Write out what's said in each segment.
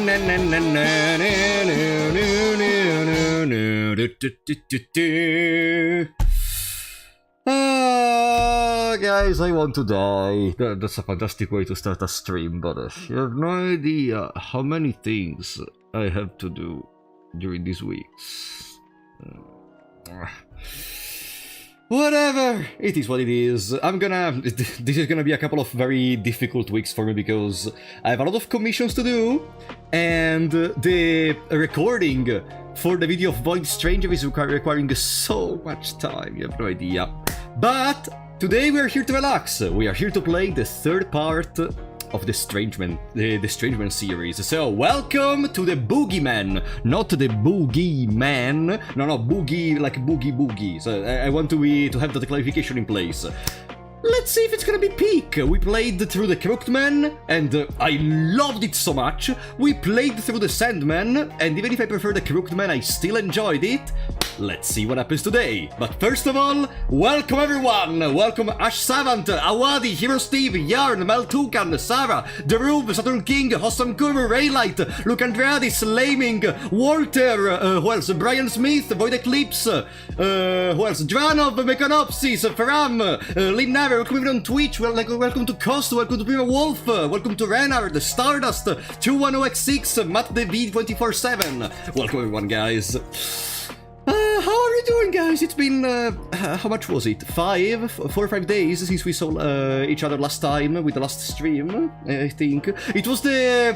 Guys, I want to die. That's a fantastic way to start a stream, but you have no idea how many things I have to do during these weeks. Whatever, it is what it is. This is gonna be a couple of very difficult weeks for me because I have a lot of commissions to do, and the recording for the video of Void Stranger is requiring so much time, you have no idea. But today we are here to relax. We are here to play the third part of the Strange Man series. So welcome to the Boogie Man, not the Boogie Man. No, Boogie like Boogie. So I want to have that clarification in place. Let's see if it's gonna be peak. We played through the Crooked Man, and I loved it so much. We played through the Sandman, and even if I prefer the Crooked Man, I still enjoyed it. Let's see what happens today. But first of all, welcome everyone! Welcome Ash Savant, Awadi, Hero Steve, Yarn, Mel Tucan, Sarah, Derub, Saturn King, Hossam Kurmer, Raylight, Luke Andradis, Laming, Walter, who else? Brian Smith, Void Eclipse, who else? Dranov, Mechanopsis, Faram, Lynn Naver, welcome on Twitch, welcome to Cost, welcome to Prima Wolf, welcome to Renard, Stardust, 210x6, Matt Devid 24/7. Welcome everyone, guys. How are you doing, guys? It's been, how much was it? 4 or 5 days since we saw each other last time with the last stream, I think. It was the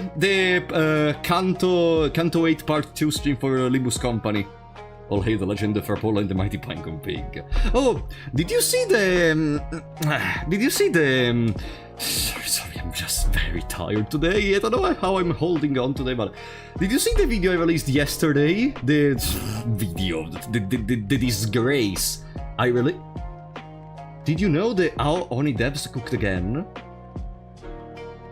Canto 8 Part 2 stream for Limbus Company. All hail the legend of Rapolo and the mighty Pinecone Pig. Oh, did you see the... Sorry, I'm just very tired today. I don't know how I'm holding on today, but... Did you see the video I released yesterday? The video, the disgrace. Did you know the Ao Oni devs cooked again?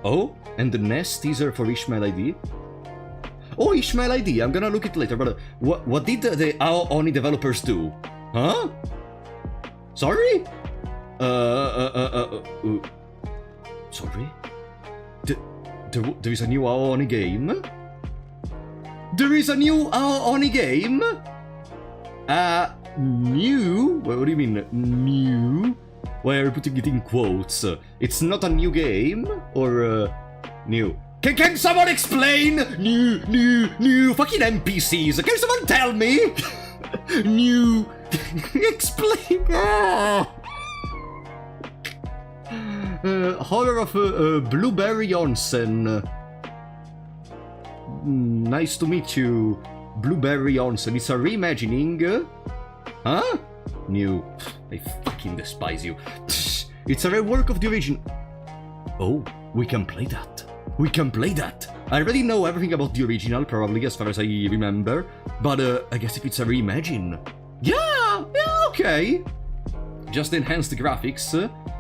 Oh, and the NES teaser for Ishmael ID? Oh, Ishmael ID, I'm gonna look it later, but what did the Ao Oni developers do? Huh? Sorry? Sorry? There is a new Ao Oni game? There is a new Ao Oni game? New? What do you mean, new? Why are you putting it in quotes? It's not a new game? Or, new? Can someone explain? New fucking NPCs. Can someone tell me? New. Explain. Horror of Blueberry Onsen. Nice to meet you, Blueberry Onsen. It's a reimagining. Huh? New. I fucking despise you. It's a rework of the original. Oh, we can play that. We can play that. I already know everything about the original, probably, as far as I remember. But, I guess if it's a reimagine... Yeah, okay. Just enhance the graphics.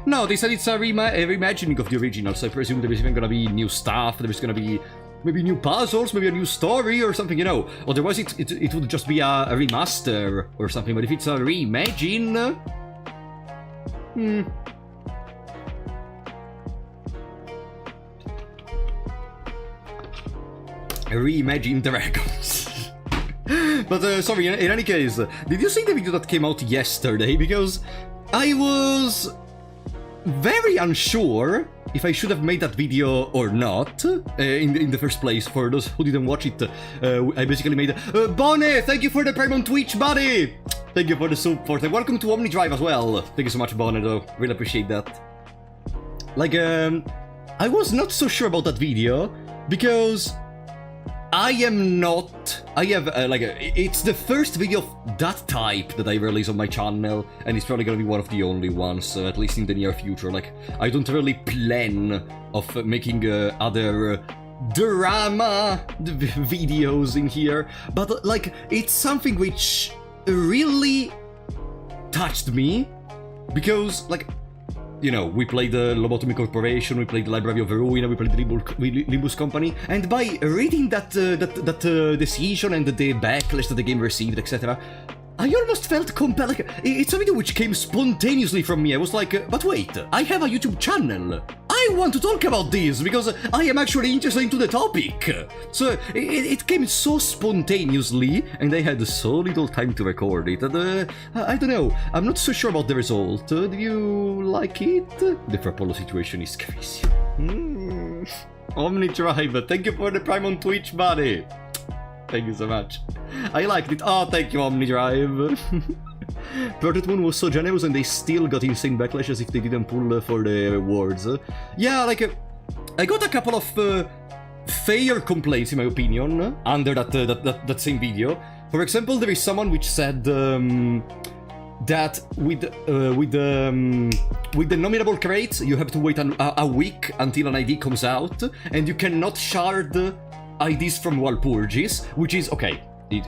No, they said it's a reimagining of the original, so I presume there is even gonna be new stuff, there is gonna be... Maybe new puzzles, maybe a new story or something, you know. Otherwise, it would just be a remaster or something, but if it's a reimagine... Reimagine Dragons. But sorry, in any case, did you see the video that came out yesterday? Because I was very unsure if I should have made that video or not in the first place. For those who didn't watch it, I basically made Bonnie, thank you for the Prime on Twitch, buddy. Thank you for the support, and welcome to OmniDrive as well. Thank you so much, Bonnie, though. Really appreciate that. Like, I was not so sure about that video because it's the first video of that type that I release on my channel, and it's probably gonna be one of the only ones, at least in the near future. Like, I don't really plan of making other drama videos in here, but, like, it's something which really touched me, because, like, you know, we played the Lobotomy Corporation, we played the Library of Ruin, we played the Limbus Company, and by reading that decision and the backlash that the game received, etc., I almost felt compelled. Like, it's a video which came spontaneously from me. I was like, but wait, I have a YouTube channel. I I want to talk about this because I am actually interested into the topic. So it came so spontaneously, and I had so little time to record it. And, I don't know. I'm not so sure about the result. Do you like it? The purple situation is crazy. Omnidrive, thank you for the Prime on Twitch, buddy. Thank you so much. I liked it. Oh, thank you, Omnidrive. Project Moon was so generous and they still got insane backlash as if they didn't pull for the rewards. Yeah, like, I got a couple of fair complaints, in my opinion, under that same video. For example, there is someone which said that with the nominable crates, you have to wait a week until an ID comes out, and you cannot shard IDs from Walpurgis, which is okay.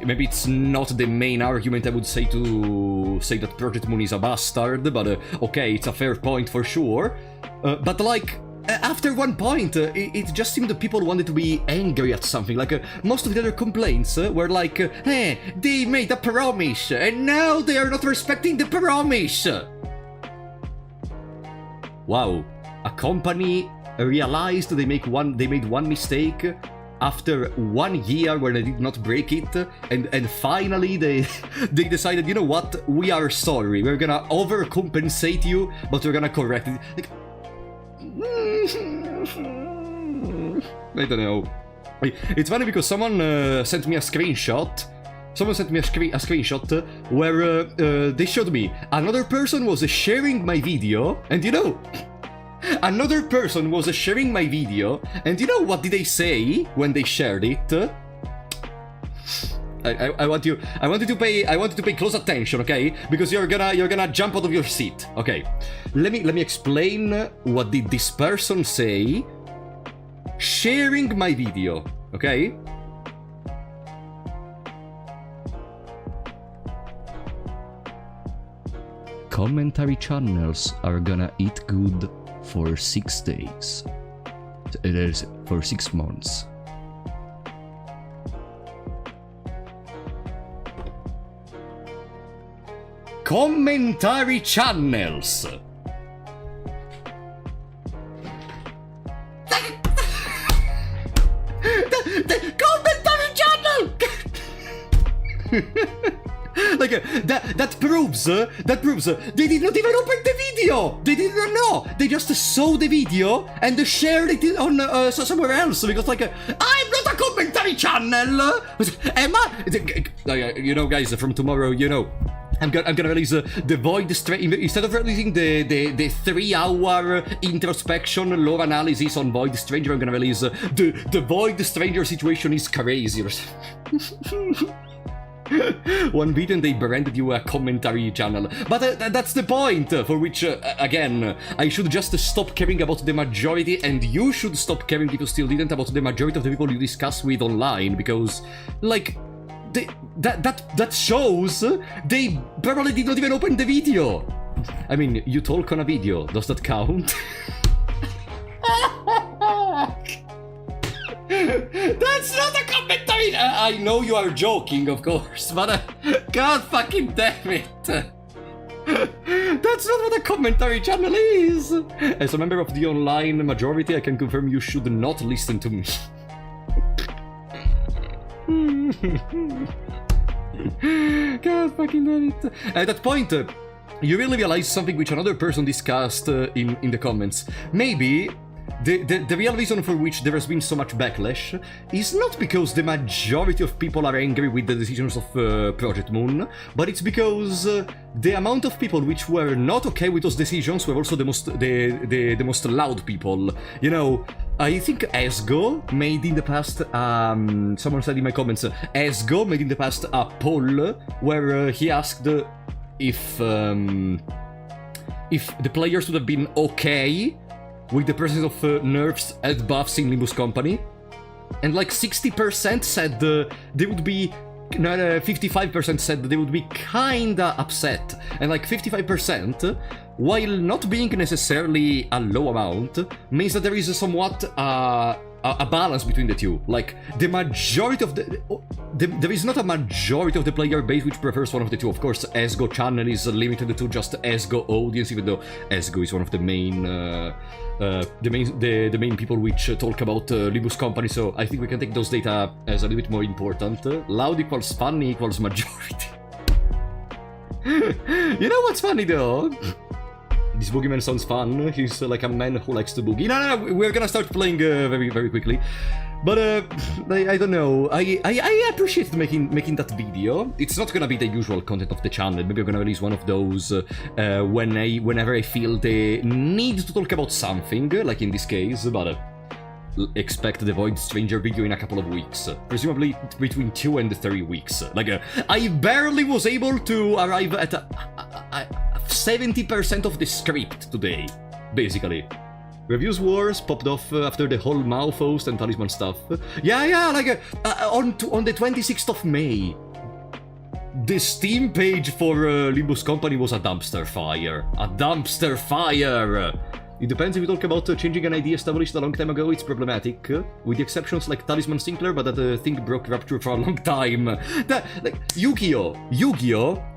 Maybe it's not the main argument I would say to say that Project Moon is a bastard, but okay, it's a fair point for sure. But like, after one point, it just seemed that people wanted to be angry at something. Like, most of the other complaints were like, hey, they made a promise, and now they are not respecting the promise. Wow, a company realized they made one mistake after 1 year where they did not break it, and finally they decided, you know what, we are sorry, we're gonna overcompensate you, but we're gonna correct it. Like, I don't know. It's funny because someone sent me a screenshot. Someone sent me a screenshot where they showed me another person was sharing my video, and you know, another person was sharing my video, and you know what did they say when they shared it? I want you to pay close attention, okay? Because you're gonna jump out of your seat. Okay, let me explain what did this person say sharing my video, okay? Commentary channels are gonna eat good for 6 days. It is for 6 months. Commentary channels. the commentary channel. Like that proves they did not even open the video. They did not know. They just saw the video and shared it on somewhere else because like I'm not a commentary channel. Am I? You know, guys, from tomorrow, you know, I'm gonna release the Void Stranger. Instead of releasing the 3-hour introspection lore analysis on Void Stranger, I'm gonna release the Void Stranger situation is crazy. One video and they branded you a commentary channel. But that's the point for which, again, I should just stop caring about the majority, and you should stop caring if you still didn't about the majority of the people you discuss with online, because, like, that shows they probably did not even open the video. I mean, you talk on a video, does that count? That's not a commentary! I know you are joking, of course, but god fucking damn it! That's not what a commentary channel is! As a member of the online majority, I can confirm you should not listen to me. God fucking damn it. At that point, you really realize something which another person discussed in the comments. Maybe the real reason for which there has been so much backlash is not because the majority of people are angry with the decisions of Project Moon, but it's because the amount of people which were not okay with those decisions were also the most loud people. You know, I think Esgo made in the past, someone said in my comments, Esgo made in the past a poll where he asked if the players would have been okay with the presence of nerfs and buffs in Limbus Company, and like 60% said they would be, 55% said they would be kinda upset, and like 55%, while not being necessarily a low amount, means that there is somewhat a balance between the two. Like, the majority of there is not a majority of the player base which prefers one of the two. Of course, ESGO channel is limited to just ESGO audience, even though ESGO is one of the main the main people which talk about Libus Company, so I think we can take those data as a little bit more important. Loud equals funny equals majority. You know what's funny though? This Boogie Man sounds fun. He's like a man who likes to boogie. No, we're gonna start playing very, very quickly. But I don't know. I appreciate making that video. It's not gonna be the usual content of the channel. Maybe I'm gonna release one of those whenever I feel the need to talk about something, like in this case. But expect the Void Stranger video in a couple of weeks, presumably between 2 and 3 weeks. Like I barely was able to arrive at 70% of the script today, basically. Reviews Wars popped off after the whole mouth host and talisman stuff. Yeah, like on the 26th of May. The Steam page for Libus Company was a dumpster fire. A dumpster fire! It depends. If you talk about changing an idea established a long time ago, it's problematic. With the exceptions like Talisman Sinclair, but that thing broke Rapture for a long time. Like, Yu-Gi-Oh!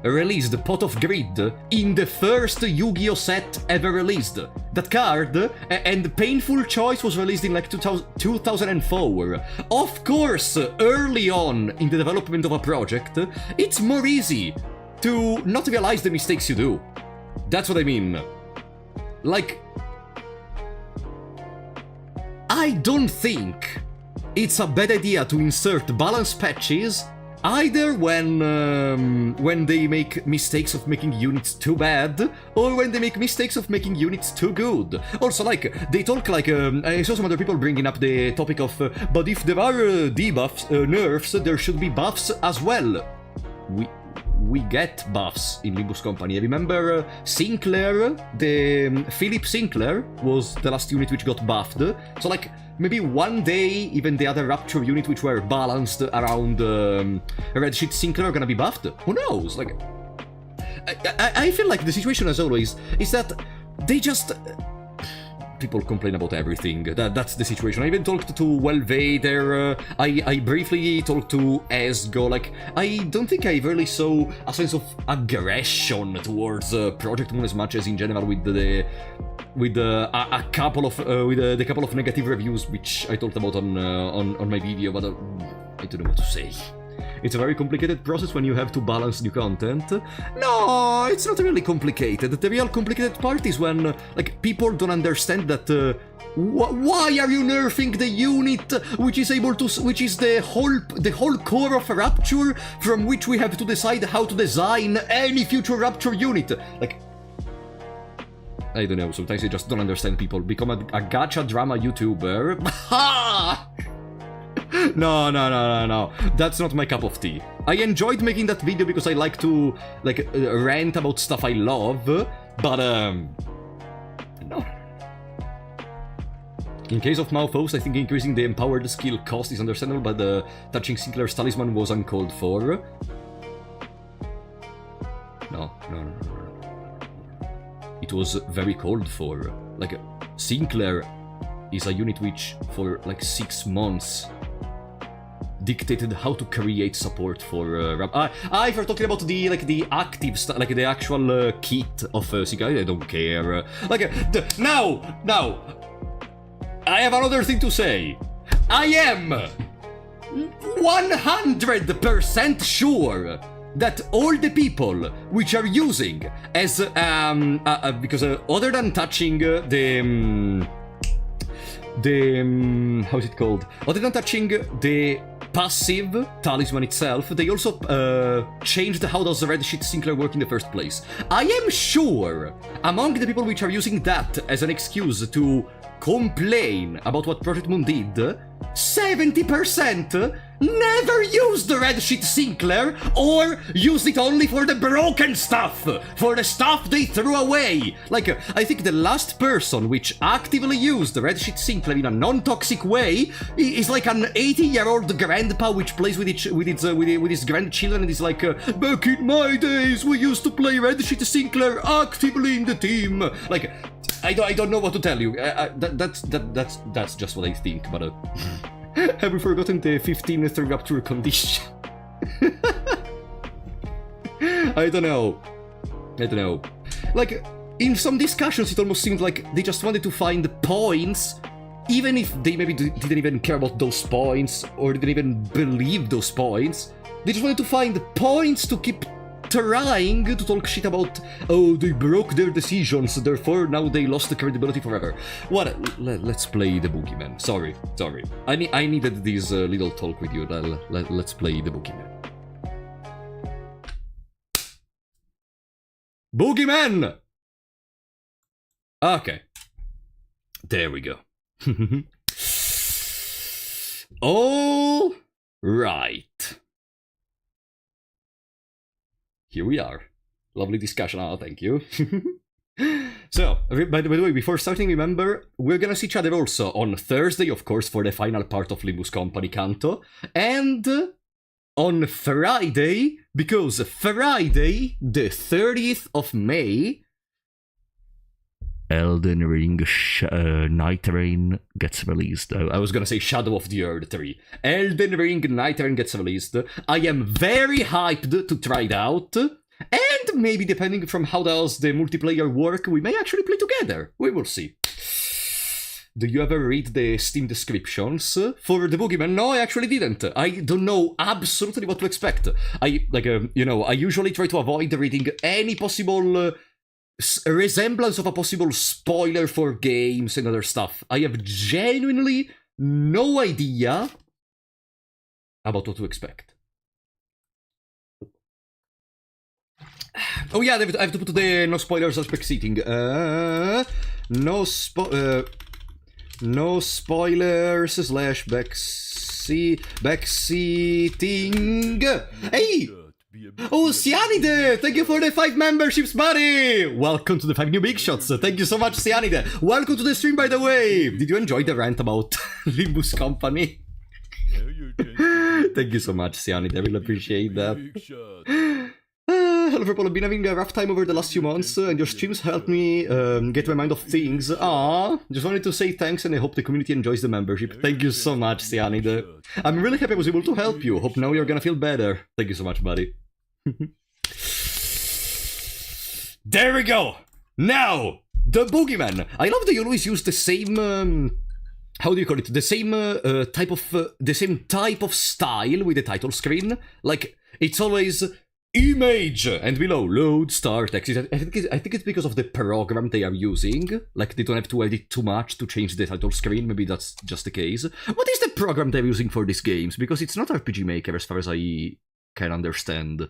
Released Pot of Greed in the first Yu-Gi-Oh! Set ever released. That card and Painful Choice was released in like 2004. Of course, early on in the development of a project, it's more easy to not realize the mistakes you do. That's what I mean. Like, I don't think it's a bad idea to insert balance patches either when they make mistakes of making units too bad or when they make mistakes of making units too good. Also, like, they talk like, I saw some other people bringing up the topic of, but if there are debuffs, nerfs, there should be buffs as well. We get buffs in Libus Company. I remember Sinclair, the Philip Sinclair was the last unit which got buffed. So like maybe one day even the other Rapture unit which were balanced around Red Sheet Sinclair are gonna be buffed. Who knows? Like I feel like the situation as always is that they just people complain about everything. That's the situation. I even talked to Welve there. I briefly talked to ESGO. Like, I don't think I really saw a sense of aggression towards Project Moon as much as in general with the couple of negative reviews which I talked about on my video. But I don't know what to say. It's a very complicated process when you have to balance new content. No, it's not really complicated. The real complicated part is when, like, people don't understand that, why are you nerfing the unit which is able to, which is the whole core of Rapture from which we have to decide how to design any future Rapture unit? Like, I don't know, sometimes I just don't understand people. Become a gacha drama YouTuber. Ha! No. That's not my cup of tea. I enjoyed making that video because I like to, like, rant about stuff I love, but, no. In case of Malphos, I think increasing the empowered skill cost is understandable, but touching Sinclair's talisman was uncalled for. No. It was very called for. Like, Sinclair is a unit which, for like 6 months, dictated how to create support for if you're talking about the active stuff, like the actual kit of Sinclair, I don't care. Like, now, I have another thing to say. I am 100% sure that all the people which are using as because other than touching the how's it called? Other than touching the passive talisman itself, they also changed how does the Red Sheet Sinclair work in the first place. I am sure among the people which are using that as an excuse to complain about what Project Moon did, 70% never used the Red Sheet Sinclair or used it only for the broken stuff, for the stuff they threw away. Like, I think the last person which actively used the Red Sheet Sinclair in a non-toxic way is like an 80-year-old grandpa which plays with his grandchildren and is like, back in my days we used to play Red Sheet Sinclair actively in the team. Like, I don't know what to tell you. That's just what I think. But have we forgotten the 15th rapture condition? I don't know. Like, in some discussions, it almost seemed like they just wanted to find points, even if they maybe didn't even care about those points or didn't even believe those points. They just wanted to find points to keep trying to talk shit about, oh, they broke their decisions, therefore now they lost the credibility forever. What? Let's play the Boogie Man. Sorry. I needed this little talk with you. Let's play the Boogie Man. Boogie Man! Okay. There we go. All right. Here we are. Lovely discussion. Oh, thank you. So, by the way, before starting, remember, we're gonna see each other also on Thursday, of course, for the final part of Limbus Company Canto, and on Friday, because Friday, the 30th of May, Elden Ring Night Rain gets released. I was gonna say Shadow of the Earth 3. Elden Ring Night Rain gets released. I am very hyped to try it out. And maybe, depending from how does the multiplayer work, we may actually play together. We will see. Do you ever read the Steam descriptions for the Boogie Man? No, I actually didn't. I don't know absolutely what to expect. I usually try to avoid reading any possible resemblance of a possible spoiler for games and other stuff. I have genuinely no idea about what to expect. Oh yeah, I have to put the no spoilers as backseating. No spoilers / backseating. Hey! Oh, Cyanide! Thank you for the 5 memberships, buddy! Welcome to the 5 new big shots. Thank you so much, Cyanide. Welcome to the stream, by the way. Did you enjoy the rant about Limbus Company? Thank you so much, Cyanide. I really appreciate that. Hello, people. I've been having a rough time over the last few months, and your streams helped me get my mind off things. Just wanted to say thanks, and I hope the community enjoys the membership. Thank you so much, Cyanide. I'm really happy I was able to help you. Hope now you're gonna feel better. Thank you so much, buddy. There we go! Now, the Boogie Man. I love that you always use the same, how do you call it? The same type of style with the title screen. Like, it's always image and below load star text. I think it's because of the program they are using. Like, they don't have to edit too much to change the title screen. Maybe that's just the case. What is the program they're using for these games? Because it's not RPG Maker as far as I can understand.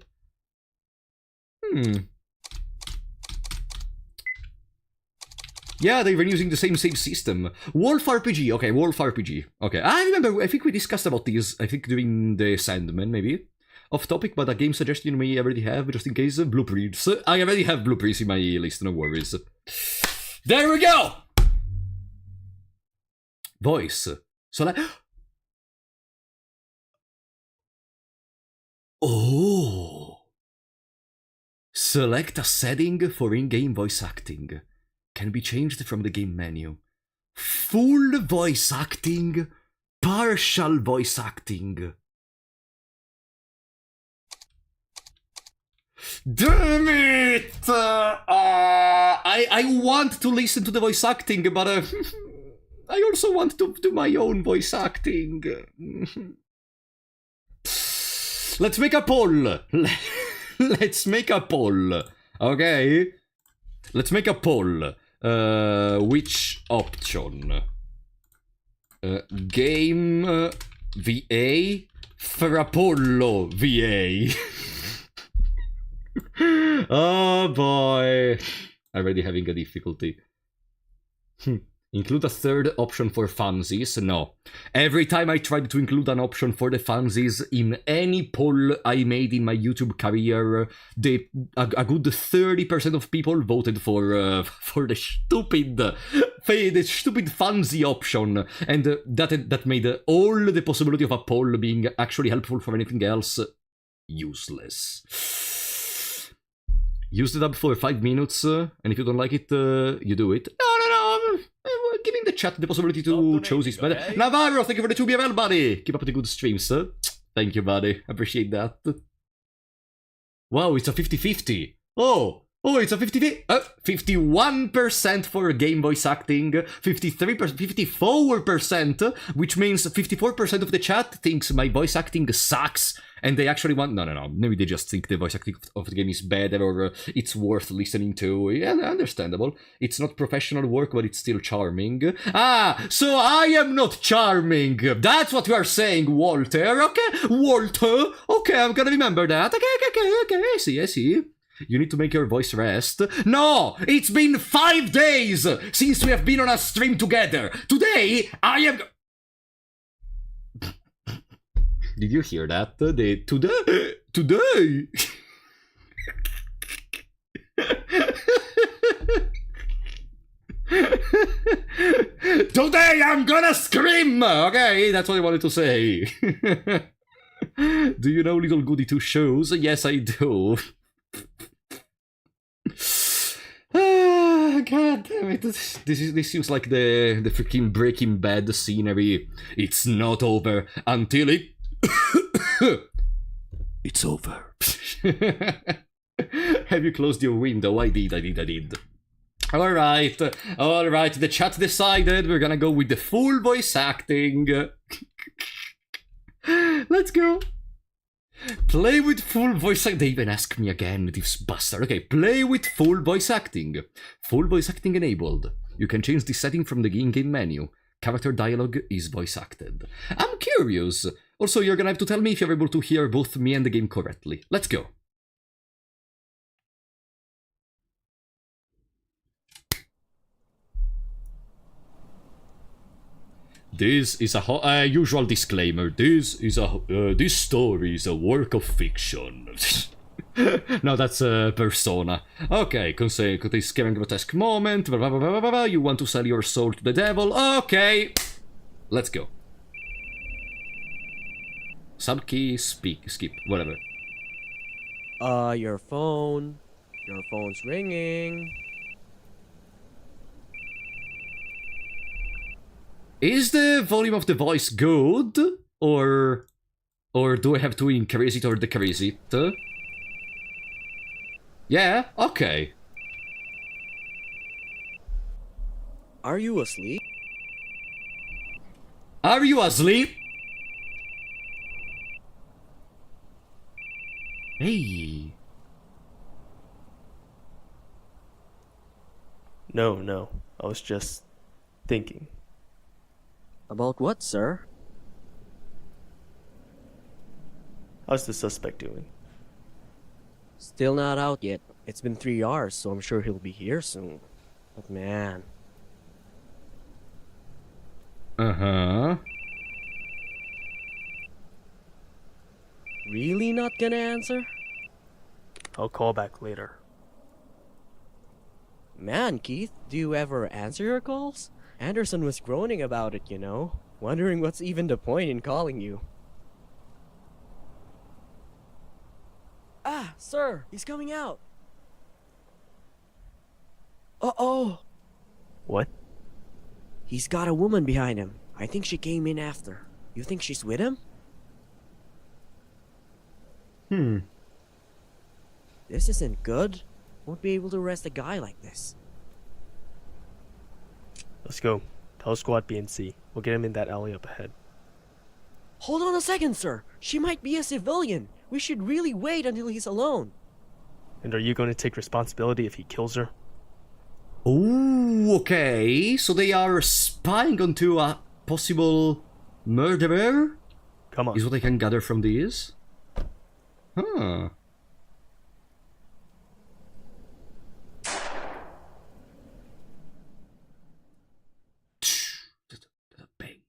Yeah, they've been using the same system. Wolf RPG. Okay, Wolf RPG. Okay, I remember, I think we discussed about these, I think during the Sandman, maybe. Off topic, but a game suggestion you may already have, just in case. Blueprints. I already have blueprints in my list, no worries. There we go! Voice. So like... Oh! Select a setting for in-game voice acting. Can be changed from the game menu. Full voice acting. Partial voice acting. Damn it! I want to listen to the voice acting, but I also want to do my own voice acting. Let's make a poll. Let's make a poll. Okay? Let's make a poll. Which option? Game VA for Apollo VA. Oh boy. Already having a difficulty. Include a third option for funsies? No. Every time I tried to include an option for the funsies in any poll I made in my YouTube career, a good 30% of people voted for the stupid funsie option, and that made all the possibility of a poll being actually helpful for anything else useless. Use the tab for 5 minutes, and if you don't like it, you do it. No, chat the possibility to choose this better. Okay. Navarro, thank you for the 2BML, buddy! Keep up the good streams, huh? Thank you, buddy. Appreciate that. Wow, it's a 50-50. Oh, it's a 51% for game voice acting, 54%, which means 54% of the chat thinks my voice acting sucks, and they actually want... No. Maybe they just think the voice acting of the game is better, or it's worth listening to. Yeah, understandable. It's not professional work, but it's still charming. Ah, so I am not charming. That's what you are saying, Walter. Okay, Walter. Okay, I'm gonna remember that. Okay. I see. You need to make your voice rest. No! It's been 5 days since we have been on a stream together. Today, I am... Did you hear that? Today? Today I'm gonna scream! Okay, that's what I wanted to say. Do you know Little Goody 2 shows? Yes, I do. God damn it. This seems like the freaking Breaking Bad scenery. It's not over until it... It's over. Have you closed your window? I did. Alright, the chat decided we're gonna go with the full voice acting. Let's go. Play with full voice acting. They even ask me again, this bastard. Okay, play with full voice acting. Full voice acting enabled. You can change the setting from the in-game menu. Character dialogue is voice acted. I'm curious. Also, you're gonna have to tell me if you're able to hear both me and the game correctly. Let's go. This is a usual disclaimer. This story is a work of fiction. No, that's a persona. Okay, contains scary and grotesque moment. Blah, blah, blah, blah, blah. You want to sell your soul to the devil? Okay, let's go. Subkey, skip, whatever. Your phone's ringing. Is the volume of the voice good? Or do I have to increase it or decrease it? Yeah, okay. Are you asleep? Are you asleep? Hey. No. I was just thinking. About what, sir? How's the suspect doing? Still not out yet. It's been 3 hours, so I'm sure he'll be here soon. But man... Uh-huh. Really not gonna answer? I'll call back later. Man, Keith, do you ever answer your calls? Anderson was groaning about it, you know. Wondering what's even the point in calling you. Ah, sir, he's coming out. Uh-oh. What? He's got a woman behind him. I think she came in after. You think she's with him? This isn't good. Won't be able to arrest a guy like this. Let's go. Tell Squad B and C. We'll get him in that alley up ahead. Hold on a second, sir. She might be a civilian. We should really wait until he's alone. And are you going to take responsibility if he kills her? Oh, okay. So they are spying onto a possible murderer? Come on. Is what I can gather from this. Huh. Bang.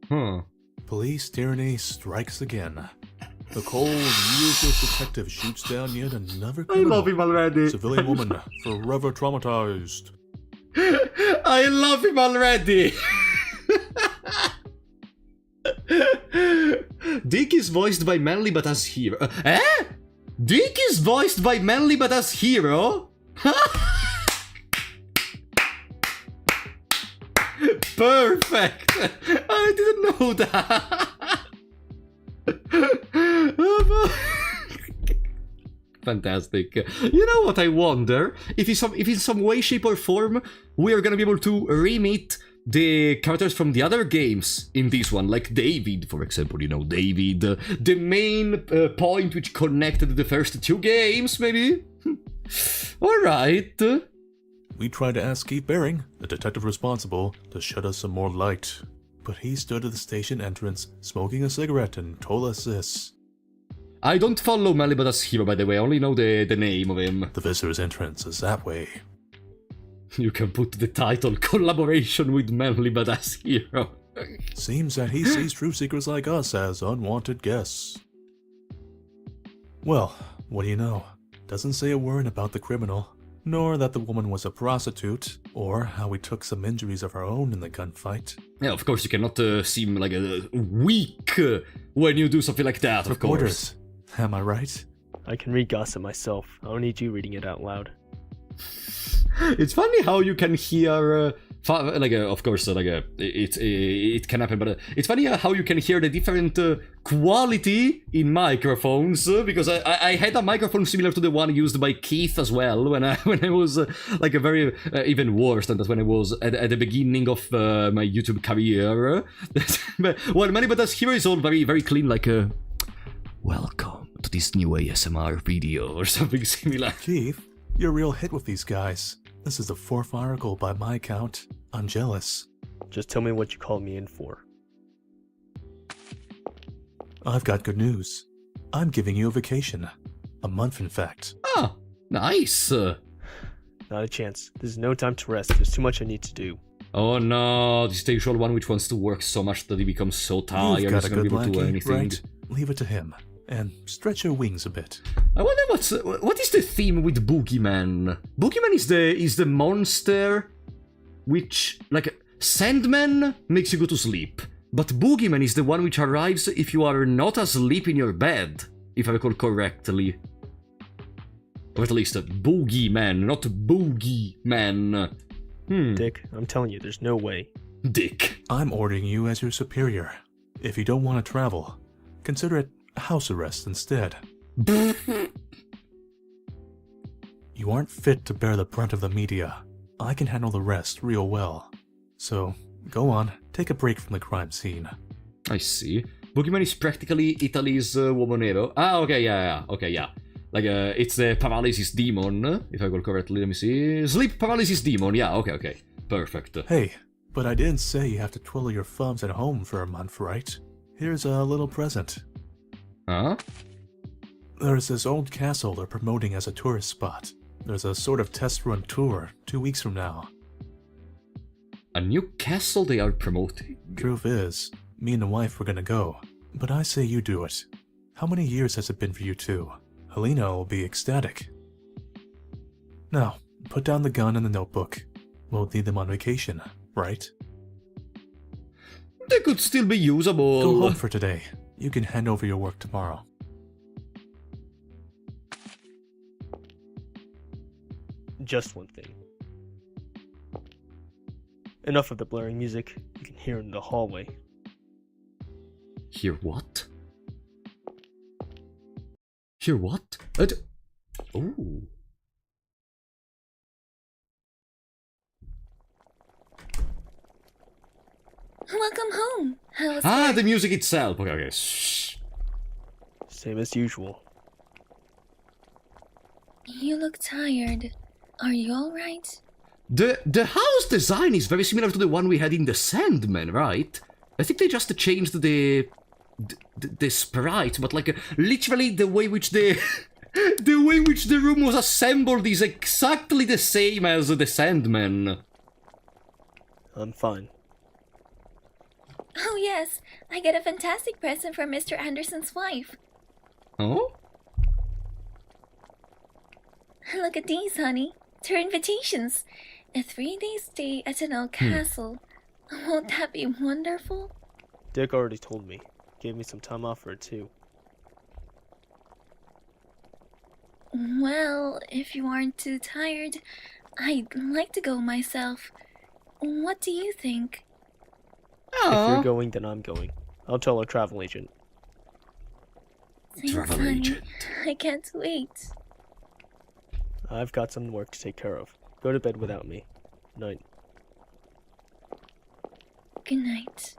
Huh. Police tyranny strikes again. The cold, ruthless detective shoots down yet another criminal. I love him already. Civilian woman forever traumatized. I love him already. Dick is voiced by Manly but as hero. Dick is voiced by Manly Badass Hero? Perfect! I didn't know that! Fantastic. You know what I wonder? If in some way, shape or form, we are gonna be able to re-meet the characters from the other games in this one, like David, for example, you know, David, the main point which connected the first two games, maybe? Alright. We tried to ask Keith Baring, the detective responsible, to shed us some more light. But he stood at the station entrance, smoking a cigarette, and told us this. I don't follow Manly Badass Hero, by the way, I only know the name of him. The visitor's entrance is that way. You can put the title Collaboration with Manly Badass Hero. Seems that he sees truth seekers like us as unwanted guests. Well, what do you know? Doesn't say a word about the criminal, nor that the woman was a prostitute, or how we took some injuries of our own in the gunfight. Yeah, of course you cannot seem like a weak when you do something like that, of course. Reporters, am I right? I can read gossip myself. I don't need you reading it out loud. It's funny how you can hear, of course, it can happen, but it's funny how you can hear the different quality in microphones, because I had a microphone similar to the one used by Keith as well, when I was, like, a very, even worse than that when I was at the beginning of my YouTube career. But what Manly Badass Hero is all very, very clean, like, welcome to this new ASMR video, or something similar. Keith, you're a real hit with these guys. This is the 4th article by my count. I'm jealous. Just tell me what you called me in for. I've got good news. I'm giving you a vacation. A month, in fact. Ah, nice. Not a chance. There's no time to rest. There's too much I need to do. Oh no, this is the usual one which wants to work so much that he becomes so tired You've he's got a gonna be good able to do lackey, anything. right? Leave it to him. And stretch your wings a bit. I wonder what is the theme with Boogie Man? Boogie Man is the monster which, like, Sandman makes you go to sleep, but Boogie Man is the one which arrives if you are not asleep in your bed, if I recall correctly. Or at least Boogie Man, not Boogie Man. Dick, I'm telling you, there's no way. Dick. I'm ordering you as your superior. If you don't want to travel, consider it house arrest instead. You aren't fit to bear the brunt of the media. I can handle the rest real well. So, go on, take a break from the crime scene. I see. Boogie Man is practically Italy's Uomo Nero. Ah, okay, yeah. Like, it's the paralysis demon, if I recall correctly, let me see. Sleep paralysis demon, yeah, okay. Perfect. Hey, but I didn't say you have to twiddle your thumbs at home for a month, right? Here's a little present. Huh? There's this old castle they're promoting as a tourist spot. There's a sort of test run tour 2 weeks from now. A new castle they are promoting? Truth is, me and the wife were gonna go, but I say you do it. How many years has it been for you two? Helena will be ecstatic. Now, put down the gun and the notebook. We'll need them on vacation, right? They could still be usable. Go home for today. You can hand over your work tomorrow. Just one thing. Enough of the blaring music. You can hear it in the hallway. Hear what? Hear what? Ooh. Welcome home. How was Ah, work? the music itself. Okay. Shh. Same as usual. You look tired. Are you alright? The house design is very similar to the one we had in The Sandman, right? I think they just changed the sprite, but like literally the way which the the room was assembled is exactly the same as The Sandman. I'm fine. Oh yes, I get a fantastic present from Mr. Anderson's wife. Oh? Look at these, honey. They're invitations. A 3-day stay at an old castle. Won't that be wonderful? Dick already told me. Gave me some time off for it too. Well, if you aren't too tired, I'd like to go myself. What do you think? If you're Oh, going, then I'm going. I'll tell our travel agent. Thanks, travel honey. agent. I can't wait. I've got some work to take care of. Go to bed without me. Night. Good night.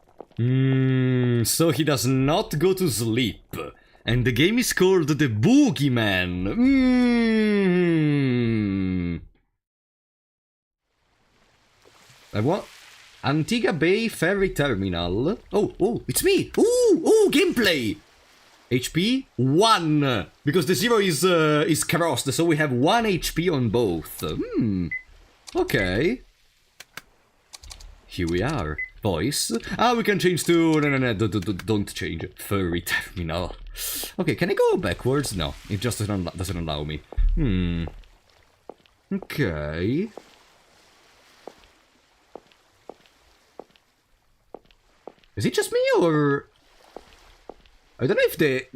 So he does not go to sleep. And the game is called the Boogie Man. I want Antigua Bay Ferry Terminal. Oh, it's me. Ooh, gameplay. HP 1 because the 0 is crossed, so we have 1 HP on both. Okay. Here we are. Voice. We can change to... No, don't change. Furry terminal. Okay, can I go backwards? No, it just doesn't allow me. Okay. Is it just me, or... I don't know if they...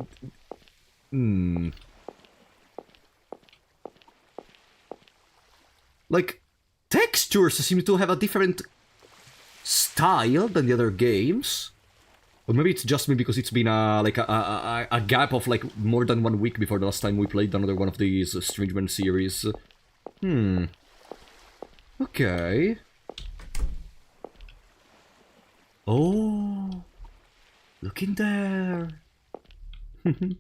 Like, textures seem to have a different style than the other games. Or maybe it's just me because it's been a gap of like more than 1 week before the last time we played another one of these Strange Man series. Okay. Oh, look in there. Can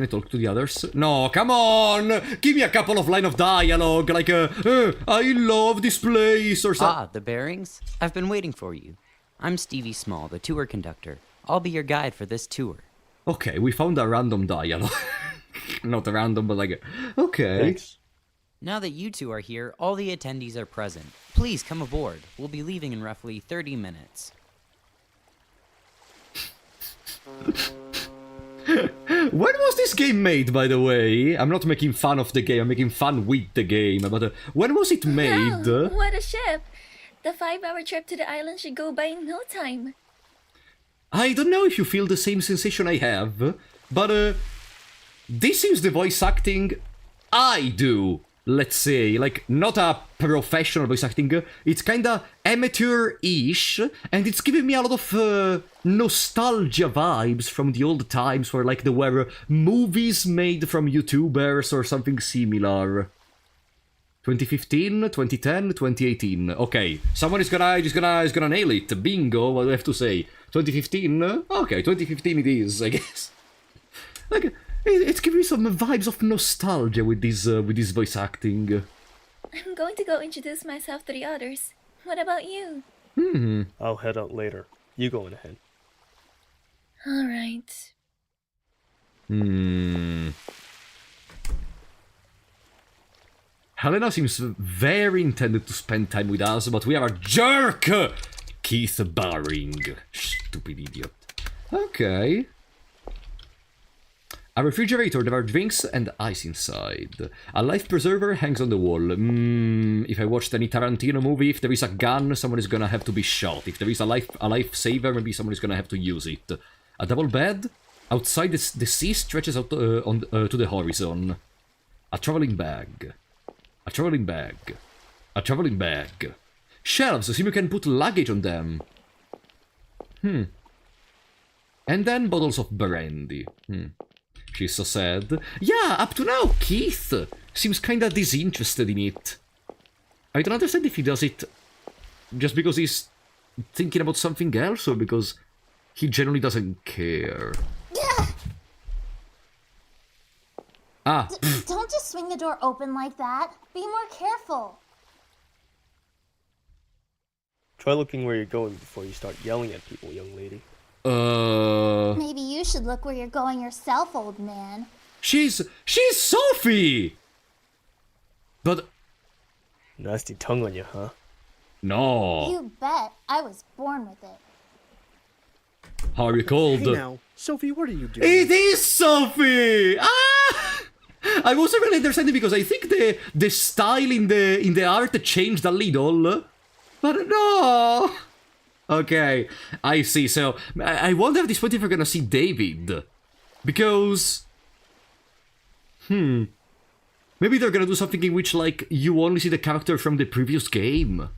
I talk to the others? No, come on! Give me a couple of line of dialogue, like I love this place, or something. Ah, the bearings? I've been waiting for you. I'm Stevie Small, the tour conductor. I'll be your guide for this tour. Okay, we found a random dialogue. Not random, but like... Okay. Thanks. Now that you two are here, all the attendees are present. Please come aboard. We'll be leaving in roughly 30 minutes. When was this game made, by the way? I'm not making fun of the game, I'm making fun with the game, but when was it made? Wow, what a ship! The 5-hour trip to the island should go by in no time. I don't know if you feel the same sensation I have, but this is the voice acting I do, let's say. Like, not a professional voice acting, it's kinda amateur-ish, and it's giving me a lot of nostalgia vibes from the old times where, like, there were movies made from YouTubers or something similar. 2015, 2010, 2018. Okay, someone is gonna nail it. Bingo, what do I have to say? 2015? Okay, 2015 it is, I guess. Like, it's giving me some vibes of nostalgia with this voice acting. I'm going to go introduce myself to the others. What about you? I'll head out later. You going ahead. Alright. Helena seems very intended to spend time with us, but we are a jerk! Keith Baring. Stupid idiot. Okay. A refrigerator, there are drinks and ice inside. A life preserver hangs on the wall. If I watched any Tarantino movie, if there is a gun, someone is gonna have to be shot. If there is a lifesaver, maybe someone is gonna have to use it. A double bed? Outside the sea stretches out to the horizon. A traveling bag. A traveling bag. A traveling bag. Shelves, so you can put luggage on them. And then bottles of brandy. She's so sad. Yeah, up to now, Keith seems kinda disinterested in it. I don't understand if he does it just because he's thinking about something else or because he generally doesn't care. Don't just swing the door open like that. Be more careful. Try looking where you're going before you start yelling at people, young lady. Maybe you should look where you're going yourself, old man. She's Sophie! But... Nasty tongue on you, huh? No. You bet. I was born with it. How are you called? Hey now, Sophie, what are you doing? It is Sophie! I wasn't really understanding because I think the style in the art changed a little. But no! Okay, I see. So, I wonder at this point if we're gonna see David. Because... Maybe they're gonna do something in which, like, you only see the character from the previous game.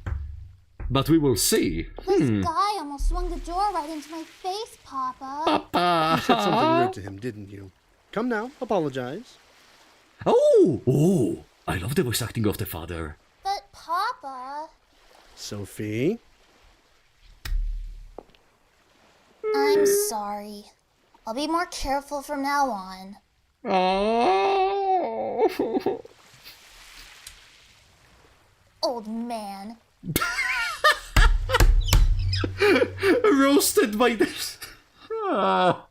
But we will see. This guy almost swung the door right into my face, Papa. Papa! You said something rude to him, didn't you? Come now, apologize. Oh, I love the voice acting of the father. But, Papa... Sophie? I'm sorry. I'll be more careful from now on. Oh. Old man. Roasted by this. Ah.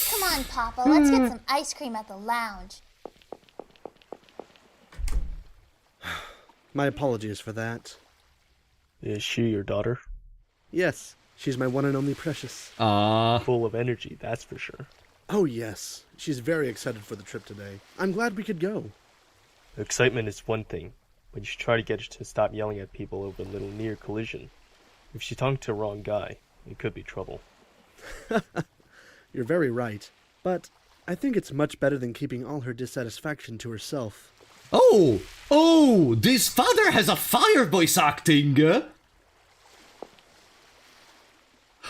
Come on, Papa, let's get some ice cream at the lounge. My apologies for that. Is she your daughter? Yes, she's my one and only precious. Full of energy, that's for sure. Oh yes, she's very excited for the trip today. I'm glad we could go. Excitement is one thing, but you should try to get her to stop yelling at people over a little near collision. If she talked to the wrong guy, it could be trouble. You're very right, but I think it's much better than keeping all her dissatisfaction to herself. Oh, this father has a fire voice acting.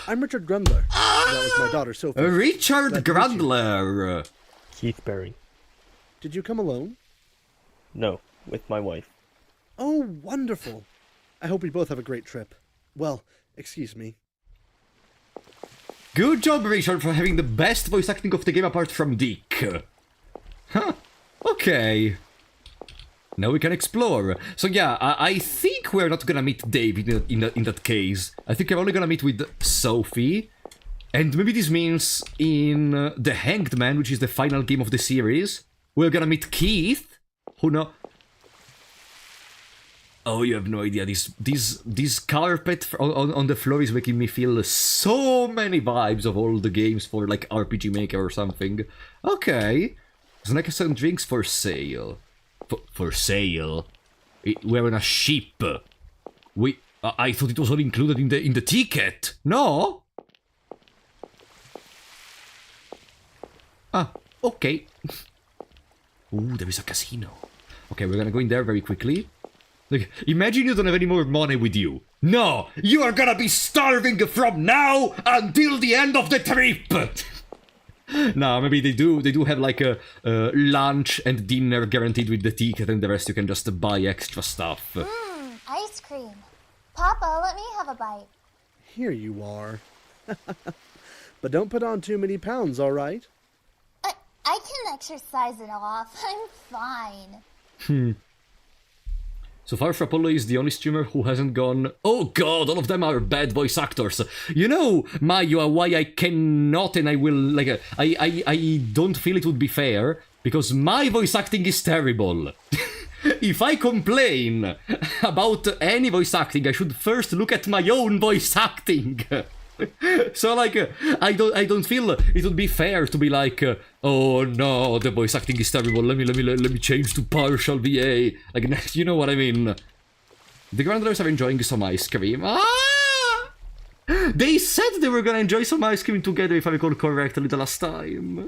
I'm Richard Grundler. That was my daughter, Sophie. Richard Glad to meet you. Grundler. Keith Berry. Did you come alone? No, with my wife. Oh, wonderful. I hope we both have a great trip. Well, excuse me. Good job, Richard, for having the best voice acting of the game apart from Dick. Huh. Okay. Now we can explore. So yeah, I think we're not gonna meet Dave in that case. I think we're only gonna meet with Sophie. And maybe this means in The Hanged Man, which is the final game of the series, we're gonna meet Keith, who know... Oh, you have no idea. This carpet on the floor is making me feel so many vibes of all the games for, like, RPG Maker or something. Okay. Snacks and drinks for sale. For sale? We're on a ship. I thought it was all included in the ticket. No? Ah, okay. Ooh, there is a casino. Okay, we're gonna go in there very quickly. Like, imagine you don't have any more money with you. No, you are gonna be starving from now until the end of the trip. No, maybe they do have like a lunch and dinner guaranteed with the ticket, and the rest you can just buy extra stuff. Ice cream. Papa, let me have a bite. Here you are. But don't put on too many pounds, all right? I can exercise it off. I'm fine. So far, Frapollo is the only streamer who hasn't gone, oh god, all of them are bad voice actors. You know, Mayu, why I cannot and I will, like, I don't feel it would be fair, because my voice acting is terrible. If I complain about any voice acting, I should first look at my own voice acting. So, like, I don't feel it would be fair to be like, oh no, the voice acting is terrible. Let me change to partial VA. Like, you know what I mean? The Grandlers are enjoying some ice cream. Ah! They said they were gonna enjoy some ice cream together, if I recall correctly, the last time.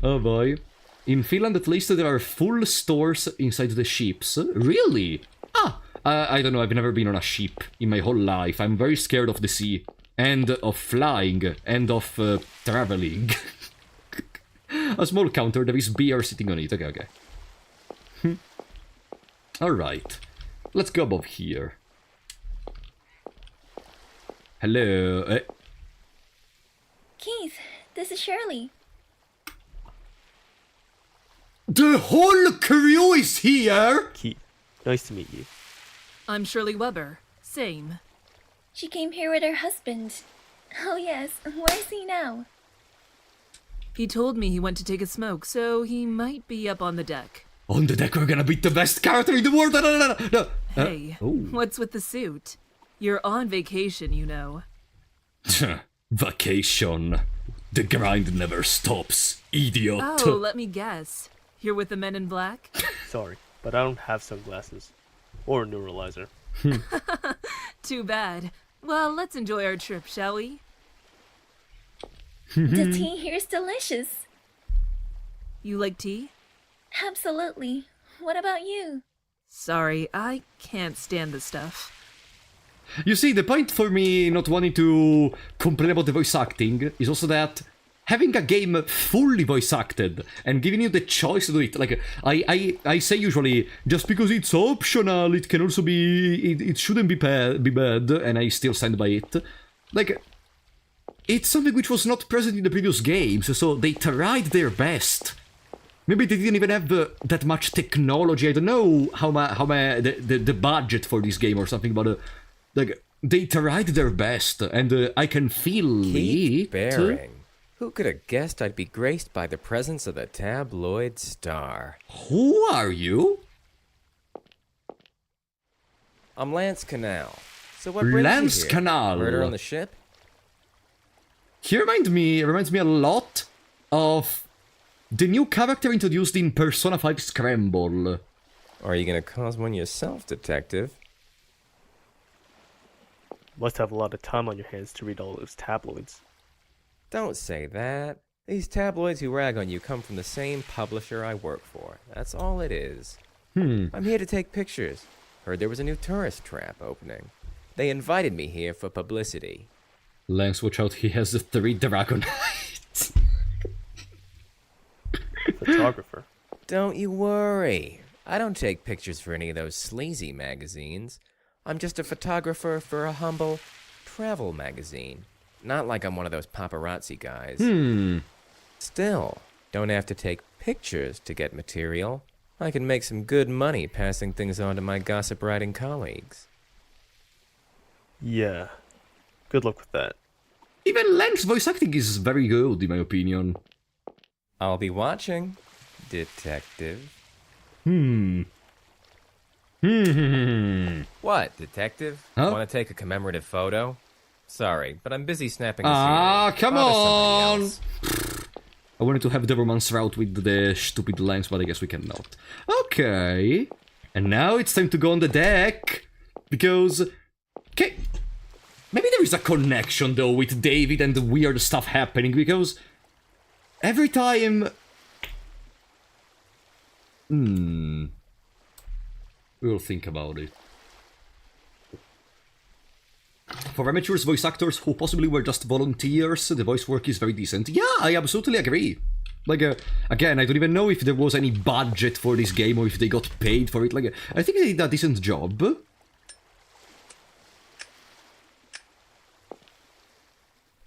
Oh boy. In Finland, at least, there are full stores inside the ships. Really? Ah! I don't know, I've never been on a ship in my whole life. I'm very scared of the sea, and of flying, and of traveling. A small counter, there is beer sitting on it. Okay. Alright, let's go above here. Hello. Keith, this is Shirley. The whole crew is here! Keith, nice to meet you. I'm Shirley Weber. Same. She came here with her husband. Oh yes, where is he now? He told me he went to take a smoke, so he might be up on the deck. On the deck, we're gonna beat the best character in the world! No. Hey, what's with the suit? You're on vacation, you know. Vacation. The grind never stops, idiot. Oh, let me guess. You're with the men in black? Sorry, but I don't have sunglasses. Or a neuralizer. Too bad. Well, let's enjoy our trip, shall we? The tea here is delicious. You like tea? Absolutely. What about you? Sorry, I can't stand the stuff. You see, the point for me not wanting to complain about the voice acting is also that having a game fully voice acted and giving you the choice to do it, like, I say usually, just because it's optional, it can also be, it shouldn't be bad, and I still stand by it. Like, it's something which was not present in the previous games, so they tried their best. Maybe they didn't even have that much technology. I don't know how the budget for this game or something, but like, they tried their best, and I can feel Keith it. Baring. Who could have guessed I'd be graced by the presence of the tabloid star? Who are you? I'm Lance Canal. So what brings Lance you here? Canal. Murder on the ship? He reminds me a lot of the new character introduced in Persona 5 Scramble. Or are you gonna cause one yourself, detective? Must have a lot of time on your hands to read all those tabloids. Don't say that. These tabloids who rag on you come from the same publisher I work for. That's all it is. I'm here to take pictures. Heard there was a new tourist trap opening. They invited me here for publicity. Lance, watch out, he has the 3 Dragonites. Photographer. Don't you worry. I don't take pictures for any of those sleazy magazines. I'm just a photographer for a humble travel magazine. Not like I'm one of those paparazzi guys. Still, don't have to take pictures to get material. I can make some good money passing things on to my gossip writing colleagues. Yeah. Good luck with that. Even Lance's voice acting is very good, in my opinion. I'll be watching, detective. What, detective? Huh? Want to take a commemorative photo? Sorry, but I'm busy snapping a Ah, scenery. come Bother somebody on! else. I wanted to have the romance route with the stupid Lance, but I guess we cannot. Okay. And now it's time to go on the deck. Because... Okay. Maybe there is a connection, though, with David and the weird stuff happening, because... Every time... We'll think about it. For amateurs voice actors who possibly were just volunteers, the voice work is very decent. Yeah, I absolutely agree. Like, again, I don't even know if there was any budget for this game or if they got paid for it. Like, I think they did a decent job.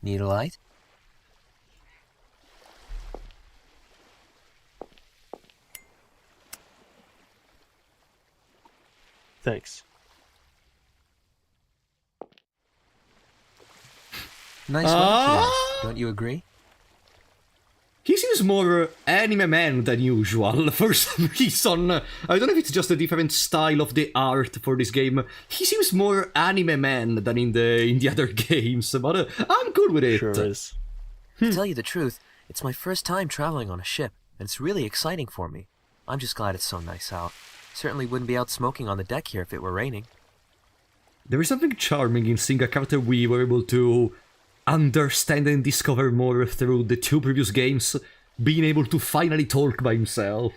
Need a light? Thanks. Nice weather today, don't you agree? He seems more anime man than usual for some reason. I don't know if it's just a different style of the art for this game. He seems more anime man than in the other games, but I'm good with it. Sure is. To tell you the truth, it's my first time traveling on a ship, and it's really exciting for me. I'm just glad it's so nice out. Certainly wouldn't be out smoking on the deck here if it were raining. There is something charming in seeing a character we were able to understand and discover more through the 2 previous games, being able to finally talk by himself.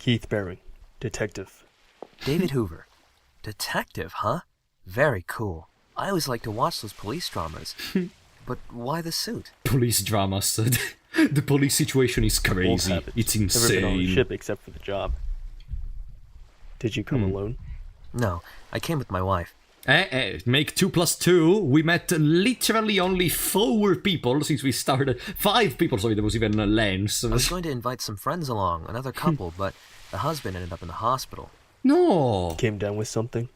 Keith Baring, detective. David Hoover. Detective, huh? Very cool. I always like to watch those police dramas. But why the suit? Police dramas. The police situation is Old crazy. habits. It's Never been on a insane. ship except for the job. Did you come alone? No, I came with my wife. Make 2 plus 2. We met literally only 4 people since we started. 5 people, sorry, there was even Lance. I was going to invite some friends along, another couple, but the husband ended up in the hospital. No! Came down with something?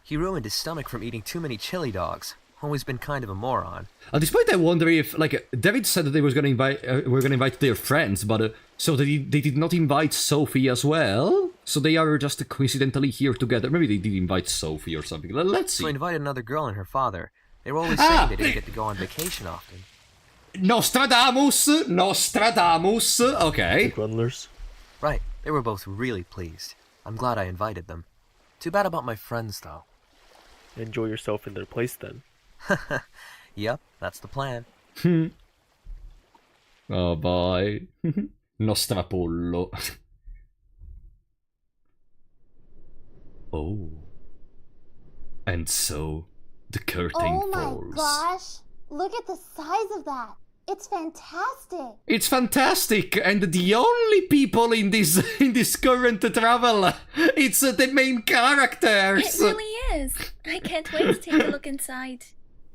He ruined his stomach from eating too many chili dogs. Always been kind of a moron. At this point, I wonder if, like, David said that they was gonna invite their friends, but so they did not invite Sophie as well. So they are just coincidentally here together. Maybe they did invite Sophie or something. Let's see. So I invited another girl and her father. They were always saying they didn't get to go on vacation often. Nostradamus! Nostradamus! Okay. The Grundlers? Right, they were both really pleased. I'm glad I invited them. Too bad about my friends, though. Enjoy yourself in their place then. Yep, that's the plan. Oh boy. Nostrapollo. Oh. And so, the curtain Oh my falls. gosh! Look at the size of that! It's fantastic! It's fantastic, and the only people in this current travel, it's the main It characters. really is. I can't wait to take a look inside.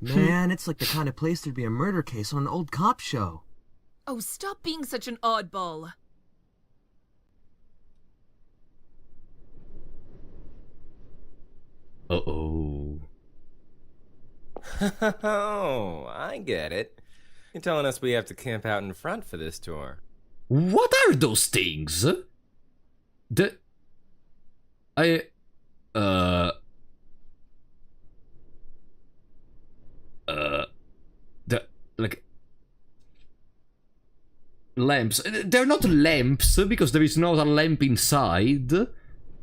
Man, it's like the kind of place there'd be a murder case on an old cop show. Oh, stop being such an oddball. Uh-oh. Oh, I get it. You're telling us we have to camp out in front for this tour. What are those things? The... like... Lamps. They're not lamps, because there is not a lamp inside,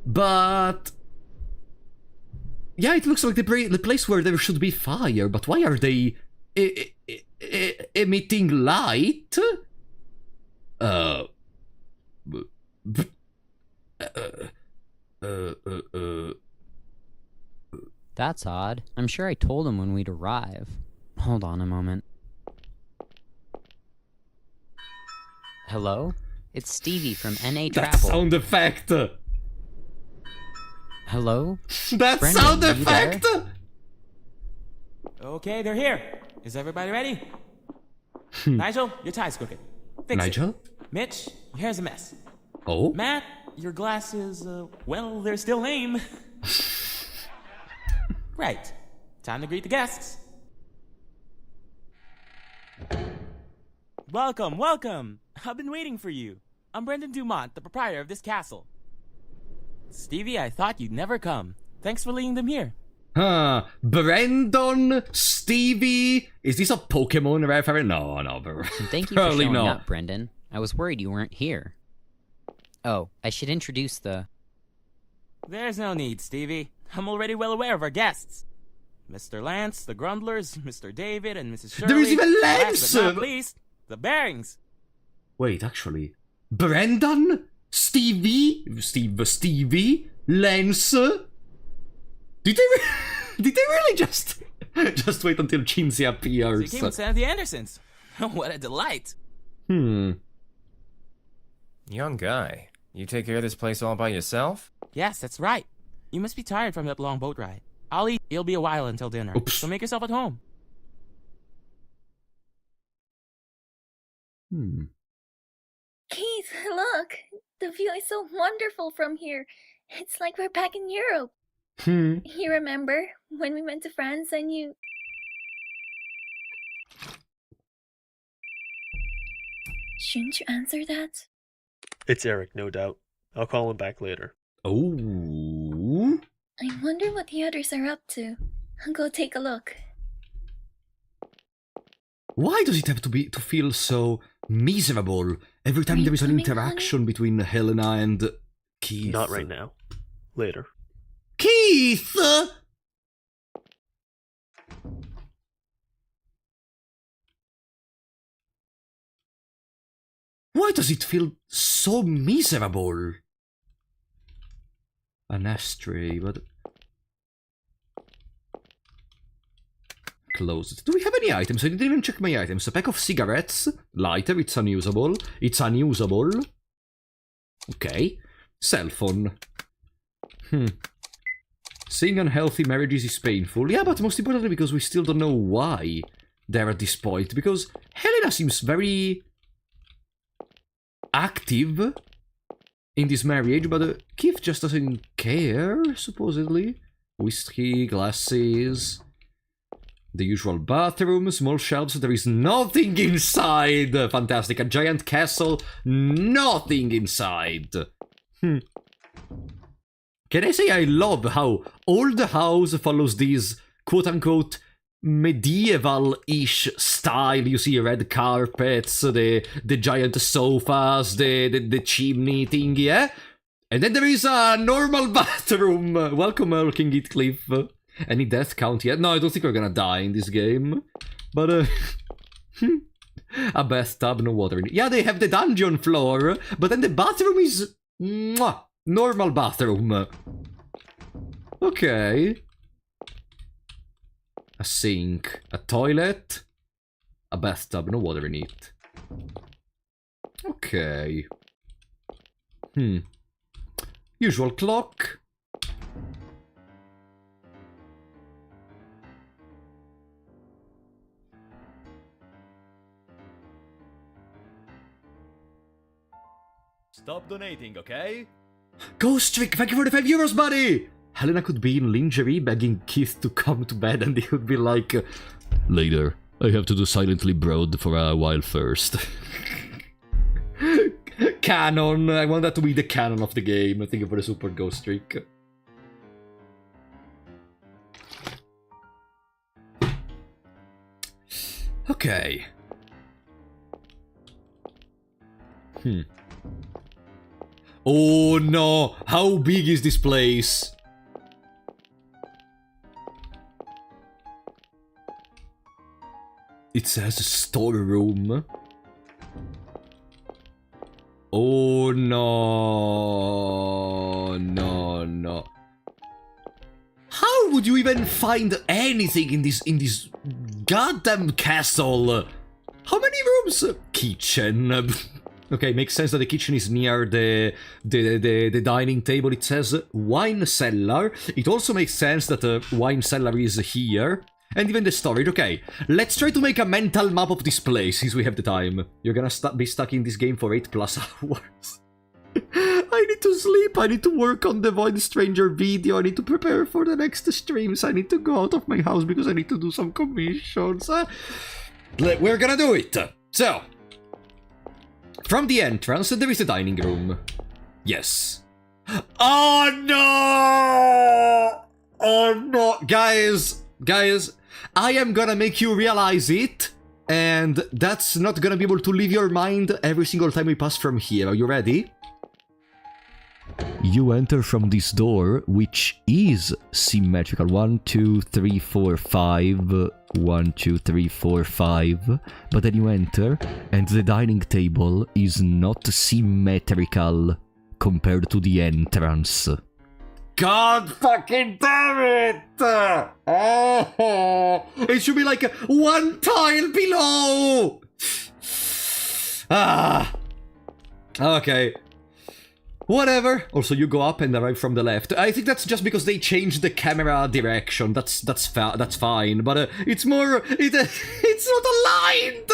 but... Yeah, it looks like the place where there should be fire, but why are they emitting light? That's odd. I'm sure I told him when we'd arrive. Hold on a moment. Hello? It's Stevie from NA Travel. That sound effect! Hello? That Brendan, sound are you effect! there? Okay, they're here. Is everybody ready? Nigel, your tie's crooked. Fix Nigel? it. Mitch, your hair's a mess. Oh? Matt, your glasses, well, they're still lame. Right. Time to greet the guests. Welcome, welcome. I've been waiting for you. I'm Brendan Dumont, the proprietor of this castle. Stevie, I thought you'd never come. Thanks for leading them here. Huh. Brandon? Stevie? Is this a Pokemon reference? No, bro. Thank you for Probably showing not. up, Brendan. I was worried you weren't here. Oh, I should introduce the... There's no need, Stevie. I'm already well aware of our guests. Mr. Lance, the Grumblers, Mr. David, and Mrs. Shirley. There is even Last Lance! but not least, the Bearings. Wait, actually. Brandon? Stevie? Stevie? Lance? Did they really just wait until Chinsey So you appears? came with Sandy Andersons. What a delight. Young guy, you take care of this place all by yourself? Yes, that's right. You must be tired from that long boat ride. I'll eat. It'll be a while until dinner. Oops. So make yourself at home. Keith, look! The view is so wonderful from here. It's like we're back in Europe. You remember when we went to France and you... Shouldn't you answer that? It's Eric, no doubt. I'll call him back later. Oh. I wonder what the others are up to. I'll go take a look. Why does it have to feel so miserable every time Are you there is an coming, interaction between Helena and Keith? Not right now. Later. Keith! Why does it feel so miserable? An ashtray, but... Closed. Do we have any items? I didn't even check my items. A pack of cigarettes. Lighter, it's unusable. It's unusable. Okay. Cell phone. Seeing unhealthy marriages is painful. Yeah, but most importantly because we still don't know why they're at this point. Because Helena seems very active in this marriage, but Keith just doesn't care, supposedly. Whiskey, glasses, the usual bathroom, small shelves, there is nothing inside! Fantastic, a giant castle, nothing inside! Can I say I love how all the house follows these quote-unquote medieval-ish style. You see red carpets, the giant sofas, the chimney thing, yeah? And then there is a normal bathroom. Welcome, King Heathcliff. Any death count yet? No, I don't think we're gonna die in this game. But, a bathtub, no water in it. Yeah, they have the dungeon floor, but then the bathroom is... Mwah, normal bathroom. Okay. A sink, a toilet, a bathtub, no water in it. Okay. Usual clock. Stop donating, okay? Ghost Trick, thank you for the €5, buddy! Helena could be in lingerie begging Keith to come to bed and he would be like... Later, I have to do Silently Broad for a while first. Canon, I want that to be the canon of the game. Thank you for the super Ghost Trick. Okay. Oh no! How big is this place? It says storeroom. Oh no! No. How would you even find anything in this goddamn castle? How many rooms? Kitchen. Okay, makes sense that the kitchen is near the dining table. It says wine cellar. It also makes sense that the wine cellar is here. And even the storage. Okay, let's try to make a mental map of this place since we have the time. You're gonna be stuck in this game for 8+ hours. I need to sleep. I need to work on the Void Stranger video. I need to prepare for the next streams. I need to go out of my house because I need to do some commissions. We're gonna do it. So, from the entrance, there is the dining room. Yes. Oh no! Oh no! Guys, I am gonna make you realize it, and that's not gonna be able to leave your mind every single time we pass from here. Are you ready? You enter from this door, which is symmetrical. 1, 2, 3, 4, 5. 1, 2, 3, 4, 5. But then you enter, and the dining table is not symmetrical compared to the entrance. God fucking damn it! Oh, it should be like one tile below! Okay. Whatever. Also, you go up and arrive from the left. I think that's just because they changed the camera direction. That's fine. But it's more... It's not aligned!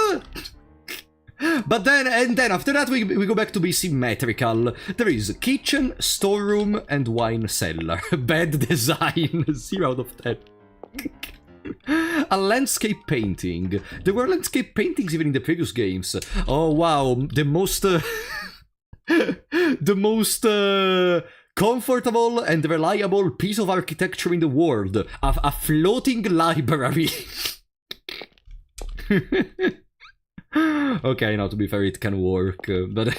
But then after that we go back to be symmetrical. There is kitchen, storeroom, and wine cellar. Bad design. 0 out of 10. A landscape painting. There were landscape paintings even in the previous games. Oh wow, the most comfortable and reliable piece of architecture in the world. A floating library. Okay, now to be fair, it can work, but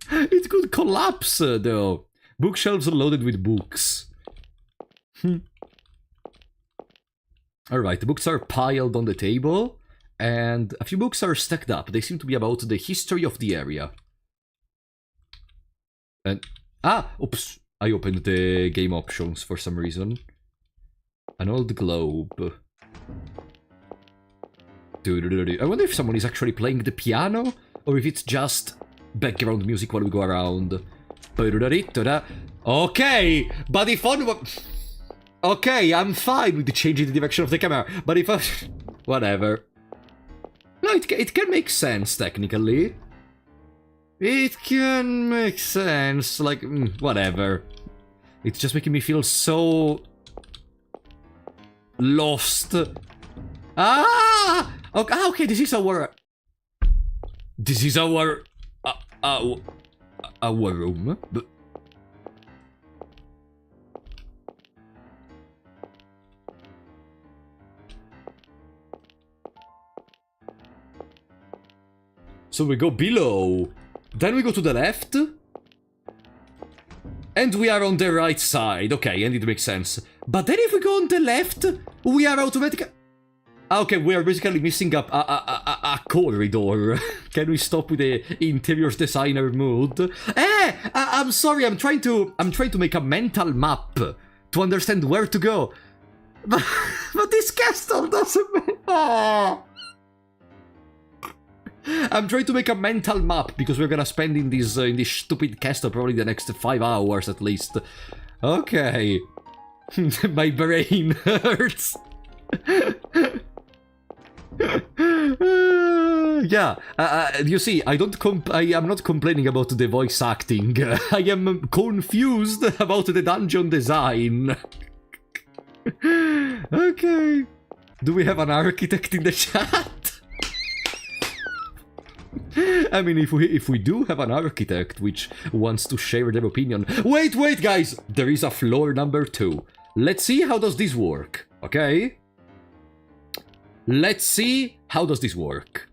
it could collapse, though. Bookshelves are loaded with books. Alright, the books are piled on the table, and a few books are stacked up. They seem to be about the history of the area. And... oops! I opened the game options for some reason. An old globe. I wonder if someone is actually playing the piano, or if it's just background music while we go around. Okay, but if on... Okay, I'm fine with changing the direction of the camera, but if I... Whatever. No, it can make sense, technically. It can make sense, like, whatever. It's just making me feel so... lost. Okay, this is our... This is our room. But... So we go below. Then we go to the left. And we are on the right side. Okay, and it makes sense. But then if we go on the left, we are automatically... Okay, we are basically missing a corridor. Can we stop with the interiors designer mood? I'm sorry. I'm trying to make a mental map to understand where to go. But this castle doesn't. I'm trying to make a mental map because we're gonna spend in this stupid castle probably the next 5 hours at least. Okay. My brain hurts. Yeah, you see, I am not complaining about the voice acting. I am confused about the dungeon design. Okay. Do we have an architect in the chat? I mean, if we do have an architect which wants to share their opinion. Wait, guys! There is a floor number 2. Let's see how does this work, okay? Let's see how does this work.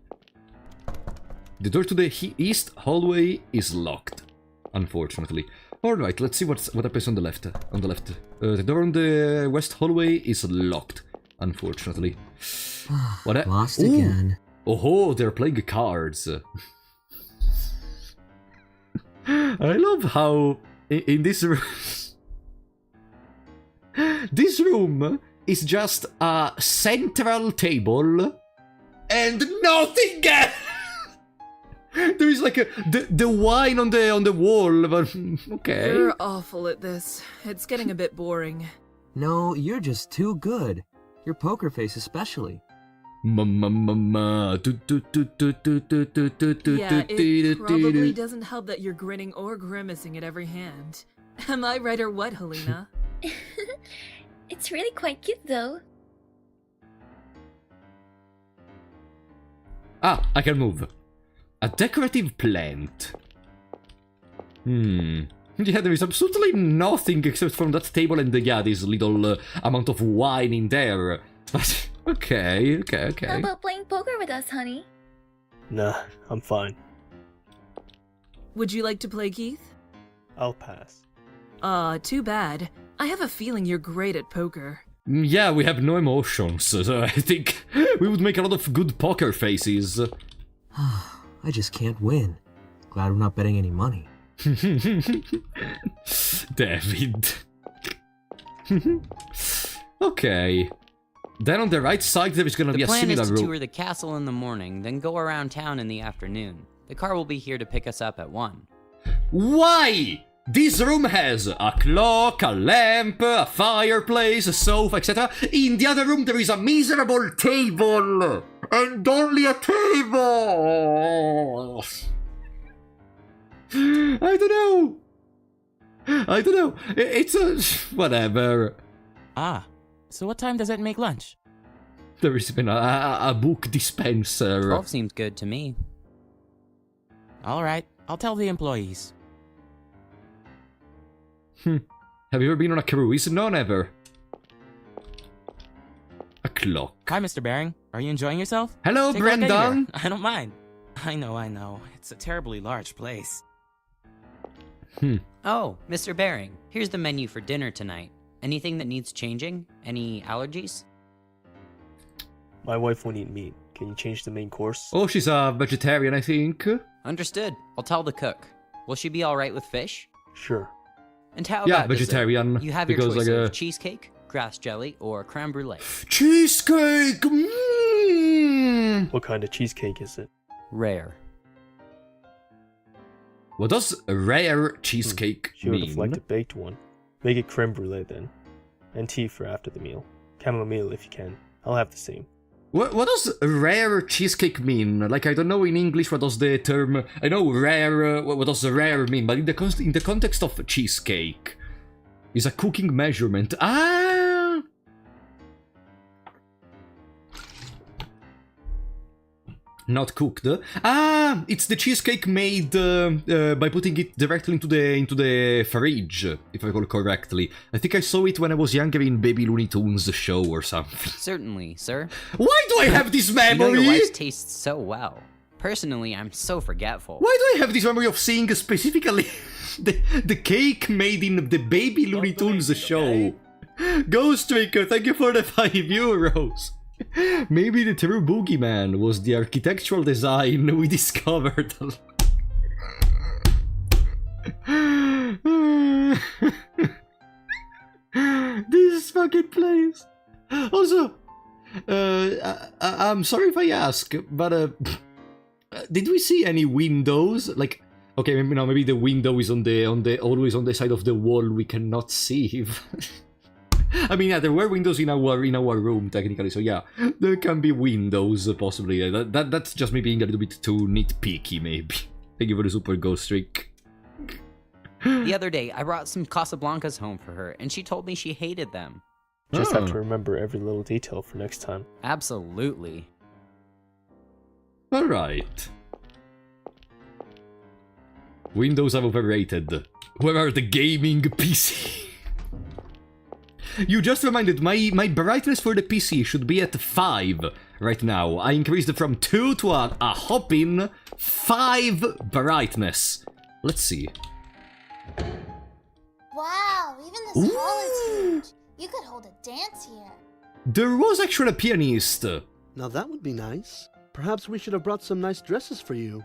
The door to the east hallway is locked, unfortunately. Alright, let's see what happens on the left. The door on the west hallway is locked, unfortunately. What? Lost again. Oh, they're playing cards. I love how in this room... this room is just a central table and nothing else. There is like the wine on the wall, but okay. You're awful at this. It's getting a bit boring. No, you're just too good. Your poker face especially. Yeah, it probably doesn't help that you're grinning or grimacing at every hand. Am I right or what, Helena? It's really quite cute, though. Ah, I can move. A decorative plant. Yeah, there is absolutely nothing except from that table and this little amount of wine in there. But okay. How about playing poker with us, honey? Nah, I'm fine. Would you like to play, Keith? I'll pass. Too bad. I have a feeling you're great at poker. Yeah, we have no emotions, so I think we would make a lot of good poker faces. I just can't win. Glad we're not betting any money. David. Okay. Then on the right side there is gonna be a similar room. The plan is to tour the castle in the morning, then go around town in the afternoon. The car will be here to pick us up at 1. Why? This room has a clock, a lamp, a fireplace, a sofa, etc. In the other room there is a miserable table! And only a table! I don't know. It's a... whatever. Ah, so what time does it make lunch? There is even a book dispenser. 12 seems good to me. Alright, I'll tell the employees. Have you ever been on a cruise? No, never. A clock. Hi, Mr. Baring. Are you enjoying yourself? Hello, Take a look Brendan. anywhere. I don't mind. I know. It's a terribly large place. Oh, Mr. Baring, here's the menu for dinner tonight. Anything that needs changing? Any allergies? My wife won't eat meat. Can you change the main course? Oh, she's a vegetarian, I think. Understood. I'll tell the cook. Will she be alright with fish? Sure. And how Yeah, about dessert? vegetarian, You have your because, choice like, of cheesecake, grass jelly, or creme brulee. Cheesecake! What kind of cheesecake is it? Rare. What does rare cheesecake She would mean? have liked a baked one. Make it creme brulee then. And tea for after the meal. Chamomile if you can. I'll have the same. What does rare cheesecake mean? Like, I don't know in English what does the term... I know rare... what does rare mean? But in the context of cheesecake, is a cooking measurement. Ah! Not cooked. Ah! It's the cheesecake made by putting it directly into the fridge, if I recall correctly. I think I saw it when I was younger in Baby Looney Tunes show or something. Certainly, sir. Why do I have this You know memory? your wife's tastes so well. Personally, I'm so forgetful. Why do I have this memory of seeing specifically the cake made in the Baby Looney Tunes show? Ghost Tricker, thank you for the €5. Maybe the true Boogie Man was the architectural design we discovered. This fucking place. Also, I'm sorry if I ask, but did we see any windows? Like, okay, maybe no, maybe the window is on the always on the side of the wall we cannot see. I mean, yeah, there were windows in our room technically, so yeah, there can be windows possibly. That's just me being a little bit too nitpicky, maybe. Thank you for the super ghost trick. The other day, I brought some Casablancas home for her, and she told me she hated them. Just have to remember every little detail for next time. Absolutely. Alright. Windows are overrated. Where are the gaming PC? You just reminded my brightness for the PC should be at 5 right now. I increased it from 2 to a hopping 5 brightness. Let's see. Wow, even this hall is huge. You could hold a dance here. There was actually a pianist. Now that would be nice. Perhaps we should have brought some nice dresses for you.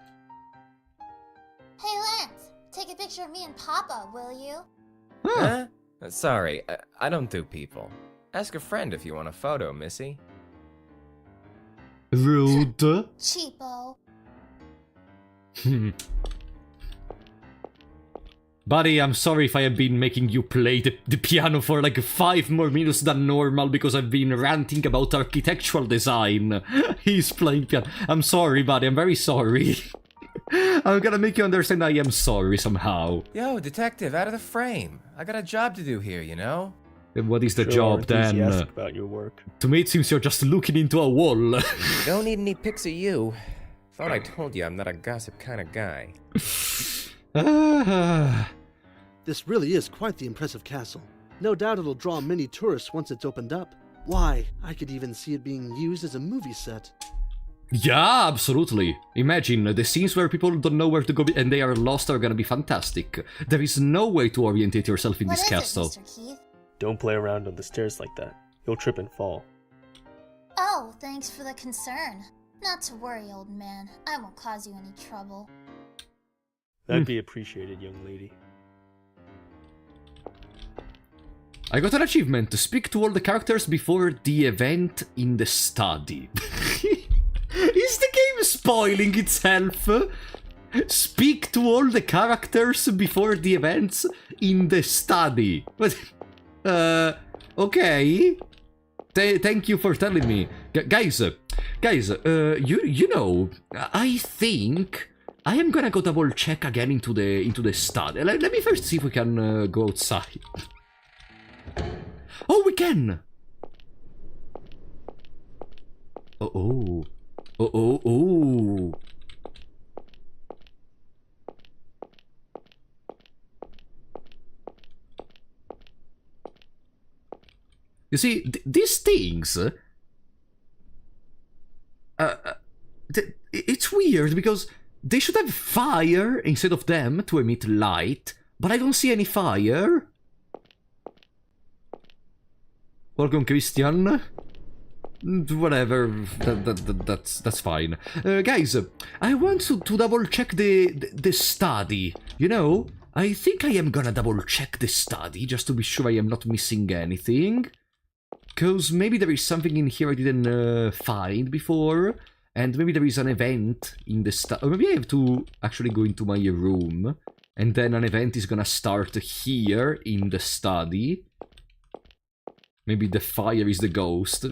Hey, Lance, take a picture of me and Papa, will you? Huh? Sorry, I don't do people. Ask a friend if you want a photo, Missy. Rude. Cheapo. Buddy, I'm sorry if I have been making you play the piano for like 5 more minutes than normal because I've been ranting about architectural design. He's playing piano. I'm sorry, buddy, I'm very sorry. I'm gonna make you understand I am sorry somehow. Yo, detective, out of the frame. I got a job to do here, you know? And what is the Sure, job then? enthusiastic about your work. To me it seems you're just looking into a wall. Don't need any pics of you. Thought I told you I'm not a gossip kind of guy. This really is quite the impressive castle. No doubt it'll draw many tourists once it's opened up. Why, I could even see it being used as a movie set. Yeah, absolutely. Imagine, the scenes where people don't know where to go and they are lost are gonna be fantastic. There is no way to orientate yourself in this castle. Mr. Keith? Don't play around on the stairs like that. You'll trip and fall. Oh, thanks for the concern. Not to worry, old man. I won't cause you any trouble. That'd be appreciated, young lady. I got an achievement to speak to all the characters before the event in the study. Is the game spoiling itself? Speak to all the characters before the events in the study. What? Okay. Thank you for telling me. Guys, you know, I think I am gonna go double check again into the study. Let me first see if we can go outside. Oh, we can! Oh. You see, these things... it's weird, because they should have fire instead of them to emit light, but I don't see any fire. Welcome, Christian. Whatever, that's fine. Guys, I want to double check the study. You know, I think I am gonna double check the study just to be sure I am not missing anything. Cause maybe there is something in here I didn't find before, and maybe there is an event in the study. Or maybe I have to actually go into my room, and then an event is gonna start here in the study. Maybe the fire is the ghost.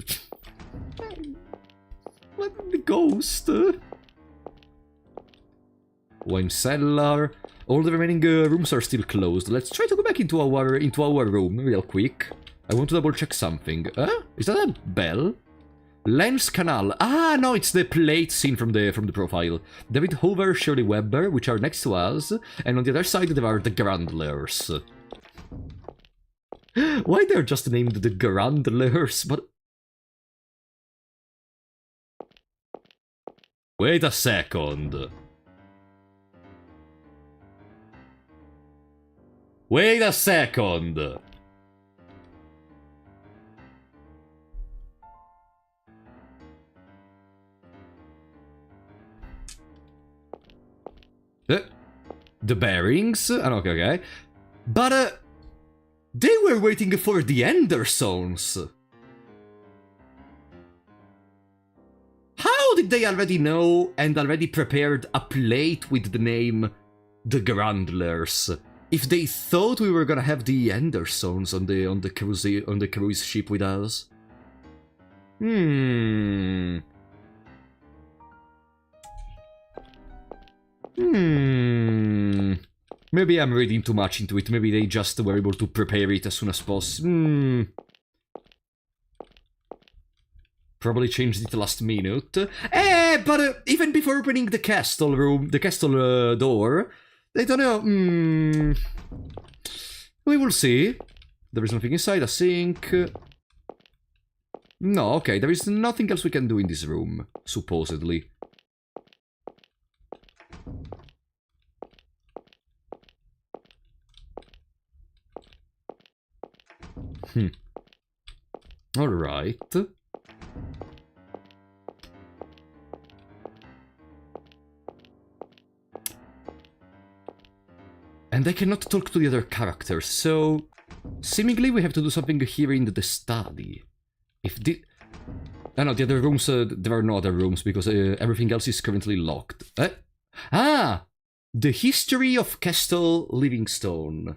What the ghost? Wine cellar. All the remaining rooms are still closed. Let's try to go back into our room real quick. I want to double check something. Is that a bell? Lens canal. Ah, no, it's the plate seen from the profile. David Hoover, Shirley Webber, which are next to us, and on the other side there are the Grandlers. Why they're just named the Grandlers? But wait a second. Wait a second. The bearings? Okay. But, they were waiting for the Ender Zones. How did they already know and already prepared a plate with the name The Grandlers? If they thought we were gonna have the Ender Zones on the cruise ship with us? Maybe I'm reading too much into it. Maybe they just were able to prepare it as soon as possible. Probably changed it last minute. But even before opening the castle room, the castle door, I don't know. We will see. There is nothing inside, a sink. No, okay, there is nothing else we can do in this room, supposedly. Alright. And I cannot talk to the other characters, so... Seemingly we have to do something here in the study. If the... Oh no, the other rooms, there are no other rooms, because everything else is currently locked. Ah! The history of Castle Livingstone.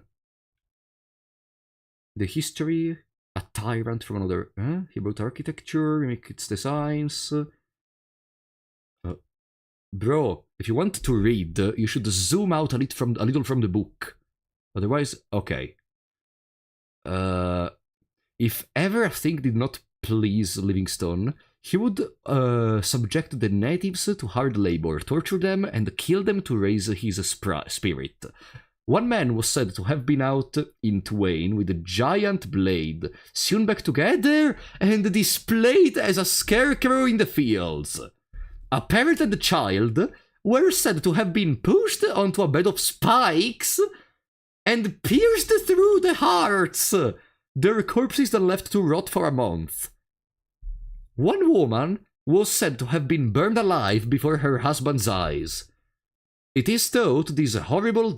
The history... A tyrant from another... He brought architecture, mimic its designs... Bro, if you want to read, you should zoom out a little from the book. Otherwise, okay. If ever a thing did not please Livingstone, he would subject the natives to hard labor, torture them, and kill them to raise his spirit. One man was said to have been out in twain with a giant blade, sewn back together, and displayed as a scarecrow in the fields. A parent and a child were said to have been pushed onto a bed of spikes and pierced through the hearts. Their corpses then left to rot for a month. One woman was said to have been burned alive before her husband's eyes. It is thought these horrible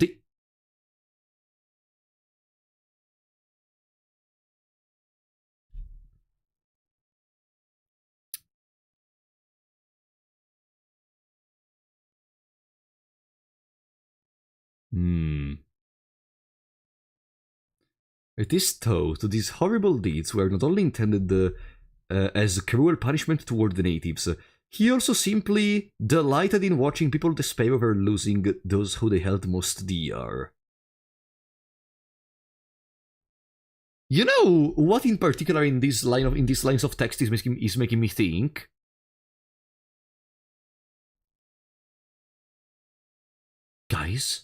It is thought these horrible deeds were not only intended as cruel punishment toward the natives, he also simply delighted in watching people despair over losing those who they held most dear. You know what in particular in these lines of text is making me think? Guys,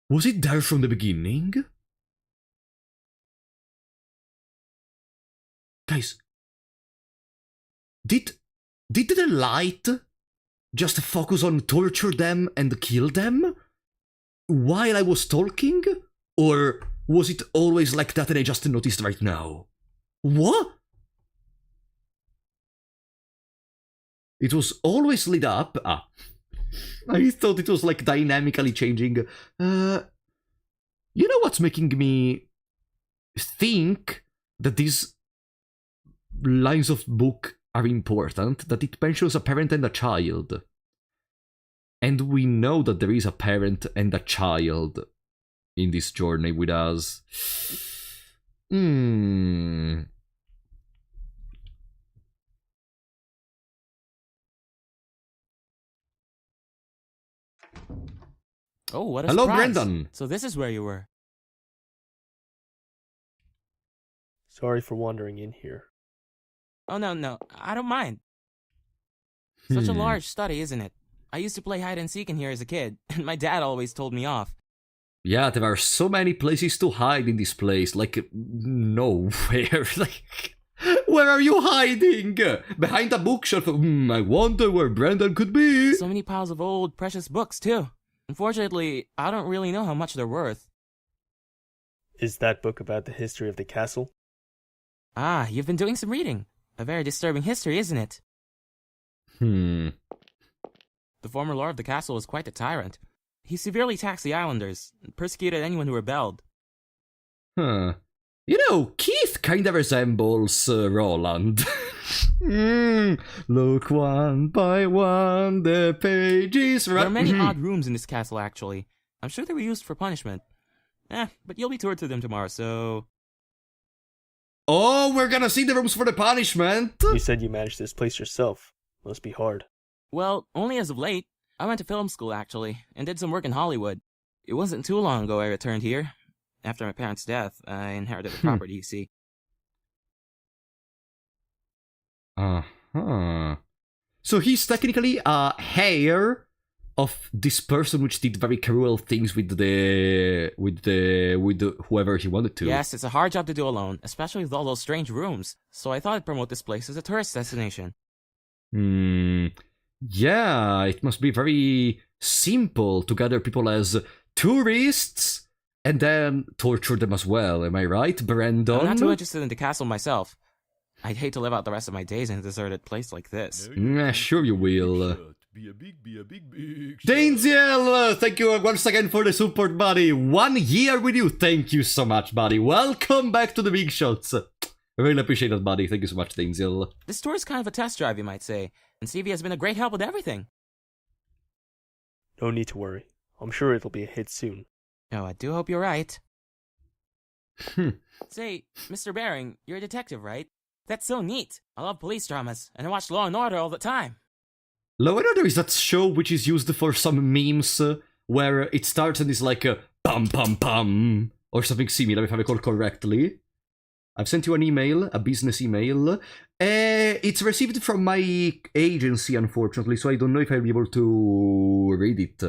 was it there from the beginning? Guys, did the light just focus on torture them and kill them while I was talking? Or was it always like that and I just noticed right now? What? It was always lit up. I thought it was like dynamically changing. You know what's making me think that these lines of book are important? That it mentions a parent and a child. And we know that there is a parent and a child in this journey with us. Oh, what a Hello, surprise. Brendan. So this is where you were. Sorry for wandering in here. Oh, no, I don't mind. Such a large study, isn't it? I used to play hide and seek in here as a kid, and my dad always told me off. Yeah, there are so many places to hide in this place. Like, nowhere. Like, where are you hiding? Behind a bookshelf? I wonder where Brendan could be. So many piles of old, precious books, too. Unfortunately, I don't really know how much they're worth. Is that book about the history of the castle? Ah, you've been doing some reading. A very disturbing history, isn't it? Hmm. The former lord of the castle was quite a tyrant. He severely taxed the islanders, and persecuted anyone who rebelled. Huh. You know, Keith kinda resembles Roland. Look one by one, the pages... There are many odd rooms in this castle, actually. I'm sure they were used for punishment. But you'll be toured through them tomorrow, so... Oh, we're gonna see the rooms for the punishment! You said you managed this place yourself. Must be hard. Well, only as of late. I went to film school, actually, and did some work in Hollywood. It wasn't too long ago I returned here. After my parents' death, I inherited the property, you see. Uh-huh. So he's technically a heir of this person which did very cruel things with whoever he wanted to. Yes, it's a hard job to do alone, especially with all those strange rooms. So I thought I'd promote this place as a tourist destination. Yeah, it must be very simple to gather people as tourists and then torture them as well. Am I right, Brandon? I'm not too interested in the castle myself. I'd hate to live out the rest of my days in a deserted place like this. Sure you will. Dainziel, thank you once again for the support, buddy. 1 year with you. Thank you so much, buddy. Welcome back to the big shots. I really appreciate it, buddy. Thank you so much, Dainziel. This tour is kind of a test drive, you might say, and Stevie has been a great help with everything. No need to worry. I'm sure it'll be a hit soon. Oh, I do hope you're right. Say, Mr. Baring, you're a detective, right? That's so neat. I love police dramas, and I watch Law & Order all the time. Law & Order is that show which is used for some memes where it starts and is like pam pam pam or something similar, if I recall correctly. I've sent you an email, a business email. It's received from my agency, unfortunately, so I don't know if I'll be able to read it.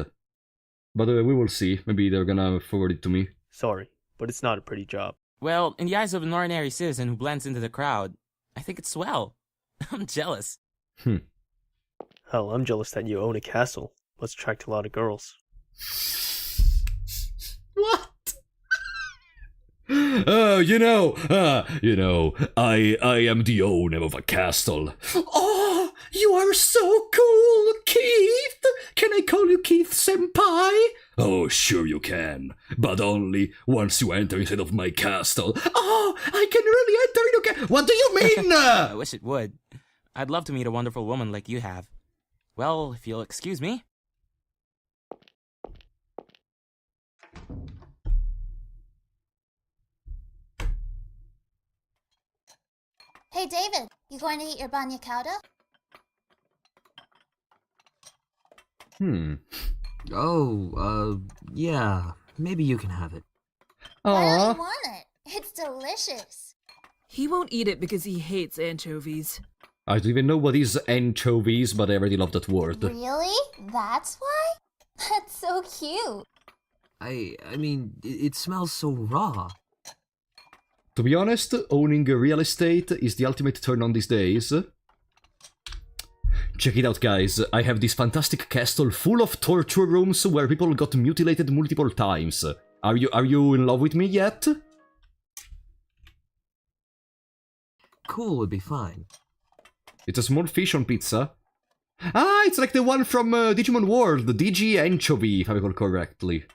But we will see. Maybe they're gonna forward it to me. Sorry, but it's not a pretty job. Well, in the eyes of an ordinary citizen who blends into the crowd, I think it's swell. I'm jealous. Hell, I'm jealous that you own a castle. Must attract a lot of girls. What? I am the owner of a castle. Oh, you are so cool, Keith! Can I call you Keith Senpai? Oh, sure you can, but only once you enter inside of my castle. Oh, I can really enter in your What do you mean? I wish it would. I'd love to meet a wonderful woman like you have. Well, if you'll excuse me. Hey, David, you going to eat your banya cauda? Yeah, maybe you can have it. Why don't you want it? It's delicious. He won't eat it because he hates anchovies. I don't even know what is anchovies, but I already love that word. Really? That's why? That's so cute. I mean, it smells so raw. To be honest, owning real estate is the ultimate turn on these days. Check it out, guys. I have this fantastic castle full of torture rooms where people got mutilated multiple times. Are you in love with me yet? Cool would be fine. It's a small fish on pizza. Ah, it's like the one from Digimon World, the Digi Anchovy, if I recall correctly.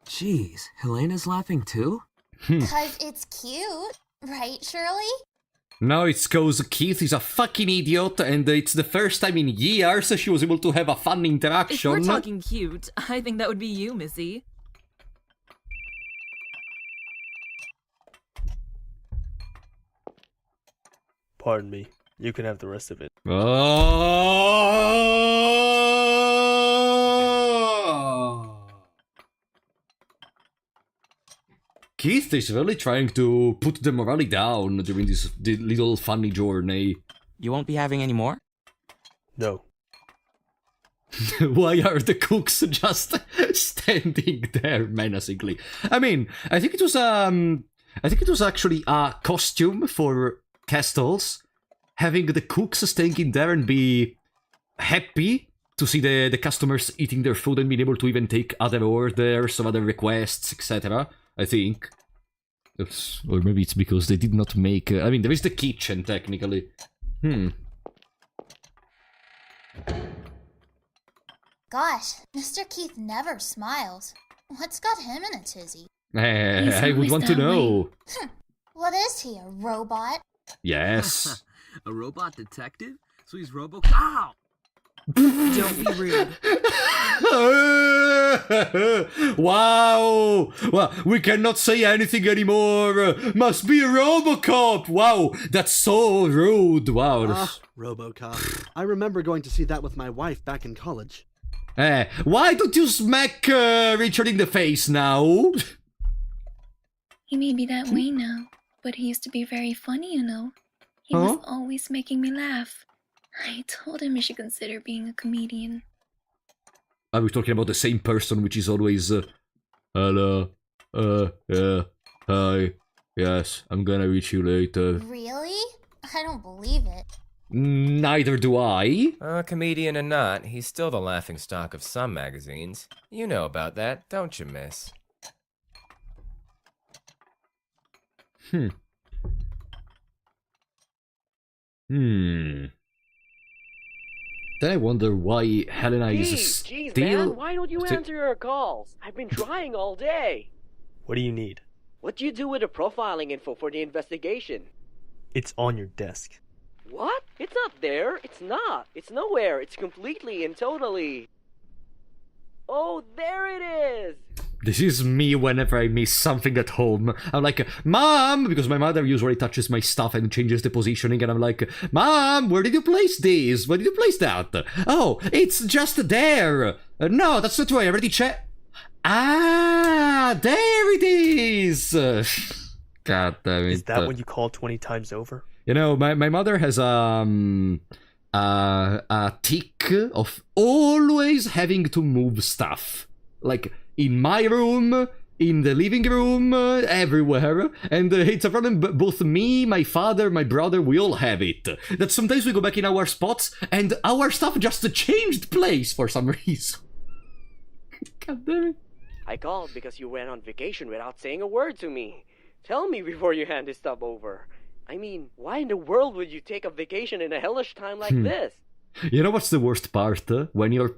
Jeez, Helena's laughing too? Cause it's cute, right, Shirley? No, it's cause Keith is a fucking idiot, and it's the first time in years she was able to have a fun interaction. If we're talking cute, I think that would be you, Missy. Pardon me. You can have the rest of it. Keith is really trying to put the morale down during this little funny journey. You won't be having any more? No. Why are the cooks just standing there menacingly? I mean, I think it was actually a costume for castles, having the cooks staying in there and be happy to see the customers eating their food and being able to even take other orders, some other requests, etc. I think. Oops. Or maybe it's because they did not make... I mean, there is the kitchen, technically. Gosh, Mr. Keith never smiles. What's got him in a tizzy? I would want to know. What is he, a robot? Yes. A robot detective? So he's Ow! Don't be rude. Wow! Well, we cannot say anything anymore. Must be a Robocop. Wow, that's so rude. Wow. RoboCop. I remember going to see that with my wife back in college. Why don't you smack Richard in the face now? He may be that way now, but he used to be very funny, you know. He was always making me laugh. I told him he should consider being a comedian. Are we talking about the same person, which is always, hello, yeah, hi, yes, I'm gonna reach you later. Really? I don't believe it. Neither do I. Comedian or not, he's still the laughingstock of some magazines. You know about that, don't you, miss? Then I wonder why Helena is Jeez, still... man, why don't you answer your calls? I've been trying all day. What do you need? What do you do with the profiling info for the investigation? It's on your desk. What? It's not there. It's not. It's nowhere. It's completely and totally... Oh, there it is! This is me whenever I miss something at home. I'm like, Mom! Because my mother usually touches my stuff and changes the positioning, and I'm like, Mom, where did you place this? Where did you place that? Oh, it's just there! No, that's not right, I already checked. Ah, there it is! God damn it. Is that what you call 20 times over? You know, my mother has a tick of always having to move stuff. Like, in my room, in the living room, everywhere. And it's a problem, both me, my father, my brother, we all have it. That sometimes we go back in our spots, and our stuff just changed place for some reason. God damn it. I called because you went on vacation without saying a word to me. Tell me before you hand this stuff over. I mean, why in the world would you take a vacation in a hellish time like this? You know what's the worst part? When your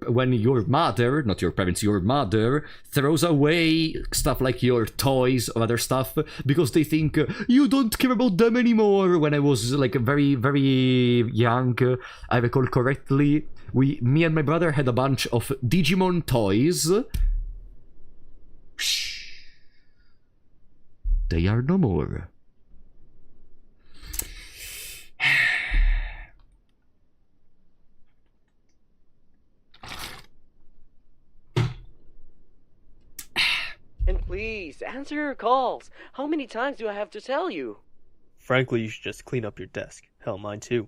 mother, not your parents, your mother, throws away stuff like your toys or other stuff because they think you don't care about them anymore. When I was like very, very young, I recall correctly, me and my brother had a bunch of Digimon toys. They are no more. And please, answer your calls. How many times do I have to tell you? Frankly, you should just clean up your desk. Hell, mine too.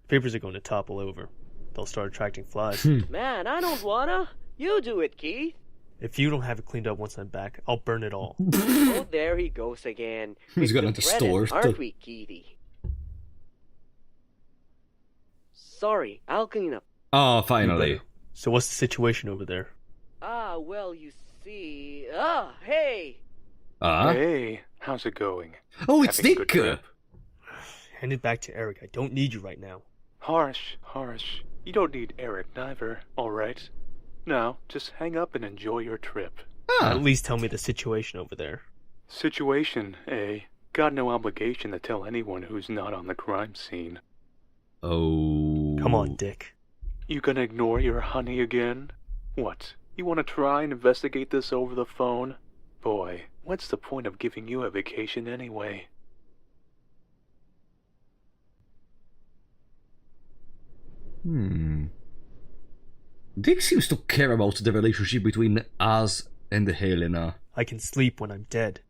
Papers are going to topple over. They'll start attracting flies. Man, I don't wanna. You do it, Keith. If you don't have it cleaned up once I'm back, I'll burn it all. Oh, there he goes again. He's With gonna the distort. Brennan, aren't we, Keithy? Sorry, I'll clean up. Oh, finally. So what's the situation over there? Ah, well, you see... Ah, hey! Hey, how's it going? Oh, it's Having a good Dick! trip? Hand it back to Eric. I don't need you right now. Harsh. You don't need Eric neither, alright? Now, just hang up and enjoy your trip. At least tell me the situation over there. Situation, eh? Got no obligation to tell anyone who's not on the crime scene. Oh... Come on, Dick. You gonna ignore your honey again? What? You wanna try and investigate this over the phone? Boy, what's the point of giving you a vacation anyway? Dick seems to care about the relationship between us and Helena. I can sleep when I'm dead.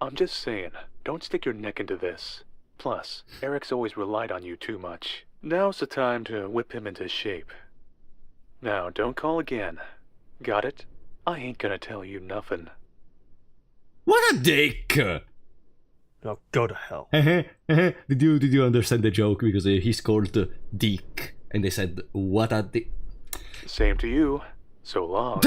I'm just saying, don't stick your neck into this. Plus, Eric's always relied on you too much. Now's the time to whip him into shape. Now, don't call again. Got it? I ain't gonna tell you nothing. What a dick! Now go to hell. Did you understand the joke? Because he's called Dick, and they said, "What a dick." Same to you. So long.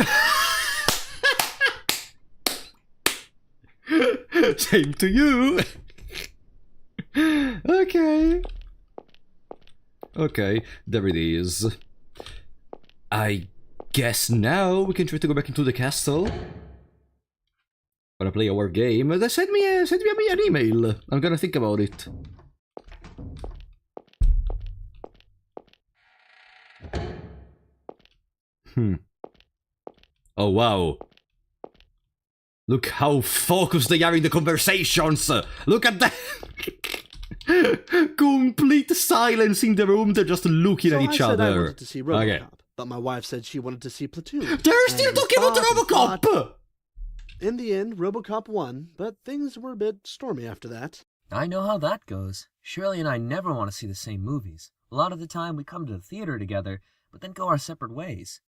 Same to you. Okay. Okay, there it is. I guess now we can try to go back into the castle. Wanna play our game? Send me an email. I'm gonna think about it. Oh wow. Look how focused they are in the conversations! Look at that! Complete silence in the room, they're just looking at each I said I other. wanted to see RoboCop, but my wife said she wanted to see Platoon. They're still talking about RoboCop! In the end, RoboCop won, but things were a bit stormy after that. I know how that goes. Shirley and I never want to see the same movies. A lot of the time we come to the theater together, but then go our separate ways.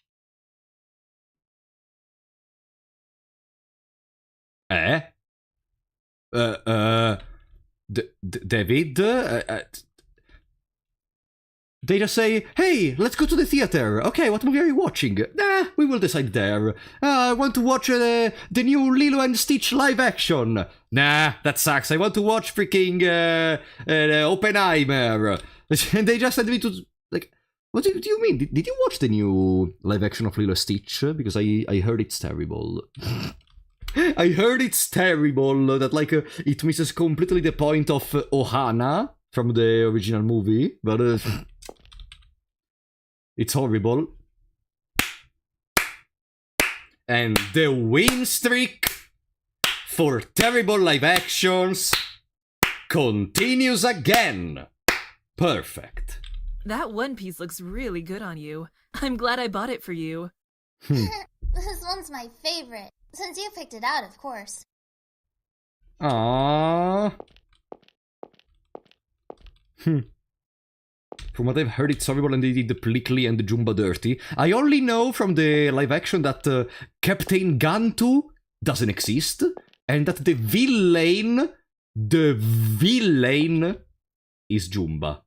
Eh? David? They just say, hey, let's go to the theater. Okay, what movie are you watching? Nah, we will decide there. I want to watch the new Lilo and Stitch live action. Nah, that sucks. I want to watch freaking Oppenheimer. And they just sent me to, like, what do you mean? Did you watch the new live action of Lilo and Stitch? Because I heard it's terrible. I heard it's terrible, that like it misses completely the point of Ohana from the original movie, but it's horrible. And the win streak for terrible live actions continues again. Perfect. That one piece looks really good on you. I'm glad I bought it for you. This one's my favorite. Since you picked it out, of course. Aww. From what I've heard, it's horrible and they did the Plickly and the Jumba dirty. I only know from the live action that Captain Gantu doesn't exist, and that the villain is Jumba.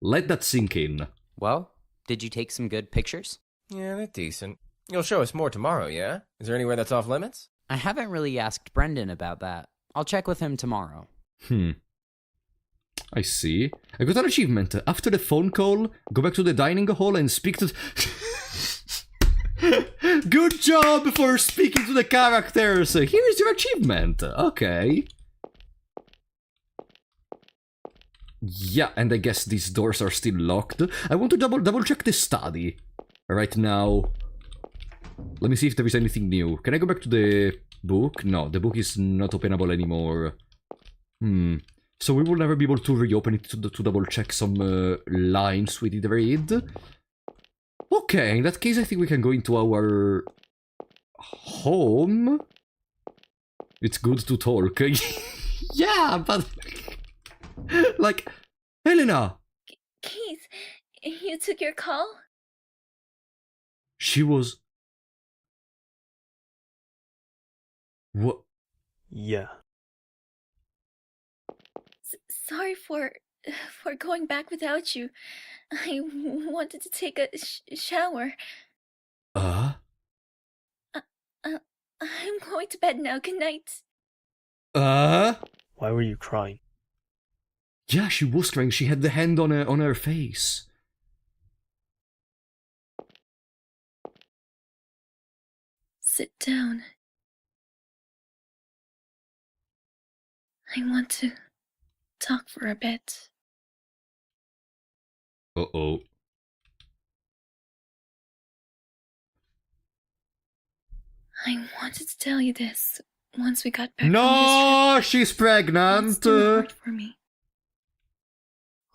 Let that sink in. Well, did you take some good pictures? Yeah, they're decent. You'll show us more tomorrow, yeah? Is there anywhere that's off limits? I haven't really asked Brendan about that. I'll check with him tomorrow. I see. I got an achievement. After the phone call, go back to the dining hall and speak to... Good job for speaking to the characters. Here is your achievement. Okay. Yeah, and I guess these doors are still locked. I want to double check the study right now. Let me see if there is anything new. Can I go back to the book? No, the book is not openable anymore. So we will never be able to reopen it to double check some lines we did read. Okay, in that case I think we can go into our home. It's good to talk. Yeah, but... like, Helena! Keith, you took your call? She was... What? Yeah. Sorry for going back without you. I wanted to take a shower. I'm going to bed now. Good night. Why were you crying? Yeah, she was crying. She had the hand on her face. Sit down. I want to talk for a bit. Uh-oh. I wanted to tell you this once we got back from No, this trip. she's pregnant. It's too hard for me.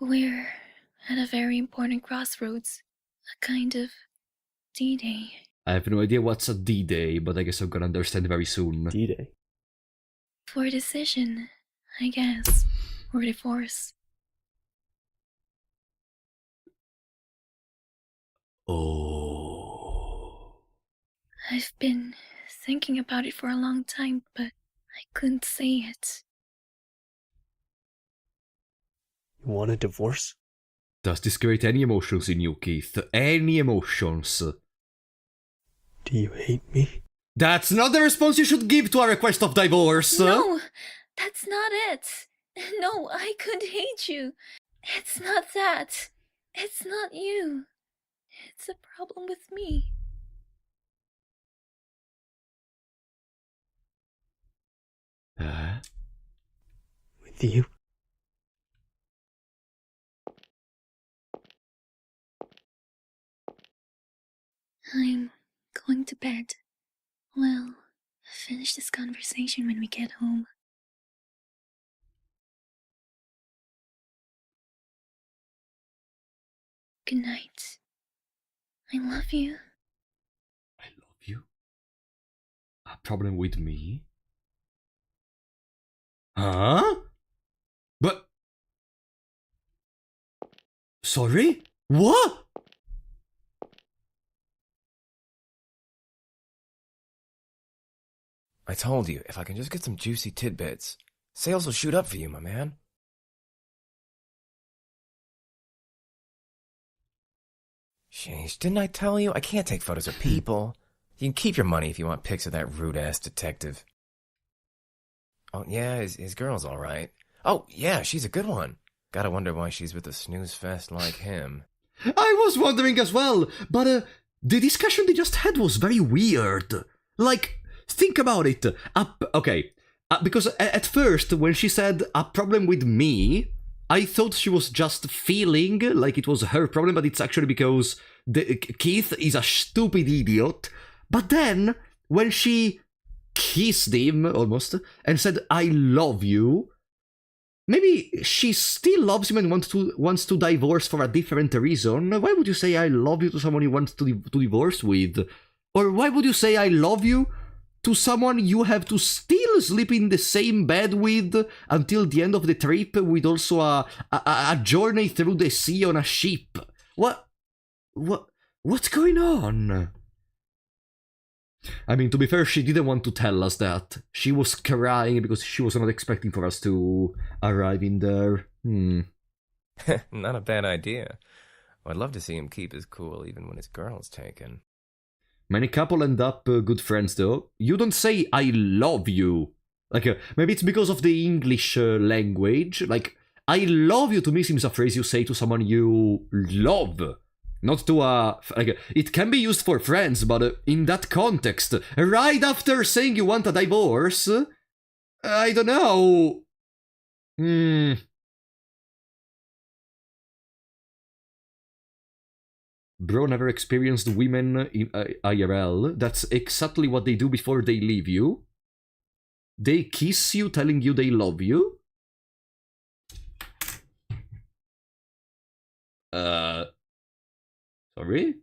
We're at a very important crossroads. A kind of D-Day. I have no idea what's a D-Day, but I guess I'm gonna understand very soon. D-Day? For a decision, I guess. Or divorce. Oh. I've been thinking about it for a long time, but I couldn't say it. You want a divorce? Does this create any emotions in you, Keith? Any emotions? Do you hate me? That's not the response you should give to a request of divorce. No, that's not it. No, I could hate you. It's not that. It's not you. It's a problem with me. With you? I'm going to bed. We'll finish this conversation when we get home. Good night. I love you. I love you? A problem with me? Huh? But... Sorry? What? I told you, if I can just get some juicy tidbits, sales will shoot up for you, my man. Sheesh, didn't I tell you? I can't take photos of people. You can keep your money if you want pics of that rude-ass detective. Oh, yeah, his girl's alright. Oh, yeah, she's a good one. Gotta wonder why she's with a snooze fest like him. I was wondering as well, but the discussion they just had was very weird. Like, think about it. Because at first, when she said a problem with me, I thought she was just feeling like it was her problem, but it's actually because Keith is a stupid idiot. But then, when she kissed him, almost, and said, I love you, maybe she still loves him and wants to divorce for a different reason. Why would you say I love you to someone you want to divorce with? Or why would you say I love you to someone you have to still sleep in the same bed with until the end of the trip, with also a journey through the sea on a ship? What's going on? I mean, to be fair, she didn't want to tell us that. She was crying because she was not expecting for us to arrive in there. Not a bad idea. I'd love to see him keep his cool even when his girl's taken. Many couple end up good friends, though. You don't say, I love you. Like, maybe it's because of the English language. Like, I love you to me seems a phrase you say to someone you love. Not to like, it can be used for friends, but in that context, right after saying you want a divorce, I don't know. Bro never experienced women in IRL. That's exactly what they do before they leave you. They kiss you, telling you they love you. Sorry?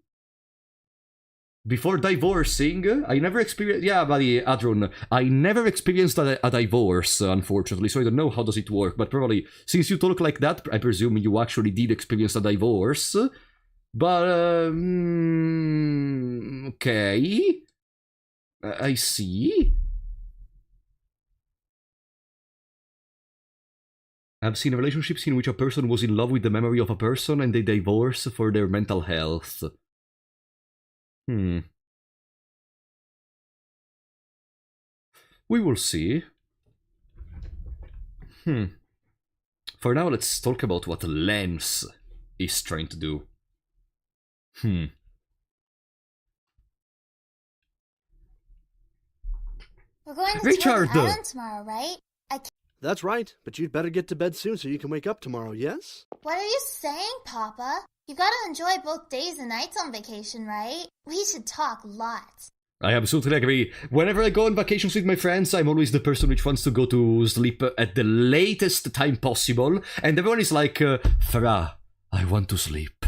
Before divorcing, I never experienced... Yeah, buddy, Adron, I never experienced a divorce, unfortunately, so I don't know how does it work, but probably, since you talk like that, I presume you actually did experience a divorce. But, okay. I see. I've seen relationships in which a person was in love with the memory of a person and they divorce for their mental health. We will see. For now, let's talk about what Lance is trying to do. We're going to Richard! tour the island tomorrow, right? That's right, but you'd better get to bed soon so you can wake up tomorrow, yes? What are you saying, Papa? You gotta enjoy both days and nights on vacation, right? We should talk lots. I absolutely agree. Whenever I go on vacations with my friends, I'm always the person which wants to go to sleep at the latest time possible, and everyone is like, Farah, I want to sleep.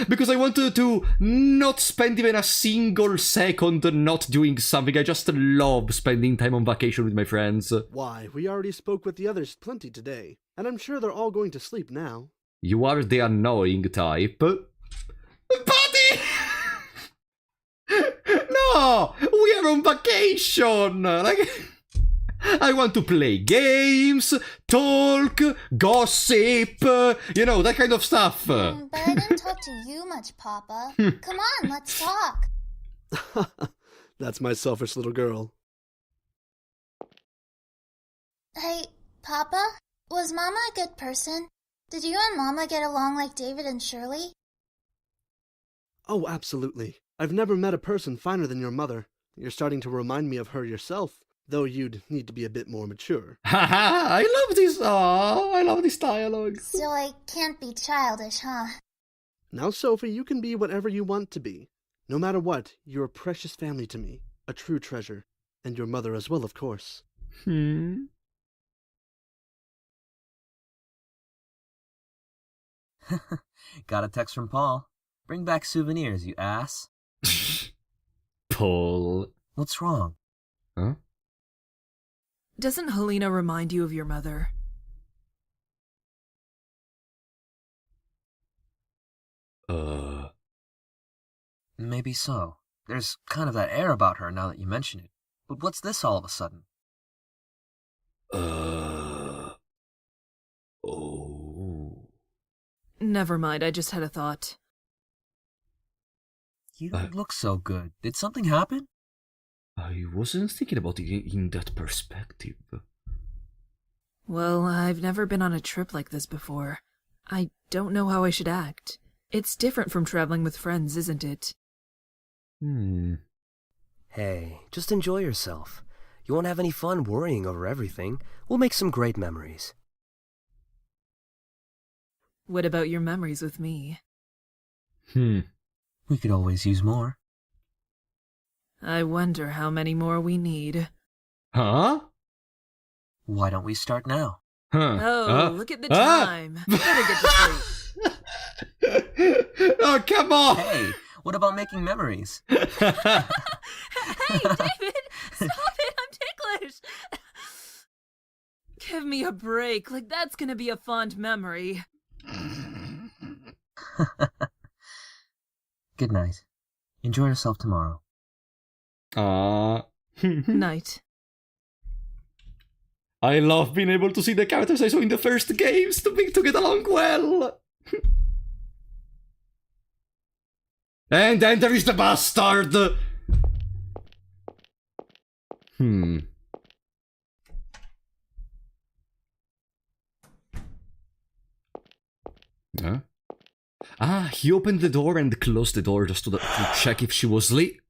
Because I want to not spend even a single second not doing something. I just love spending time on vacation with my friends. Why, we already spoke with the others plenty today, and I'm sure they're all going to sleep now. You are the annoying type. Buddy! No! We are on vacation! Like... I want to play games, talk, gossip, that kind of stuff. But I didn't talk to you much, Papa. Come on, let's talk. That's my selfish little girl. Hey, Papa? Was Mama a good person? Did you and Mama get along like David and Shirley? Oh, absolutely. I've never met a person finer than your mother. You're starting to remind me of her yourself, though you'd need to be a bit more mature. Haha, I love this. Aww, I love this dialogue. So I can't be childish, huh? Now, Sophie, you can be whatever you want to be. No matter what, you're a precious family to me, a true treasure, and your mother as well, of course. Got a text from Paul. Bring back souvenirs, you ass. Paul. What's wrong? Huh? Doesn't Helena remind you of your mother? Maybe so. There's kind of that air about her now that you mention it. But what's this all of a sudden? Oh. Never mind, I just had a thought. You don't look so good. Did something happen? I wasn't thinking about it in that perspective. Well, I've never been on a trip like this before. I don't know how I should act. It's different from traveling with friends, isn't it? Hey, just enjoy yourself. You won't have any fun worrying over everything. We'll make some great memories. What about your memories with me? We could always use more. I wonder how many more we need. Huh? Why don't we start now? Oh, look at the time. Better get to sleep. Oh, come on! Hey, what about making memories? Hey, David! Stop it! I'm ticklish! Give me a break. Like, that's gonna be a fond memory. Good night. Enjoy yourself tomorrow. Night. I love being able to see the characters I saw in the first games to get along well. And then there is the bastard. Huh? Ah, he opened the door and closed the door just to check if she was sleeping.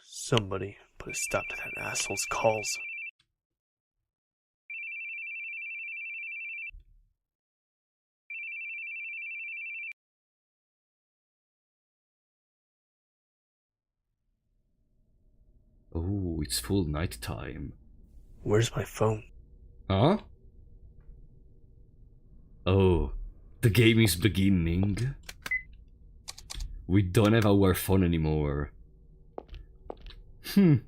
Somebody put a stop to that asshole's calls. Oh, it's full night time. Where's my phone? Huh? Oh, the game is beginning. We don't have our phone anymore. A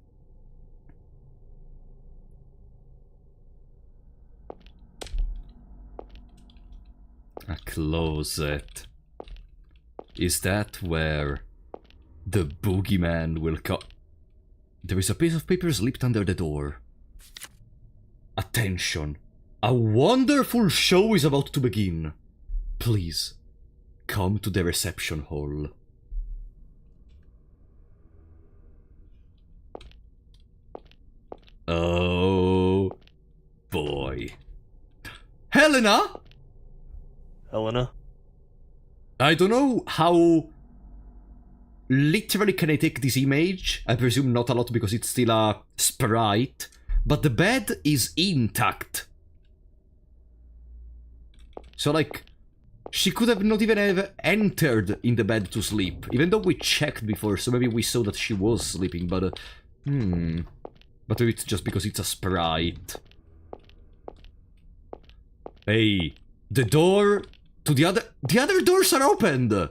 closet. Is that where the Boogie Man will come? There is a piece of paper slipped under the door. Attention! A wonderful show is about to begin. Please, come to the reception hall. Oh boy. Helena? Helena? I don't know how literally can I take this image. I presume not a lot because it's still a sprite. But the bed is intact. So like, she could have not even have entered in the bed to sleep. Even though we checked before, so maybe we saw that she was sleeping, but But maybe it's just because it's a sprite. Hey, the door to the other doors are opened!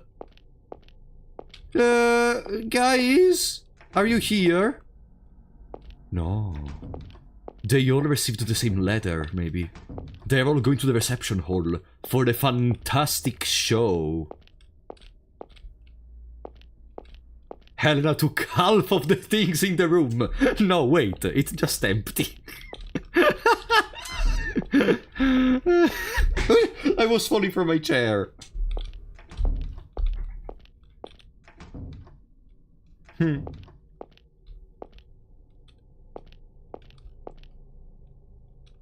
Guys? Are you here? No. They all received the same letter, maybe. They're all going to the reception hall for the fantastic show. Helena took half of the things in the room. No, wait, it's just empty. I was falling from my chair.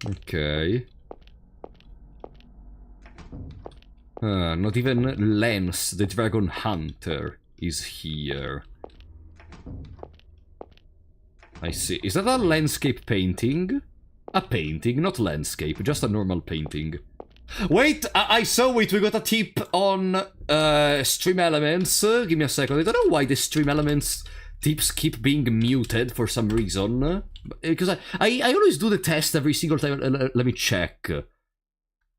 Okay. Not even Lance, the Dragon Hunter, is here. I see. Is that a landscape painting? A painting, not landscape, just a normal painting. Wait, I saw it, we got a tip on Stream Elements. Give me a second, I don't know why the Stream Elements tips keep being muted for some reason. Because I always do the test every single time. Let me check.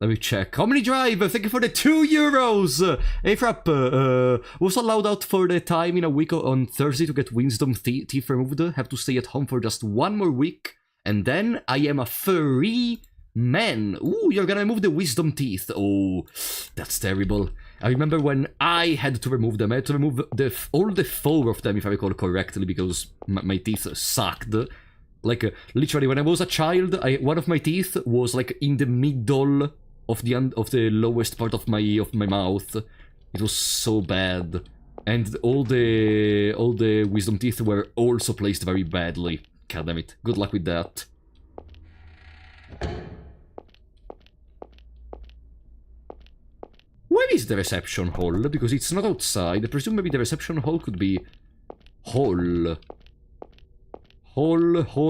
Let me check. How many drive? Thank you for the €2! Hey Frapp, was allowed out for the time in a week on Thursday to get wisdom teeth removed. Have to stay at home for just 1 more week. And then I am a free man. Ooh, you're gonna remove the wisdom teeth. Oh, that's terrible. I remember when I had to remove them. I had to remove all the 4 of them, if I recall correctly, because my teeth sucked. Like, literally, when I was a child, one of my teeth was, like, in the middle of the lowest part of my mouth. It was so bad. And all the wisdom teeth were also placed very badly. God damn it. Good luck with that. Where is the reception hall? Because it's not outside. I presume maybe the reception hall could be... Hall. Hall.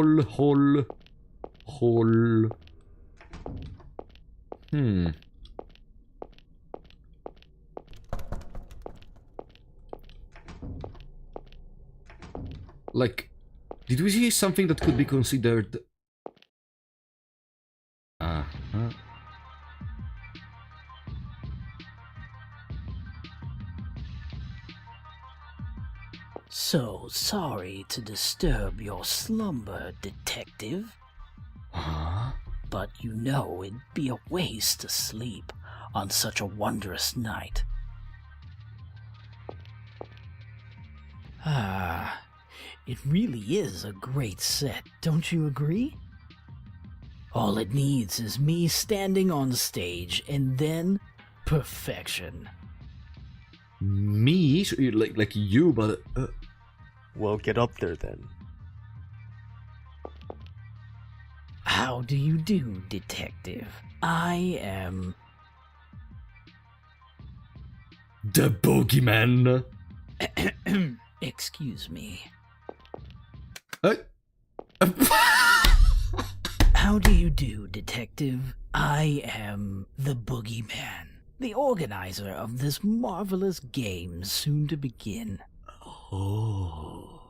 Like, did we see something that could be considered... So sorry to disturb your slumber, detective. But you know it'd be a waste to sleep on such a wondrous night. It really is a great set, don't you agree? All it needs is me standing on stage, and then perfection. Me? Like you, but... Well, get up there then. How do you do, detective? I am... The Boogie Man. Excuse me. How do you do, detective? I am the Boogie Man, the organizer of this marvelous game soon to begin. Oh.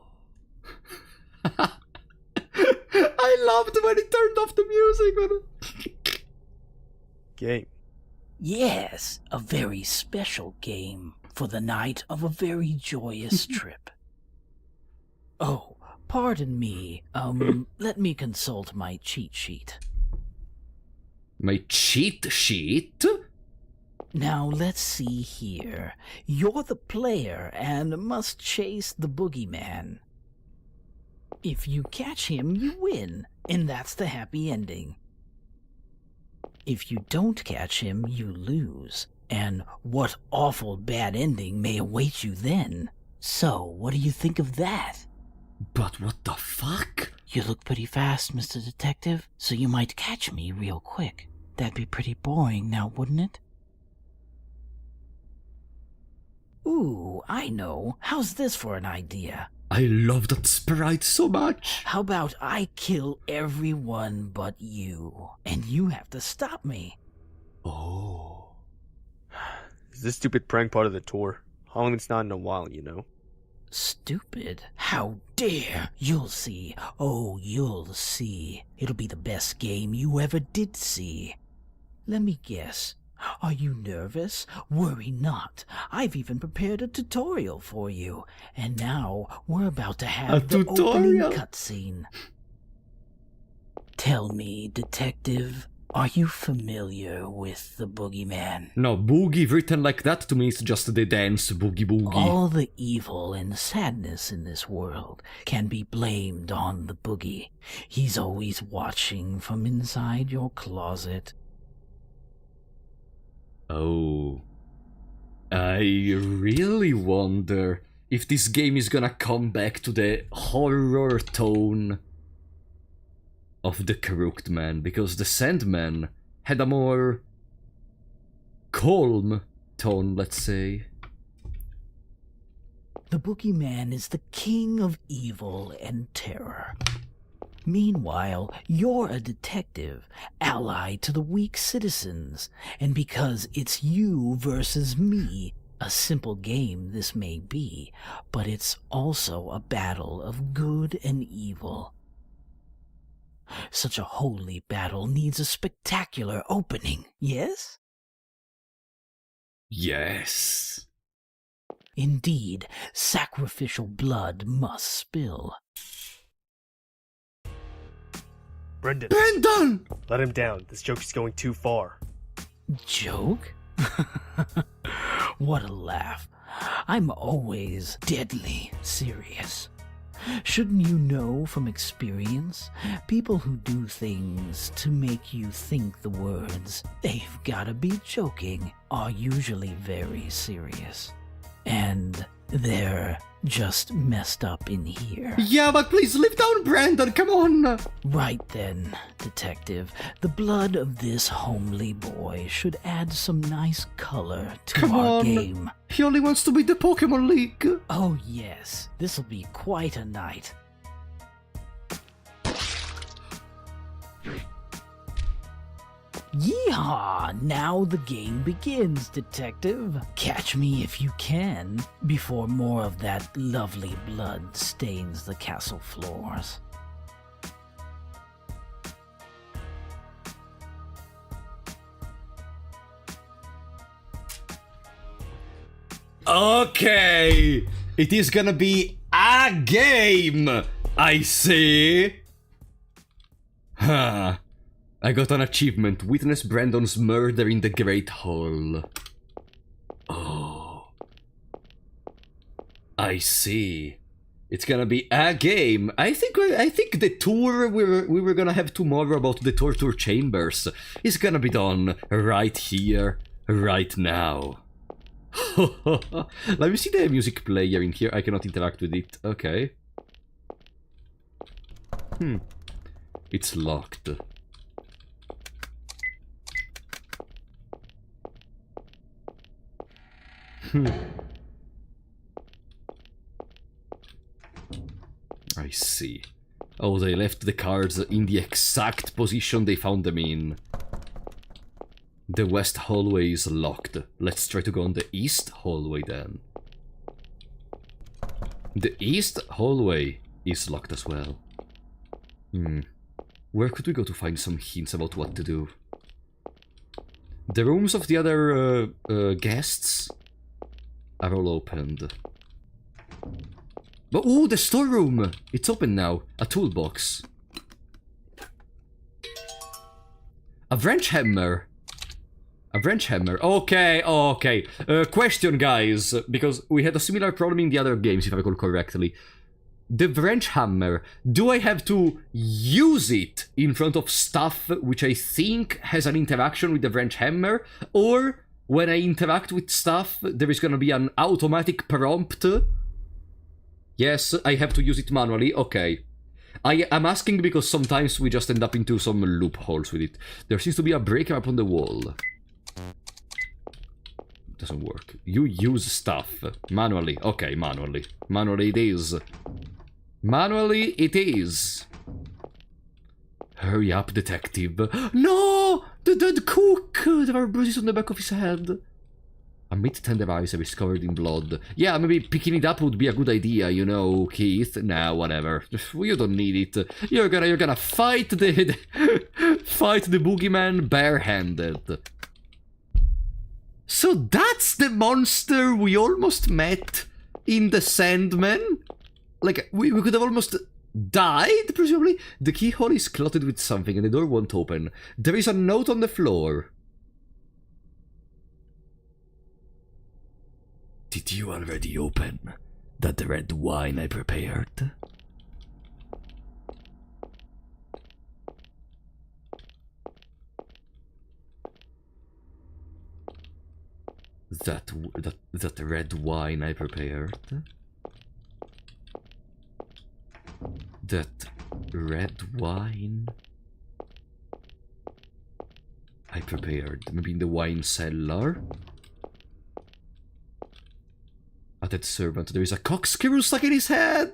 I loved when he turned off the music. Game. Yes, a very special game for the night of a very joyous trip. Oh, pardon me. Let me consult my cheat sheet. My cheat sheet? Now let's see here. You're the player and must chase the boogeyman. If you catch him, you win, and that's the happy ending. If you don't catch him, you lose, and what awful bad ending may await you then? So, what do you think of that? But what the fuck? You look pretty fast, Mr. Detective, so you might catch me real quick. That'd be pretty boring now, wouldn't it? Ooh, I know. How's this for an idea? I love that sprite so much. How about I kill everyone but you, and you have to stop me? Oh. Is this stupid prank part of the tour? Holland's not in a while, you know. Stupid? How dare! You'll see. Oh, you'll see. It'll be the best game you ever did see. Let me guess. Are you nervous? Worry not. I've even prepared a tutorial for you. And now we're about to have the opening cutscene. Tell me, detective, are you familiar with the Boogeyman? No, boogie written like that to me is just the dance boogie boogie. All the evil and sadness in this world can be blamed on the boogie. He's always watching from inside your closet. Oh. I really wonder if this game is gonna come back to the horror tone of the Crooked Man, because the Sandman had a more calm tone, let's say. The Boogeyman is the king of evil and terror. Meanwhile, you're a detective, allied to the weak citizens, and because it's you versus me, a simple game this may be, but it's also a battle of good and evil. Such a holy battle needs a spectacular opening, yes? Yes. Indeed, sacrificial blood must spill. Brendan! Brendan! Let him down. This joke is going too far. Joke? What a laugh. I'm always deadly serious. Shouldn't you know from experience? People who do things to make you think the words, "they've gotta be joking," are usually very serious. And they're just messed up in here. Yeah, but please live down, Brandon, come on! Right then, detective, the blood of this homely boy should add some nice color to Come our on. game. He only wants to beat the Pokemon League. Oh yes, this'll be quite a night. Yeehaw! Now the game begins, detective. Catch me if you can, before more of that lovely blood stains the castle floors. Okay, it is gonna be a game, I see. Huh. I got an achievement. Witness Brandon's murder in the Great Hall. Oh. I see. It's gonna be a game. I think the tour we were gonna have tomorrow about the torture chambers is gonna be done right here, right now. Let me see the music player in here. I cannot interact with it. Okay. It's locked. I see. Oh, they left the cards in the exact position they found them in. The west hallway is locked. Let's try to go on the east hallway then. The east hallway is locked as well. Where could we go to find some hints about what to do? The rooms of the other guests are all opened. But ooh, the storeroom! It's open now. A toolbox. A wrench hammer. A wrench hammer. Okay, okay. Question, guys, because we had a similar problem in the other games, if I recall correctly. The wrench hammer, do I have to use it in front of stuff which I think has an interaction with the wrench hammer? Or when I interact with stuff, there is gonna be an automatic prompt? Yes, I have to use it manually. Okay. I'm asking because sometimes we just end up into some loopholes with it. There seems to be a breaker up on the wall. Doesn't work. You use stuff manually. Okay, manually. Manually it is. Manually it is. Hurry up, detective. No! The dead cook! There are bruises on the back of his head. A meat-tender eyes is covered in blood. Yeah, maybe picking it up would be a good idea, you know, Keith. Nah, whatever. You don't need it. You're gonna fight the fight the boogeyman barehanded. So that's the monster we almost met in the Sandman? Like, we could have almost died, presumably? The keyhole is clotted with something and the door won't open. There is a note on the floor. Did you already open that red wine I prepared? That red wine I prepared? that red wine? I prepared. Maybe in the wine cellar? At that servant, there is a corkscrew stuck in his head!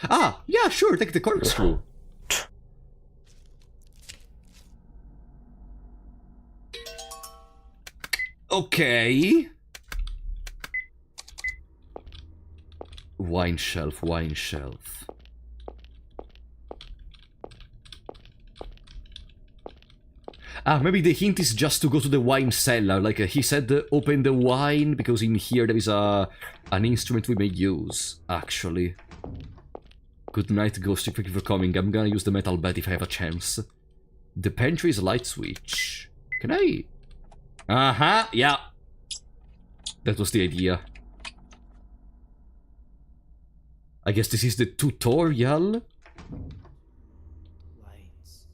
Ah, yeah, sure, take the corkscrew. Okay. Wine shelf, wine shelf. Ah, maybe the hint is just to go to the wine cellar. Like he said, open the wine, because in here there is an instrument we may use, actually. Good night, Ghosty, thank you for coming. I'm gonna use the metal bat if I have a chance. The pantry's light switch. Can I... Uh-huh, yeah. That was the idea. I guess this is the tutorial? Lights.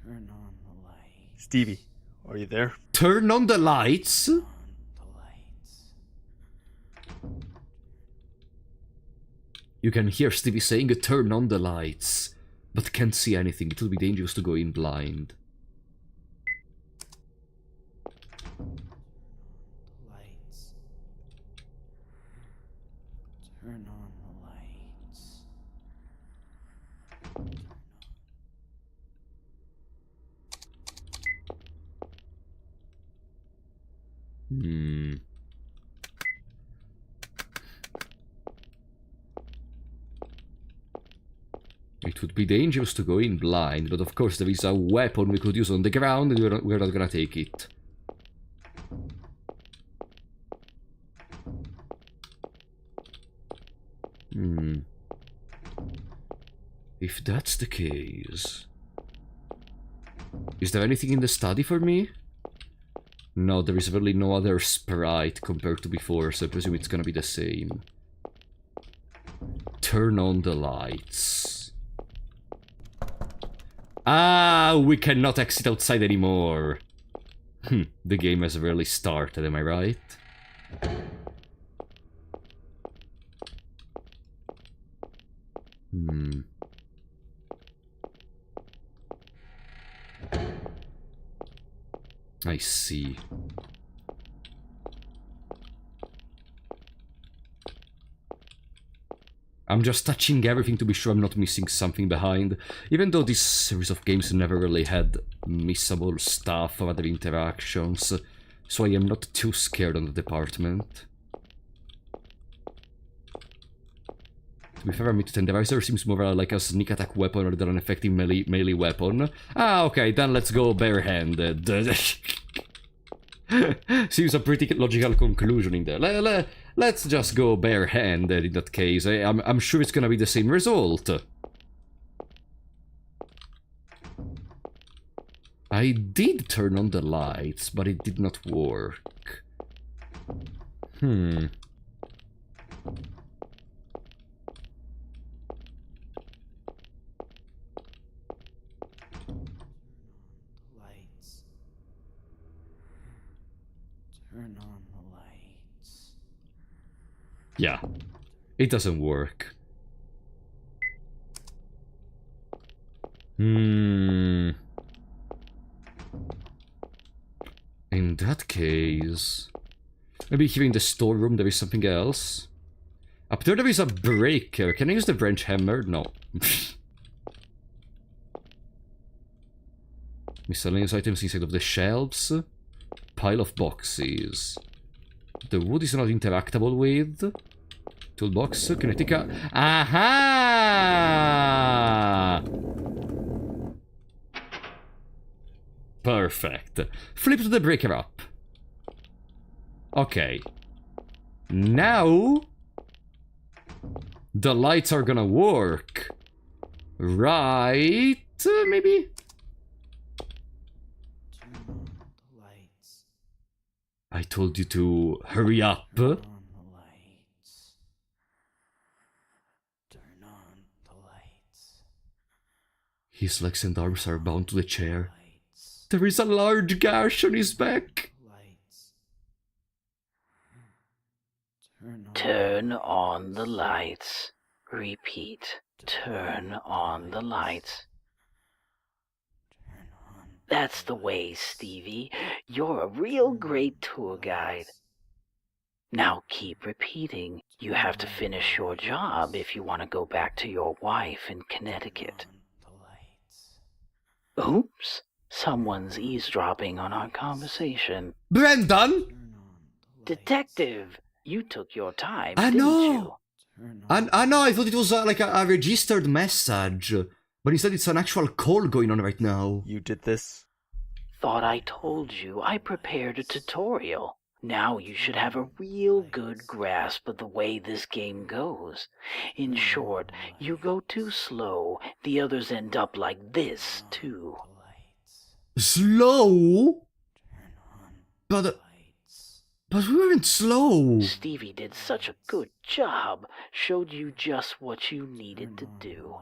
Turn on the lights. Stevie, are you there? Turn on the lights? You can hear Stevie saying turn on the lights, but can't see anything. It will be dangerous to go in blind. Lights. Turn on the lights. It would be dangerous to go in blind, but of course there is a weapon we could use on the ground and we're not gonna take it. If that's the case... Is there anything in the study for me? No, there is really no other sprite compared to before, so I presume it's gonna be the same. Turn on the lights. Ah, we cannot exit outside anymore. The game has really started, am I right? I see. I'm just touching everything to be sure I'm not missing something behind, even though this series of games never really had missable stuff or other interactions, so I am not too scared on the department. To be fair, a tenderizer seems more like a sneak attack weapon rather than an effective melee weapon. Ah, okay, then let's go barehanded. Seems a pretty logical conclusion in there. Let's just go barehanded in that case. I'm sure it's gonna be the same result. I did turn on the lights, but it did not work. Lights. Turn on the lights. Yeah, it doesn't work. In that case... Maybe here in the storeroom there is something else? Up there is a breaker. Can I use the wrench hammer? No. Miscellaneous items inside of the shelves. Pile of boxes. The wood is not interactable with. Toolbox. Can I take a... Aha! Perfect. Flip the breaker up. Okay. Now... the lights are gonna work. Right? Maybe? I told you to hurry up. Turn on the lights. His legs and arms are bound to the chair. There is a large gash on his back. Turn on the lights. Repeat. Turn on the lights. That's the way, Stevie. You're a real great tour guide. Now keep repeating. You have to finish your job if you want to go back to your wife in Connecticut. Oops. Someone's eavesdropping on our conversation. Brendan! Detective, you took your time, I didn't know! you? I know, I thought it was like a registered message. But instead it's an actual call going on right now. You did this? Thought I told you. I prepared a tutorial. Now you should have a real good grasp of the way this game goes. In short, you go too slow, the others end up like this, too. Slow? But we weren't slow. Stevie did such a good job. Showed you just what you needed to do.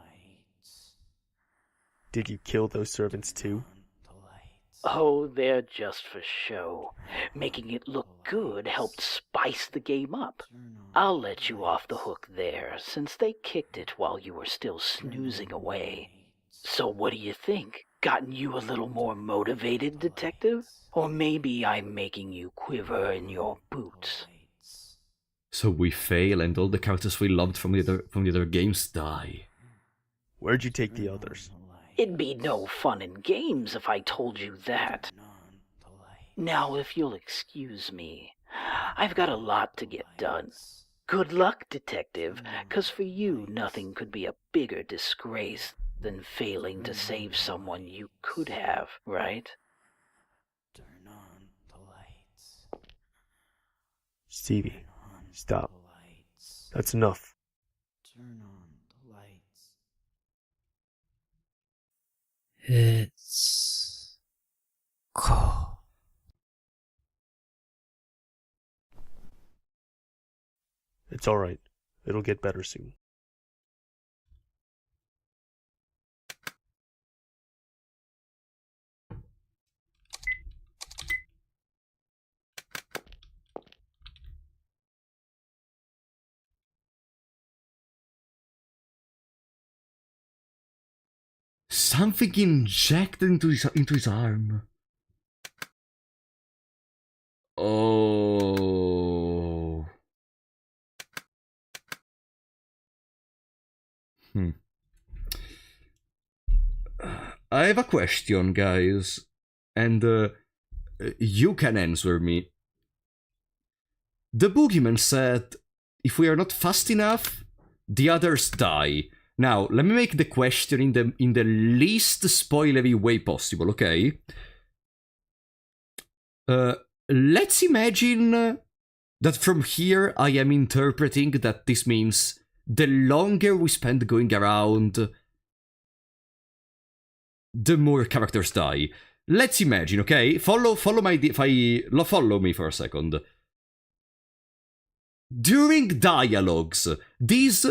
Did you kill those servants too? Oh, they're just for show. Making it look good helped spice the game up. I'll let you off the hook there, since they kicked it while you were still snoozing away. So what do you think? Gotten you a little more motivated, Detective? Or maybe I'm making you quiver in your boots. So we fail and all the characters we loved from the other games die. Where'd you take the others? It'd be no fun and games if I told you that. Now, if you'll excuse me, I've got a lot to get done. Good luck, Detective, 'cause for you nothing could be a bigger disgrace than failing to save someone you could have, right? Stevie, stop. That's enough. It's cold. It's alright. It'll get better soon. Something injected into his arm. Oh. I have a question, guys, and you can answer me. The boogeyman said, if we are not fast enough, the others die. Now, let me make the question in the least spoilery way possible, okay? Let's imagine that from here I am interpreting that this means the longer we spend going around, the more characters die. Let's imagine, okay? Follow me for a second. During dialogues, this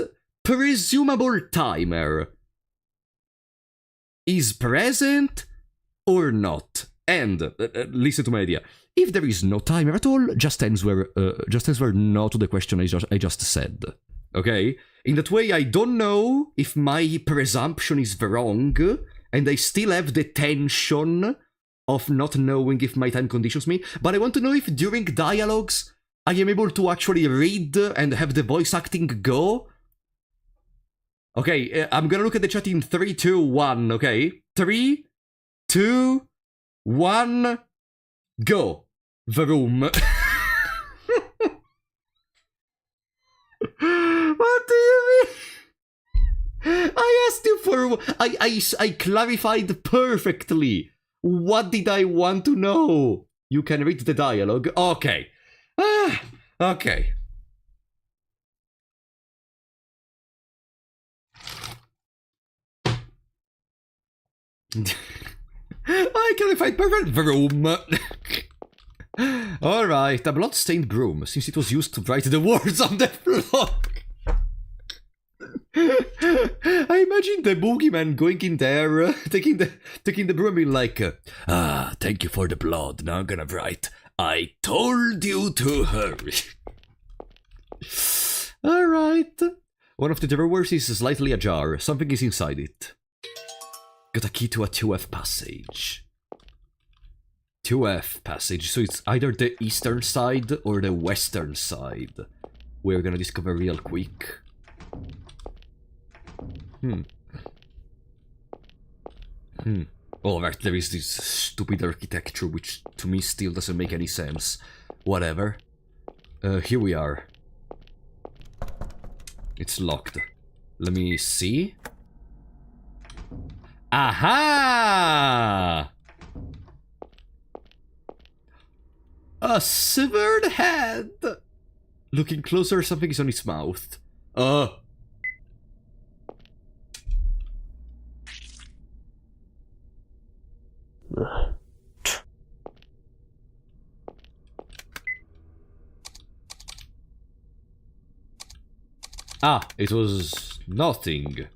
presumable timer is present or not? And listen to my idea. If there is no timer at all, just answer no to the question I just said. Okay? In that way, I don't know if my presumption is wrong, and I still have the tension of not knowing if my time conditions me, but I want to know if during dialogues I am able to actually read and have the voice acting go. Okay, I'm gonna look at the chat in 3, 2, 1, okay? 3, 2, 1, go. Vroom. What do you mean? I asked you for... I clarified perfectly. What did I want to know? You can read the dialogue. Okay. Okay. I clarified perfect. Vroom. Alright, a blood-stained broom, since it was used to write the words on the floor. I imagine the boogeyman going in there, taking the broom and being like, thank you for the blood, now I'm gonna write, I told you to hurry. Alright. One of the drawers is slightly ajar. Something is inside it. Got a key to a 2F passage. 2F passage, so it's either the eastern side or the western side. We're gonna discover real quick. Oh, right, there is this stupid architecture which to me still doesn't make any sense. Whatever. Here we are. It's locked. Let me see. Aha! A severed head! Looking closer, something is on its mouth. Ah, it was nothing.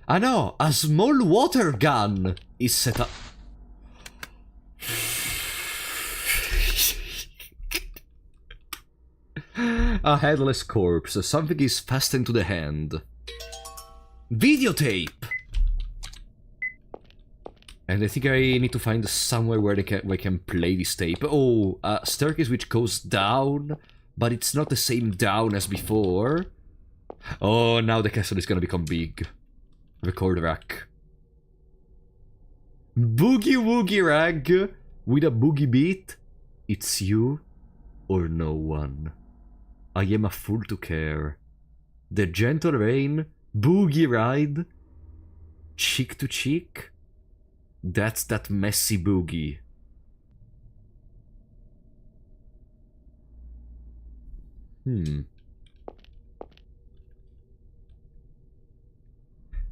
Ah no, a small water gun is set up. A headless corpse. Something is fastened to the hand. Videotape! And I think I need to find somewhere where I can play this tape. Oh, a staircase which goes down, but it's not the same down as before. Oh, now the castle is gonna become big. Record rack. Boogie woogie rag with a boogie beat. It's you or no one. I am a fool to care. The gentle rain, boogie ride, cheek to cheek. That's that messy boogie.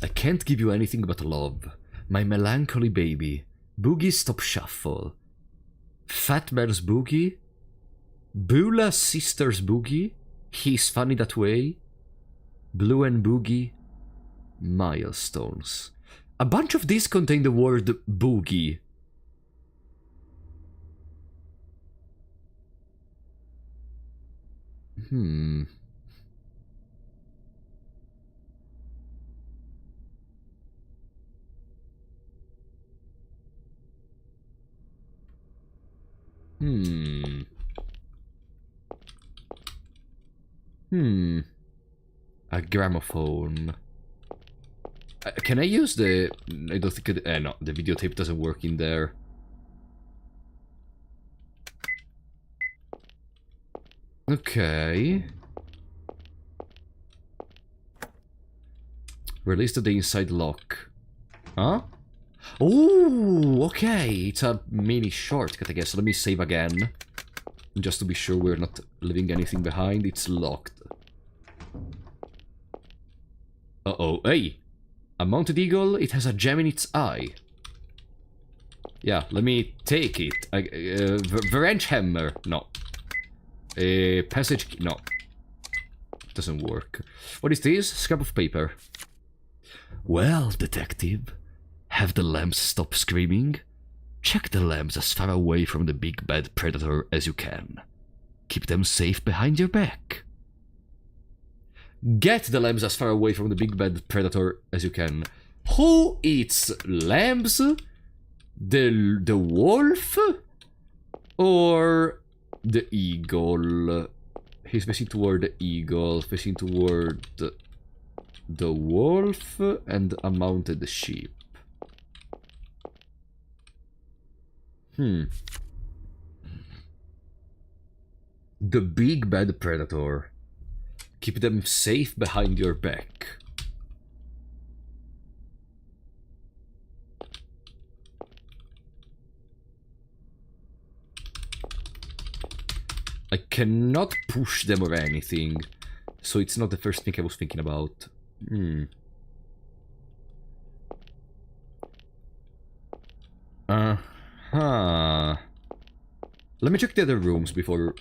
I can't give you anything but love. My melancholy baby. Boogie stop shuffle. Fat man's boogie. Beulah sister's boogie. He's funny that way. Blue and boogie. Milestones. A bunch of these contain the word boogie. A gramophone. Can I use the... I don't think it... no, the videotape doesn't work in there. Okay. Release the inside lock. Huh? Oh, okay. It's a mini shortcut, I guess. Let me save again. Just to be sure we're not leaving anything behind. It's locked. Uh-oh. Hey! A mounted eagle, it has a gem in its eye. Yeah, let me take it. Wrench hammer. No. Passage... No. Doesn't work. What is this? Scrap of paper. Well, detective. Have the lamps stop screaming? Check the lamps as far away from the big bad predator as you can. Keep them safe behind your back. Get the lambs as far away from the big bad predator as you can. Who eats lambs? The wolf? Or the eagle? He's facing toward the eagle, facing toward the wolf and a mounted sheep. The big bad predator. Keep them safe behind your back. I cannot push them or anything, so it's not the first thing I was thinking about. Let me check the other rooms before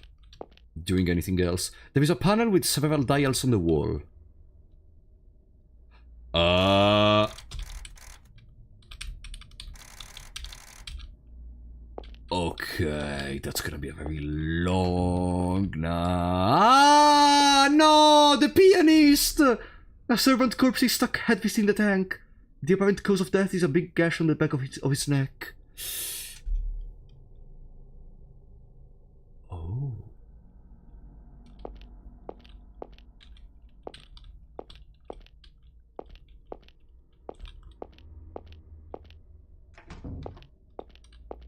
doing anything else. There is a panel with several dials on the wall. Okay. Okay, that's gonna be a very long night. Ah, no, the pianist! A servant corpse is stuck headfirst in the tank. The apparent cause of death is a big gash on the back of his neck. Oh.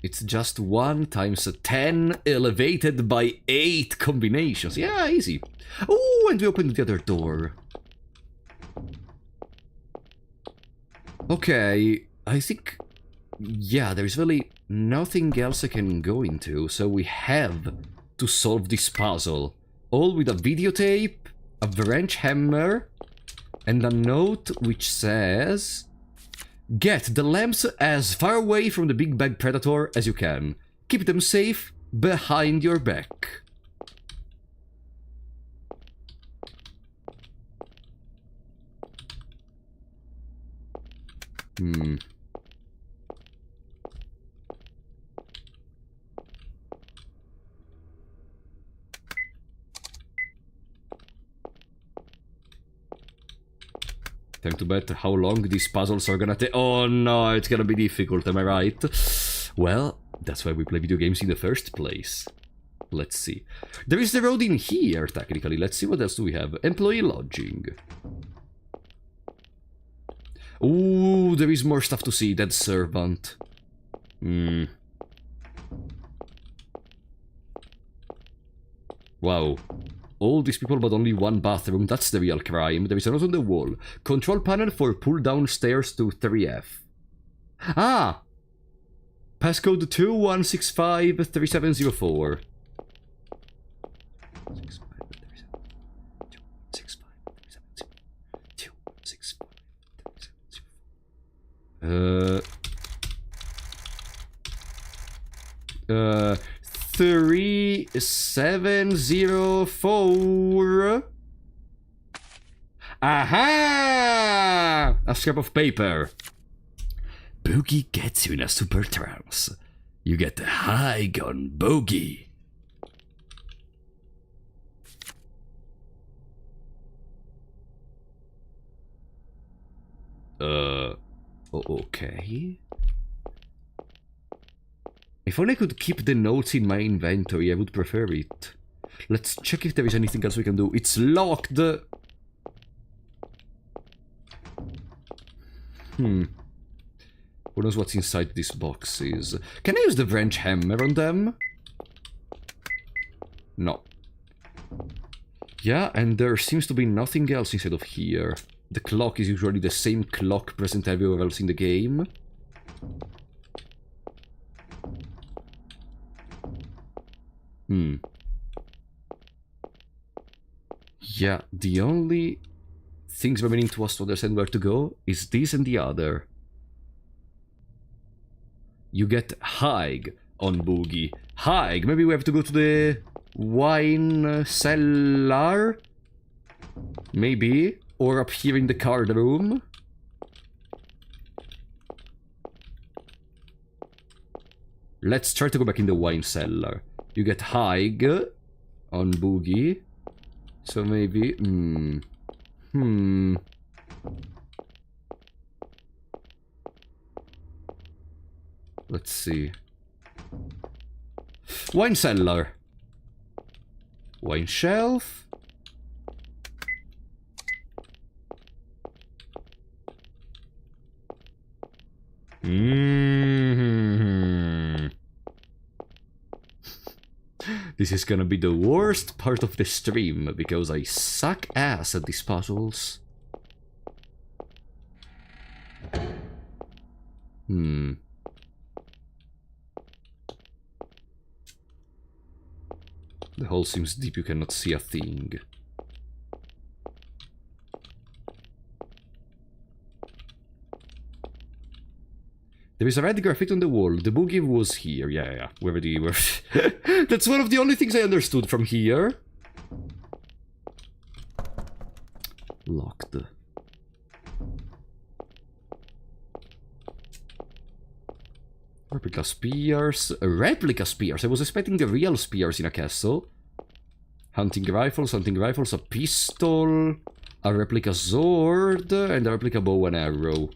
It's just 1 times 10 elevated by 8 combinations. Yeah, easy. Oh, and we opened the other door. Okay, I think... yeah, there's really nothing else I can go into, so we have to solve this puzzle. All with a videotape, a wrench hammer, and a note which says... get the lamps as far away from the big bad predator as you can. Keep them safe behind your back. Time to bet how long these puzzles are gonna take. Oh no, it's gonna be difficult, am I right? Well, that's why we play video games in the first place. Let's see. There is the road in here, technically. Let's see what else do we have. Employee lodging. Ooh, there is more stuff to see. Dead servant. Wow. All these people but only one bathroom, that's the real crime. There is a note on the wall. Control panel for pull down stairs to 3F. Ah! Passcode 21653704. Uh... 3704. Aha! A scrap of paper. Boogie gets you in a super trance. You get the high gun Boogie. Okay. If only I could keep the notes in my inventory, I would prefer it. Let's check if there is anything else we can do. It's locked! Who knows what's inside these boxes? Can I use the wrench hammer on them? No. Yeah, and there seems to be nothing else inside of here. The clock is usually the same clock present everywhere else in the game. Yeah, the only things remaining to us to understand where to go is this and the other. You get Haig on Boogie. Haig, maybe we have to go to the wine cellar? Maybe. Or up here in the card room. Let's try to go back in the wine cellar. You get Haig on Boogie. So maybe... Let's see. Wine cellar. Wine shelf. This is gonna be the worst part of the stream, because I suck ass at these puzzles. The hole seems deep, you cannot see a thing. There is a red graffiti on the wall. The boogie was here. Yeah. We already were. That's one of the only things I understood from here. Locked. Replica spears. Replica spears. I was expecting the real spears in a castle. Hunting rifles, a pistol, a replica sword, and a replica bow and arrow.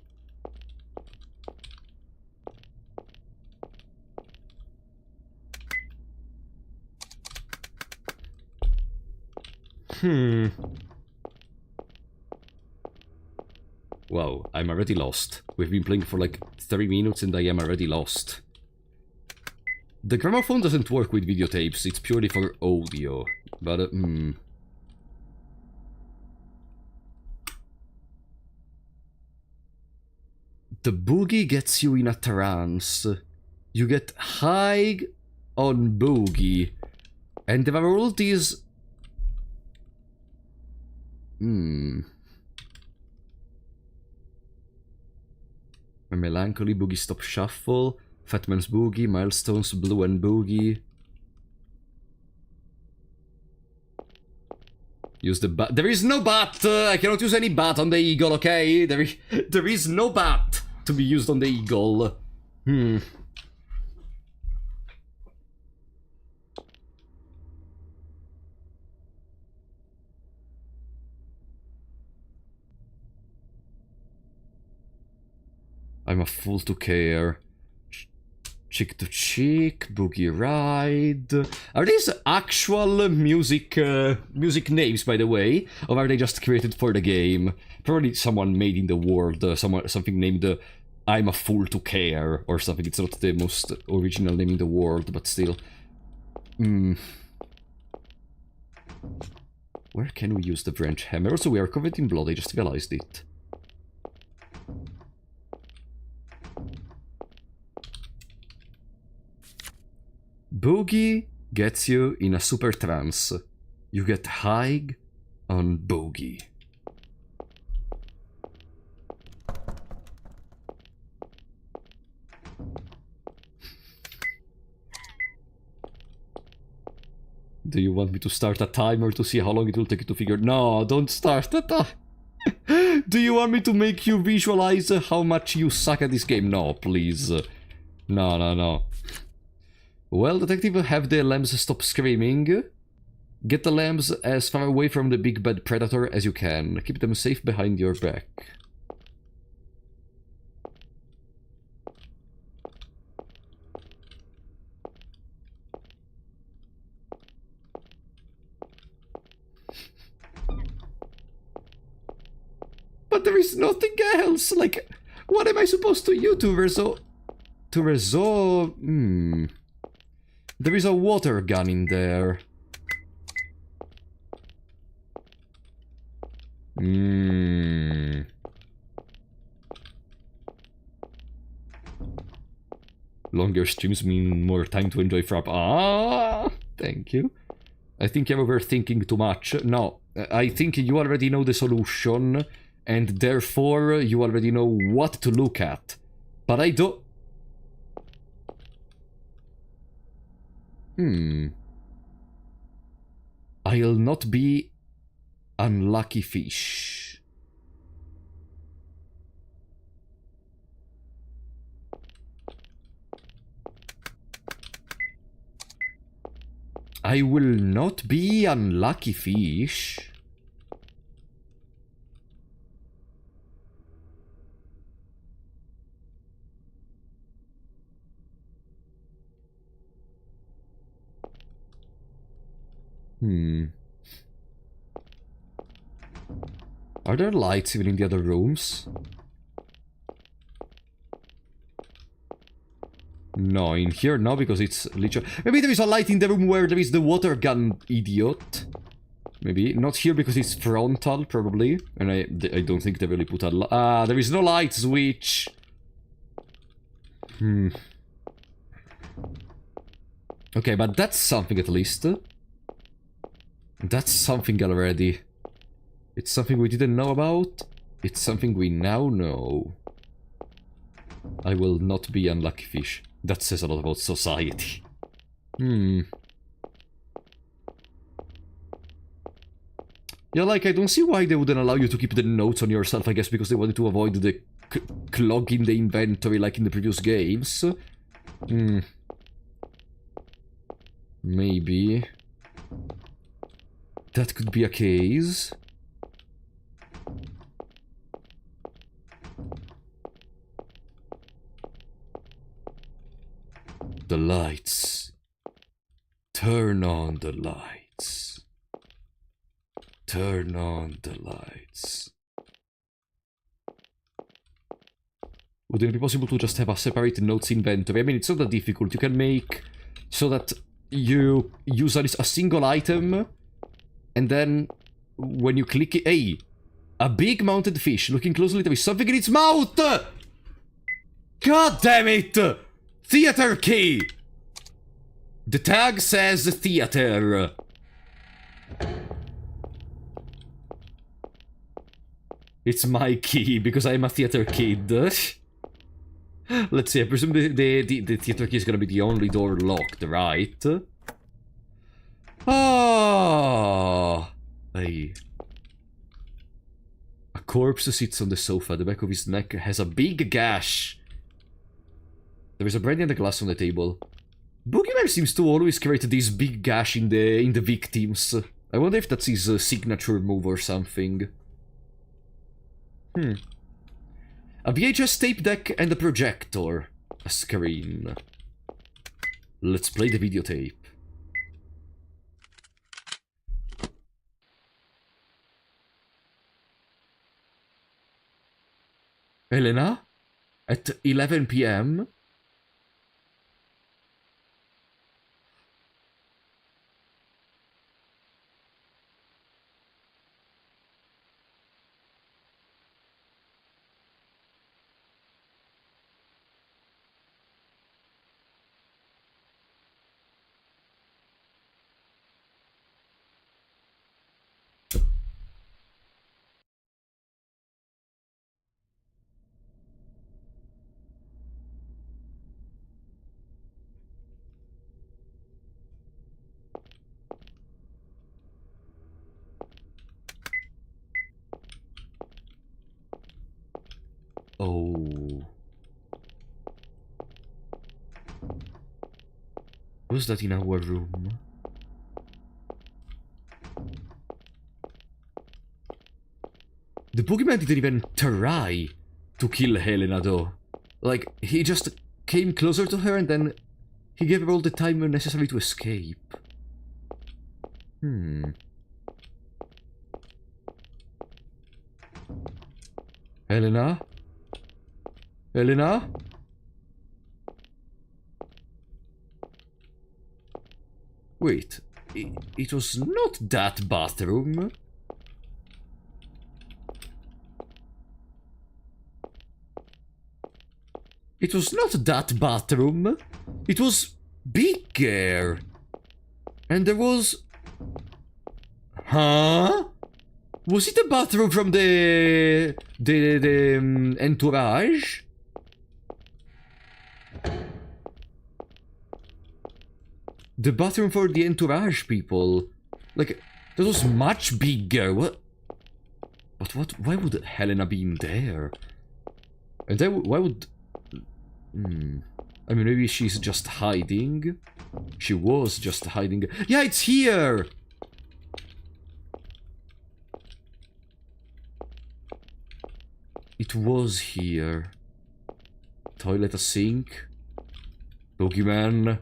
Wow, I'm already lost. We've been playing for like 3 minutes and I am already lost. The gramophone doesn't work with videotapes, it's purely for audio. But, The boogie gets you in a trance. You get high on boogie. And there are all these... A melancholy boogie stop shuffle. Fatman's boogie, milestones, blue and boogie. Use the bat. There is no bat! I cannot use any bat on the eagle, okay? There is no bat to be used on the eagle. I'm a fool to care. Chick to chick, boogie ride. Are these actual music names, by the way, or are they just created for the game? Probably someone made in the world, something named "I'm a fool to care" or something. It's not the most original name in the world, but still. Where can we use the branch hammer? Also, we are covered in blood. I just realized it. Boogie gets you in a super trance. You get high on boogie. Do you want me to start a timer to see how long it will take you to figure? No, don't start a timer. Do you want me to make you visualize how much you suck at this game? No, please. No. Well, detective, have the lambs stop screaming. Get the lambs as far away from the big bad predator as you can. Keep them safe behind your back. But there is nothing else! Like, what am I supposed to do to resolve... To resolve... There is a water gun in there. Longer streams mean more time to enjoy frap. Ah, thank you. I think you're overthinking too much. No, I think you already know the solution, and therefore you already know what to look at. But I don't... I'll not be unlucky fish. I will not be unlucky fish. Are there lights even in the other rooms? No, in here no, because it's literally... Maybe there is a light in the room where there is the water gun, idiot. Maybe. Not here because it's frontal, probably. And I don't think they really put a... Ah, there is no light switch! Okay, but that's something at least. That's something already. It's something we didn't know about. It's something we now know. I will not be unlucky fish. That says a lot about society. Yeah, like, I don't see why they wouldn't allow you to keep the notes on yourself, I guess because they wanted to avoid the clogging the inventory like in the previous games. Hmm. Maybe. That could be a case. The lights. Turn on the lights. Turn on the lights. Would it be possible to just have a separate notes inventory? I mean, it's not that difficult. You can make so that you use a single item, and then when you click it... Hey! A big mounted fish. Looking closely, there is something in its mouth! God damn it! Theater key! The tag says theater. It's my key, because I'm a theater kid. Let's see, I presume the theater key is gonna be the only door locked, right? Ah! Hey. A corpse sits on the sofa. The back of his neck has a big gash. There is a brandy and a glass on the table. Boogie Man seems to always create this big gash in the victims. I wonder if that's his signature move or something. A VHS tape deck and a projector. A screen. Let's play the videotape. Elena? At 11 p.m.? Oh. Was that in our room? The boogeyman didn't even try to kill Helena though. Like, he just came closer to her and then he gave her all the time necessary to escape. Helena? Helena? Wait, it was not that bathroom. It was not that bathroom. It was bigger. And there was... Huh? Was it the bathroom from the entourage? The bathroom for the entourage people. Like, that was much bigger. What? But what? Why would Helena be in there? And then why would... I mean, maybe she's just hiding. She was just hiding. Yeah, it's here! It was here. Toilet, a sink. Boogie Man.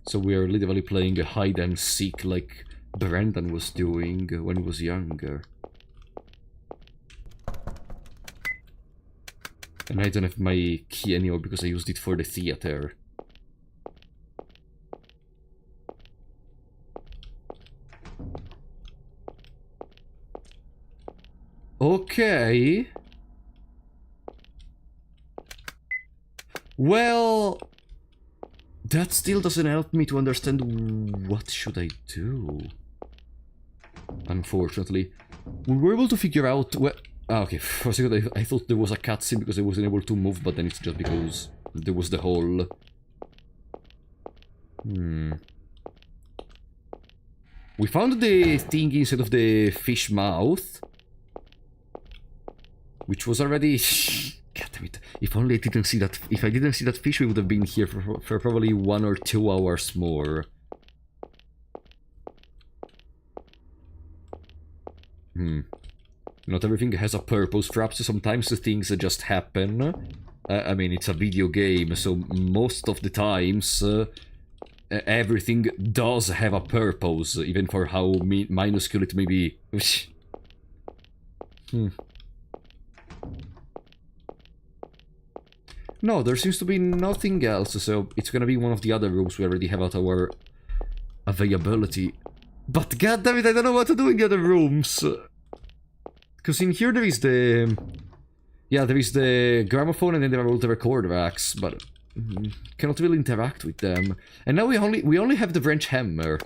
So we are literally playing a hide and seek like Brandon was doing when he was younger. And I don't have my key anymore because I used it for the theater. Okay. Well... that still doesn't help me to understand what should I do. Unfortunately. We were able to figure out where... Ah, okay, for a second I thought there was a cutscene because I wasn't able to move, but then it's just because there was the hole. We found the thing inside of the fish mouth. Which was already... God damn it. If only I didn't see that... If I didn't see that fish, we would have been here for probably 1 or 2 hours more. Not everything has a purpose. Perhaps sometimes the things just happen. I mean, it's a video game, so most of the times... everything does have a purpose, even for how minuscule it may be. No, there seems to be nothing else, so it's gonna be one of the other rooms we already have at our availability. But goddammit, I don't know what to do in the other rooms! Because in here there is the... Yeah, there is the gramophone and then there are all the record racks, but... cannot really interact with them. And now we only have the wrench hammer.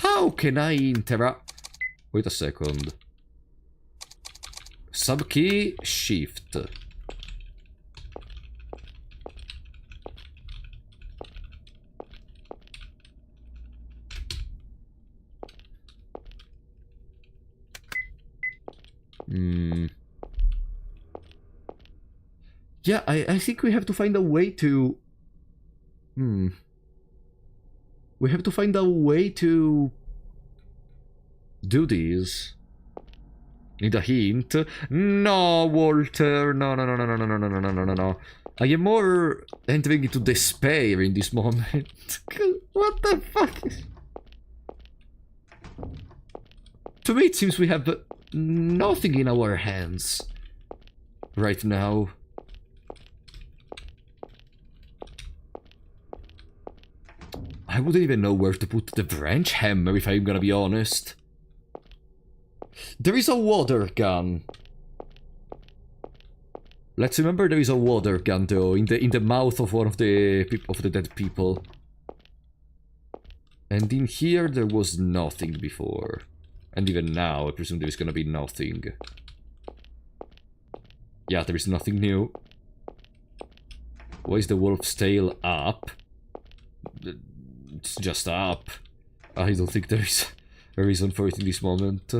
How can I interact? Wait a second. Subkey shift. Yeah, I think we have to find a way to... We have to find a way to... do this. Need a hint? No, Walter. No. I am more entering into despair in this moment. What the fuck? To me, it seems we have nothing in our hands right now. I wouldn't even know where to put the wrench hammer, if I'm gonna be honest. There is a water gun. Let's remember there is a water gun though in the mouth of one of the dead people. And in here there was nothing before. And even now I presume there is gonna be nothing. Yeah, there is nothing new. Why is the wolf's tail up? It's just up. I don't think there is a reason for it in this moment.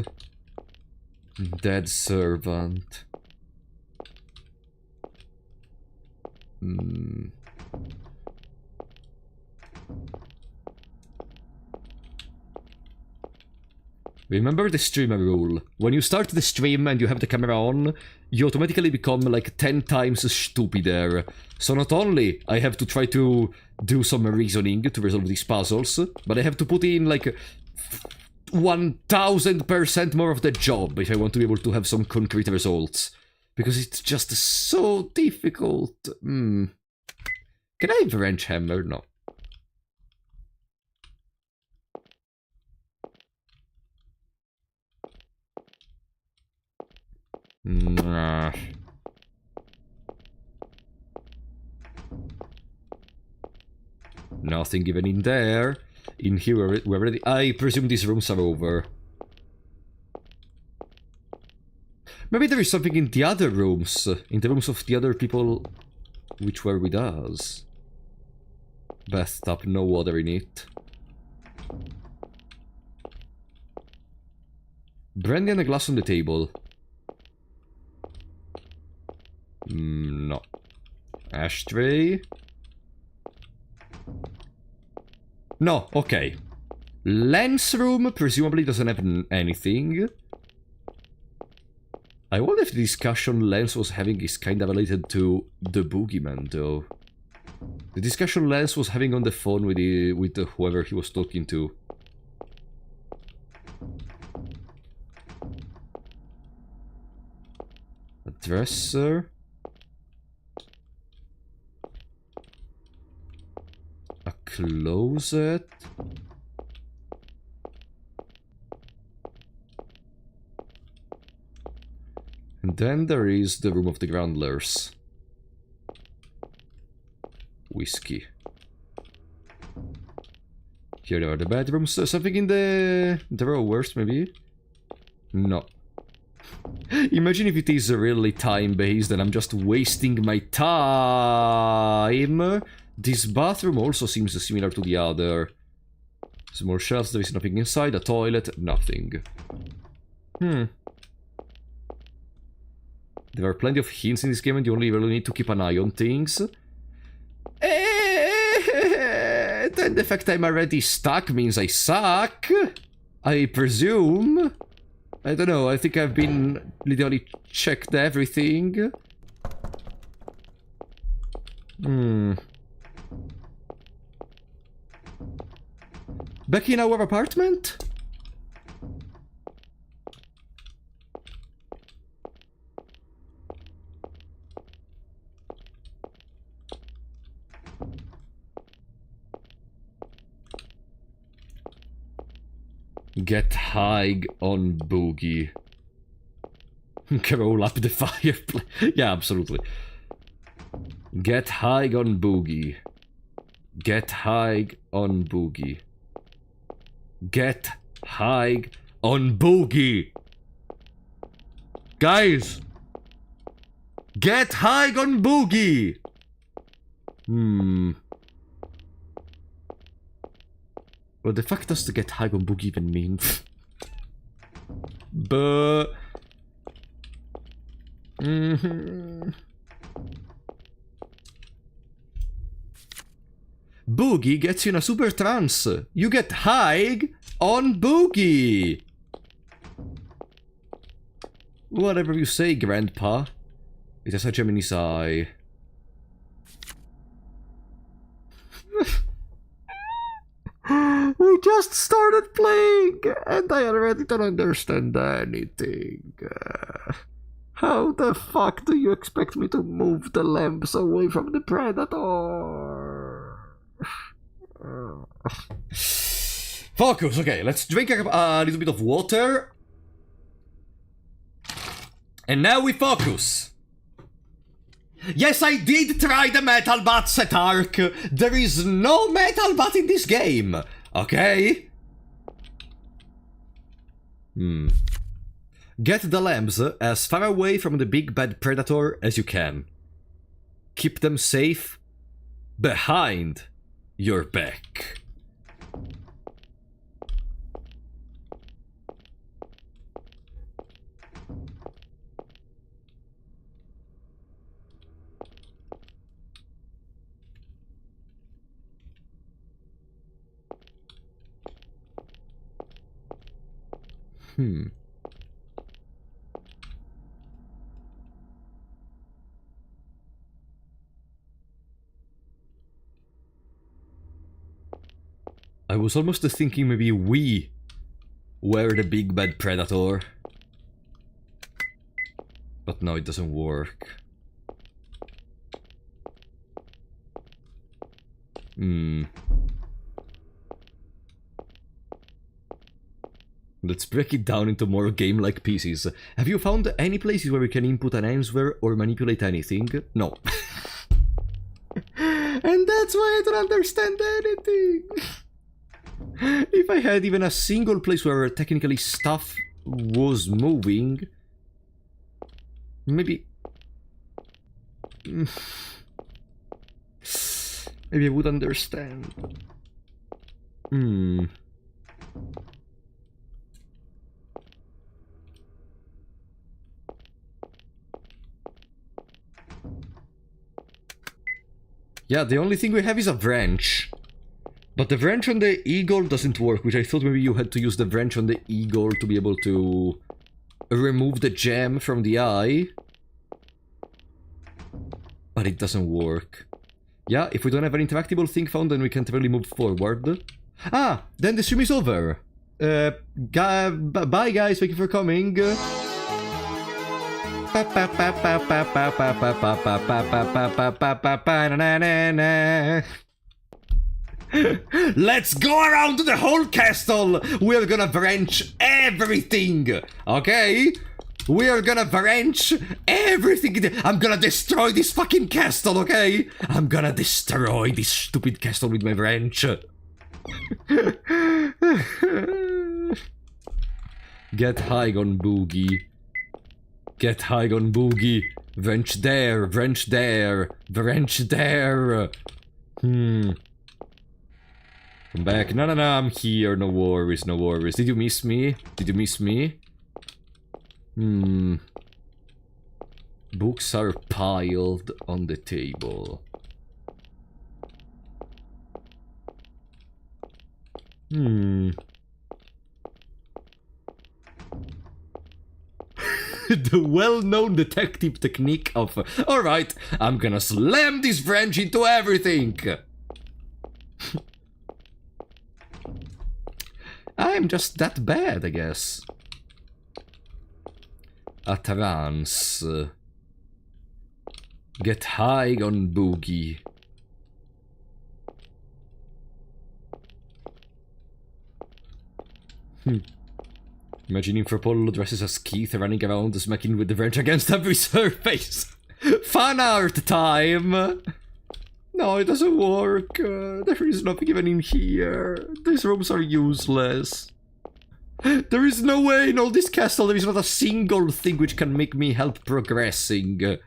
Dead servant. Remember the streamer rule. When you start the stream and you have the camera on, you automatically become like 10 times stupider. So not only I have to try to do some reasoning to resolve these puzzles, but I have to put in like 1000% more of the job if I want to be able to have some concrete results. Because it's just so difficult. Can I have a wrench hammer? No. Nah. Nothing even in there. In here we're already... I presume these rooms are over. Maybe there is something in the other rooms. In the rooms of the other people which were with us. Bathtub, no water in it. Brandy and a glass on the table. No. Ashtray. No, okay. Lens room presumably doesn't have anything. I wonder if the discussion Lens was having is kinda related to the Boogie Man, though. The discussion Lens was having on the phone with whoever he was talking to. A dresser. A closet. And then there is the room of the Groundlers. Whiskey. Here are the bedrooms. Something in the drawers, maybe? No. Imagine if it is really time-based and I'm just wasting my time. This bathroom also seems similar to the other. Small shelves, there is nothing inside. A toilet, nothing. There are plenty of hints in this game and you only really need to keep an eye on things. Then the fact I'm already stuck means I suck. I presume. I don't know, I think I've been literally checked everything. Back in our apartment? Get high on Boogie. Roll up the fireplace. Yeah, absolutely. Get high on Boogie. Get high on Boogie. Get high on Boogie. Guys! Get high on Boogie! What the fuck does the get high on Boogie even mean? But... Boogie gets you in a super trance. You get high on Boogie. Whatever you say, Grandpa. It has a Gemini's eye. We just started playing, and I already don't understand anything. How the fuck do you expect me to move the lamps away from the predator? Focus, okay, let's drink a little bit of water. And now we focus. Yes, I did try the metal bat set arc. There is no metal bat in this game. Okay? Get the lambs as far away from the big bad predator as you can. Keep them safe behind your back. I was almost thinking maybe we were the big bad predator. But no, it doesn't work. Let's break it down into more game-like pieces. Have you found any places where we can input an answer or manipulate anything? No. And that's why I don't understand anything. If I had even a single place where technically stuff was moving, maybe I would understand. Yeah, the only thing we have is a wrench. But the wrench on the eagle doesn't work, which I thought maybe you had to use the wrench on the eagle to be able to remove the gem from the eye. But it doesn't work. Yeah, if we don't have an interactable thing found, then we can't really move forward. Ah, then the stream is over. Bye guys, thank you for coming. Let's go around the whole castle! We're gonna wrench everything! Okay? We're gonna wrench everything! I'm gonna destroy this fucking castle, okay? I'm gonna destroy this stupid castle with my wrench. Get high on Boogie. Get high on Boogie. Wrench there, wrench there, wrench there. Come back. No, I'm here. No worries, no worries. Did you miss me? Did you miss me? Books are piled on the table. The well-known detective technique of... Alright, I'm gonna slam this wrench into everything! I'm just that bad, I guess. A trance. Get high on Boogie. Imagining Apollo dresses as Keith running around smacking with the wrench against every surface. Fan art time! No, it doesn't work. There is nothing even in here. These rooms are useless. There is no way in all this castle there is not a single thing which can make me help progressing.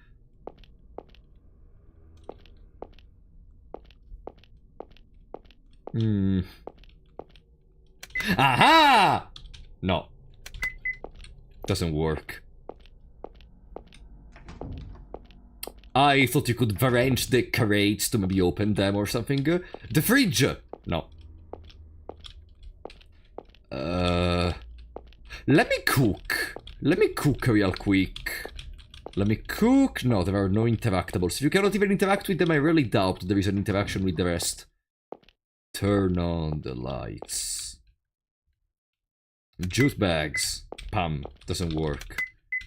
Aha! No. Doesn't work. I thought you could arrange the crates to maybe open them or something. The fridge! No. Let me cook. Let me cook real quick. Let me cook. No, there are no interactables. If you cannot even interact with them, I really doubt there is an interaction with the rest. Turn on the lights. Juice bags. Pam. Doesn't work.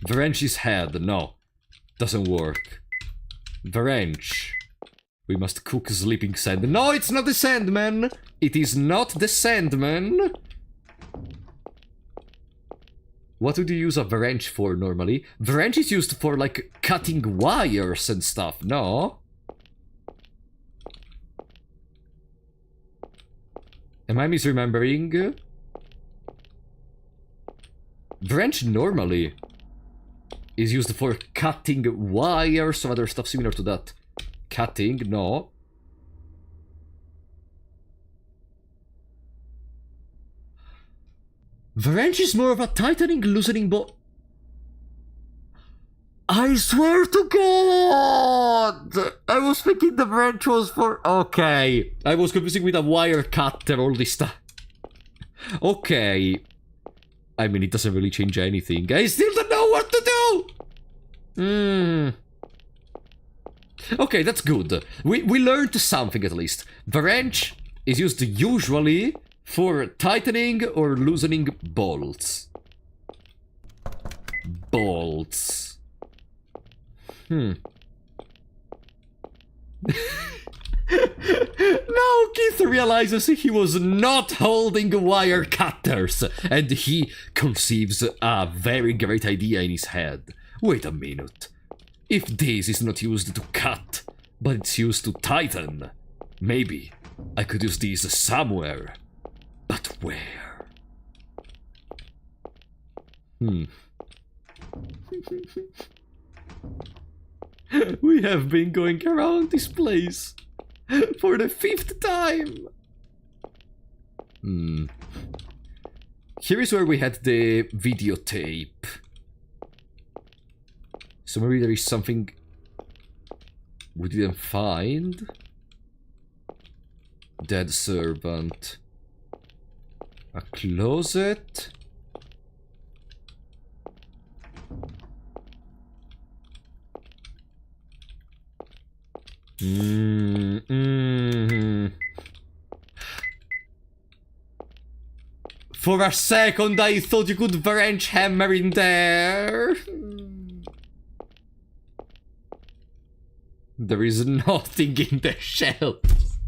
Varenchi's head. No. Doesn't work. Varench. We must cook sleeping sand. No, it's not the Sandman! It is not the Sandman! What would you use a wrench for normally? Wrench is used for like cutting wires and stuff, no? Am I misremembering? Wrench normally is used for cutting wires or other stuff similar to that. Cutting, no. The wrench is more of a tightening, loosening I swear to God! I was thinking the wrench was for... Okay. I was confusing with a wire cutter all this time. Okay. I mean, it doesn't really change anything. I still don't know what to do! Okay, that's good. We learned something at least. The wrench is used usually for tightening or loosening bolts. Bolts. Now Keith realizes he was not holding wire cutters, and he conceives a very great idea in his head. Wait a minute. If this is not used to cut, but it's used to tighten, maybe I could use these somewhere. But where? We have been going around this place for the 5th time. Here is where we had the videotape. So maybe there is something we didn't find. Dead servant. A closet. For a second I thought you could wrench hammer in there. There is nothing in the shelves.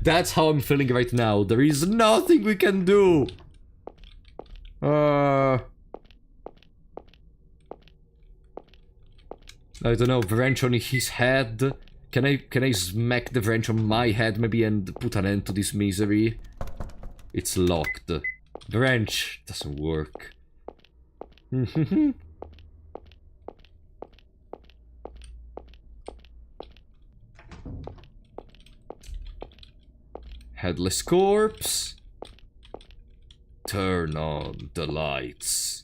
That's how I'm feeling right now. There is nothing we can do. I don't know, wrench on his head. Can I smack the wrench on my head maybe and put an end to this misery? It's locked. The wrench doesn't work. Headless corpse. Turn on the lights.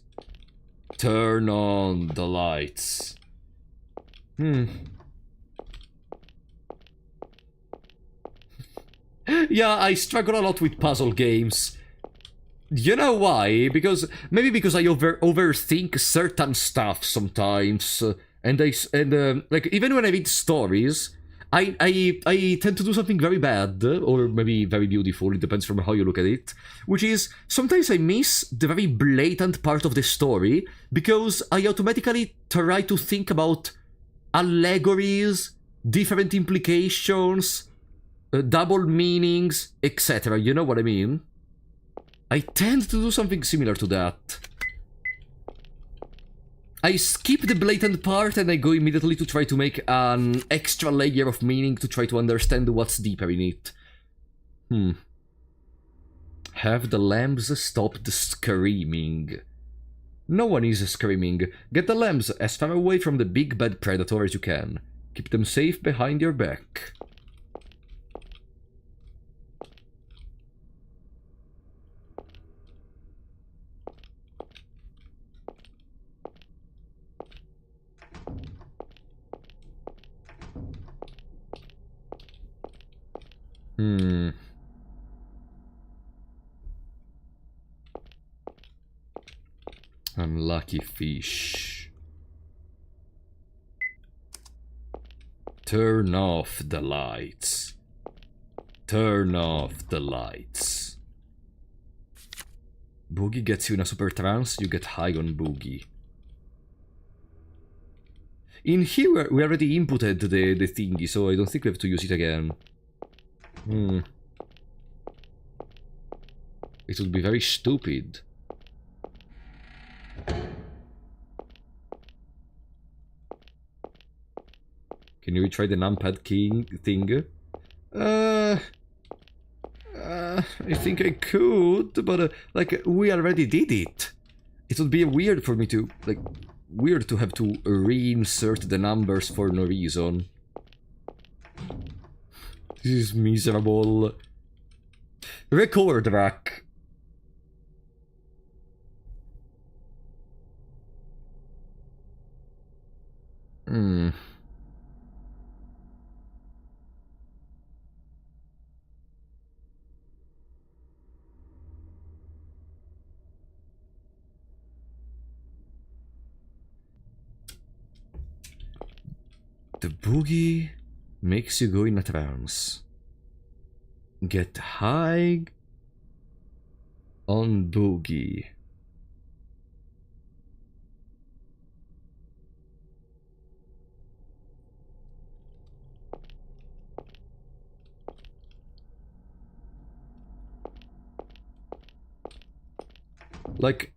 Turn on the lights. Yeah, I struggle a lot with puzzle games. You know why? Maybe because I overthink certain stuff sometimes, and like even when I read stories, I tend to do something very bad, or maybe very beautiful. It depends from how you look at it. Which is sometimes I miss the very blatant part of the story because I automatically try to think about allegories, different implications, double meanings, etc. You know what I mean? I tend to do something similar to that. I skip the blatant part and I go immediately to try to make an extra layer of meaning to try to understand what's deeper in it. Have the lambs stopped screaming? No one is screaming. Get the lambs as far away from the big bad predator as you can. Keep them safe behind your back. Unlucky fish. Turn off the lights. Turn off the lights. Boogie gets you in a super trance, you get high on Boogie. In here, we already inputted the thingy, so I don't think we have to use it again. It would be very stupid. Can you retry the numpad thing? I think I could, but like we already did it. It would be weird for me to weird to have to reinsert the numbers for no reason. This is miserable. Record rack. The boogie makes you go in a trance. Get high on boogie. Like,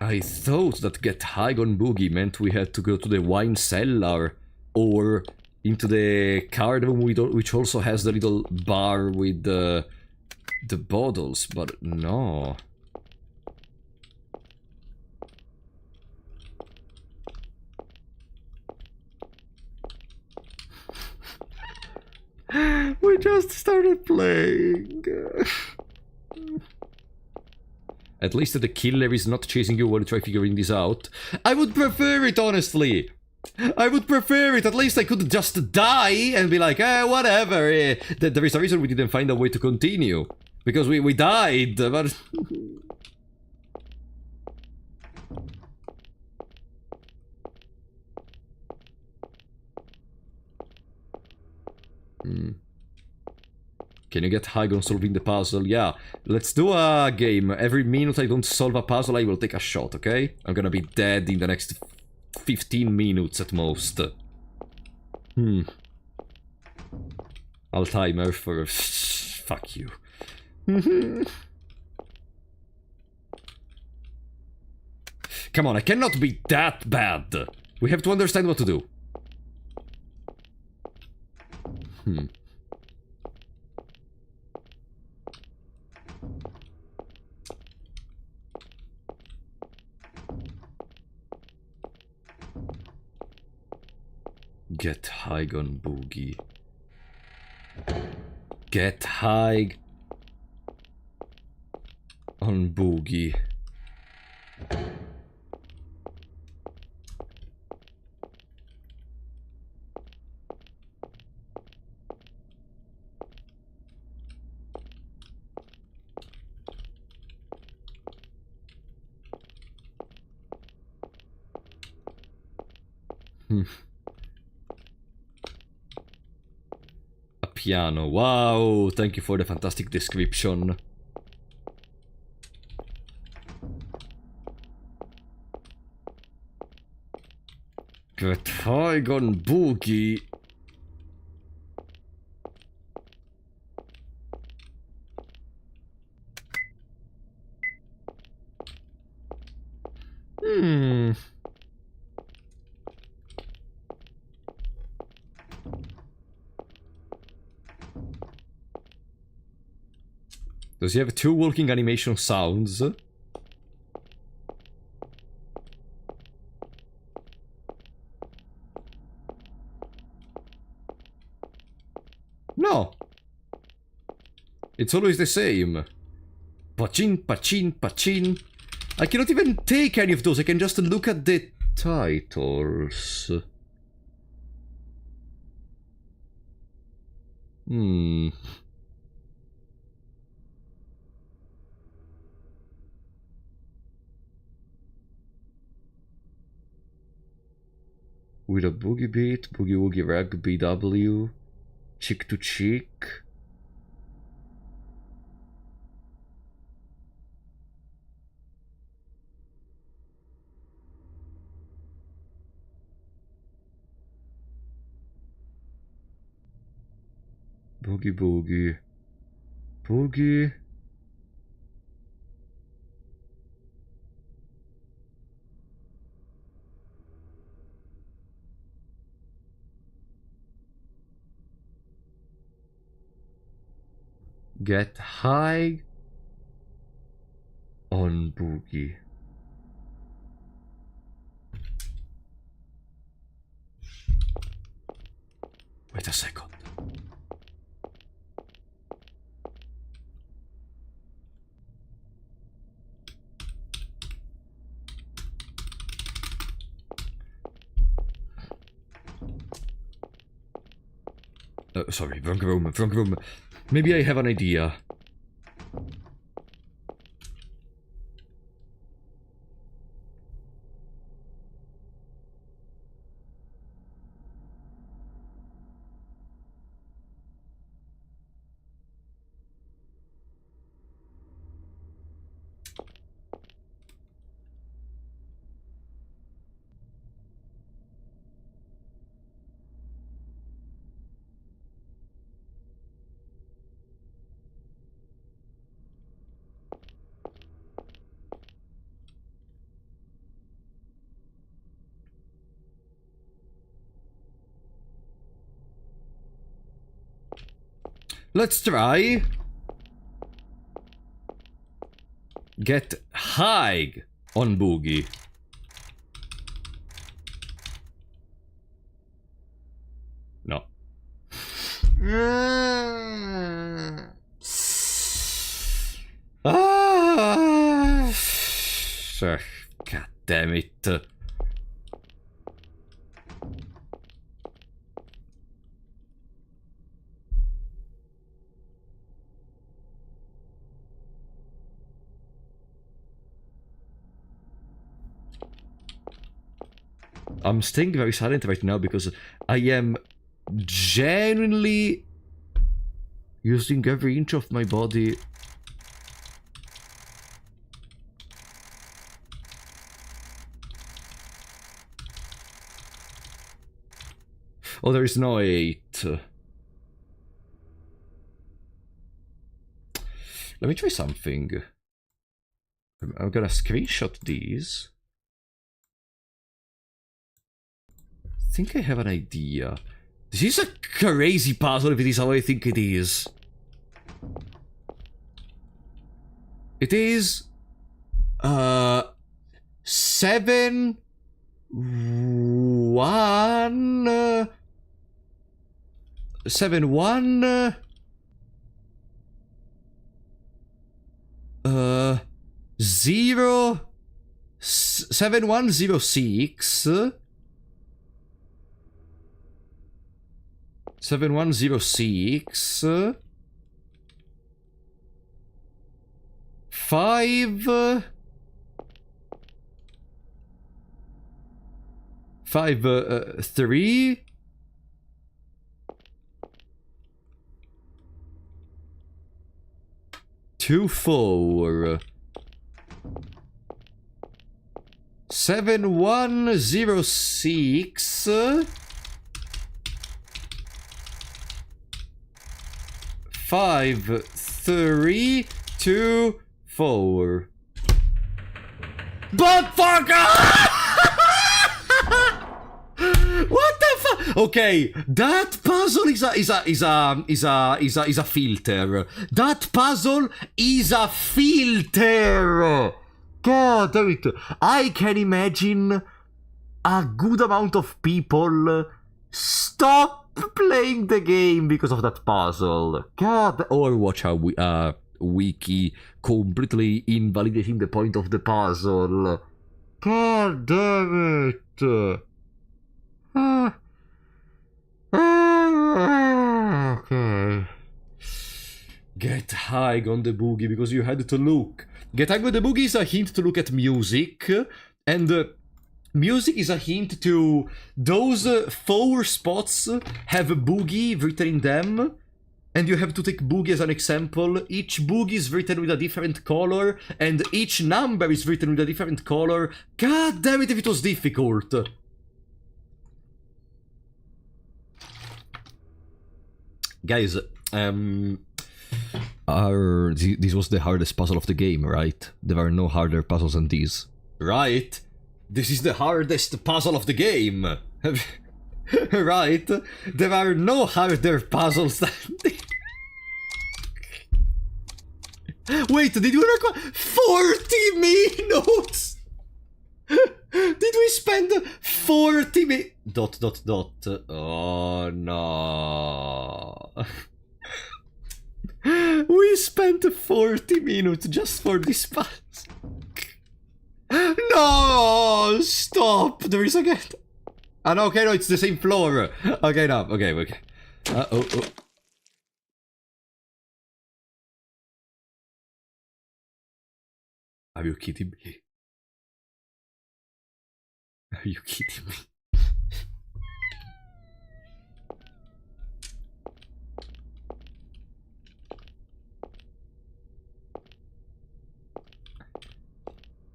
I thought that get high on boogie meant we had to go to the wine cellar or into the card room which also has the little bar with the bottles, but no. We just started playing. At least the killer is not chasing you while you try figuring this out. I would prefer it, honestly. I would prefer it. At least I could just die and be like, whatever. There is a reason we didn't find a way to continue. Because we died, but... Can you get high on solving the puzzle? Yeah, let's do a game. Every minute I don't solve a puzzle, I will take a shot, okay? I'm gonna be dead in the next 15 minutes at most. I'll timer for... Fuck you. Come on, I cannot be that bad. We have to understand what to do. Get high on Boogie. Get high on Boogie. A piano. Wow, thank you for the fantastic description. Get high on Boogie. Does he have 2 walking animation sounds? No. It's always the same. Pachin, pachin, pachin. I cannot even take any of those. I can just look at the titles. With a boogie beat, boogie woogie rag, BW, cheek to cheek. Boogie boogie. Boogie. Get high on Boogie. Wait a second. Sorry, wrong room. Maybe I have an idea. Let's try. Get high on Boogie. No. God damn it. I'm staying very silent right now because I am genuinely using every inch of my body. Oh, there is no 8. Let me try something. I'm gonna screenshot these. I think I have an idea. This is a crazy puzzle if it is how I think it is. It is... 7... 1... 7 1... 0... 7106... 7106... 5... 3... 2 4... 7106... 5 3 2 4. But fuck! What the fuck? Okay, that puzzle is a filter. That puzzle is a filter. God damn it! I can imagine a good amount of people stop playing the game because of that puzzle. God, or watch a wiki completely invalidating the point of the puzzle. God damn it. Okay. Get high on the boogie because you had to look. Get high on the boogie is a hint to look at music, and music is a hint to those 4 spots have boogie written in them, and you have to take boogie as an example. Each boogie is written with a different color, and each number is written with a different color. God damn it if it was difficult. Guys, this was the hardest puzzle of the game, right? There are no harder puzzles than these. Right? This is the hardest puzzle of the game! Right? There are no harder puzzles than this. Wait, did we record 40 minutes? Did we spend 40 minutes? ... Oh no. We spent 40 minutes just for this puzzle. No! Stop! There is again. Ah, no, okay, no, it's the same floor. Okay, no, okay. Oh. Are you kidding me? Are you kidding me?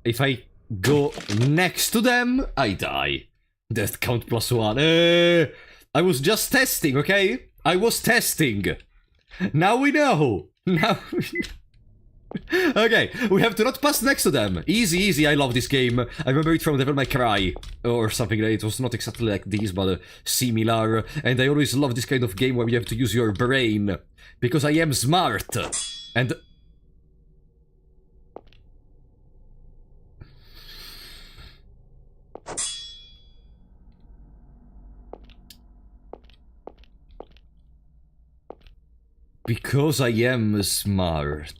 If I go next to them, I die. Death count +1. I was just testing, okay? I was testing. Now we know. Okay, we have to not pass next to them. Easy, I love this game. I remember it from Devil May Cry, or something. It was not exactly like this, but similar. And I always love this kind of game where you have to use your brain, because I am smart. And... because I am smart.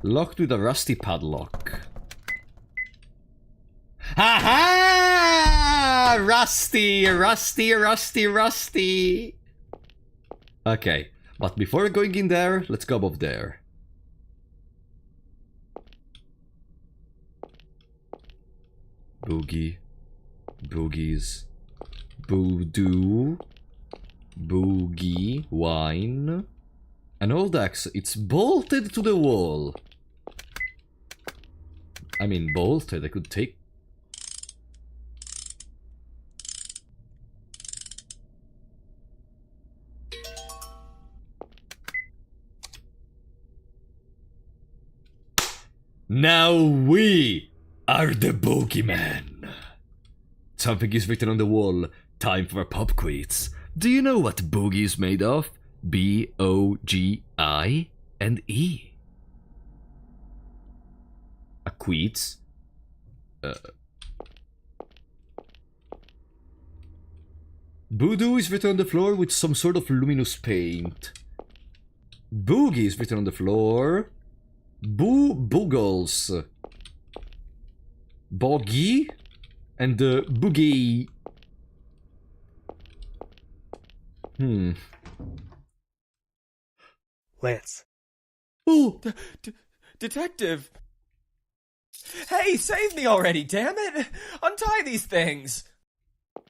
Locked with a rusty padlock. Ha-ha! Rusty! Okay, but before going in there, let's go above there. Boogie. Boogies. Voodoo. Boogie. Wine. An old axe. It's bolted to the wall. I mean, bolted. I could take... Now we are the Boogie Man. Something is written on the wall. Time for a pop quiz. Do you know what boogie is made of? B-O-G-I and E. A quiz? Voodoo is written on the floor with some sort of luminous paint. Boogie is written on the floor. Boogles. Boggy. And boogie. Lance. Oh! Detective! Hey, save me already, damn it! Untie these things!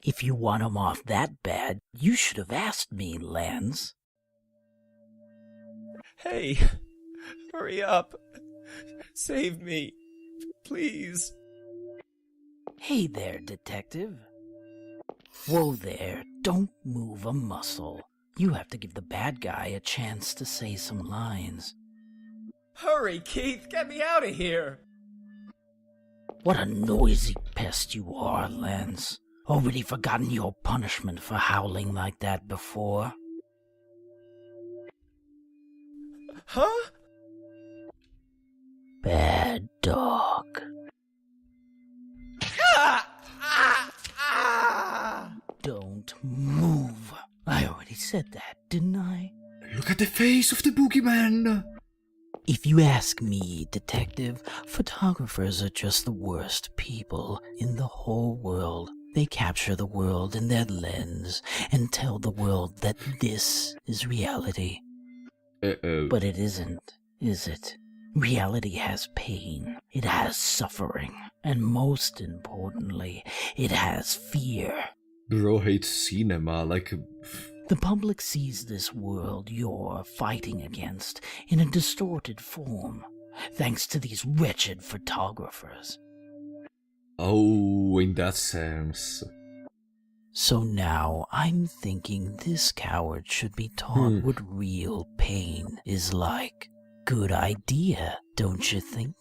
If you want 'em off that bad, you should have asked me, Lance. Hey, hurry up. Save me. Please. Hey there, detective. Whoa there, don't move a muscle. You have to give the bad guy a chance to say some lines. Hurry, Keith, get me out of here! What a noisy pest you are, Lance. Already forgotten your punishment for howling like that before? Huh? Bad dog. Don't move. I already said that, didn't I? Look at the face of the boogeyman. If you ask me, detective, photographers are just the worst people in the whole world. They capture the world in their lens and tell the world that this is reality. But it isn't, is it? Reality has pain, it has suffering, and most importantly, it has fear. Bro hates cinema, like... The public sees this world you're fighting against in a distorted form, thanks to these wretched photographers. Oh, in that sense. So now I'm thinking this coward should be taught what real pain is like. Good idea, don't you think?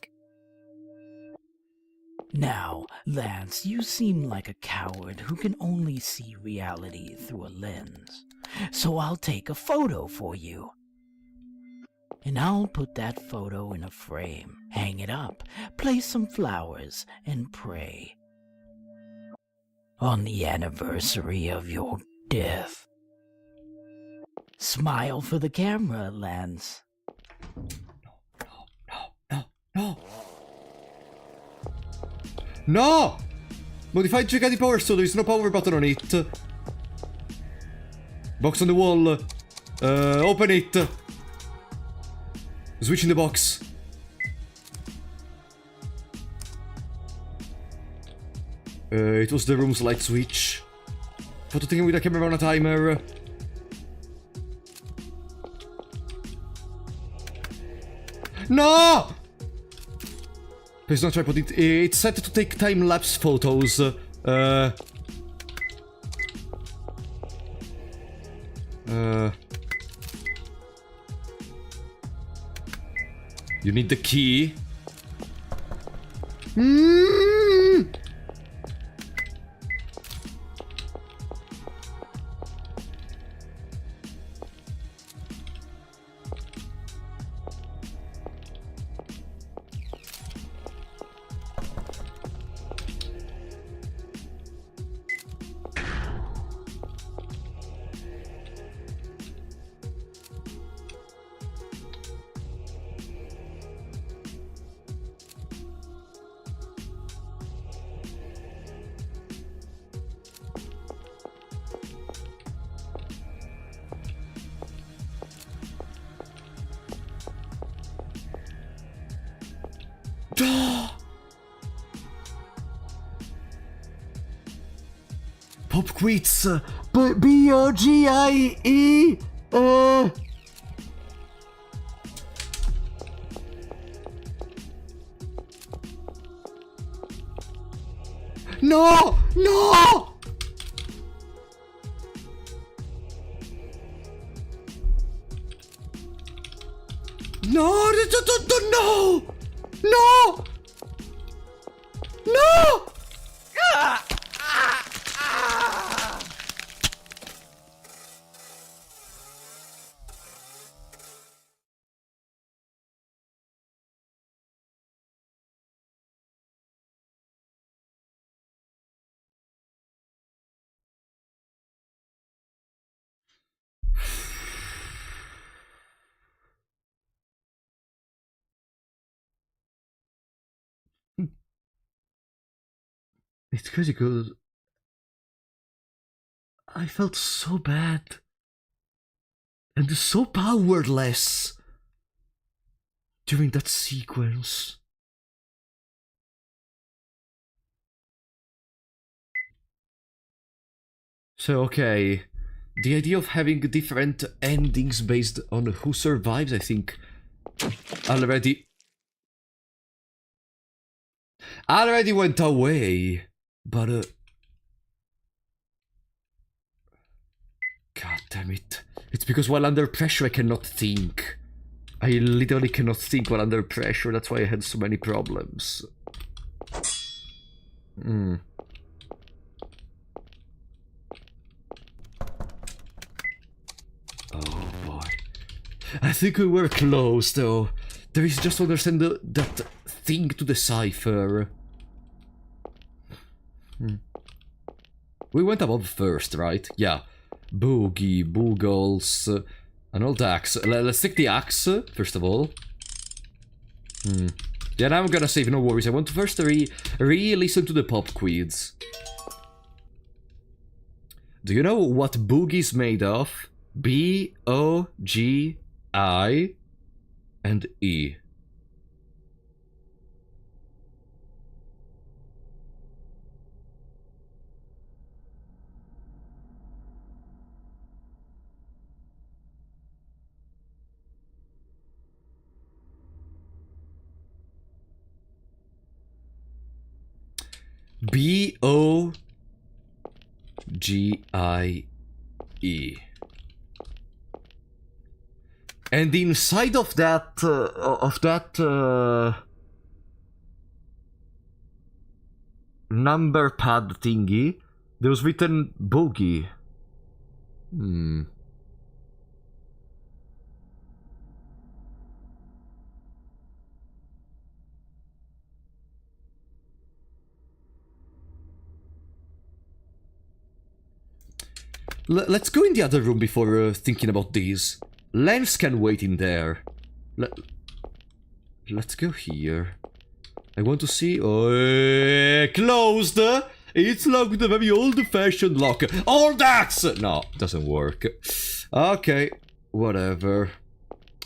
Now, Lance, you seem like a coward who can only see reality through a lens. So I'll take a photo for you. And I'll put that photo in a frame, hang it up, place some flowers, and pray. On the anniversary of your death. Smile for the camera, Lance. No! Modify Gigati power so there is no power button on it. Box on the wall. Open it. Switch in the box. It was the room's light switch. Photo taken with a camera on a timer. No! Please don't try put it. It's set to take time-lapse photos. You need the key. Pop quiz. B-O-G-I-E. No! No! No! No! No! No! It's crazy because I felt so bad and so powerless during that sequence. So, okay, the idea of having different endings based on who survives, I think, already went away, but god damn it. It's because while under pressure I cannot think. I literally cannot think while under pressure, that's why I had so many problems. Oh boy. I think we were close though. There is just to understand that thing to decipher. We went above first, right? Yeah. Boogie, boogles, an old axe. Let's take the axe, first of all. Yeah, now I'm gonna save, no worries. I want to first re-listen to the pop quiz. Do you know what Boogie's made of? B-O-G-I and E. B-O-G-I-E. And inside of that, number pad thingy, there was written Boogie. Let's go in the other room before thinking about these. Lens can wait in there. Let's go here. I want to see... Oh, closed! It's locked with a very old-fashioned lock. Old axe! No, doesn't work. Okay, whatever.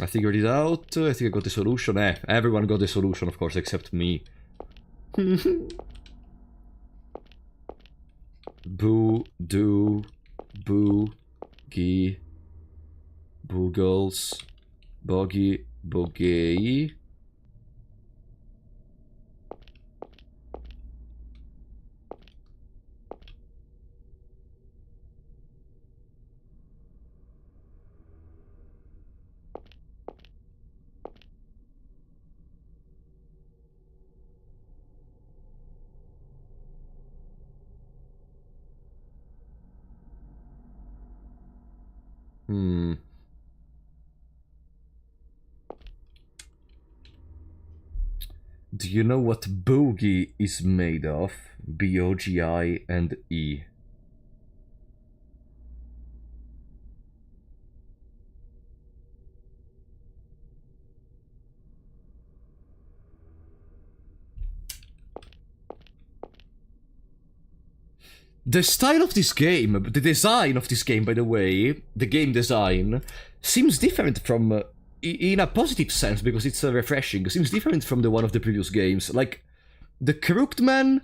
I figured it out. I think I got the solution. Everyone got the solution, of course, except me. Boo, do, boogie, boogles, boggy, boogie. Do you know what boogie is made of? B-O-G-I and E. The style of this game, the design of this game, by the way, the game design, seems different from, in a positive sense, because it's refreshing, seems different from the one of the previous games. Like, the Crooked Man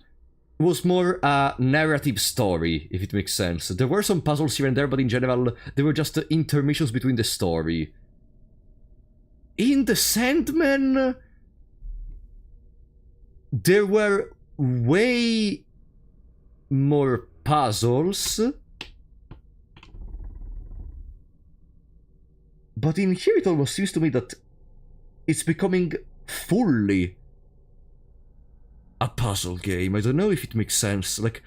was more a narrative story, if it makes sense. There were some puzzles here and there, but in general, they were just intermissions between the story. In the Sandman, there were way more puzzles, but in here it almost seems to me that it's becoming fully a puzzle game. I don't know if it makes sense. Like,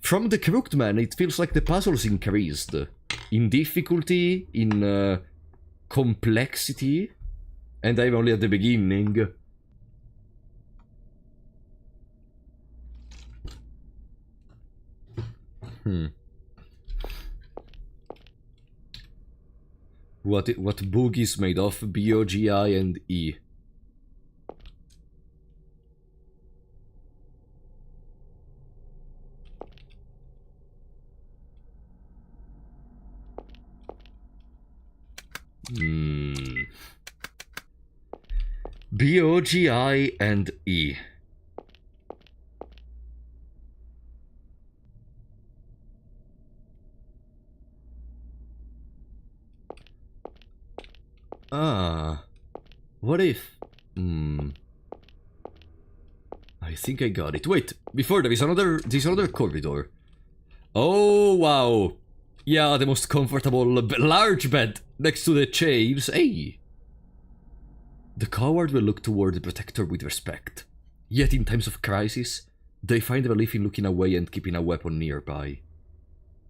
from the Crooked Man, it feels like the puzzles increased. In difficulty, in complexity, and I'm only at the beginning. What Boogie is made of? B-O-G-I and E. B-O-G-I and E. Ah. What if... I think I got it. Wait, before there's another corridor. Oh, wow. Yeah, the most comfortable large bed next to the chains. Hey! The coward will look toward the protector with respect. Yet in times of crisis, they find relief in looking away and keeping a weapon nearby.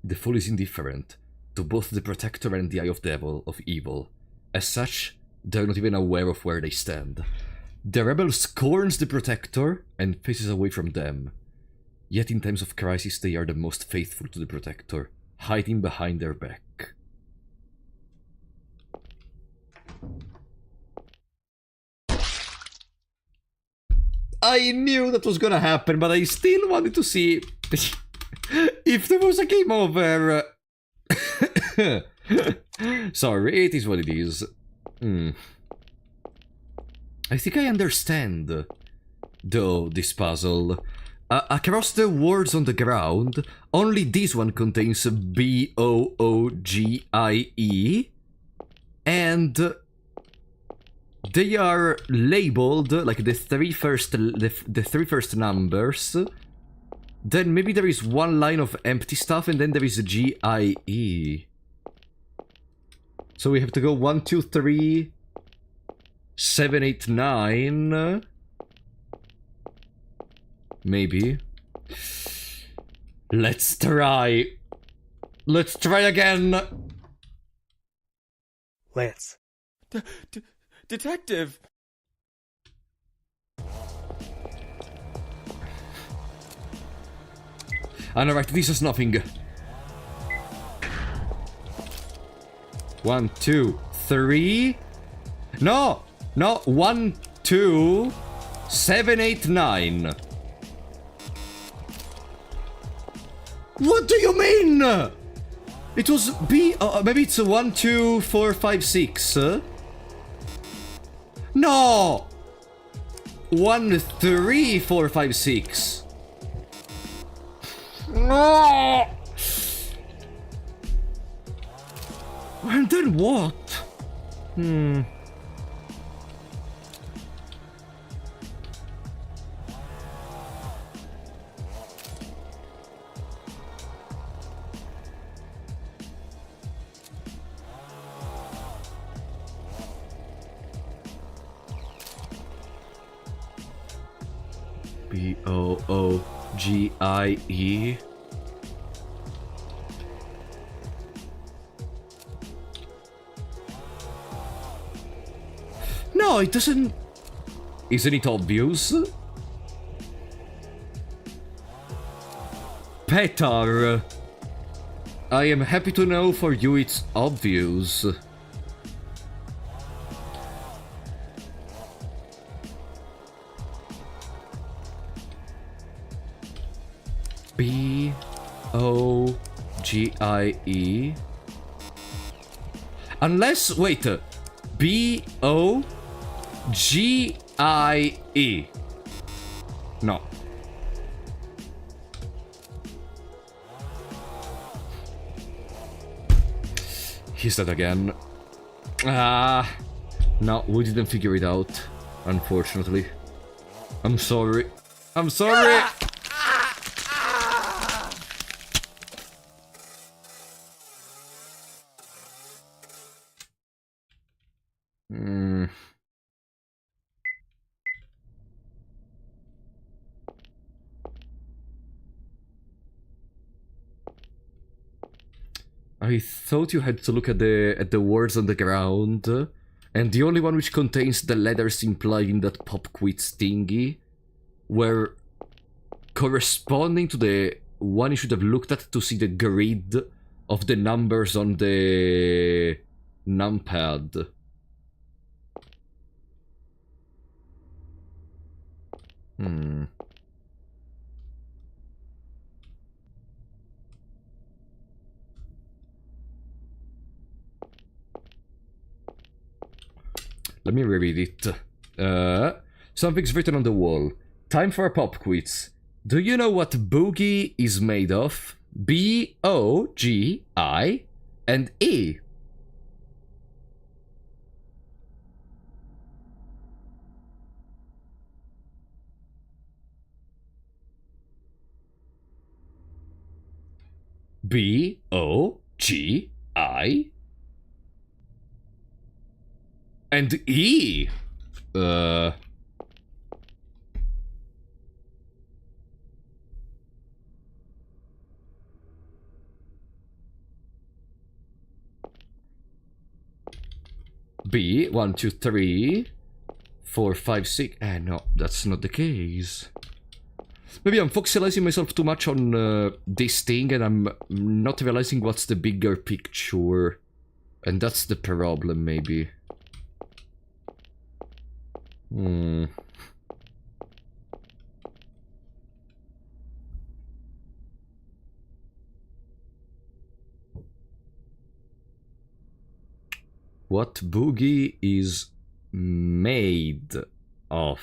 The fool is indifferent to both the protector and the eye of evil. As such, they're not even aware of where they stand. The rebel scorns the protector and faces away from them. Yet in times of crisis, they are the most faithful to the protector, hiding behind their back. I knew that was gonna happen, but I still wanted to see if there was a game over. Sorry, it is what it is. I think I understand, though, this puzzle. Across the words on the ground, only this one contains B-O-O-G-I-E, and they are labeled like the three first numbers. Then maybe there is one line of empty stuff, and then there is G-I-E. So we have to go 1, 2, 3, 7, 8, 9. Maybe. Let's try. Let's try again. Lance. Detective! Alright, this is nothing. 1, 2, 3. No! No, 1, 2, 7, 8, 9. What do you mean? It was B. Maybe it's 1, 2, 4, 5, 6. No! 1, 3, 4, 5, 6. No! And then what? B-O-O-G-I-E. No, it doesn't... Isn't it obvious? Petar. I am happy to know for you it's obvious. B-O-G-I-E. Unless, wait, B-O-G-I-E. No. He's dead again. No, we didn't figure it out, unfortunately. I'm sorry. I'm sorry! I thought you had to look at the words on the ground, and the only one which contains the letters implying that pop quiz thingy were corresponding to the one you should have looked at to see the grid of the numbers on the numpad. Let me reread it. Something's written on the wall. Time for a pop quiz. Do you know what boogie is made of? B-O-G-I and E. B-O-G-I and E. B, 1, 2, 3, 4, 5, 6. No, that's not the case. Maybe I'm focusing myself too much on this thing and I'm not realizing what's the bigger picture. And that's the problem, maybe. What boogie is made of?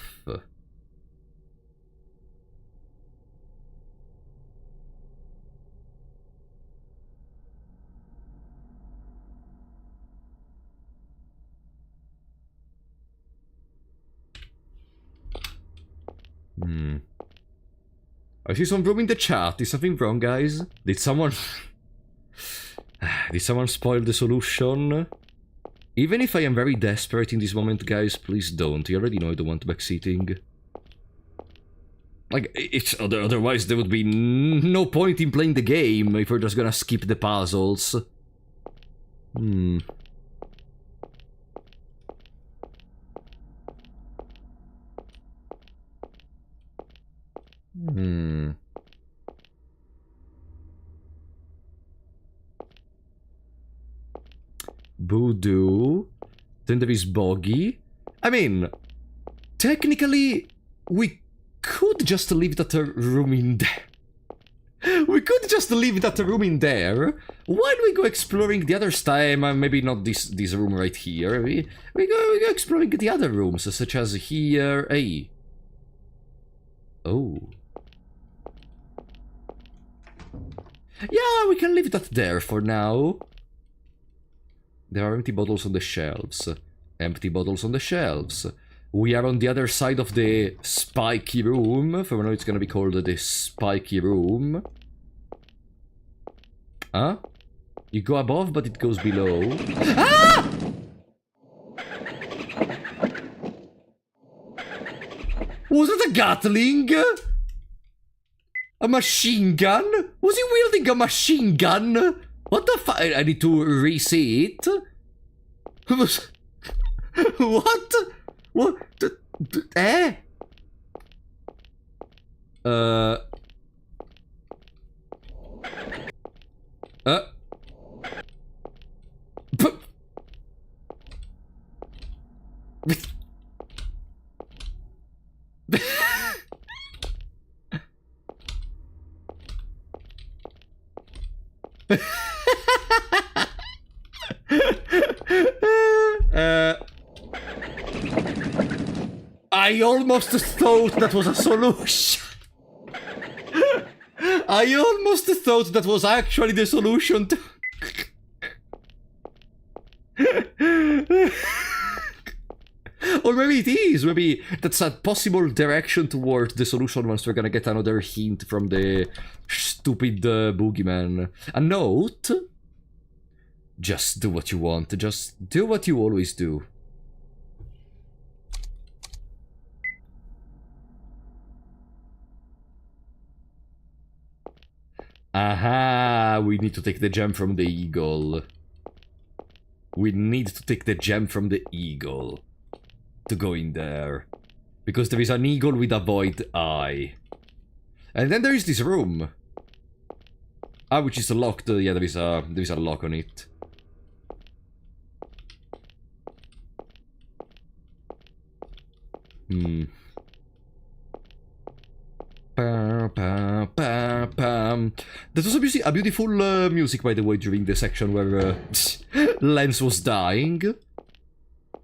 I see some room in the chat. Is something wrong, guys? Did someone... Did someone spoil the solution? Even if I am very desperate in this moment, guys, please don't. You already know I don't want backseating. Like, otherwise there would be no point in playing the game if we're just gonna skip the puzzles. Voodoo. Then there is Boggy. I mean, technically, we could just leave that room in there. We could just leave that room in there while we go exploring the other time. Maybe not this room right here. We go exploring the other rooms, such as here. Hey. Oh. Yeah, we can leave that there for now. There are empty bottles on the shelves. Empty bottles on the shelves. We are on the other side of the spiky room. For now, it's gonna be called the spiky room. Huh? You go above, but it goes below. Ah! Was it a Gatling? A machine gun? Was he wielding a machine gun? What the fuck? I need to re-see it. What? What? Eh? I almost thought that was a solution. I almost thought that was actually the solution to... Or maybe it is. Maybe that's a possible direction towards the solution once we're gonna get another hint from the stupid boogeyman. A note? Just do what you want. Just do what you always do. Aha! we need to take the gem from the eagle. We need to take the gem from the eagle to go in there. Because there is an eagle with a void eye. And then there is this room. Ah, which is locked. Yeah, there is a lock on it. Pam, pam, pam, pam. That was a beautiful music, by the way, during the section where Lance was dying.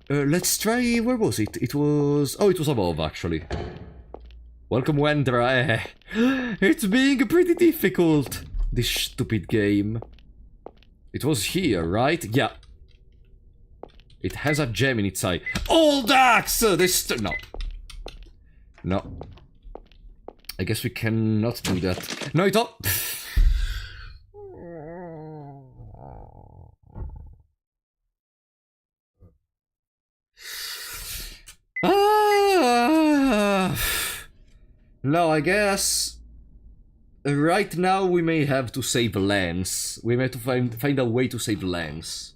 Let's try... Where was it? It was... Oh, it was above, actually. Welcome, Wendra. It's being pretty difficult, this stupid game. It was here, right? Yeah. It has a gem in its eye. Old axe! This... No. No. I guess we cannot do that. No, it all... No, I guess... Right now we may have to save Lance. We may have to find a way to save Lance.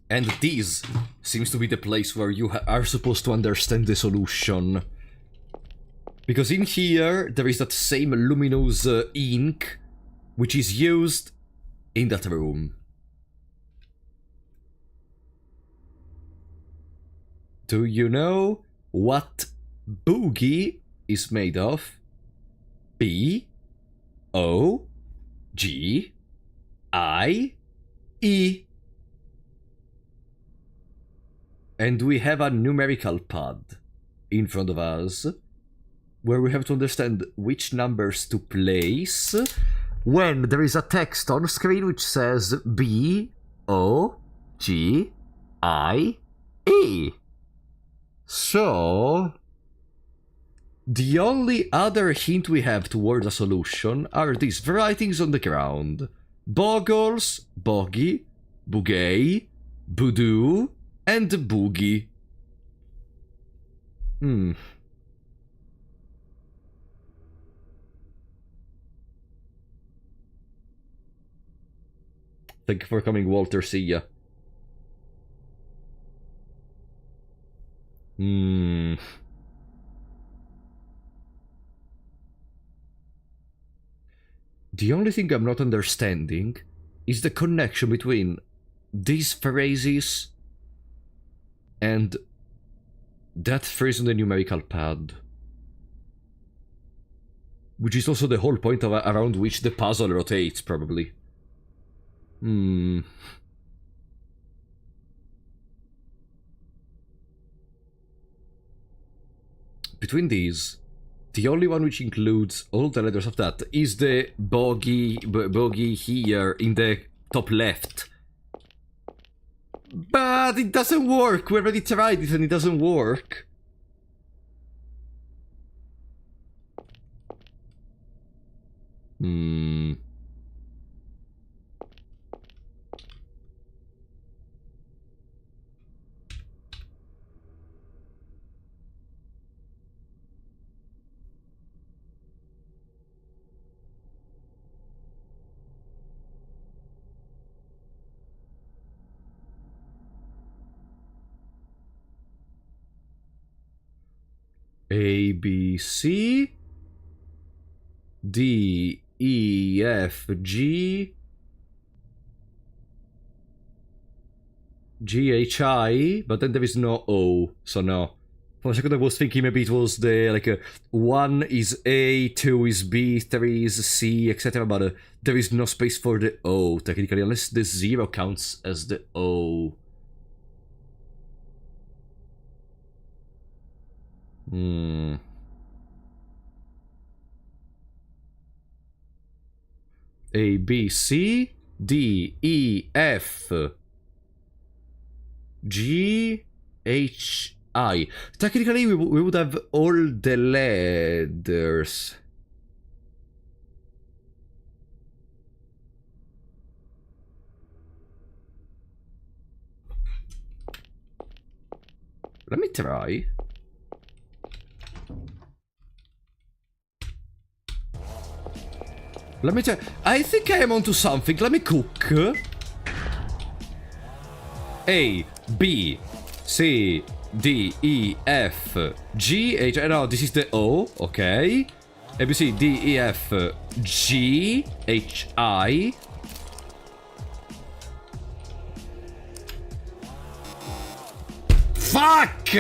And this seems to be the place where you are supposed to understand the solution. Because in here, there is that same luminous ink, which is used in that room. Do you know what Boogie is made of? B-O-G-I-E. And we have a numerical pad in front of us, where we have to understand which numbers to place when there is a text on screen which says B-O-G-I-E. So, the only other hint we have towards a solution are these writings on the ground. Boggles, Boggy, Boogay, Boodoo, and Boogie. Thank you for coming, Walter. See ya. The only thing I'm not understanding is the connection between these phrases and that phrase on the numerical pad. Which is also the whole point of, around which the puzzle rotates, probably. Between these, the only one which includes all the letters of that is the bogey here in the top left. But it doesn't work. We already tried it and it doesn't work. A, B, C, D, E, F, G, G, H, I, but then there is no O, so no. For a second I was thinking maybe it was the, like, 1 is A, 2 is B, 3 is C, etc, but there is no space for the O, technically, unless the 0 counts as the O. A, B, C, D, E, F, G, H, I. Technically, we would have all the letters. Let me try. Let me tell. I think I am onto something. Let me cook. A, B, C, D, E, F, G, H. No, this is the O. Okay. A, B, C, D, E, F, G, H, I. Fuck!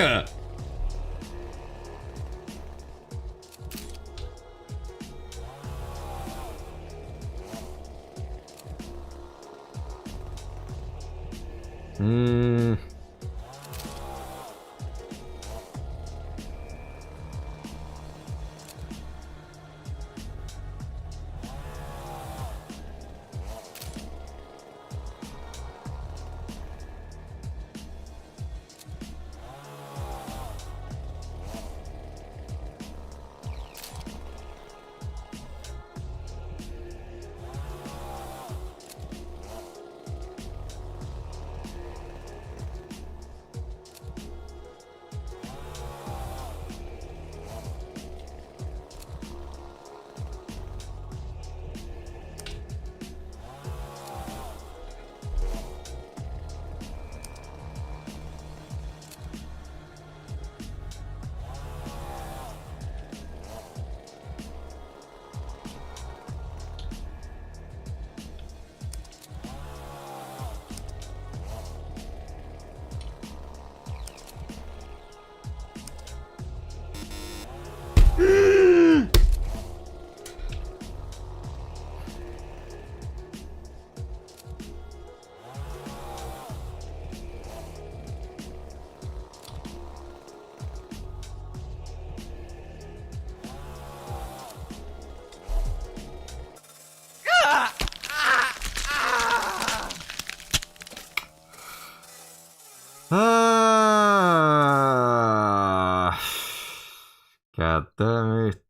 God damn it.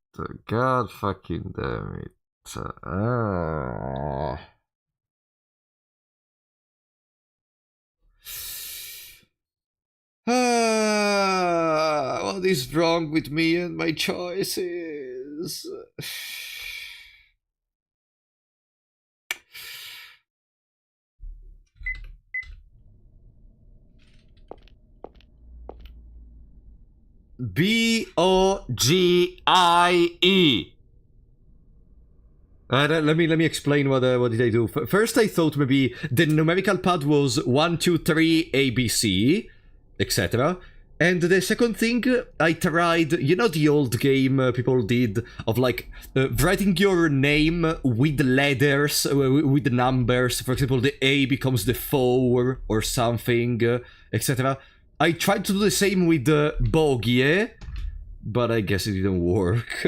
God fucking damn it. What is wrong with me and my choices? B-O-G-I-E. Let me explain what did I do. First, I thought maybe the numerical pad was 1, 2, 3, A, B, C, etc. And the second thing, I tried, you know the old game people did of like writing your name with letters, with numbers. For example, the A becomes the 4 or something, etc. I tried to do the same with the Bogie, but I guess it didn't work.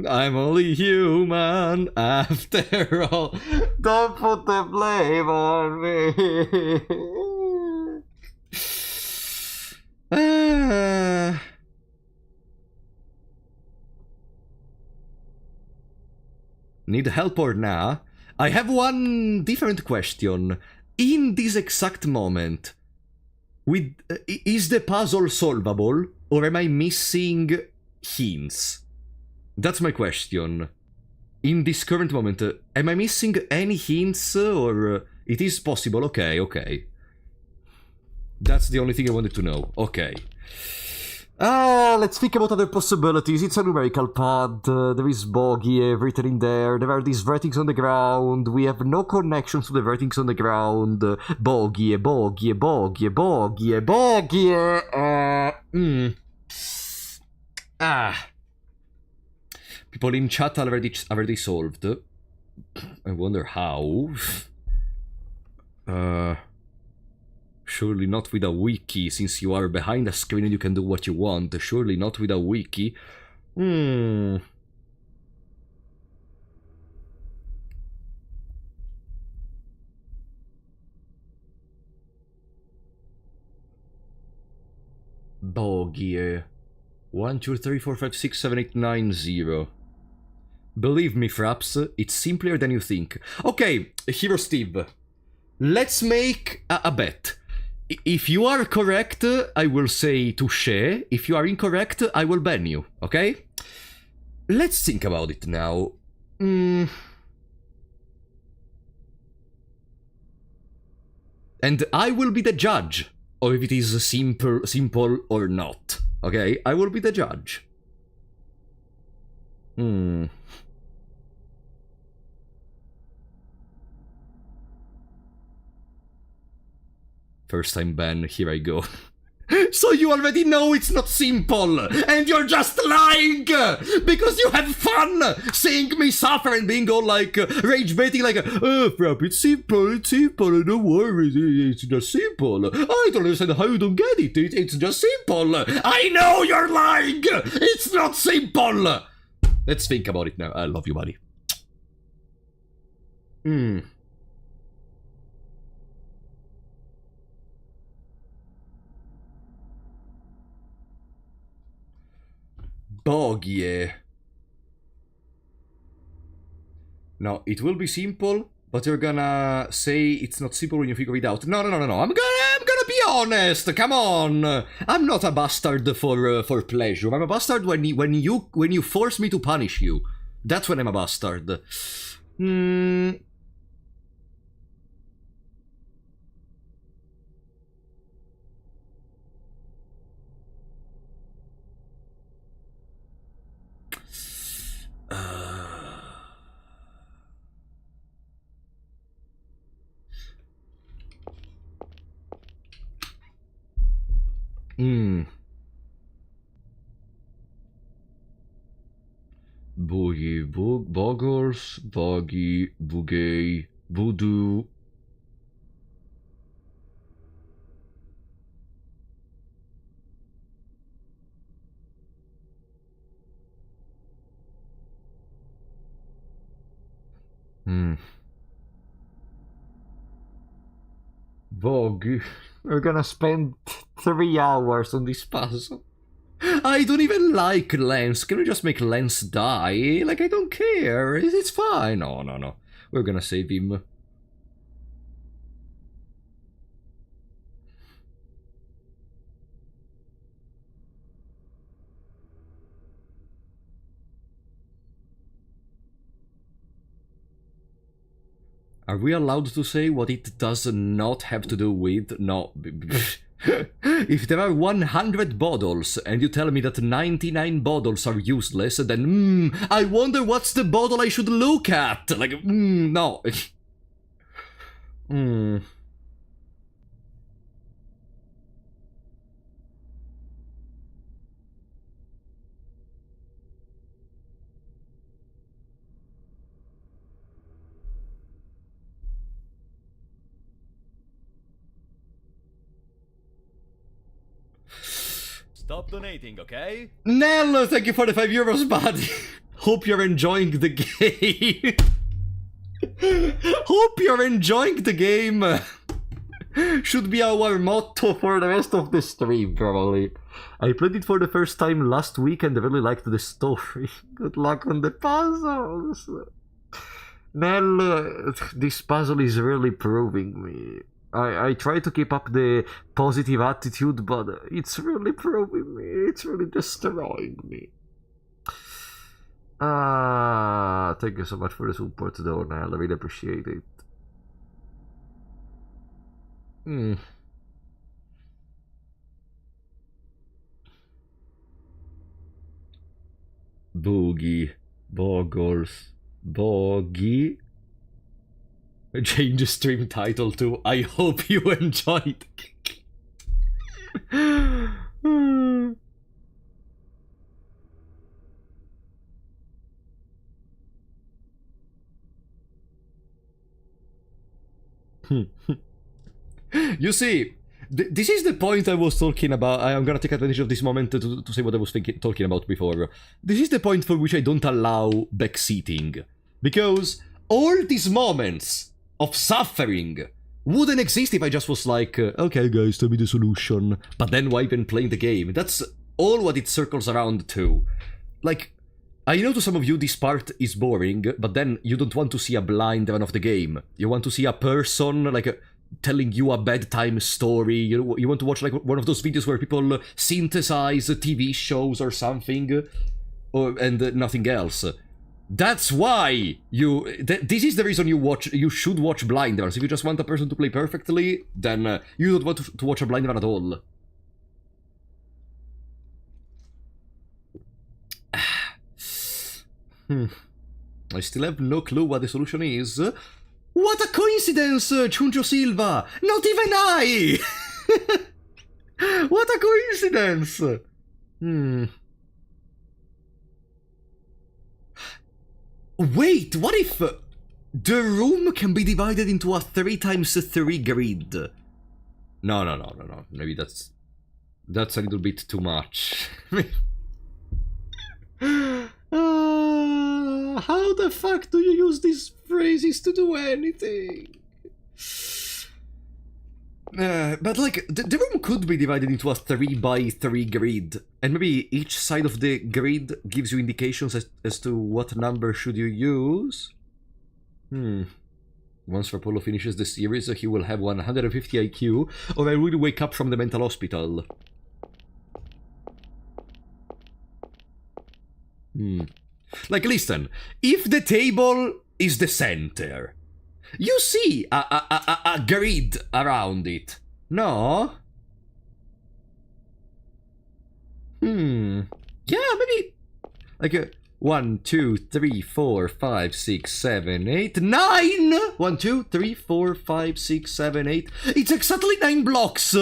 I'm only human after all. Don't put the blame on me. Need help or nah? I have one different question. In this exact moment, is the puzzle solvable, or am I missing hints? That's my question. In this current moment, am I missing any hints, or it is possible? Okay. That's the only thing I wanted to know. Okay. Let's think about other possibilities. It's a numerical pad. There is Bogie written in there. There are these vertices on the ground. We have no connections to the vertices on the ground. Bogie. People in chat already solved. I wonder how. Surely not with a wiki, since you are behind a screen and you can do what you want. Surely not with a wiki. Bogie. 1, 2, 3, 4, 5, 6, 7, 8, 9, 0. Believe me, Fraps, it's simpler than you think. Okay, Hero Steve. Let's make a bet. If you are correct, I will say touché. If you are incorrect, I will ban you, okay? Let's think about it now. And I will be the judge of if it is simple or not. Okay? I will be the judge. First time ban, here I go. So you already know it's not simple, and you're just lying, because you have fun seeing me suffer and being all like, rage baiting like, oh, Frap, it's simple, don't worry, it's just simple. I don't understand how you don't get it, it's just simple. I know you're lying, it's not simple. Let's think about it now. I love you, buddy. Bogie. No, it will be simple, but you're gonna say it's not simple when you figure it out. No. I'm gonna be honest. Come on. I'm not a bastard for pleasure. I'm a bastard when you force me to punish you. That's when I'm a bastard. Boogie, Boggles, Boggy, Boogay, Voodoo. Boggy. We're gonna spend 3 hours on this puzzle. I don't even like Lance. Can we just make Lance die? Like, I don't care. It's fine. No. We're gonna save him. Are we allowed to say what it does not have to do with? No. If there are 100 bottles and you tell me that 99 bottles are useless, then I wonder what's the bottle I should look at. Like, no. Stop donating, okay? Nell, thank you for the €5, buddy. Hope you're enjoying the game. Hope you're enjoying the game. Should be our motto for the rest of the stream, probably. I played it for the first time last week and I really liked the story. Good luck on the puzzles. Nell, this puzzle is really proving me. I try to keep up the positive attitude, but it's really proving me. It's really destroying me. Thank you so much for the support, though, Nell. I really appreciate it. Boogie, Boggles, Boggy. Change the stream title to I hope you enjoyed. You see, this is the point I was talking about. I'm gonna take advantage of this moment to say what I was talking about before. This is the point for which I don't allow backseating. Because all these moments of suffering wouldn't exist if I just was like, okay guys, tell me the solution, but then why even playing the game? That's all what it circles around to. Like, I know to some of you this part is boring, but then you don't want to see a blind run of the game. You want to see a person, like, telling you a bedtime story. You want to watch, like, one of those videos where people synthesize TV shows or something, and nothing else. That's why this is the reason you should watch blinders. If you just want a person to play perfectly, then you don't want to watch a blinder at all. I still have no clue what the solution is. What a coincidence, Chuncho Silva! Not even I! What a coincidence! Wait, what if the room can be divided into a 3x3 grid? No. Maybe that's a little bit too much. How the fuck do you use these phrases to do anything? But like, the room could be divided into a 3x3 grid, and maybe each side of the grid gives you indications as to what number should you use. Once Rapolo finishes the series, he will have 150 IQ, or I will wake up from the mental hospital. Like, listen, if the table is the center, you see a grid around it, no? Yeah, maybe like 1, 2, 3, 4, 5, 6, 7, 8, 9! 1, 2, 3, 4, 5, 6, 7, 8. It's exactly 9 blocks!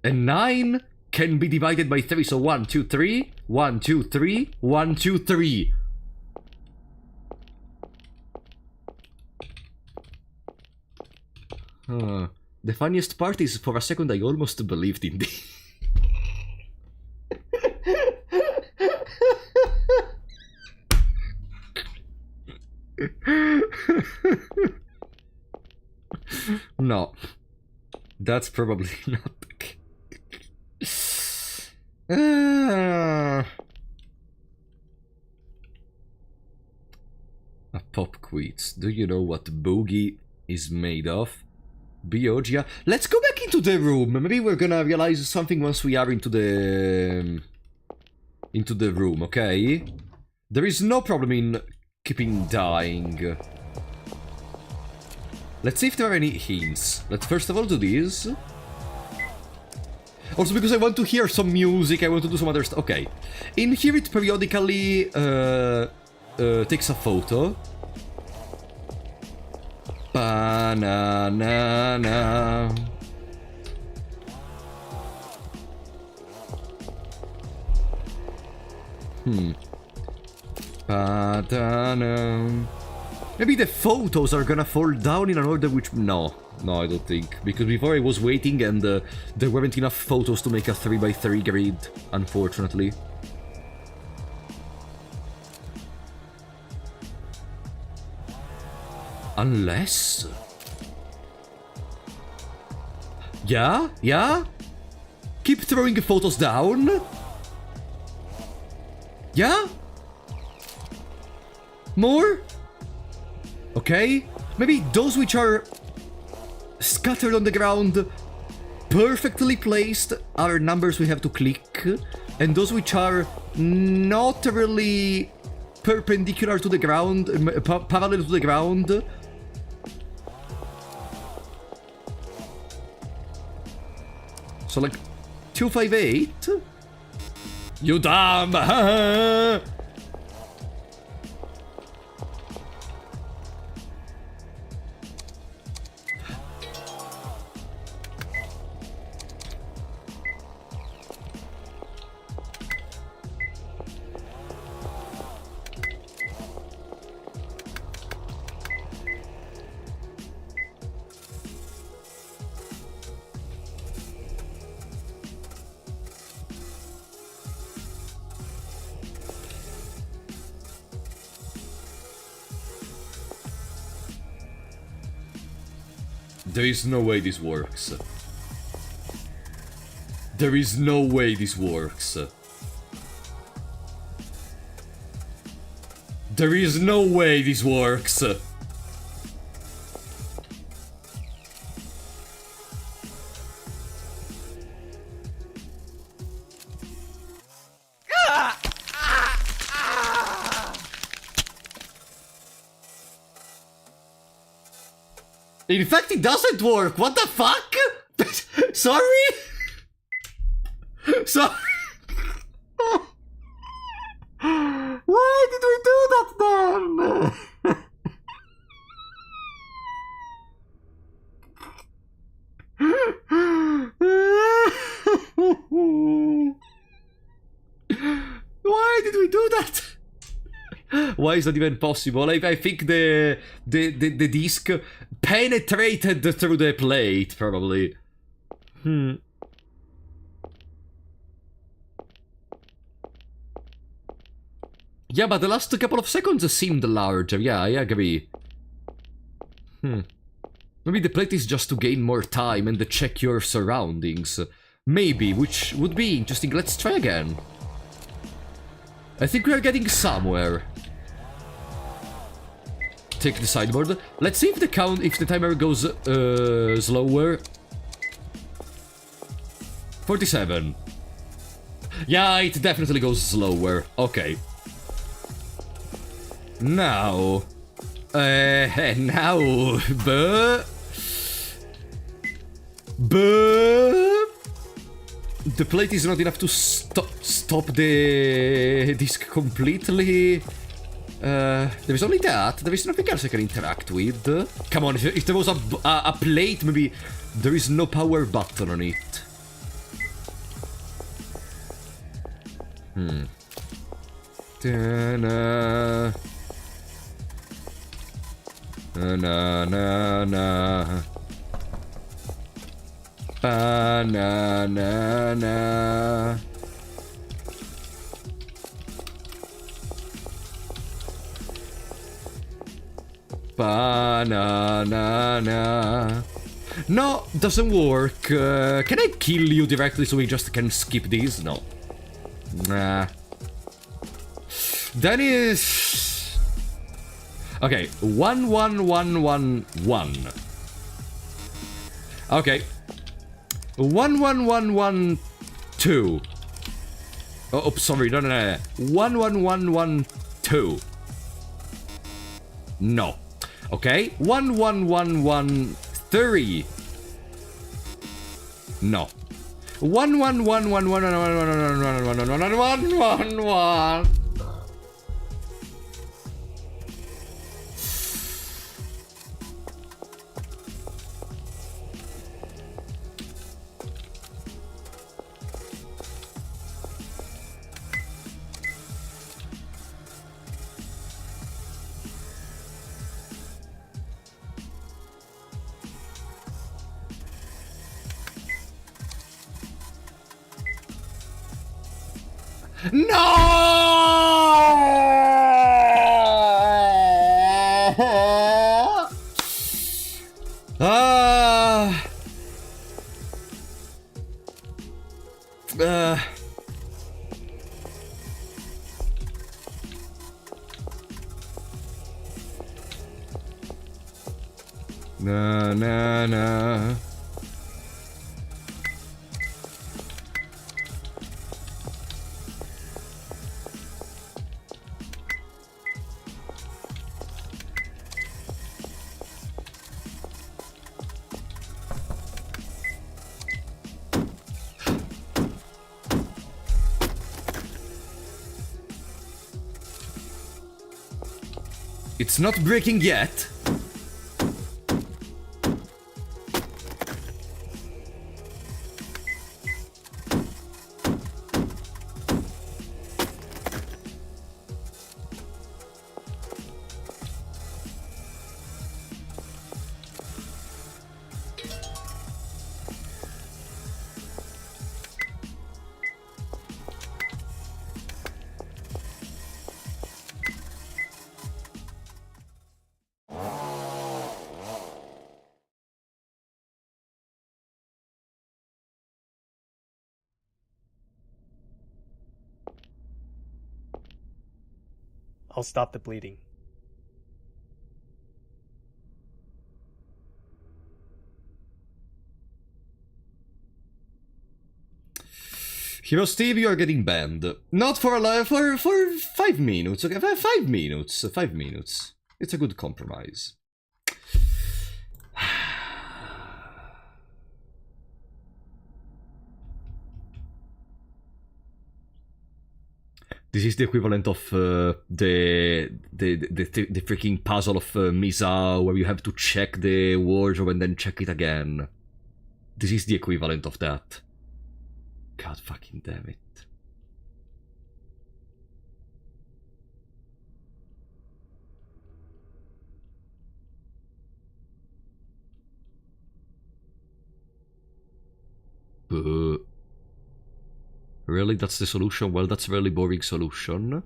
And 9 can be divided by 3, so 1, 2, 3, 1, 2, 3, 1, 2, 3. The funniest part is, for a second, I almost believed in this. No. That's probably not the case. A pop quiz. Do you know what Boogie is made of? Biogia. Let's go back into the room. Maybe we're gonna realize something once we are into the room, okay? There is no problem in keeping dying. Let's see if there are any hints. Let's first of all do this. Also, because I want to hear some music, I want to do some other stuff. Okay. In here it periodically takes a photo. Banana. Banana. Maybe the photos are gonna fall down in an order which... No, I don't think. Because before I was waiting and there weren't enough photos to make a 3x3 grid, unfortunately. Unless... Yeah? Keep throwing photos down? Yeah? More? Okay, maybe those which are scattered on the ground, perfectly placed, are numbers we have to click, and those which are not really perpendicular to the ground, parallel to the ground, so like 258? You dumb! There is no way this works. There is no way this works. There is no way this works. In fact, it doesn't work. What the fuck? Sorry? Sorry. Why did we do that then? Why did we do that? Why is that even possible? I think the disc penetrated through the plate, probably. Yeah, but the last couple of seconds seemed larger. Yeah, I agree. Maybe the plate is just to gain more time and check your surroundings. Maybe, which would be interesting. Let's try again. I think we are getting somewhere. Take the sideboard. Let's see if the timer goes slower. 47. Yeah, it definitely goes slower. Okay. Now, the plate is not enough to stop the disc completely. There is only that. There is nothing else I can interact with. Come on, if there was a plate, maybe there is no power button on it. Na na na. Banana. Banana. No, doesn't work. Can I kill you directly so we just can skip these? No. Nah. That is... Okay, 1, 1, 1, 1, 1. Okay. 1, 1, 1, 1, 2. Oh, sorry, no. 1, 1, 1, 1, 2. No. Okay, 1, 1, 1, 1, 3. No. 1, 1, 1, 1, 1, 1, 1, 1, 1, 1. Na. It's not breaking yet. I'll stop the bleeding. Hero Steve, you are getting banned. Not for 5 minutes, okay? 5 minutes. 5 minutes. It's a good compromise. This is the equivalent of the freaking puzzle of Misa, where you have to check the wardrobe and then check it again. This is the equivalent of that. God fucking damn it. Really? That's the solution? Well, that's a really boring solution.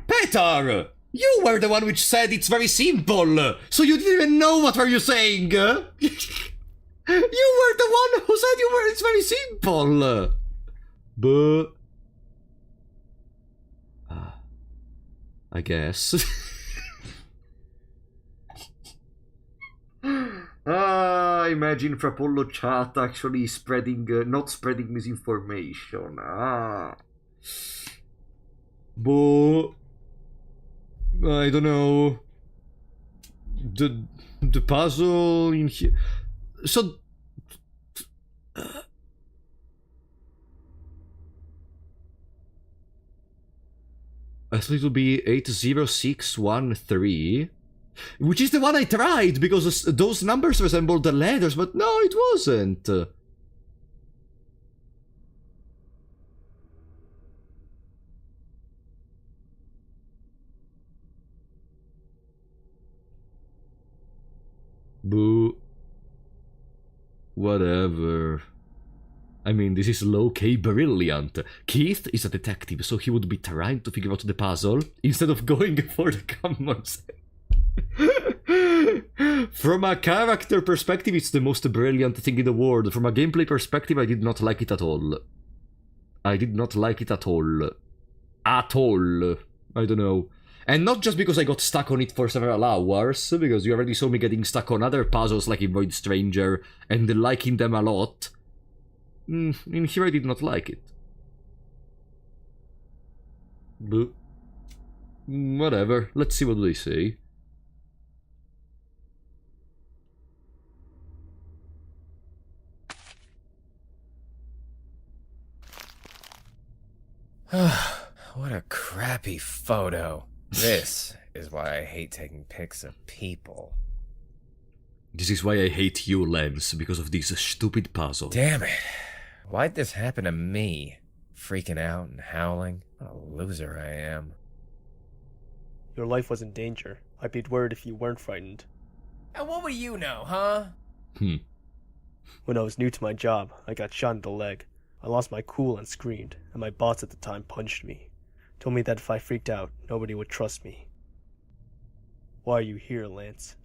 Peter! You were the one which said it's very simple! So you didn't even know what were you saying! You were the one who said it's very simple! But... I guess. Imagine Frapollo chat actually spreading, not spreading misinformation. But I don't know. The puzzle in here. So I thought it would be 80613. Which is the one I tried, because those numbers resembled the letters, but no, it wasn't. Boo. Whatever. I mean, this is low-key brilliant. Keith is a detective, so he would be trying to figure out the puzzle, instead of going for the common sense. From a character perspective, it's the most brilliant thing in the world. From a gameplay perspective, I did not like it at all. I did not like it at all. At all. I don't know. And not just because I got stuck on it for several hours, because you already saw me getting stuck on other puzzles like in Void Stranger, and liking them a lot. In here I did not like it. But... whatever. Let's see what they say. What a crappy photo. This is why I hate taking pics of people. This is why I hate you, Lens, because of these stupid puzzles. Damn it. Why'd this happen to me? Freaking out and howling? What a loser I am. Your life was in danger. I'd be worried if you weren't frightened. And what would you know, huh? When I was new to my job, I got shot in the leg. I lost my cool and screamed, and my boss at the time punched me. Told me that if I freaked out, nobody would trust me. Why are you here, Lance?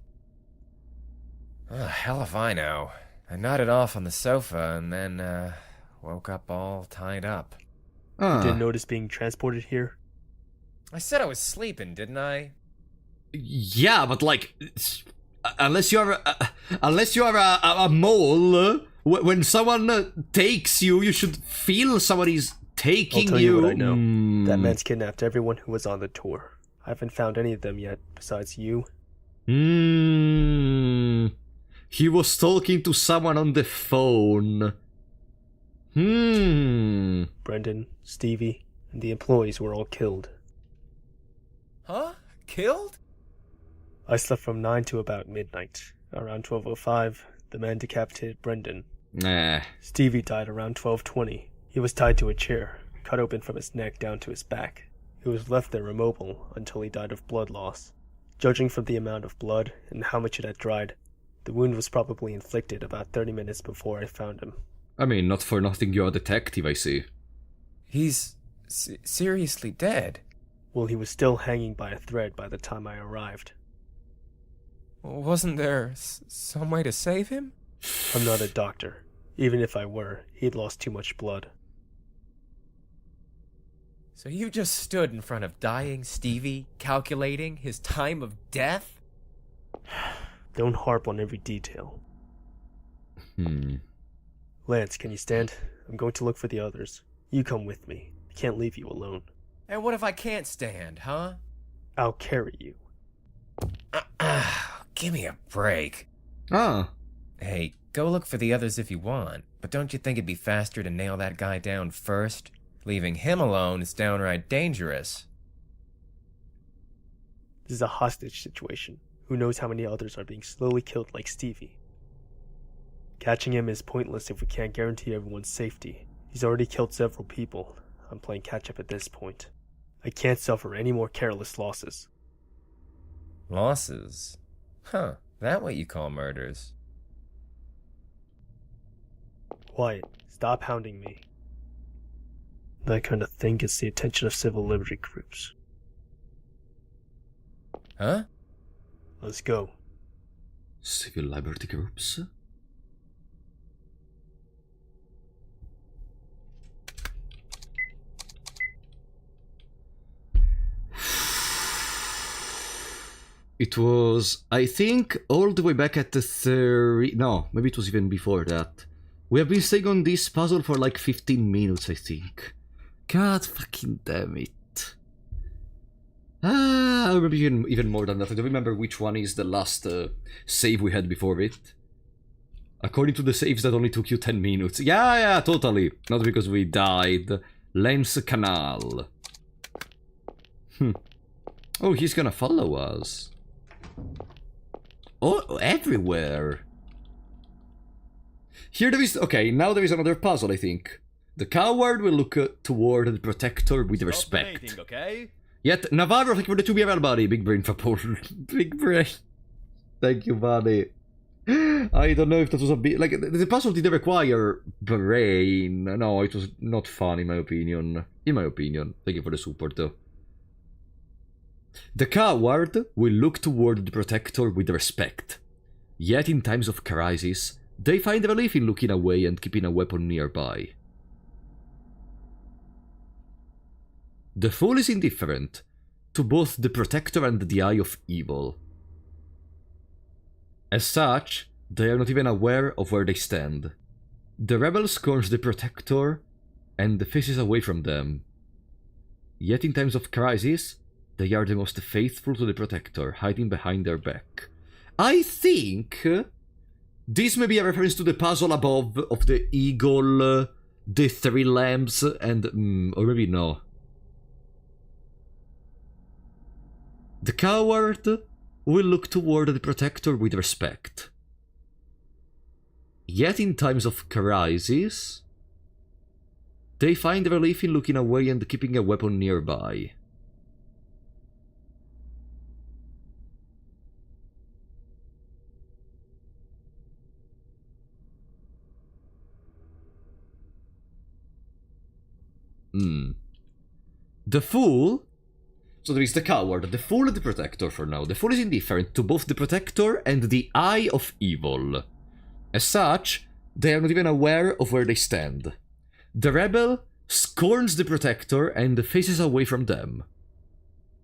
Hell if I know. I nodded off on the sofa and then, woke up all tied up. You didn't notice being transported here? I said I was sleeping, didn't I? Yeah, but like... unless you're a mole, when someone takes you, you should feel somebody's taking you. I'll tell you what I know. That man's kidnapped everyone who was on the tour. I haven't found any of them yet, besides you. He was talking to someone on the phone. Brendan, Stevie, and the employees were all killed. Huh? Killed? I slept from 9 to about midnight. Around 12:05, the man decapitated Brendan. Stevie died around 12:20. He was tied to a chair, cut open from his neck down to his back. He was left there immobile until he died of blood loss. Judging from the amount of blood and how much it had dried, the wound was probably inflicted about 30 minutes before I found him. I mean, not for nothing you're a detective, I see. He's seriously dead? Well, he was still hanging by a thread by the time I arrived. Wasn't there some way to save him? I'm not a doctor. Even if I were, he'd lost too much blood. So you just stood in front of dying Stevie, calculating his time of death? Don't harp on every detail. Lance, can you stand? I'm going to look for the others. You come with me. I can't leave you alone. And what if I can't stand, huh? I'll carry you. Give me a break. Hey, go look for the others if you want, but don't you think it'd be faster to nail that guy down first? Leaving him alone is downright dangerous. This is a hostage situation. Who knows how many others are being slowly killed like Stevie? Catching him is pointless if we can't guarantee everyone's safety. He's already killed several people. I'm playing catch-up at this point. I can't suffer any more careless losses. Losses? Huh, that what you call murders? Quiet. Stop hounding me. That kind of thing gets the attention of civil liberty groups. Huh? Let's go. Civil liberty groups? It was, I think, all the way back at the 30... No, maybe it was even before that. We have been staying on this puzzle for like 15 minutes, I think. God fucking damn it. I remember even more than that. I don't remember which one is the last save we had before it. According to the saves, that only took you 10 minutes. Yeah, totally. Not because we died. Lens Canal. Oh, he's gonna follow us. Oh, everywhere. Here there is... Okay, now there is another puzzle, I think. The coward will look toward the protector with respect. Dominating, okay? Yet, Navarro, thank you for the 2 BRL, buddy. Big brain for Paul. Big brain. Thank you, buddy. I don't know if that was a bit... Like, the puzzle didn't require brain. No, it was not fun, in my opinion. In my opinion. Thank you for the support, though. The coward will look toward the protector with respect. Yet in times of crisis, they find relief in looking away and keeping a weapon nearby. The fool is indifferent to both the protector and the eye of evil. As such, they are not even aware of where they stand. The rebel scorns the protector and faces away from them. Yet in times of crisis, they are the most faithful to the protector, hiding behind their back. I think this may be a reference to the puzzle above of the eagle, the 3 lamps, and... or maybe no. The coward will look toward the protector with respect. Yet in times of crisis, they find relief in looking away and keeping a weapon nearby. The fool... So there is the coward, the fool and the protector for now. The fool is indifferent to both the protector and the eye of evil. As such, they are not even aware of where they stand. The rebel scorns the protector and faces away from them.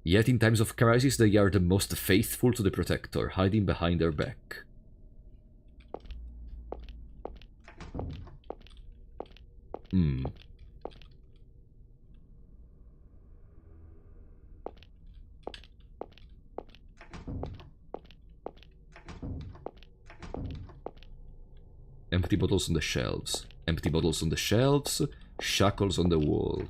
Yet in times of crisis, they are the most faithful to the protector, hiding behind their back. Empty bottles on the shelves. Empty bottles on the shelves. Shackles on the wall.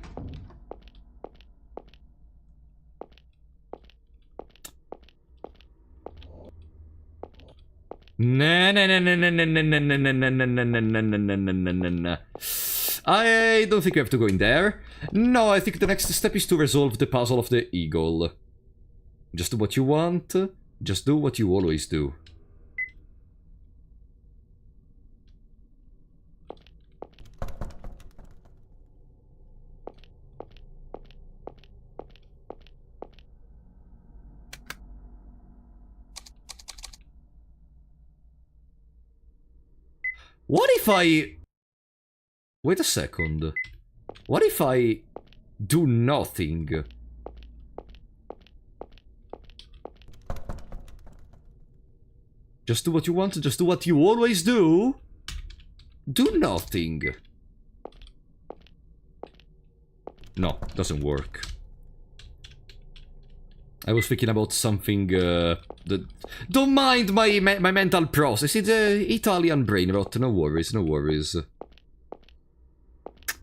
I don't think we have to go in there. No, I think the next step is to resolve the puzzle of the eagle. Just do what you want. Just do what you always do. What if I... Wait a second. What if I do nothing? Just do what you want, just do what you always do. Do nothing. No, doesn't work. I was thinking about something that... Don't mind my mental process, it's Italian brain rot, no worries, no worries.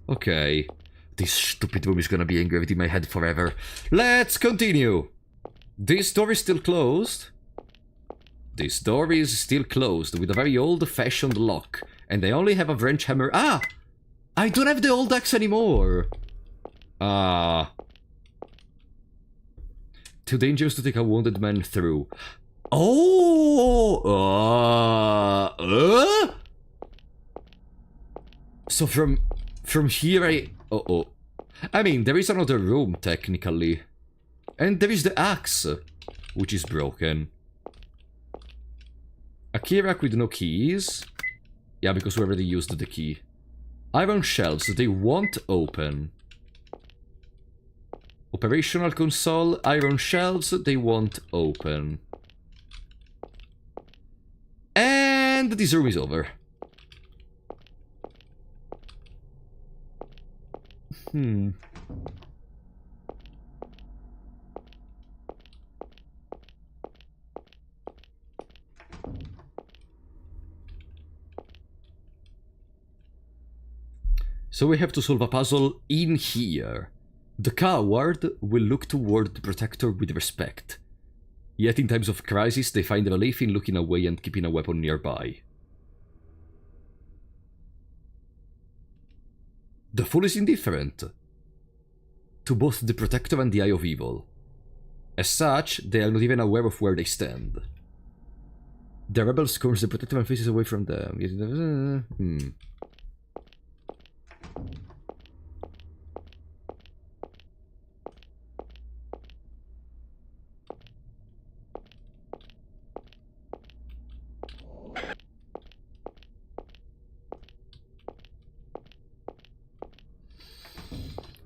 Okay. This stupid room is gonna be engraved in my head forever. Let's continue! This door is still closed. This door is still closed with a very old-fashioned lock. And I only have a wrench hammer. Ah! I don't have the old axe anymore! Ah. Too dangerous to take a wounded man through. Oh! So from here I... Uh-oh. I mean, there is another room, technically. And there is the axe, which is broken. A key rack with no keys. Yeah, because we already used the key. Iron shelves, they won't open. Operational console, iron shelves, they won't open. And this room is over. So we have to solve a puzzle in here. The coward will look toward the protector with respect. Yet in times of crisis, they find relief in looking away and keeping a weapon nearby. The fool is indifferent to both the protector and the eye of evil. As such, they are not even aware of where they stand. The rebel scorns the protector and faces away from them.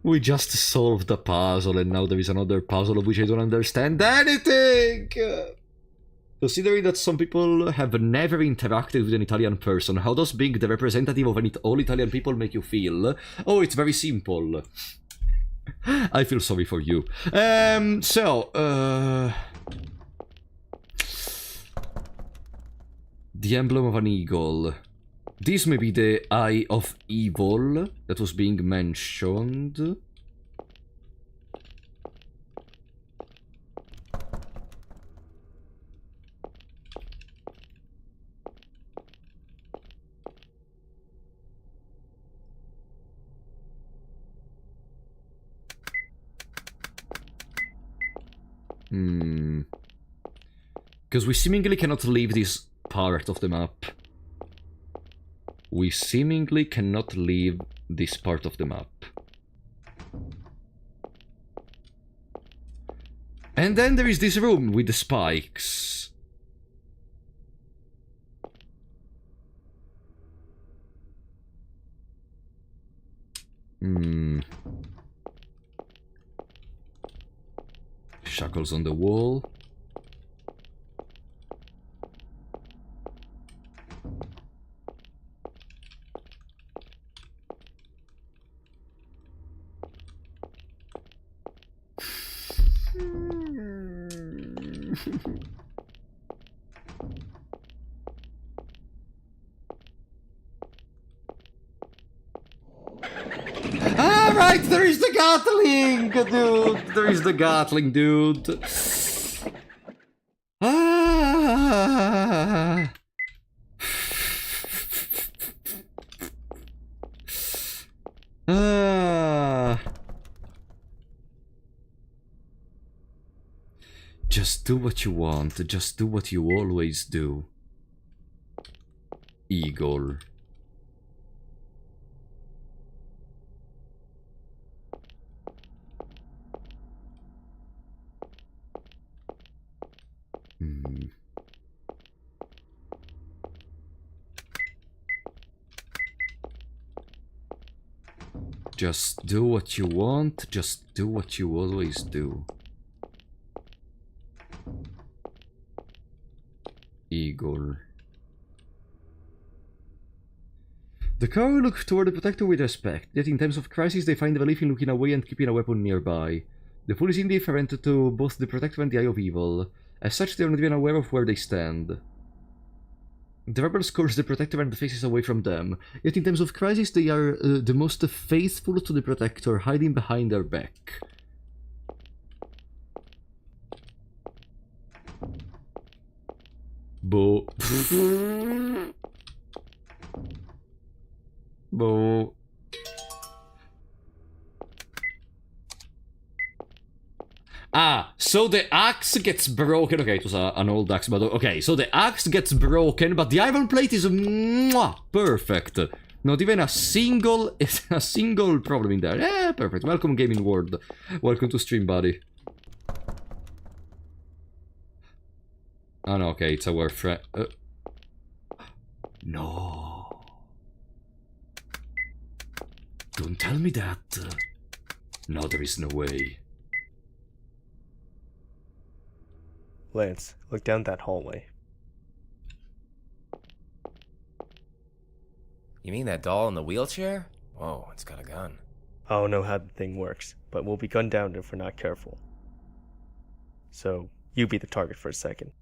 We just solved the puzzle and now there is another puzzle of which I don't understand anything! Considering that some people have never interacted with an Italian person, how does being the representative of all Italian people make you feel? Oh, it's very simple. I feel sorry for you. The emblem of an eagle. This may be the Eye of Evil that was being mentioned. Because we seemingly cannot leave this part of the map. We seemingly cannot leave this part of the map. And then there is this room with the spikes. Shackles on the wall. Alright, there is the Gatling, dude! There is the Gatling, dude. Just do what you want, just do what you always do. Eagle. Just do what you want, just do what you always do. Eagle. The cow look toward the protector with respect, yet in times of crisis they find relief in looking away and keeping a weapon nearby. The fool is indifferent to both the protector and the eye of evil. As such, they are not even aware of where they stand. The rebels course the Protector and the faces away from them. Yet in times of crisis, they are the most faithful to the Protector, hiding behind their back. Boo. Boo. Ah, so the axe gets broken. Okay, it was an old axe, but okay. So the axe gets broken, but the iron plate is mwah, perfect. Not even a single problem in there. Yeah, perfect. Welcome, gaming world. Welcome to stream, buddy. Oh no, okay, it's our friend. No. Don't tell me that. No, there is no way. Lance, look down that hallway. You mean that doll in the wheelchair? Whoa, it's got a gun. I don't know how the thing works, but we'll be gunned down if we're not careful. So, you be the target for a second.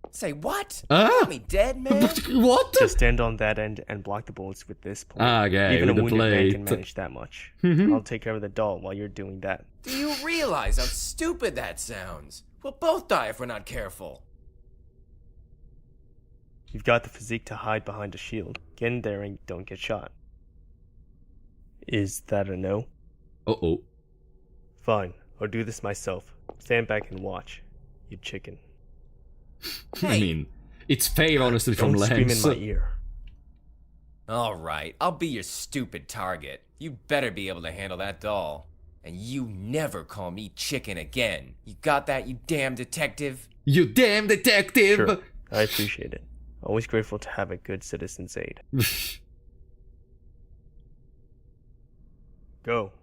Say what? You want me dead, man? What? Just stand on that end and block the bullets with this plate. Okay, even with a the wounded man plate. can manage that much. Mhm. I'll take care of the doll while you're doing that. Do you realize how stupid that sounds? We'll both die if we're not careful. You've got the physique to hide behind a shield. Get in there and don't get shot. Is that a no? Uh-oh. Fine, I'll do this myself. Stand back and watch, you chicken. I mean, it's fair, honestly, from Don't scream in Lance. my ear. Alright, I'll be your stupid target. You better be able to handle that doll. And you never call me chicken again. You got that, you damn detective? You damn detective! Sure, I appreciate it. Always grateful to have a good citizen's aid. Go.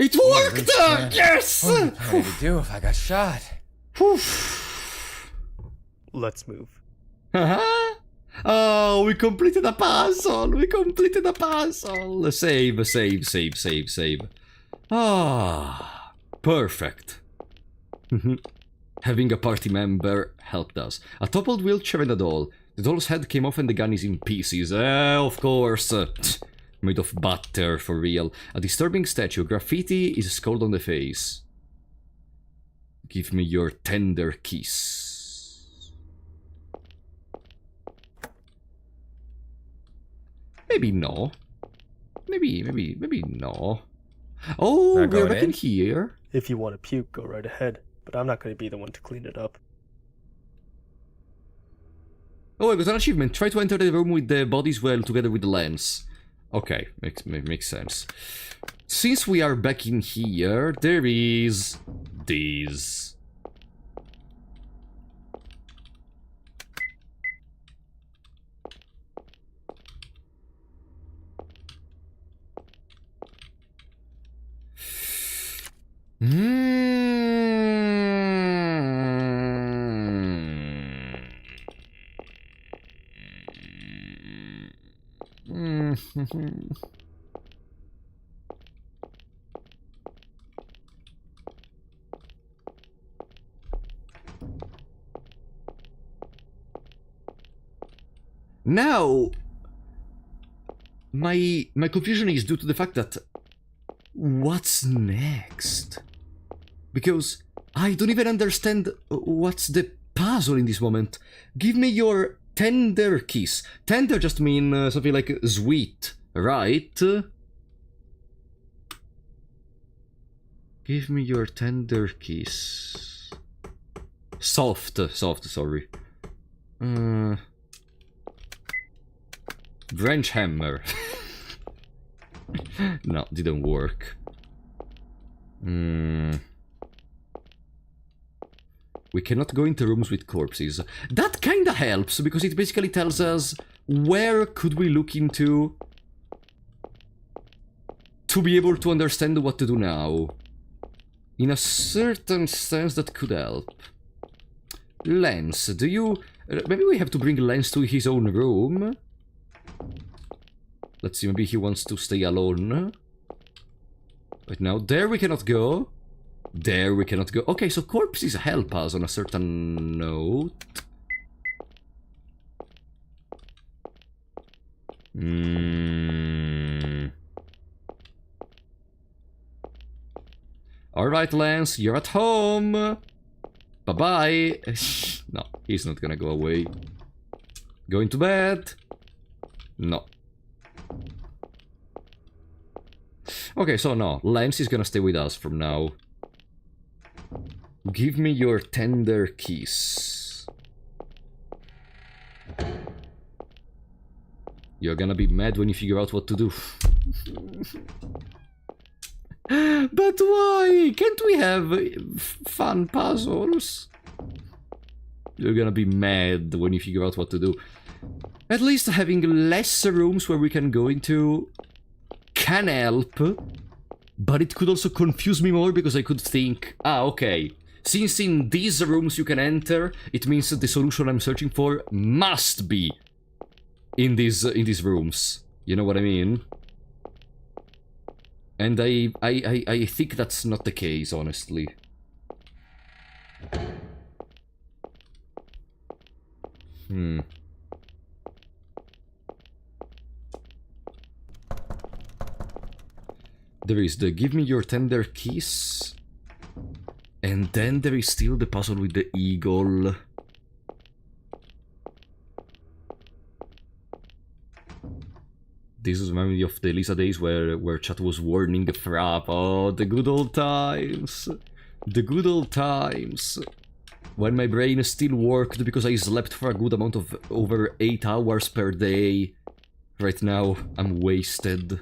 It worked! Yes! What am I planning to do if I got shot? Let's move. Uh-huh. Oh, we completed a puzzle! We completed a puzzle! Save, save, save, save, save. Ah, perfect. Having a party member helped us. A toppled wheelchair and a doll. The doll's head came off and the gun is in pieces. Of course. Made of butter, for real. A disturbing statue. Graffiti is scrawled on the face. Give me your tender kiss. Maybe no. Maybe no. Oh, we're back in here. If you want to puke, go right ahead. But I'm not going to be the one to clean it up. Oh, I got an achievement. Try to enter the room with the bodies well together with the lens. Okay, makes sense. Since we are back in here, there is this. Now, my confusion is due to the fact that what's next? Because I don't even understand what's the puzzle in this moment. Give me your tender kiss. Tender just mean something like sweet, right? Give me your tender kiss. Soft, sorry. Wrench hammer. No, didn't work. We cannot go into rooms with corpses. That kinda helps, because it basically tells us where could we look into to be able to understand what to do now. In a certain sense, that could help. Lance, do you... maybe we have to bring Lance to his own room. Let's see, maybe he wants to stay alone. Right now, there we cannot go. There we cannot go. Okay, so corpses help us on a certain note. Alright, Lance, you're at home. Bye-bye. No, he's not gonna go away. Going to bed? No. Okay, so no, Lance is gonna stay with us from now. Give me your tender kiss. You're gonna be mad when you figure out what to do. But why? Can't we have fun puzzles? You're gonna be mad when you figure out what to do. At least having less rooms where we can go into can help. But it could also confuse me more because I could think, okay, since in these rooms you can enter, it means that the solution I'm searching for must be in these rooms. You know what I mean? And I think that's not the case, honestly. There is the give me your tender kiss. And then there is still the puzzle with the eagle. This is memory of the Lisa days where chat was warning the frap. Oh, the good old times. The good old times. When my brain still worked because I slept for a good amount of over 8 hours per day. Right now, I'm wasted.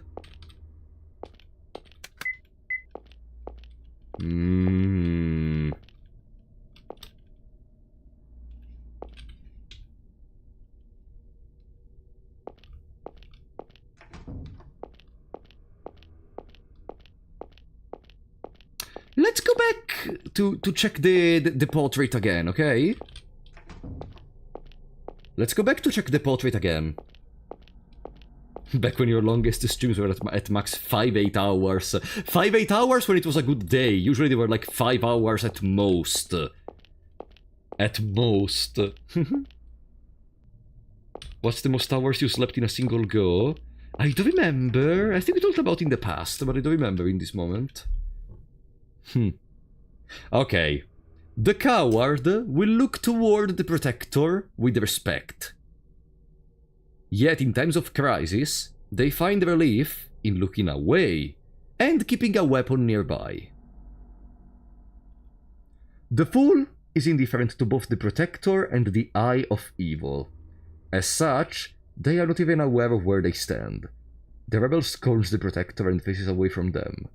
Let's go back to check the portrait again, okay? Let's go back to check the portrait again. Back when your longest streams were at max 5-8 hours. 5-8 hours when it was a good day. Usually they were like 5 hours at most. At most. What's the most hours you slept in a single go? I don't remember. I think we talked about it in the past, but I don't remember in this moment. Okay. The coward will look toward the protector with respect. Yet in times of crisis, they find relief in looking away and keeping a weapon nearby. The fool is indifferent to both the protector and the eye of evil. As such, they are not even aware of where they stand. The rebel scorns the protector and faces away from them.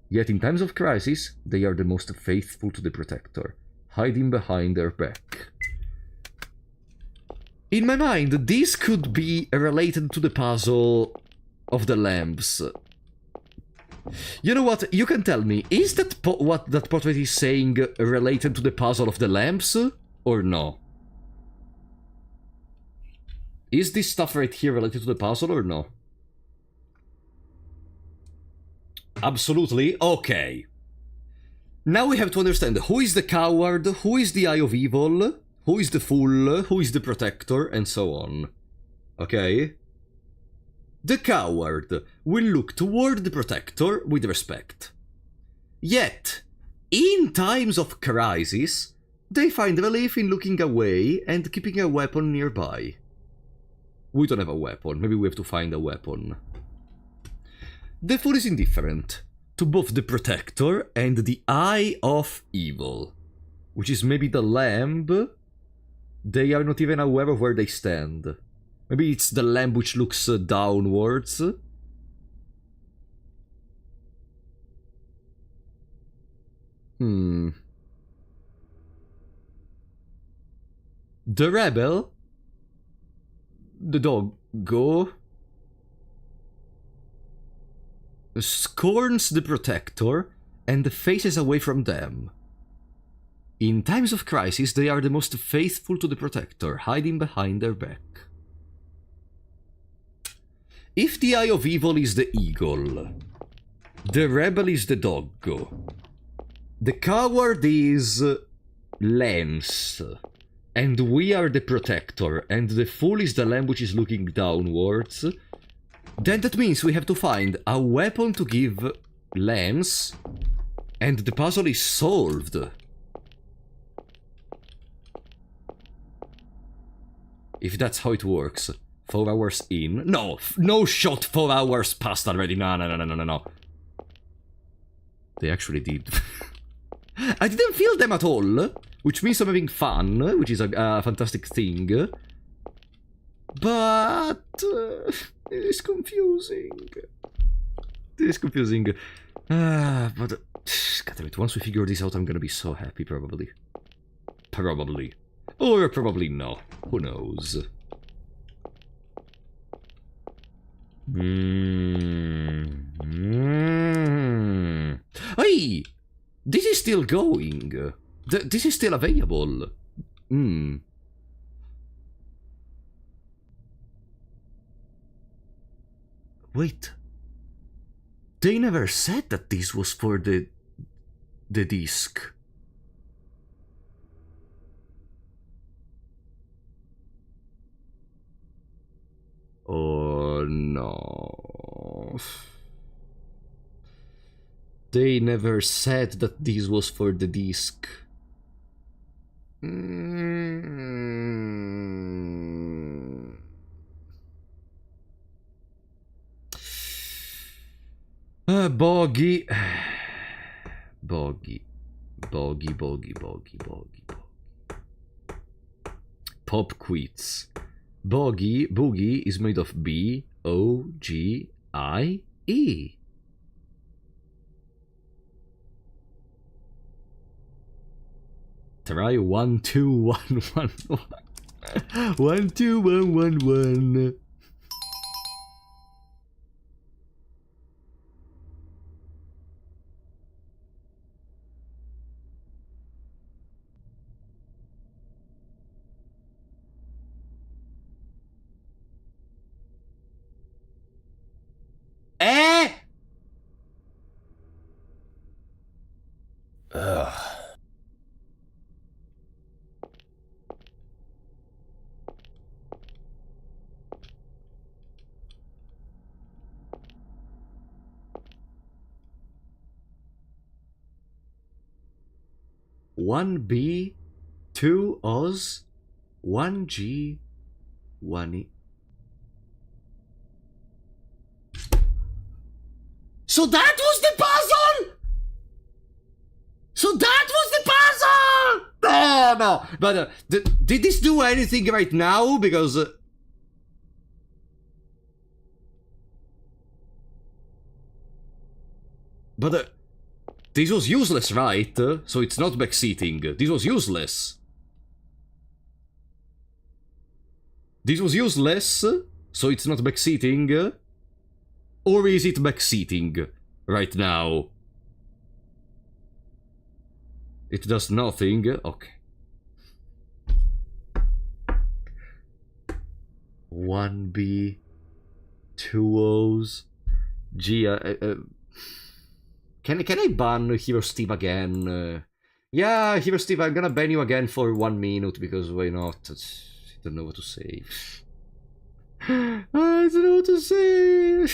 Yet in times of crisis, they are the most faithful to the protector, hiding behind their back. In my mind, this could be related to the puzzle of the lamps. You know what? You can tell me, is that what that portrait is saying related to the puzzle of the lamps, or no? Is this stuff right here related to the puzzle, or no? Absolutely. Okay. Now we have to understand who is the coward, who is the eye of evil, who is the fool, who is the protector, and so on. Okay? The coward will look toward the protector with respect. Yet, in times of crisis, they find relief in looking away and keeping a weapon nearby. We don't have a weapon, maybe we have to find a weapon. The fool is indifferent to both the protector and the eye of evil, which is maybe the lamb. They are not even aware of where they stand. Maybe it's the lamb which looks downwards. The rebel? The dog go scorns the protector and faces away from them. In times of crisis, they are the most faithful to the Protector, hiding behind their back. If the eye of evil is the eagle, the rebel is the doggo, the coward is lambs, and we are the Protector, and the fool is the lamb which is looking downwards, then that means we have to find a weapon to give lambs, and the puzzle is solved. If that's how it works. 4 hours in? No, no shot 4 hours passed already. No. They actually did. I didn't feel them at all, which means I'm having fun, which is a fantastic thing. But it is confusing. It is confusing. But God damn it, once we figure this out, I'm gonna be so happy, probably. Probably. Or probably not. Who knows? Hey! This is still going. This is still available. Wait. They never said that this was for the disc. Oh no. They never said that this was for the disc. Boggy. Boggy. Pop quits. Boogie is made of B-O-G-I-E. Try 1 2 1 1 1 1 2 1 1 1. Ugh. One B, 2 Oz, 1 G, 1 E. So that was the puzzle! So that was the puzzle! No. But did this do anything right now? Because but this was useless, right? So it's not backseating. This was useless. This was useless, so it's not backseating. Or is it backseating right now? It does nothing. Okay. 1B, 2 O's, G. Can I ban Hero Steve again? Yeah, Hero Steve, I'm gonna ban you again for 1 minute because why not? I don't know what to say. I don't know what to say.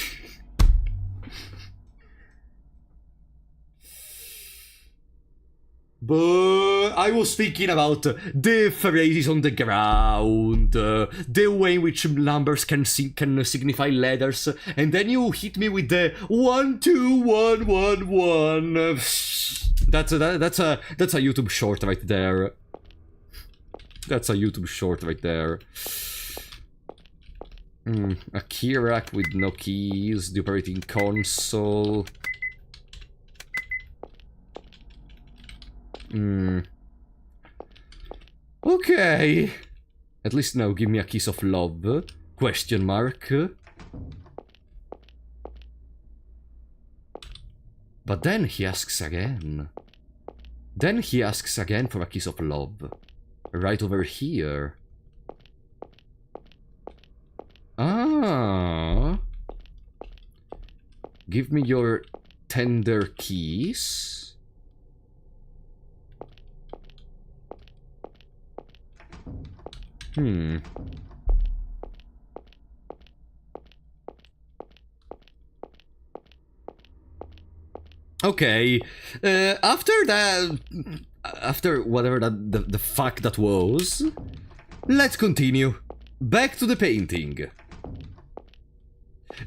But I was thinking about the phrases on the ground, the way in which numbers can signify letters, and then you hit me with the 1 2 1 1 1. That's a YouTube short right there. That's a YouTube short right there. A key rack with no keys, the operating console. Okay. At least now give me a kiss of love. Question mark. But then he asks again. Then he asks again for a kiss of love. Right over here. Ah. Give me your tender kiss. Okay. After that... After whatever the fuck that was... Let's continue. Back to the painting.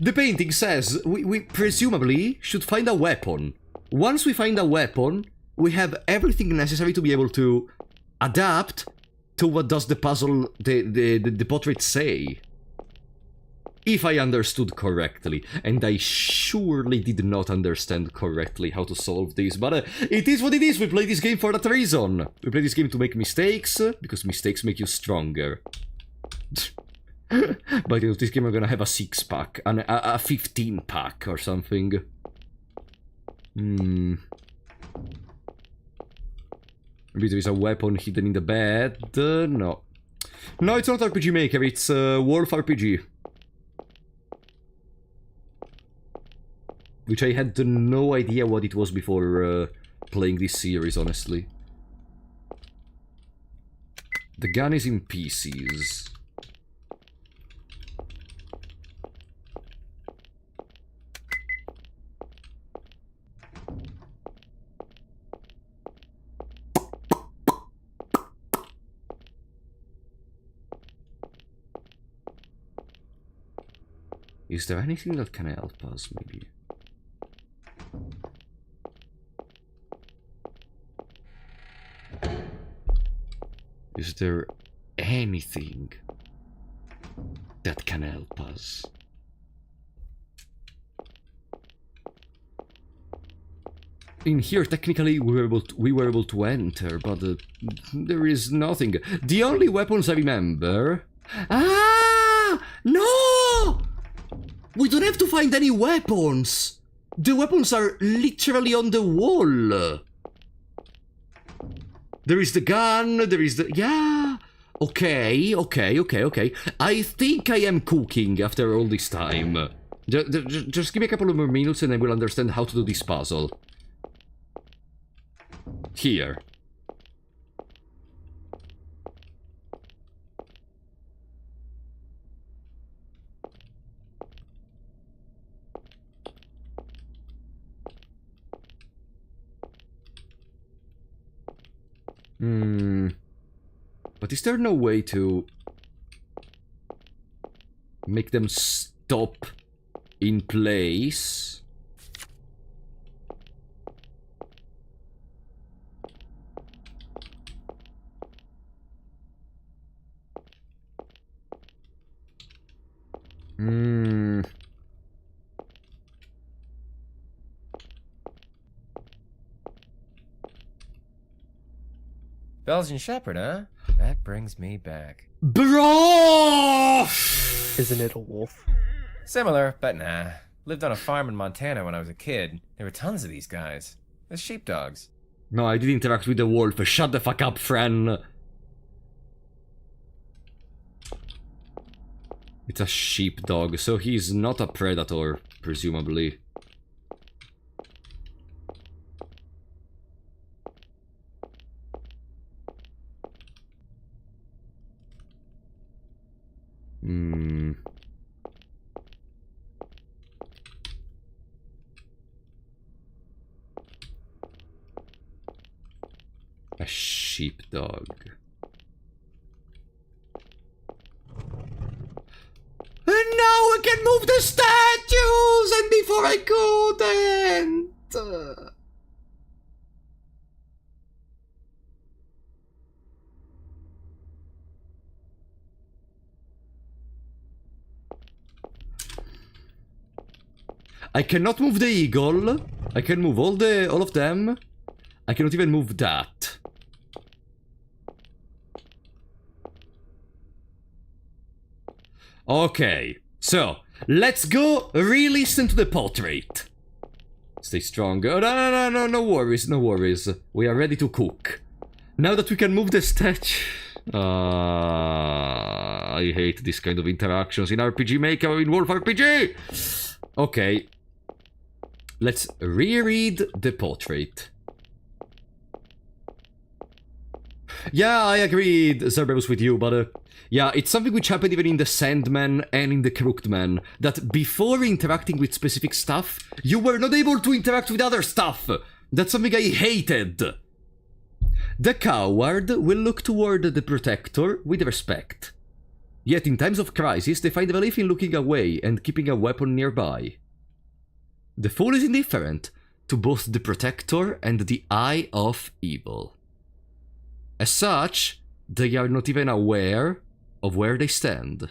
The painting says we presumably should find a weapon. Once we find a weapon, we have everything necessary to be able to adapt to what does the puzzle, the portrait say. If I understood correctly, and I surely did not understand correctly how to solve this, but it is what it is, we play this game for that reason. We play this game to make mistakes, because mistakes make you stronger. By the way, this game we're gonna have a 6-pack, a 15-pack or something. Maybe there is a weapon hidden in the bed. No. No, it's not RPG Maker, it's Wolf RPG. Which I had no idea what it was before playing this series, honestly. The gun is in pieces. Is there anything that can help us, maybe? Is there anything that can help us? In here, technically, we were able to enter, but there is nothing. The only weapons I remember... Ah! No! We don't have to find any weapons! The weapons are literally on the wall! There is the gun, there is the... Yeah! Okay. I think I am cooking after all this time. Just give me a couple of more minutes and I will understand how to do this puzzle. Here. But is there no way to make them stop in place? Belgian Shepherd, huh? That brings me back. Bro! Isn't it a wolf? Similar, but nah. Lived on a farm in Montana when I was a kid. There were tons of these guys. They're sheepdogs. No, I did interact with the wolf. Shut the fuck up, friend. It's a sheepdog, so he's not a predator, presumably. A sheepdog. And now I can move the statues! And before I couldn't! I cannot move the eagle. I can move all of them. I cannot even move that. Okay, so let's go re-listen to the portrait. Stay strong. Oh, no worries, no worries. We are ready to cook. Now that we can move the statue... I hate this kind of interactions in RPG Maker or in Wolf RPG! Okay. Let's reread the portrait. Yeah, I agreed, Cerberus, with you, but... yeah, it's something which happened even in the Sandman and in the Crooked Man, that before interacting with specific stuff, you were not able to interact with other stuff! That's something I hated! The coward will look toward the protector with respect. Yet in times of crisis, they find relief in looking away and keeping a weapon nearby. The fool is indifferent to both the protector and the eye of evil. As such, they are not even aware of where they stand.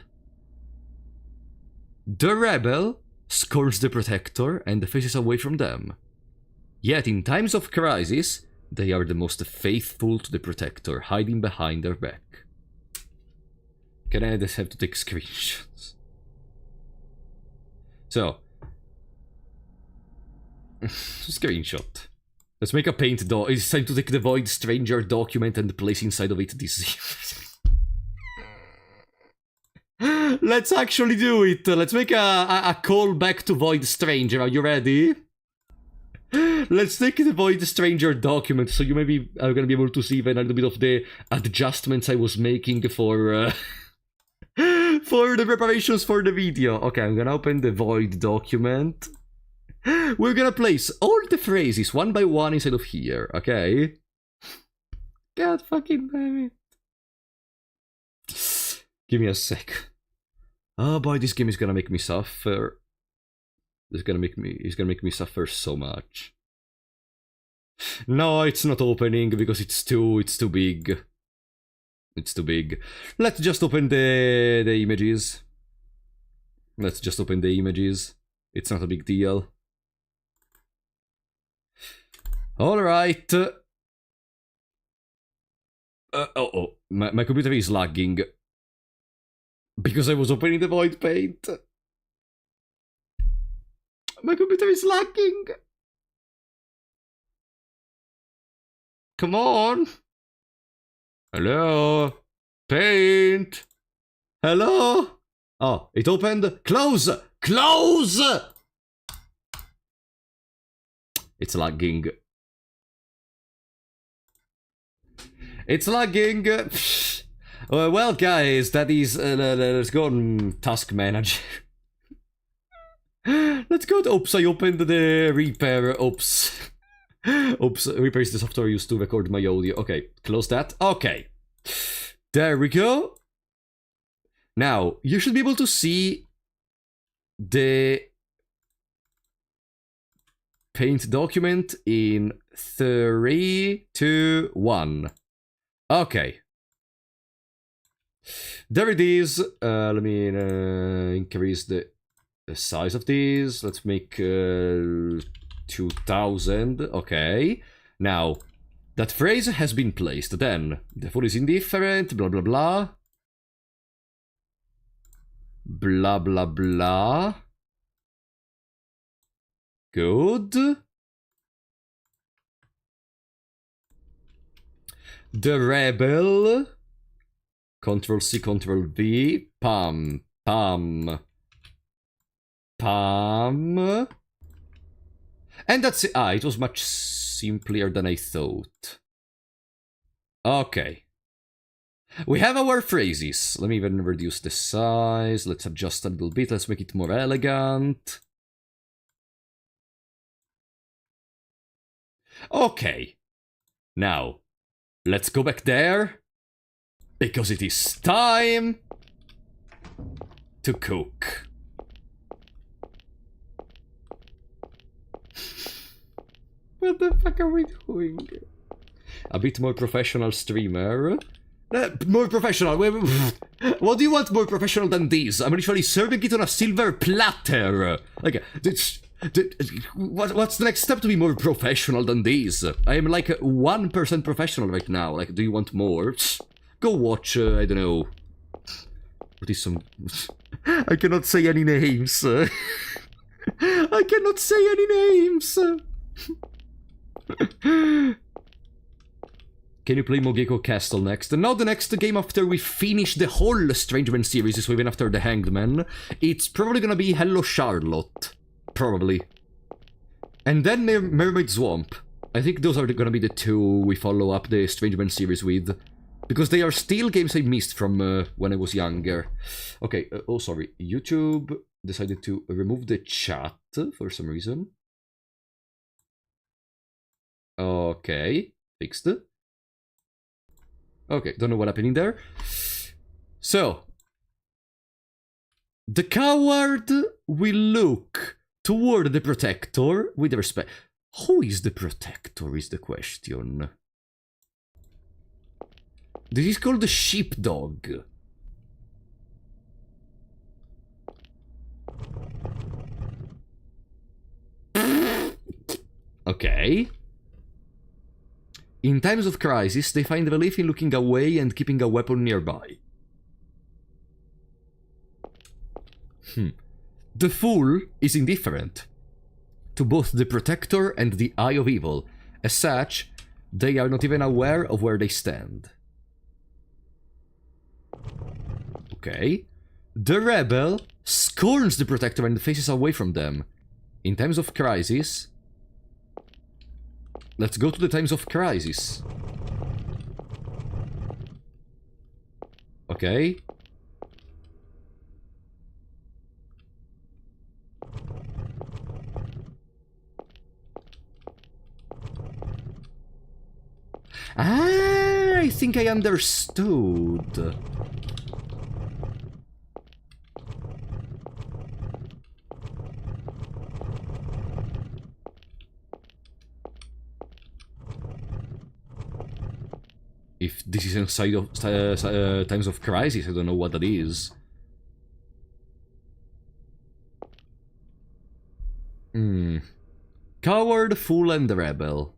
The rebel scorns the protector and faces away from them. Yet in times of crisis, they are the most faithful to the protector, hiding behind their back. Can I just have to take screenshots? So. Screenshot. Let's make a paint doc. It's time to take the Void Stranger document and place inside of it this. Let's actually do it. Let's make a call back to Void Stranger. Are you ready? Let's take the Void Stranger document so you maybe are gonna be able to see even a little bit of the adjustments I was making for for the preparations for the video. Okay, I'm gonna open the Void document. We're gonna place all the phrases one by one inside of here, okay? God fucking damn it. Give me a sec. Oh boy, this game is gonna make me suffer. It's gonna make me suffer so much. No, it's not opening because it's too big. It's too big. Let's just open the images. Let's just open the images. It's not a big deal. Alright. My computer is lagging. Because I was opening the void paint. My computer is lagging. Come on. Hello? Paint? Hello? Oh, it opened. Close! Close! It's lagging. It's lagging. Well, guys, that is... let's go on Task Manager. Let's go to... Oops, I opened the Reaper. Oops. Oops, Reaper is the software used to record my audio. Okay, close that. Okay. There we go. Now, you should be able to see the paint document in 3, 2, 1. Okay. There it is. Let me increase the size of these. Let's make 2000. Okay. Now, that phrase has been placed. Then, the fool is indifferent, blah blah blah. Blah blah blah. Good. The rebel. Control C, Control V. Pam, pam, pam. And that's it. Ah, it was much simpler than I thought. Okay. We have our phrases. Let me even reduce the size. Let's adjust a little bit. Let's make it more elegant. Okay. Now, let's go back there. Because it is time to cook. What the fuck are we doing? A bit more professional streamer. More professional. What do you want more professional than this? I'm literally serving it on a silver platter. Like, what's the next step to be more professional than this? I am like 1% professional right now. Like, do you want more? Go watch, I don't know. What is some... I cannot say any names. I cannot say any names! Can you play Mogeko Castle next? Not the next game after we finish the whole Strange Man series, so even after the Hanged Man. It's probably gonna be Hello Charlotte. Probably. And then Mermaid Swamp. I think those are gonna be the two we follow up the Strange Man series with. Because they are still games I missed from when I was younger. Okay, oh sorry. YouTube decided to remove the chat for some reason. Okay, fixed. Okay, don't know what happened in there. So, the coward will look toward the protector with respect. Who is the protector is the question. This is called the sheepdog. Okay. In times of crisis, they find relief in looking away and keeping a weapon nearby. The Fool is indifferent to both the Protector and the Eye of Evil. As such, they are not even aware of where they stand. Okay. The Rebel scorns the Protector and faces away from them. In times of crisis... Let's go to the times of crisis. Okay. Ah, I think I understood. If this is inside of times of crisis, I don't know what that is. Coward, Fool, and Rebel.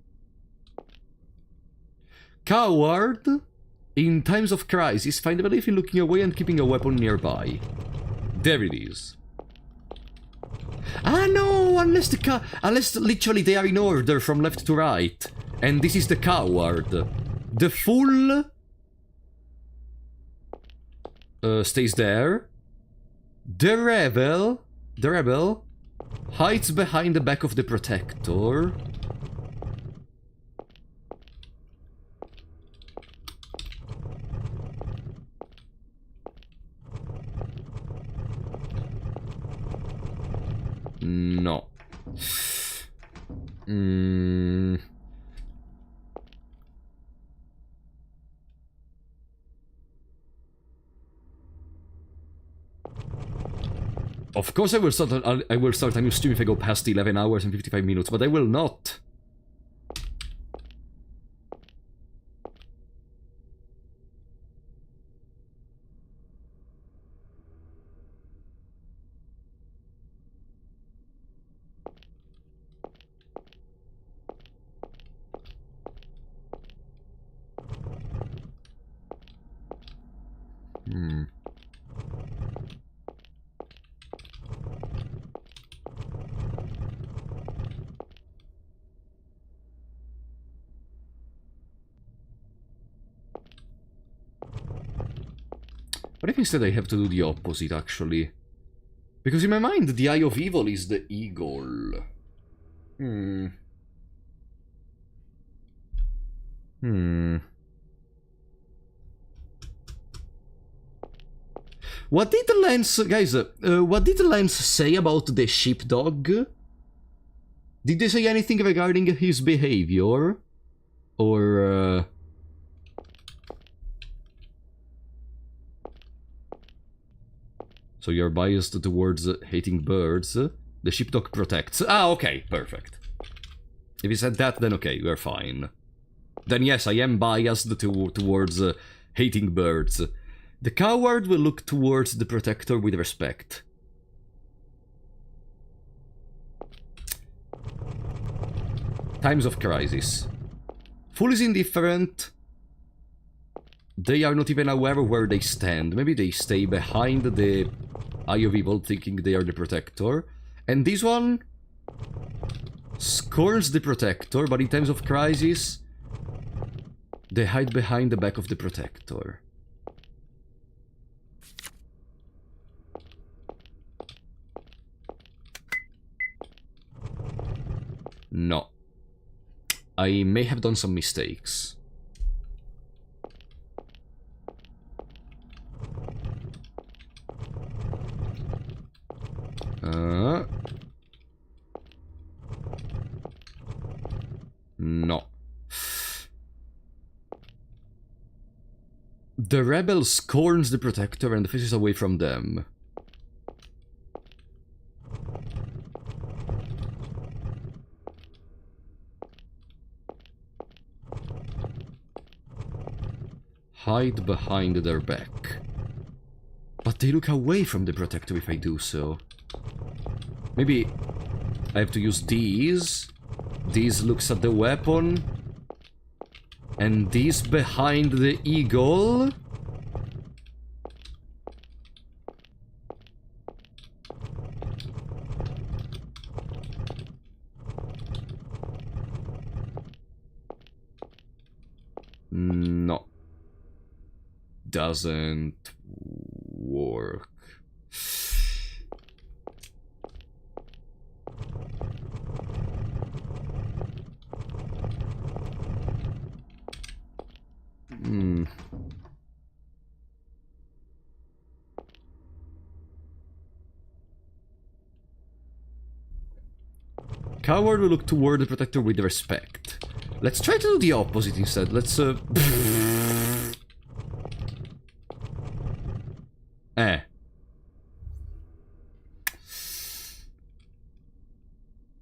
Coward, in times of crisis, find relief in looking away and keeping a weapon nearby. There it is. Ah no, unless literally they are in order from left to right. And this is the coward. The Fool stays there. The Rebel hides behind the back of the Protector. No. Of course I will start a new stream if I go past 11 hours and 55 minutes, but I will not. But I think instead I have to do the opposite, actually. Because in my mind, the Eye of Evil is the eagle. What did Lance... Guys, what did Lance say about the sheepdog? Did they say anything regarding his behavior? Or... So you're biased towards hating birds. The sheepdog protects. Ah, okay, perfect. If you said that, then okay, we're fine. Then yes, I am biased towards hating birds. The coward will look towards the protector with respect. Times of crisis. Fool is indifferent. They are not even aware of where they stand. Maybe they stay behind the Eye of Evil, thinking they are the protector. And this one scorns the Protector, but in times of crisis, they hide behind the back of the Protector. No. I may have done some mistakes. No. The rebel scorns the Protector and faces away from them. Hide behind their back. But they look away from the Protector if I do so. Maybe I have to use these. These looks at the weapon. And these behind the eagle. No. Doesn't work. Coward will look toward the Protector with respect. Let's try to do the opposite instead. Let's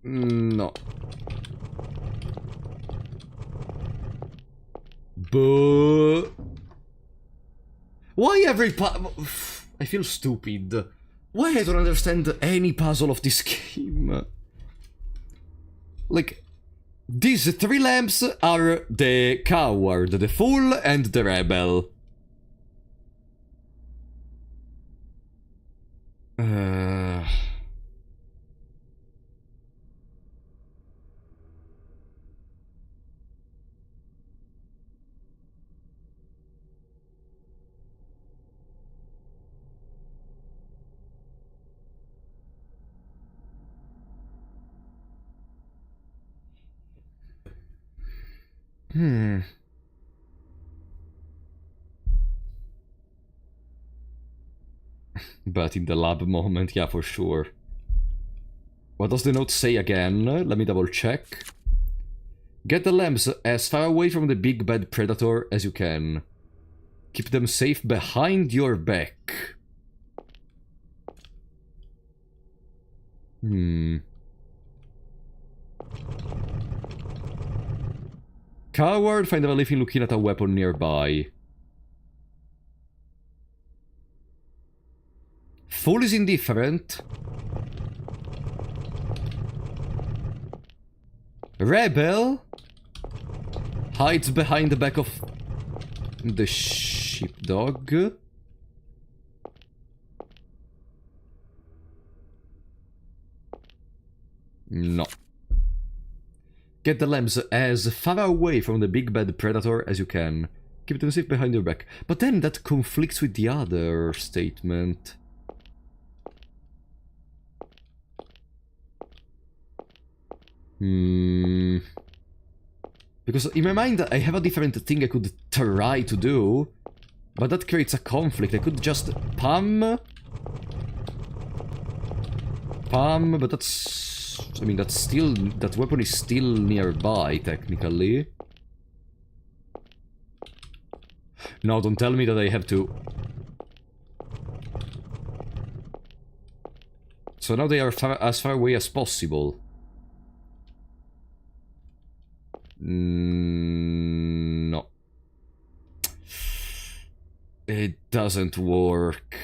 No. But why every I feel stupid. Why I don't understand any puzzle of this game? Like, these three lamps are the coward, the fool, and the rebel. But in the lab moment, yeah, for sure. What does the note say again? Let me double check. Get the lamps as far away from the big bad predator as you can. Keep them safe behind your back. Coward, find a relief in looking at a weapon nearby. Fool is indifferent. Rebel hides behind the back of the sheepdog. No. Get the lamps as far away from the big bad predator as you can. Keep them safe behind your back. But then that conflicts with the other statement. Because in my mind I have a different thing I could try to do, but that creates a conflict. I could just palm, but that's... I mean, that's still... that weapon is still nearby, technically. No, don't tell me that I have to... So now they are as far away as possible. No. It doesn't work.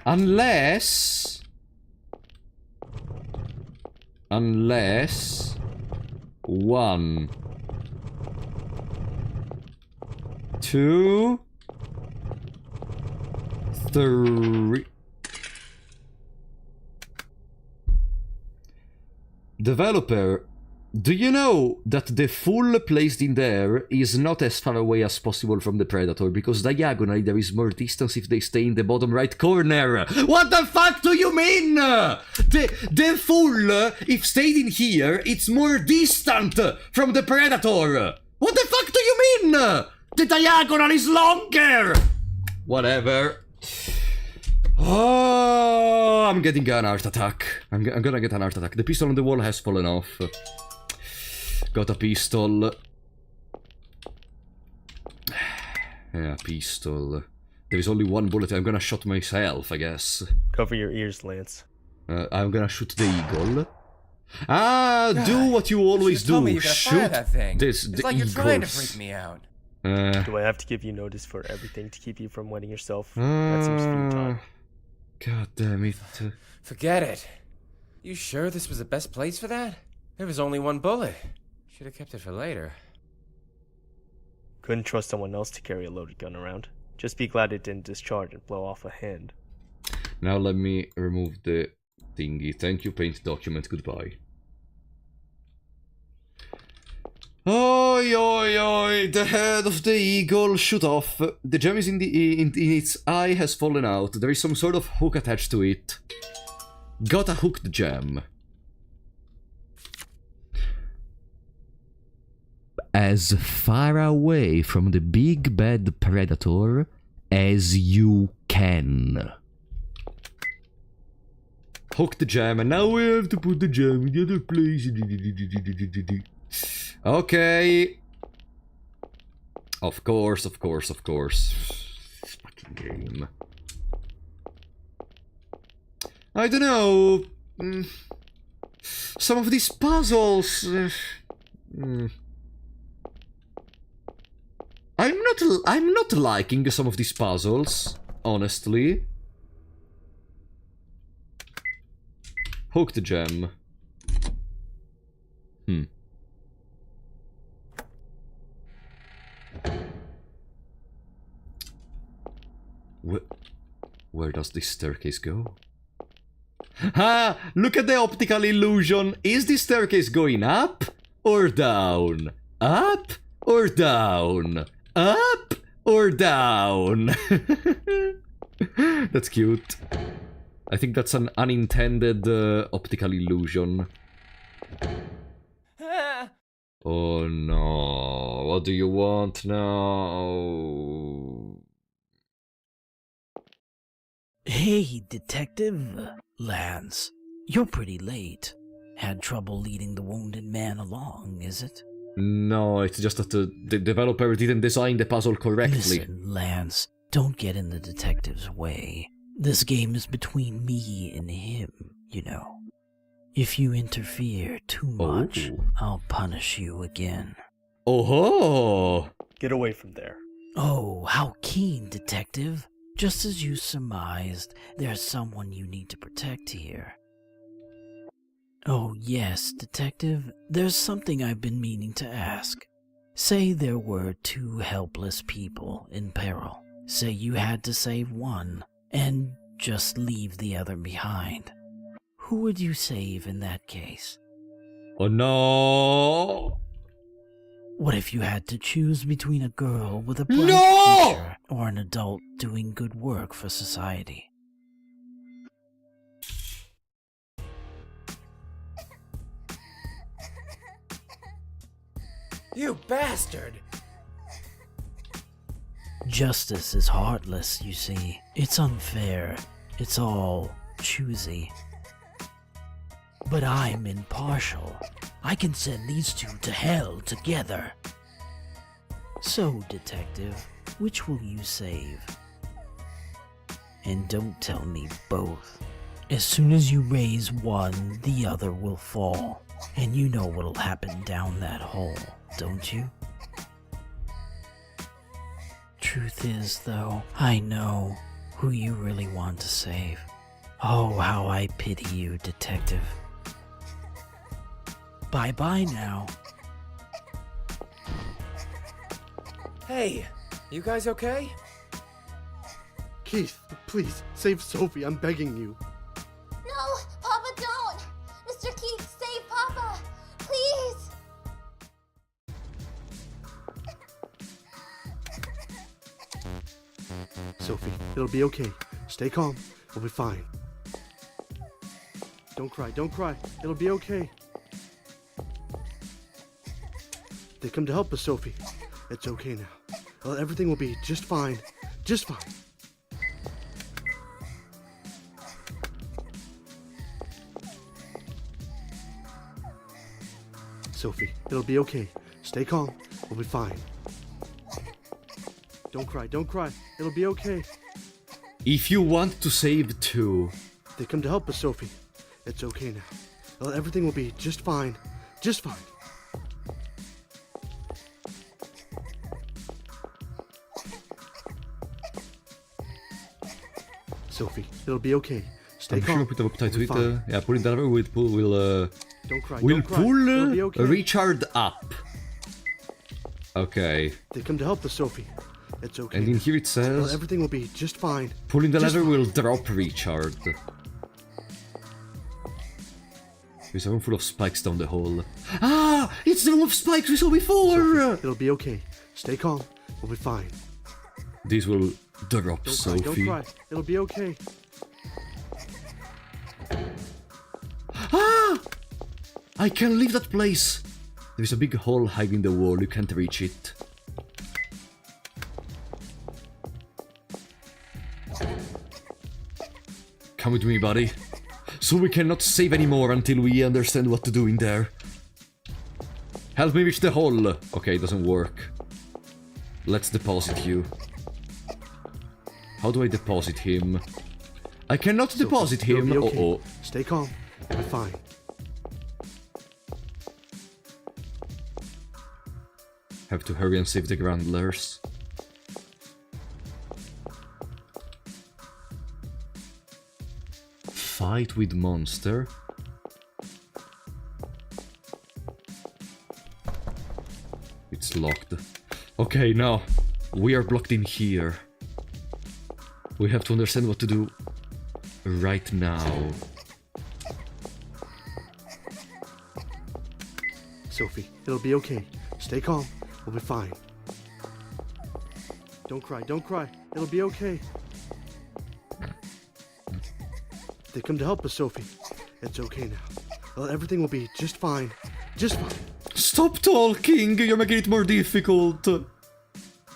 Unless... 1, 2, after... Developer, do you know that the full placed in there is not as far away as possible from the Predator, because diagonally there is more distance if they stay in the bottom right corner? What the fuck do you mean? The full, if stayed in here, it's more distant from the Predator. What the fuck do you mean? The diagonal is longer. Whatever. Oh, I'm getting an heart attack. I'm gonna get an heart attack. The pistol on the wall has fallen off. Got a pistol. Yeah, pistol. There is only one bullet. I'm gonna shoot myself, I guess. Cover your ears, Lance. I'm gonna shoot the eagle. Do what you always do. Told me you could Shoot fire that thing. this. It's The like you're trying to eagles. freak me out. Do I have to give you notice for everything to keep you from wetting yourself? That seems futile. God damn it. Forget it. You sure this was the best place for that? There was only one bullet. Should have kept it for later. Couldn't trust someone else to carry a loaded gun around. Just be glad it didn't discharge and blow off a hand. Now let me remove the thingy. Thank you, paint document. Goodbye. Oi, oi, oi! The head of the eagle shoot off. The gem is in its eye has fallen out. There is some sort of hook attached to it. Got a hooked gem. As far away from the big bad predator as you can. Hook the gem, and now we have to put the gem in the other place. Okay. Of course. Fucking game. I don't know. Some of these puzzles. I'm not liking some of these puzzles, honestly. Hook the gem. Where does this staircase go? Ha! Look at the optical illusion! Is this staircase going up or down? Up or down? Up or down? That's cute. I think that's an unintended optical illusion. Oh no, what do you want now? Hey, Detective Lance, you're pretty late. Had trouble leading the wounded man along, is it? No, it's just that the developer didn't design the puzzle correctly. Listen, Lance, don't get in the detective's way. This game is between me and him, you know. If you interfere too much, I'll punish you again. Oh-ho! Get away from there. Oh, how keen, Detective. Just as you surmised, there's someone you need to protect here. Oh yes, Detective, there's something I've been meaning to ask. Say there were two helpless people in peril. Say you had to save one, and just leave the other behind. Who would you save in that case? Oh no! What if you had to choose between a girl with a bright future or an adult doing good work for society? You bastard! Justice is heartless, you see. It's unfair. It's all choosy. But I'm impartial. I can send these two to hell together. So, Detective, which will you save? And don't tell me both. As soon as you raise one, the other will fall. And you know what'll happen down that hole, don't you? Truth is, though, I know who you really want to save. Oh, how I pity you, Detective. Bye-bye now. Hey, you guys okay? Keith, please, save Sophie, I'm begging you. No, Papa, don't! Mr. Keith, save Papa! Please! Sophie, it'll be okay. Stay calm. We'll be fine. Don't cry, don't cry. It'll be okay. They come to help us, Sophie. It's okay now. Well, everything will be just fine. Just fine. Sophie, it'll be okay. Stay calm. We'll be fine. Don't cry, don't cry. It'll be okay. If you want to save too. They come to help us, Sophie. It's okay now. Well, everything will be just fine. Just fine. Sophie, it'll be okay. Stay calm. I'm sure put up We'll be fine. yeah, pull it down. We'll Don't cry, we'll don't cry. pull It'll be okay. Richard up. Okay. They come to help us, Sophie. It's okay. And in now. here it Well, says everything will be just fine. pulling the Just lever fine. will drop Richard. There's a room full of spikes down the hole. Ah! It's the room of spikes we saw before! Sophie, it'll be okay. Stay calm. We'll be fine. This will drop Don't cry, Sophie. don't cry. It'll be okay. Ah! I can leave that place! There's a big hole hiding in the wall, you can't reach it. Come with me, buddy. So we cannot save anymore until we understand what to do in there. Help me reach the hole! Okay, it doesn't work. Let's deposit you. How do I deposit him? I cannot deposit Sophie, him! it'll be okay. Uh-oh. Stay calm. We'll be fine. Have to hurry and save the Grandlers. Fight with monster. It's locked. Okay, now we are blocked in here. We have to understand what to do right now. Sophie, it'll be okay. Stay calm. We'll be fine. Don't cry, don't cry. It'll be okay. They come to help us, Sophie. It's okay now. Well, everything will be just fine. Just fine. Stop talking! You're making it more difficult!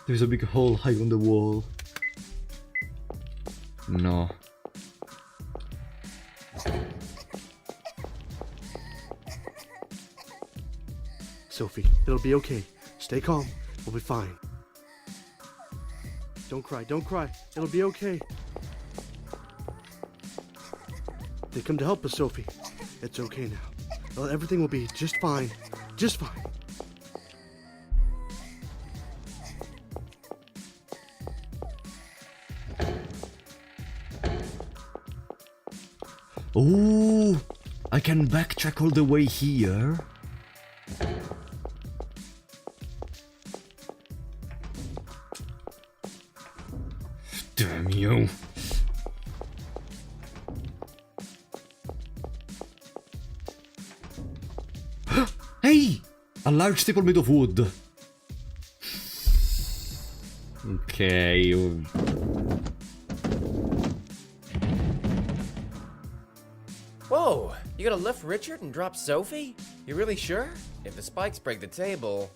There's a big hole high on the wall. No. Sophie, it'll be okay. Stay calm. We'll be fine. Don't cry, don't cry. It'll be okay. They come to help us, Sophie. It's okay now. Well, everything will be just fine. Just fine. Oh, I can backtrack all the way here. Damn you. Hey! A large table made of wood. Okay. Whoa! You gonna lift Richard and drop Sophie? You really sure? If the spikes break the table...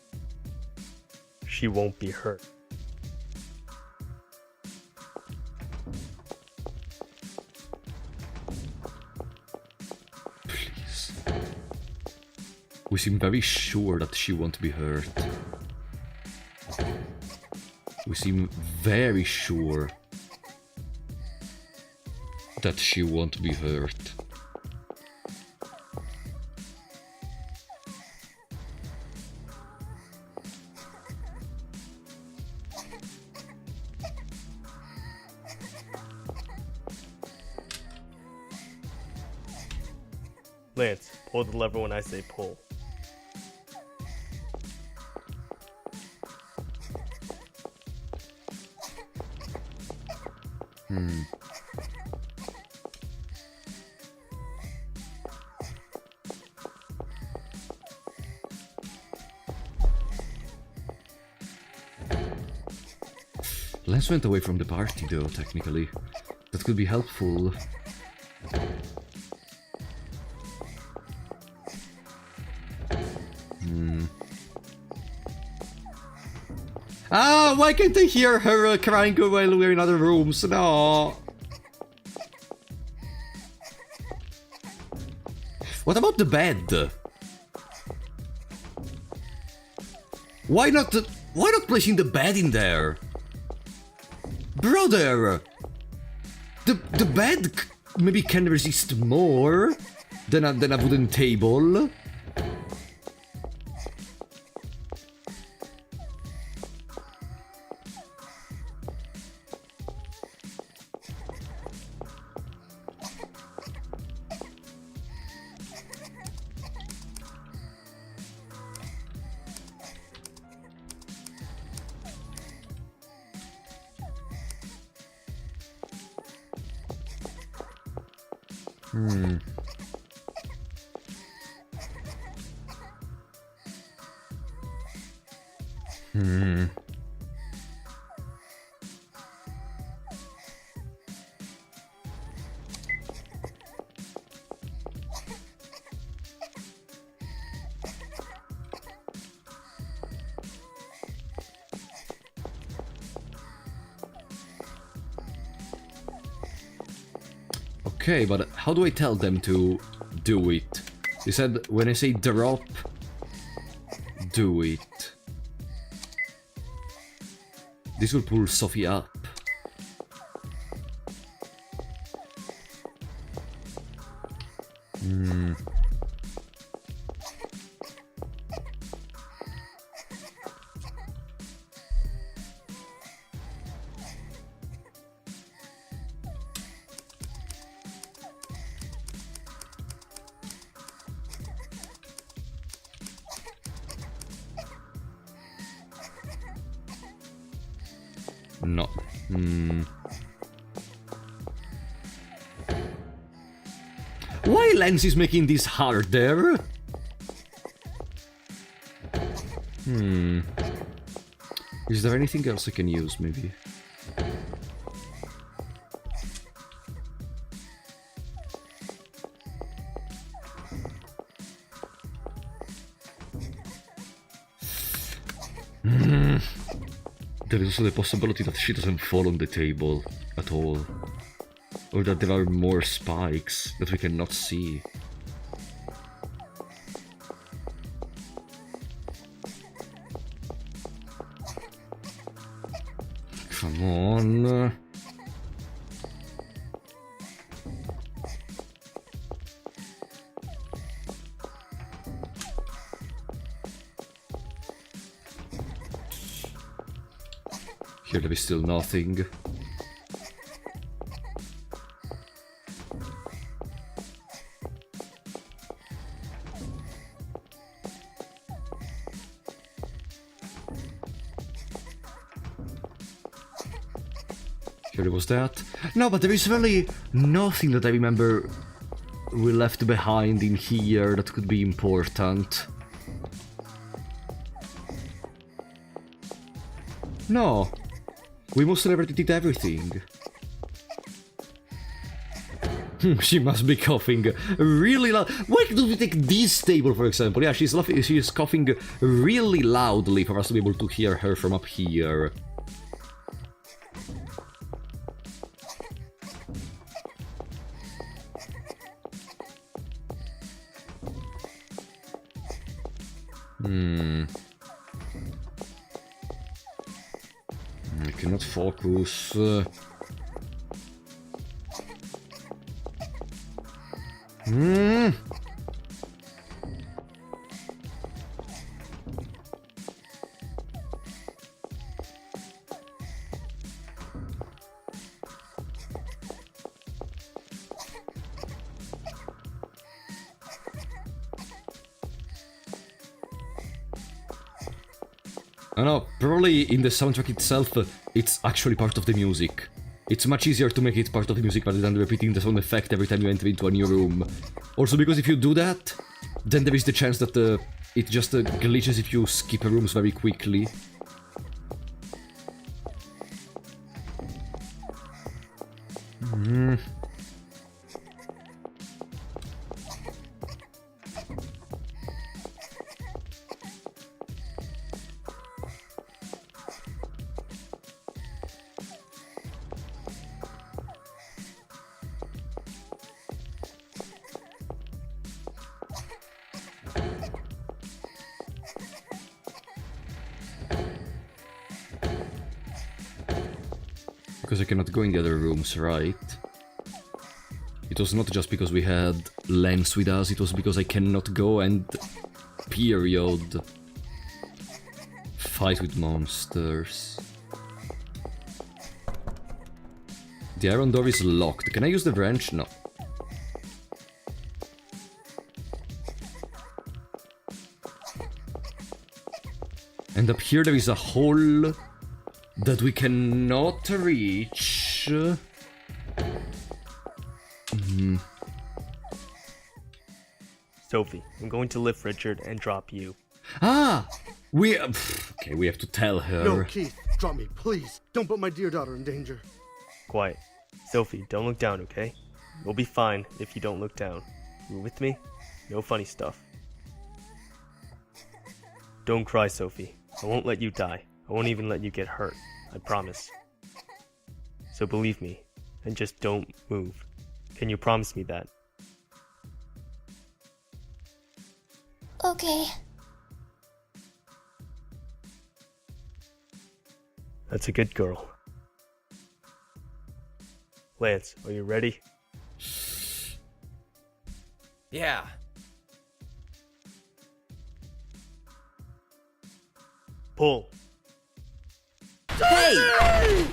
She won't be hurt. Please. We seem very sure that she won't be hurt. We seem very sure that she won't be hurt. Lance, pull the lever when I say pull. Lance went away from the party though, technically. That could be helpful. Ah, why can't I hear her crying while we're in other rooms? No. What about the bed? Why not placing the bed in there? Brother! The bed maybe can resist more than a wooden table. Okay, but how do I tell them to do it? You said when I say drop, do it. This will pull Sophie up. No. Why Lens is making this harder? Is there anything else I can use, maybe? There is also the possibility that she doesn't fall on the table at all. Or that there are more spikes that we cannot see. Come on. Here there is still nothing. Here was that. No, but there is really nothing that I remember we left behind in here that could be important. No. We must have did everything. She must be coughing really loud. Why do we take this table, for example? Yeah, she's coughing really loudly for us to be able to hear her from up here. I cannot focus. I know, probably in the soundtrack itself, it's actually part of the music. It's much easier to make it part of the music rather than repeating the sound effect every time you enter into a new room. Also because if you do that, then there is the chance that it just glitches if you skip rooms very quickly. Because I cannot go in the other rooms, right? It was not just because we had Lance with us, it was because I cannot go and... period. Fight with monsters. The iron door is locked. Can I use the wrench? No. And up here there is a hole that we cannot reach. Sophie, I'm going to lift Richard and drop you. Ah! Okay, we have to tell her. No, Keith, drop me, please. Don't put my dear daughter in danger. Quiet. Sophie, don't look down, okay? You'll be fine if you don't look down. You with me? No funny stuff. Don't cry, Sophie. I won't let you die. I won't even let you get hurt. I promise. So believe me, and just don't move. Can you promise me that? Okay. That's a good girl. Lance, are you ready? Yeah. Pull. Hey!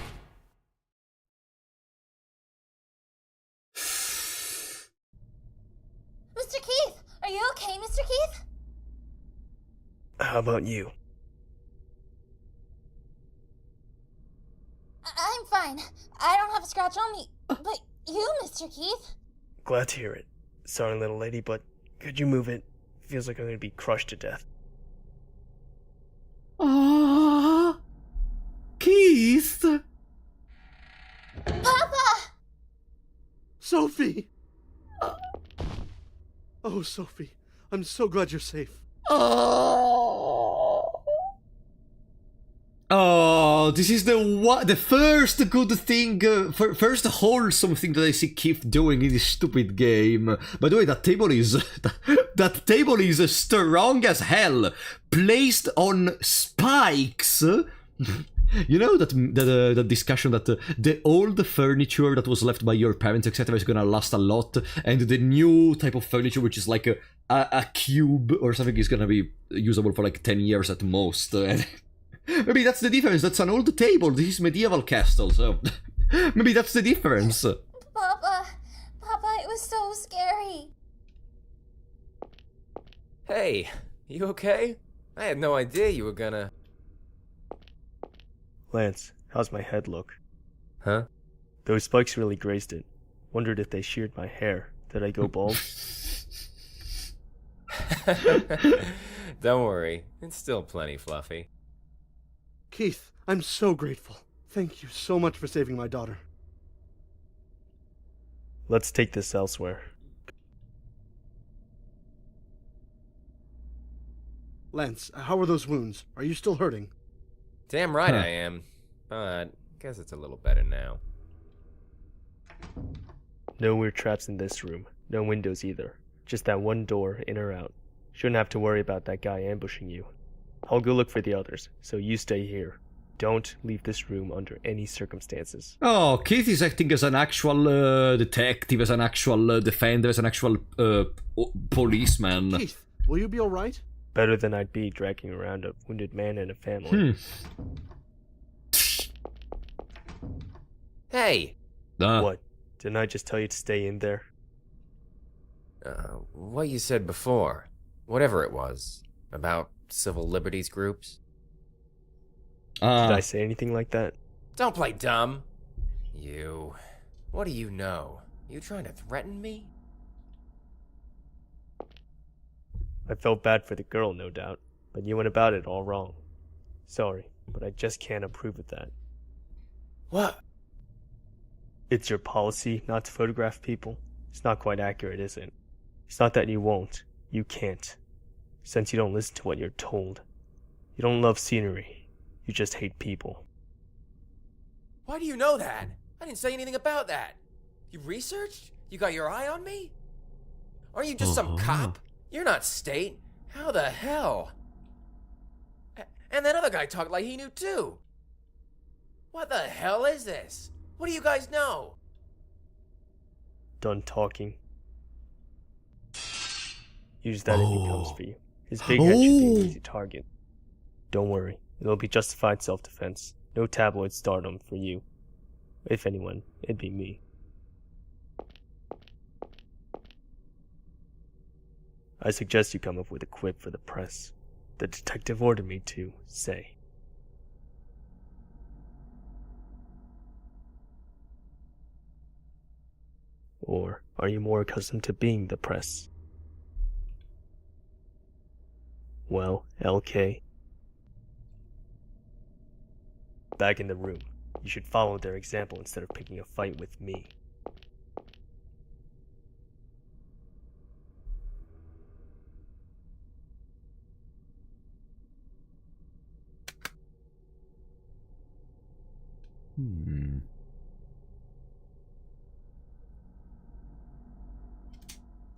Mr. Keith! Are you okay, Mr. Keith? How about you? I'm fine. I don't have a scratch on me. But you, Mr. Keith? Glad to hear it. Sorry, little lady, but could you move it? Feels like I'm gonna be crushed to death. Ah, Keith! Papa! Sophie! Oh, Sophie, I'm so glad you're safe. Oh, this is the first good thing, first wholesome thing that I see Keith doing in this stupid game. By the way, that table is that table is strong as hell, placed on spikes. You know that discussion that the old furniture that was left by your parents, etc., is gonna last a lot, and the new type of furniture, which is like a cube or something, is gonna be usable for like 10 years at most. Maybe that's the difference. That's an old table. This is medieval castle, so maybe that's the difference. Papa, it was so scary. Hey, you okay? I had no idea you were gonna... Lance, how's my head look? Huh? Those spikes really grazed it. Wondered if they sheared my hair. Did I go bald? Don't worry, it's still plenty fluffy. Keith, I'm so grateful. Thank you so much for saving my daughter. Let's take this elsewhere. Lance, how are those wounds? Are you still hurting? Damn right I am, but guess it's a little better now. No weird traps in this room. No windows either. Just that one door, in or out. Shouldn't have to worry about that guy ambushing you. I'll go look for the others, so you stay here. Don't leave this room under any circumstances. Oh, Keith is acting as an actual detective, as an actual defender, as an actual policeman. Keith, will you be alright? Better than I'd be dragging around a wounded man and a family. Hey! What? Didn't I just tell you to stay in there? What you said before. Whatever it was. About civil liberties groups. Did I say anything like that? Don't play dumb. You... What do you know? You trying to threaten me? I felt bad for the girl, no doubt, but you went about it all wrong. Sorry, but I just can't approve of that. What? It's your policy not to photograph people. It's not quite accurate, is it? It's not that you won't. You can't. Since you don't listen to what you're told. You don't love scenery. You just hate people. Why do you know that? I didn't say anything about that. You researched? You got your eye on me? Aren't you just some cop? You're not state. How the hell? And that other guy talked like he knew too. What the hell is this? What do you guys know? Done talking. Use that if he comes for you. His big head should be an easy target. Don't worry, it'll be justified self-defense. No tabloid stardom for you. If anyone, it'd be me. I suggest you come up with a quip for the press. The detective ordered me to, say. Or are you more accustomed to being the press? Well, LK. Back in the room. You should follow their example instead of picking a fight with me.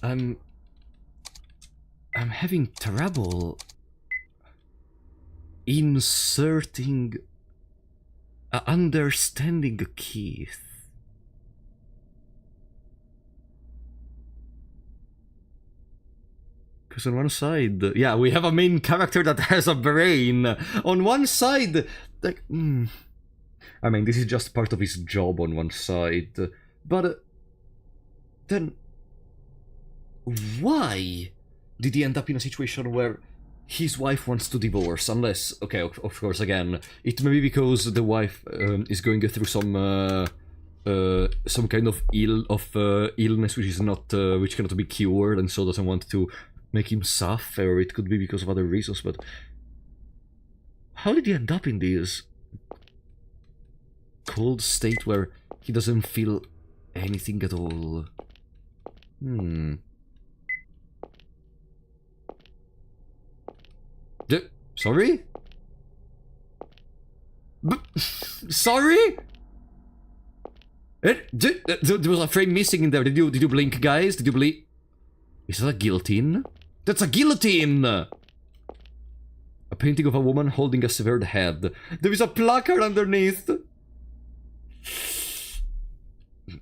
I'm having trouble inserting understanding Keith. Because on one side, yeah, we have a main character that has a brain. On one side, like, I mean, this is just part of his job on one side. But then, why did he end up in a situation where his wife wants to divorce? Unless, okay, of course, again, it may be because the wife is going through some kind of illness which is not which cannot be cured, and so doesn't want to make him suffer. Or it could be because of other reasons. But how did he end up in this cold state where he doesn't feel anything at all? Sorry? Sorry? There was a frame missing in there. Did you blink, guys? Did you blink? Is that a guillotine? That's a guillotine! A painting of a woman holding a severed head. There is a placard underneath.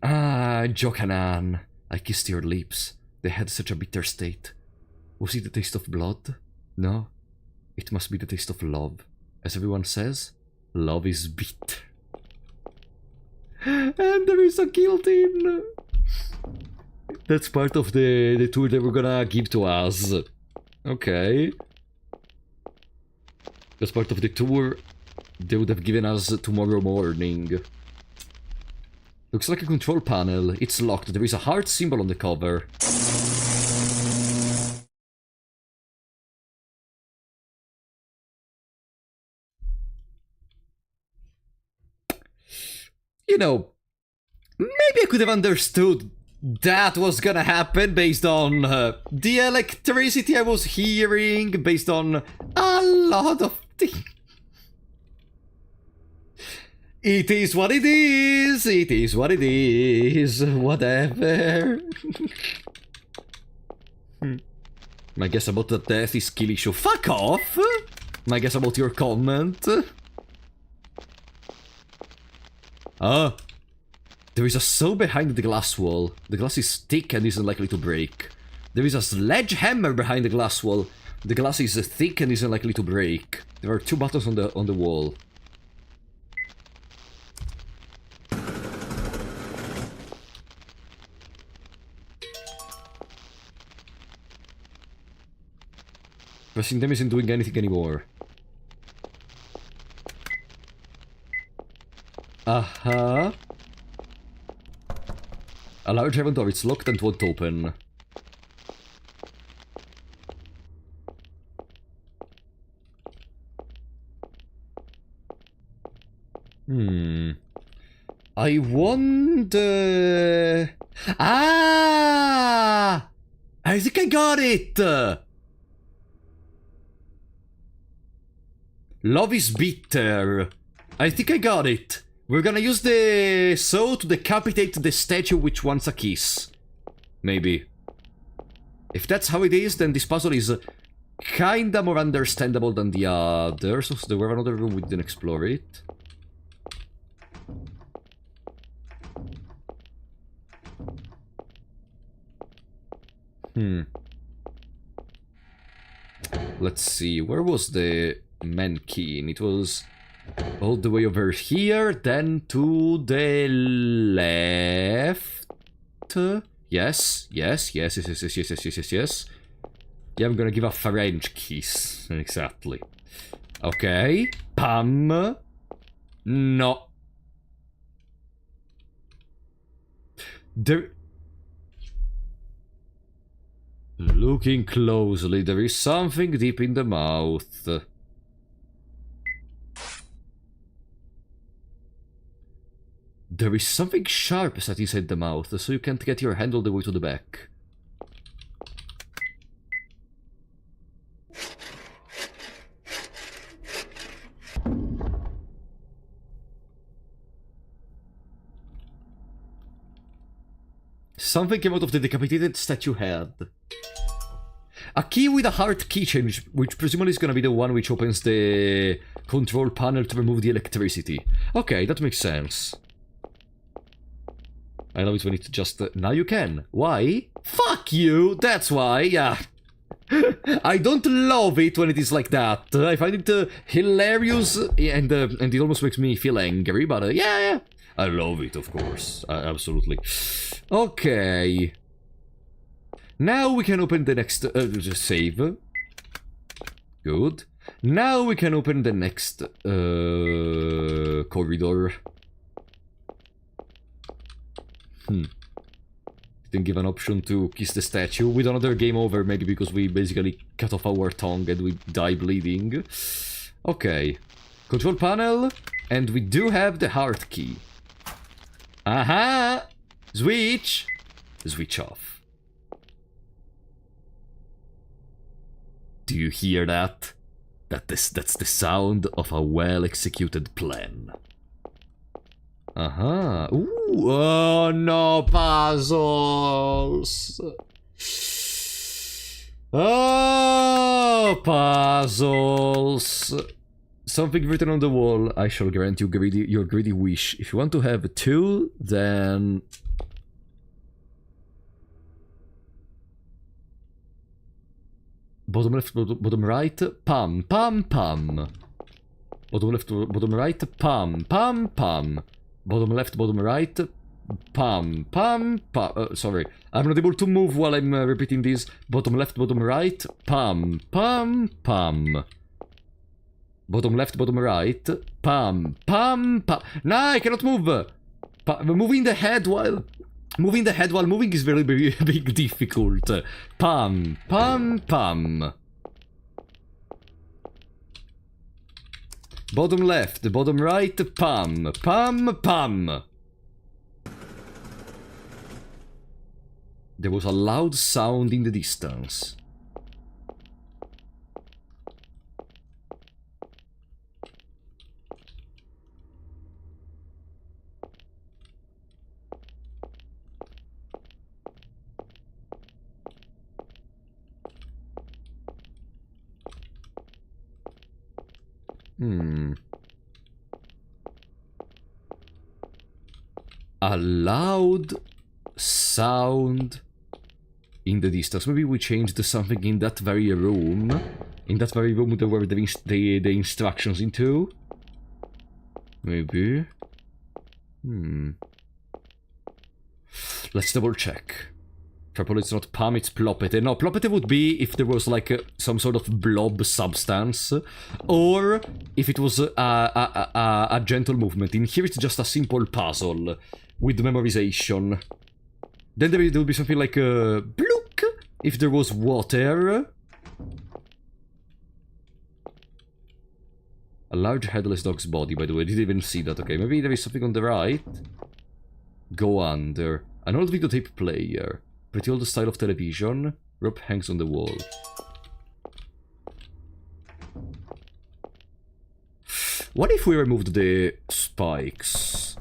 Ah, Jokanan. I kissed your lips. They had such a bitter state. Was it the taste of blood? No. It must be the taste of love. As everyone says, love is bitter. And there is a guillotine. That's part of the tour they were gonna give to us. Okay. That's part of the tour they would have given us tomorrow morning. Looks like a control panel. It's locked. There is a heart symbol on the cover. You know, maybe I could have understood that was gonna happen based on the electricity I was hearing, based on a lot of things. It is what it is, it is what it is, whatever. My guess about the death is kill issue. Fuck off! My guess about your comment. There is a saw behind the glass wall. The glass is thick and isn't likely to break. There is a sledgehammer behind the glass wall. The glass is thick and isn't likely to break. There are 2 buttons on the wall. Pressing them isn't doing anything anymore. A large iron door, it's locked and won't open. I wonder... Ah! I think I got it! Love is bitter. I think I got it. We're gonna use the saw to decapitate the statue which wants a kiss. Maybe. If that's how it is, then this puzzle is kinda more understandable than the others. So there were another room, we didn't explore it. Let's see, where was the mannequin? It was all the way over here, then to the left. Yes. Yeah, I'm gonna give a French kiss. Exactly. Okay. Pam. No. There... Looking closely, there is something deep in the mouth. There is something sharp set inside the mouth, so you can't get your hand all the way to the back. Something came out of the decapitated statue head. A key with a heart keychain, which presumably is gonna be the one which opens the control panel to remove the electricity. Okay, that makes sense. I love it when it's just... now you can. Why? Fuck you! That's why, yeah. I don't love it when it is like that. I find it hilarious and it almost makes me feel angry, but yeah. I love it, of course. Absolutely. Okay. Now we can open the next... save. Good. Now we can open the next... corridor. Didn't give an option to kiss the statue. With another game over, maybe because we basically cut off our tongue and we die bleeding. Okay. Control panel. And we do have the heart key. Aha! Switch! Switch off. Do you hear that? That's the sound of a well-executed plan. Aha! Ooh! Oh no, puzzles! Oh, puzzles! Something written on the wall. I shall grant you your greedy wish. If you want to have 2, then... Bottom left, bottom right, pam, pam, pam. Bottom left, bottom right, pam, pam, pam. Bottom left, bottom right, pam, pam, pam. Sorry, I'm not able to move while I'm repeating this. Bottom left, bottom right, pam, pam, pam. Bottom left, bottom right, pam, pam, pam. No, I cannot move. Moving the head while moving is very, very big difficult. Pam, pam, pam. Bottom left, bottom right, pam, pam, pam. There was a loud sound in the distance. A loud sound in the distance. Maybe we changed something in that very room. In that very room there were the instructions into. Maybe. Let's double check. Probably it's not Pam, it's Plopete. No, Plopete would be if there was like some sort of blob substance. Or if it was a gentle movement. In here it's just a simple puzzle with memorization. Then there would be something like bloop if there was water. A large headless dog's body, by the way. I didn't even see that. Okay, maybe there is something on the right. Go under. An old videotape player. Pretty old style of television. Rope hangs on the wall. What if we removed the spikes?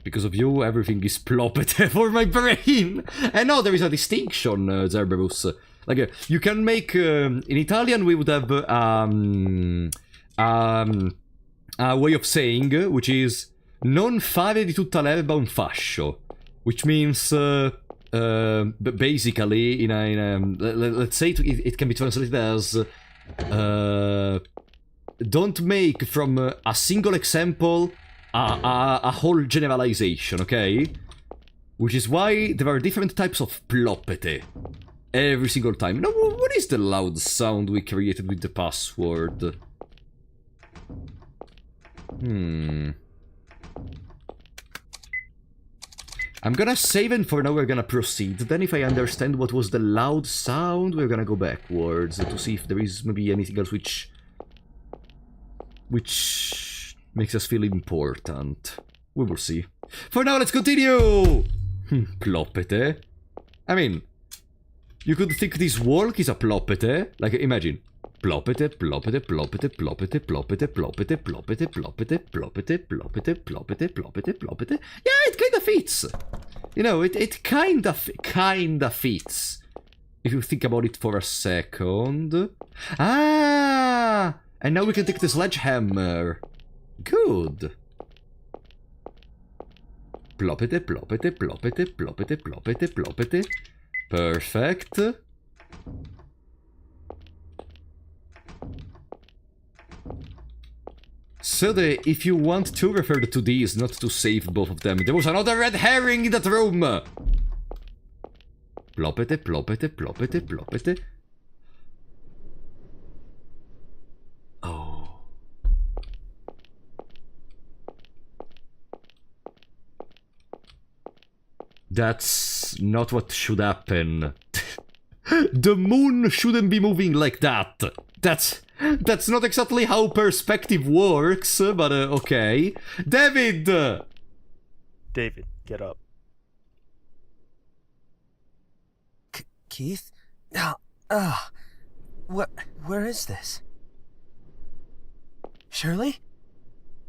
Because of you, everything is plopped for my brain! And no, there is a distinction, Zerberus. Like, you can make... in Italian, we would have a way of saying, which is non fare di tutta l'erba un fascio. Which means, basically, let's say it can be translated as... don't make from a single example a whole generalization, okay? Which is why there are different types of ploppete every single time. Now, what is the loud sound we created with the password? I'm gonna save, and for now we're gonna proceed. Then if I understand what was the loud sound, we're gonna go backwards to see if there is maybe anything else which makes us feel important. We will see. For now, let's continue! Ploppete. I mean, you could think this walk is a ploppete. Like, imagine. Ploppete, ploppete, ploppete, ploppete, ploppete, ploppete, ploppete, ploppete, ploppete, ploppete, ploppete, ploppete, ploppete. Yeah, it kinda fits. You know, it kinda fits. If you think about it for a second. Ah! And now we can take the sledgehammer. Good. Ploppete, ploppete, ploppete, ploppete, ploppete, ploppete. Perfect. So if you want to refer to these, not to save both of them. There was another red herring in that room! Ploppete, ploppete, ploppete, ploppete. Oh. That's not what should happen. The moon shouldn't be moving like that. That's not exactly how perspective works, but okay. David! David, get up. Keith? Where is this? Shirley?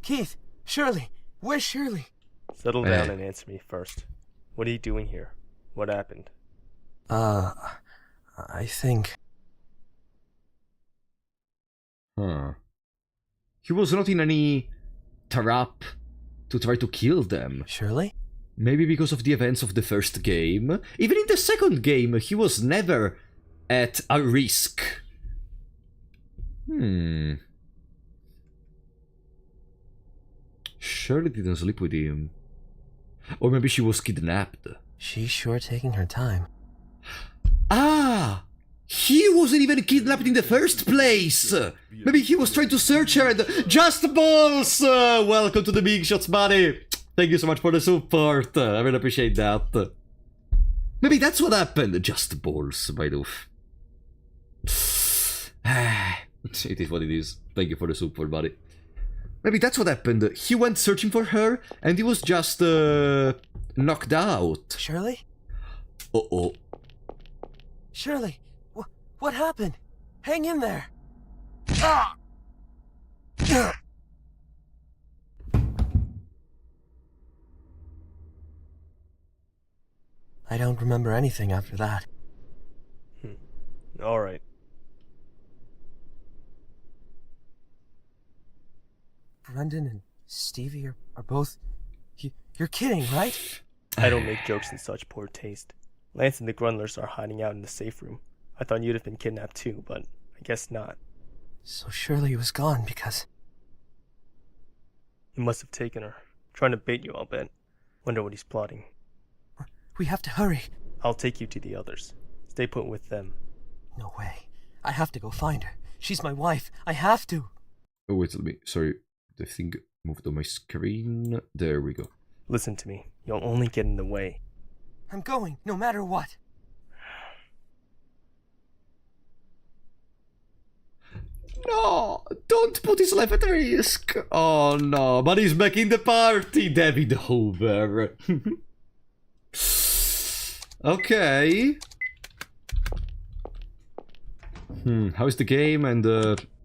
Keith! Shirley! Where's Shirley? Settle down and answer me first. What are you doing here? What happened? I think... He was not in any trap to try to kill them. Shirley? Maybe because of the events of the first game. Even in the second game, he was never at a risk. Shirley didn't sleep with him. Or maybe she was kidnapped. She's sure taking her time. Ah! He wasn't even kidnapped in the first place! Maybe he was trying to search her and... Just balls! Welcome to the big shots, buddy! Thank you so much for the support. I really appreciate that. Maybe that's what happened. Just balls, by the way. It is what it is. Thank you for the support, buddy. Maybe that's what happened. He went searching for her, and he was just, knocked out. Shirley? Uh-oh. Shirley, what happened? Hang in there. Ah! I don't remember anything after that. All right. Brendan and Stevie are both... You're kidding, right? I don't make jokes in such poor taste. Lance and the Grundlers are hiding out in the safe room. I thought you'd have been kidnapped too, but I guess not. So Shirley was gone because... He must have taken her. Trying to bait you, I'll bet. Wonder what he's plotting. We have to hurry. I'll take you to the others. Stay put with them. No way. I have to go find her. She's my wife. I have to. Oh, wait, let me... Sorry. The thing moved on my screen. There we go. Listen to me. You'll only get in the way. I'm going, no matter what. No, don't put his life at risk. Oh no, but he's making the party, David Hoover. Okay. How's the game and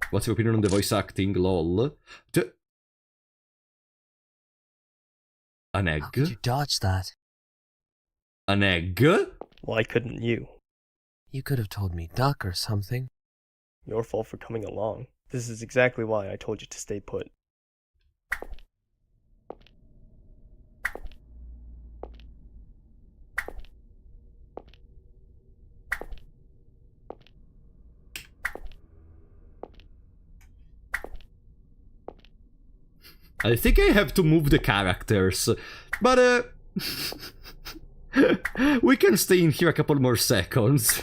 what's your opinion on the voice acting? Lol. An egg? How could you dodge that? An egg? Why couldn't you? You could have told me duck or something. Your fault for coming along. This is exactly why I told you to stay put. I think I have to move the characters, but we can stay in here a couple more seconds.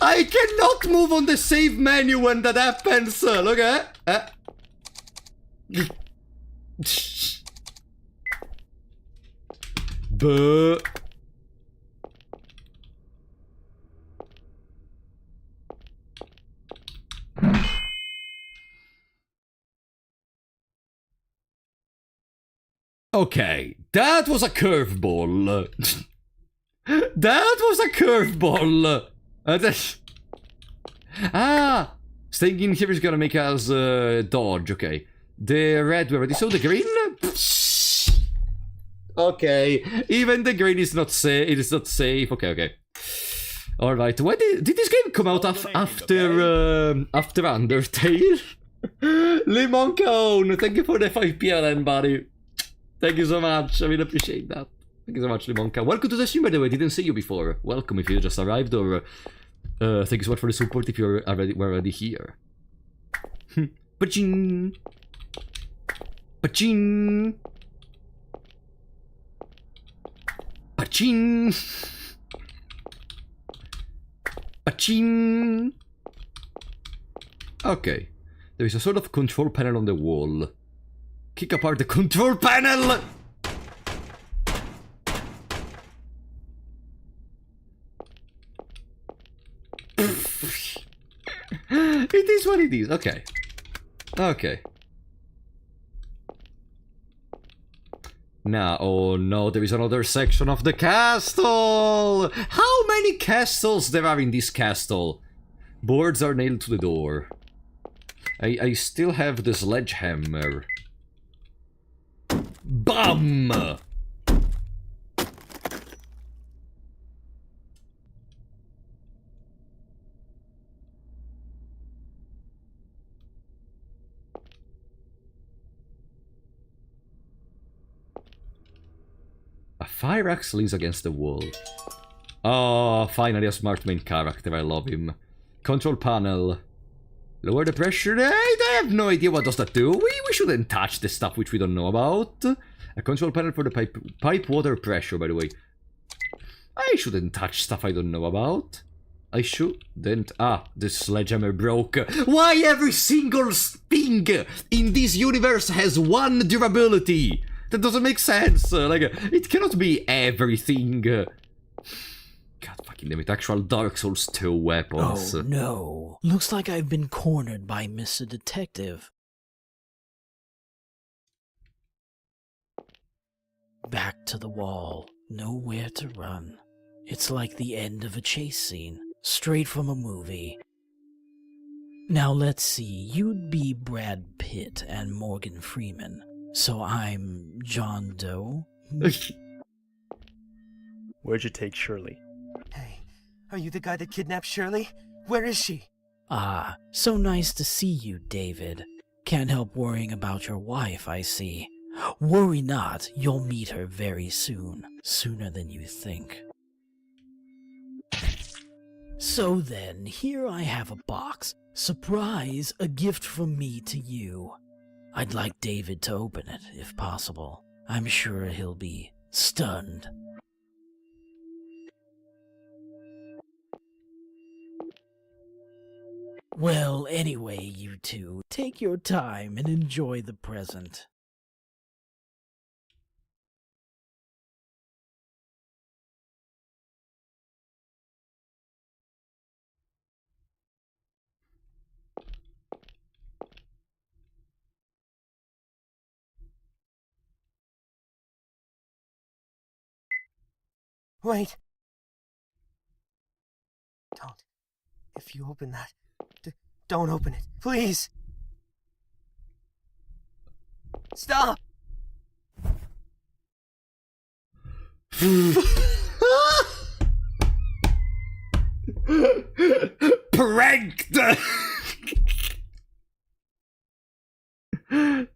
I cannot move on the save menu when that happens. Look at. Buh. Okay, that was a curveball. That was a curveball. Staying in here is gonna make us dodge. Okay, the red we already saw. The green. Okay, even the green is not safe. It is not safe. Okay. All right. Why did this game come out after Undertale? Limon Cone, thank you for the 5 PLN, buddy. Thank you so much. I really appreciate that. Thank you so much, Limonka. Welcome to the stream, by the way. Didn't see you before. Welcome if you just arrived, or thank you so much for the support if you're already here. Paching. Paching. Paching. Paching. Okay. There is a sort of control panel on the wall. Kick apart the control panel! It is what it is. Okay. Okay. Now, oh no, there is another section of the castle! How many castles there are in this castle? Boards are nailed to the door. I still have the sledgehammer. Bum! A fire axe leans against the wall. Oh, finally a smart main character. I love him. Control panel. Lower the pressure. I have no idea what does that do. We shouldn't touch the stuff which we don't know about. A control panel for the pipe water pressure, by the way. I shouldn't touch stuff I don't know about. I shouldn't. The sledgehammer broke. Why every single thing in this universe has one durability? That doesn't make sense. Like, it cannot be everything. God fucking damn it. Actual Dark Souls 2 weapons. Oh no. Looks like I've been cornered by Mr. Detective. Back to the wall. Nowhere to run. It's like the end of a chase scene. Straight from a movie. Now let's see. You'd be Brad Pitt and Morgan Freeman. So I'm John Doe? Where'd you take Shirley? Hey, are you the guy that kidnapped Shirley? Where is she? Ah, so nice to see you, David. Can't help worrying about your wife, I see. Worry not, you'll meet her very soon. Sooner than you think. So then, here I have a box. Surprise, a gift from me to you. I'd like David to open it, if possible. I'm sure he'll be stunned. Well, anyway, you two, take your time and enjoy the present. Wait! Don't. If you open that, don't open it. Please! Stop! Pranked!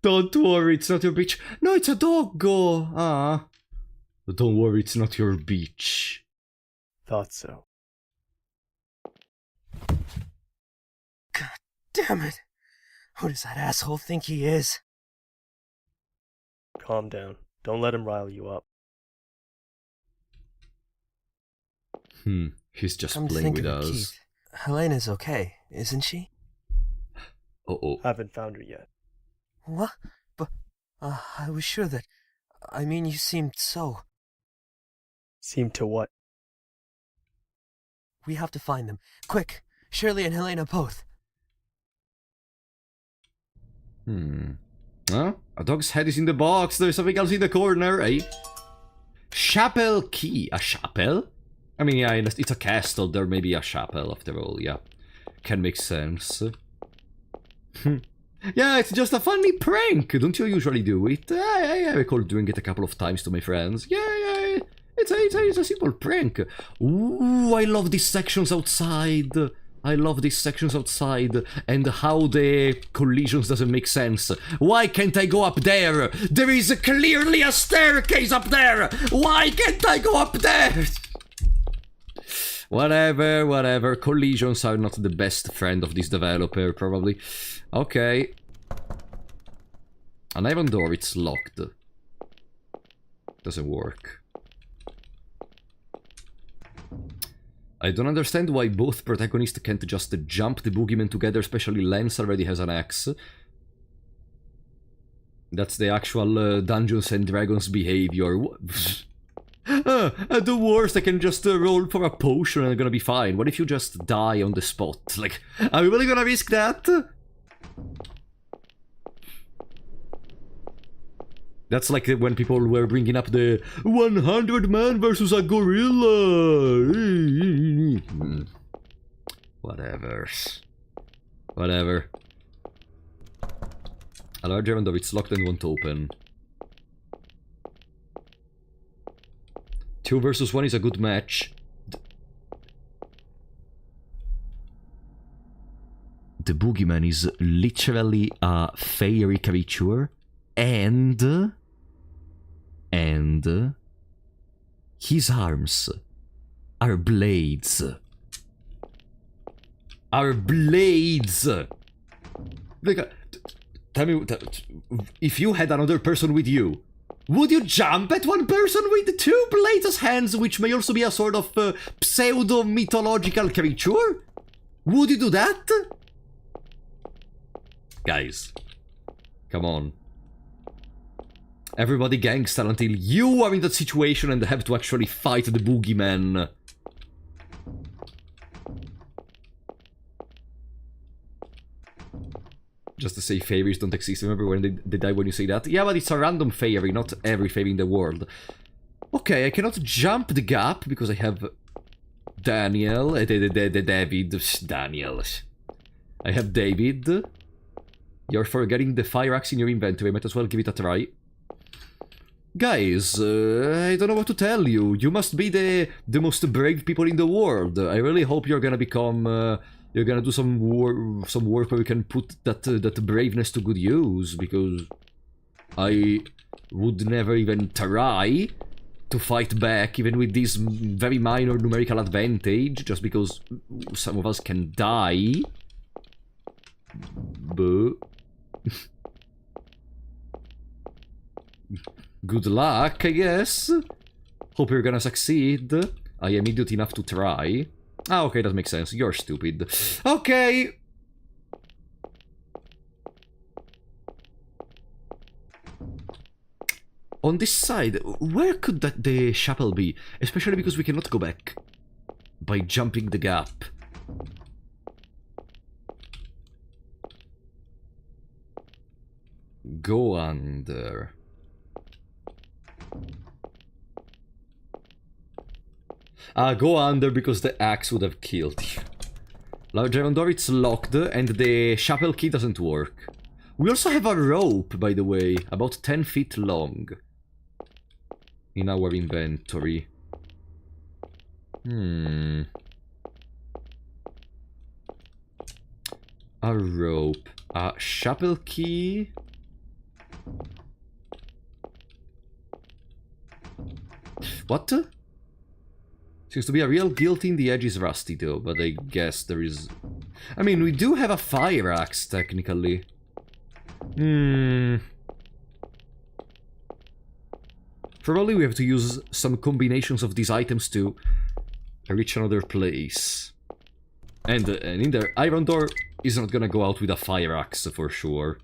Don't worry, it's not your beach. No, it's a doggo. Ah. Don't worry, it's not your beach. Thought so. God damn it! Who does that asshole think he is? Calm down. Don't let him rile you up. He's just Come to playing think with of it, us. Keith, Helena's okay, isn't she? Uh-oh. Haven't found her yet. What? But, I was sure that... I mean, you seemed so... Seemed to what? We have to find them. Quick! Shirley and Helena both. Huh? A dog's head is in the box. There's something else in the corner, eh? Chapel key. A chapel? I mean, yeah, it's a castle. There may be a chapel after all, yeah. Can make sense. Yeah, it's just a funny prank. Don't you usually do it? I recall doing it a couple of times to my friends. Yeah. It's a simple prank. Ooh, I love these sections outside. And how the collisions doesn't make sense. Why can't I go up there? There is clearly a staircase up there. Why can't I go up there? Whatever. Collisions are not the best friend of this developer, probably. Okay. An iron door, it's locked. Doesn't work. I don't understand why both protagonists can't just jump the boogeyman together, especially Lance already has an axe. That's the actual Dungeons and Dragons behavior. At the worst, I can just roll for a potion and I'm gonna be fine. What if you just die on the spot? Like, are we really gonna risk that? That's like when people were bringing up the 100 man versus a gorilla. Whatever. A large iron door, it's locked and won't open. 2 versus 1 is a good match. The boogeyman is literally a fairy creature, and his arms are blades. Like, tell me, if you had another person with you, would you jump at one person with 2 blades as hands, which may also be a sort of pseudo-mythological creature? Would you do that? Guys, come on. Everybody gangster until you are in that situation and have to actually fight the boogeyman. Just to say fairies don't exist. Remember when they die when you say that? Yeah, but it's a random fairy, not every fairy in the world. Okay, I cannot jump the gap because I have Daniel. Daniel. I have David. You're forgetting the fire axe in your inventory. Might as well give it a try. Guys, I don't know what to tell you. You must be the most brave people in the world. I really hope you're gonna become... you're gonna do some work where we can put that braveness to good use, because I would never even try to fight back, even with this very minor numerical advantage, just because some of us can die. But... good luck, I guess. Hope you're gonna succeed. I am idiot enough to try. Ah, okay, that makes sense. You're stupid. Okay. on this side, where could the chapel be? Especially because we cannot go back by jumping the gap. Go under. Go under because the axe would have killed you. Larger door, it's locked, and the chapel key doesn't work. We also have a rope, by the way, about 10 feet long. In our inventory. A rope. A chapel key. What? Seems to be a real guilt in the edge is rusty though, but I guess there is... I mean, we do have a fire axe, technically. Probably we have to use some combinations of these items to reach another place. And in there, iron door is not gonna go out with a fire axe for sure.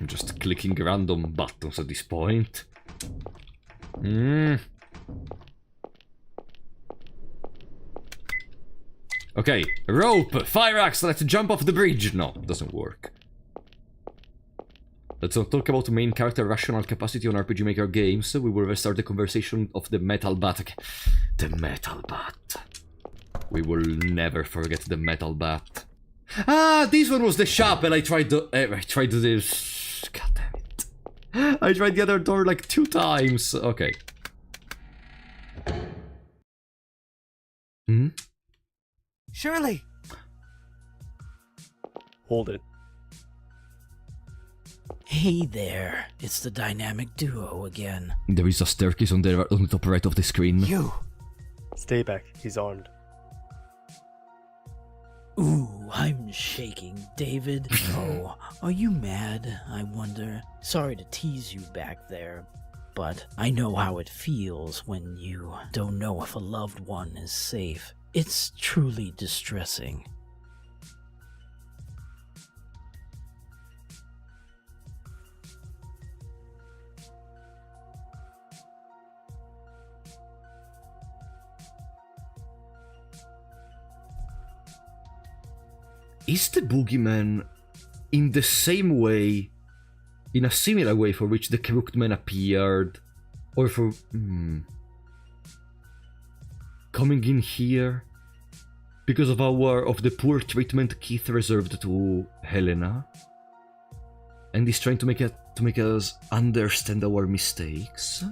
I'm just clicking random buttons at this point. Okay, rope, fire axe, let's jump off the bridge. No, doesn't work. Let's not talk about main character rational capacity on RPG Maker games. We will restart the conversation of the metal bat. Okay. The metal bat. We will never forget the metal bat. Ah, this one was the chapel. I tried this. God damn it. I tried the other door like 2 times. Okay. Shirley! Hold it. Hey there, it's the dynamic duo again. There is a staircase on the top right of the screen. You! Stay back, he's armed. Ooh, I'm shaking, David. Oh, are you mad, I wonder? Sorry to tease you back there, but I know how it feels when you don't know if a loved one is safe. It's truly distressing. Is the Boogie Man in the same way, in a similar way for which the Crooked Man appeared? Or for... coming in here? Because of the poor treatment Keith reserved to Helena? And he's trying to make us understand our mistakes?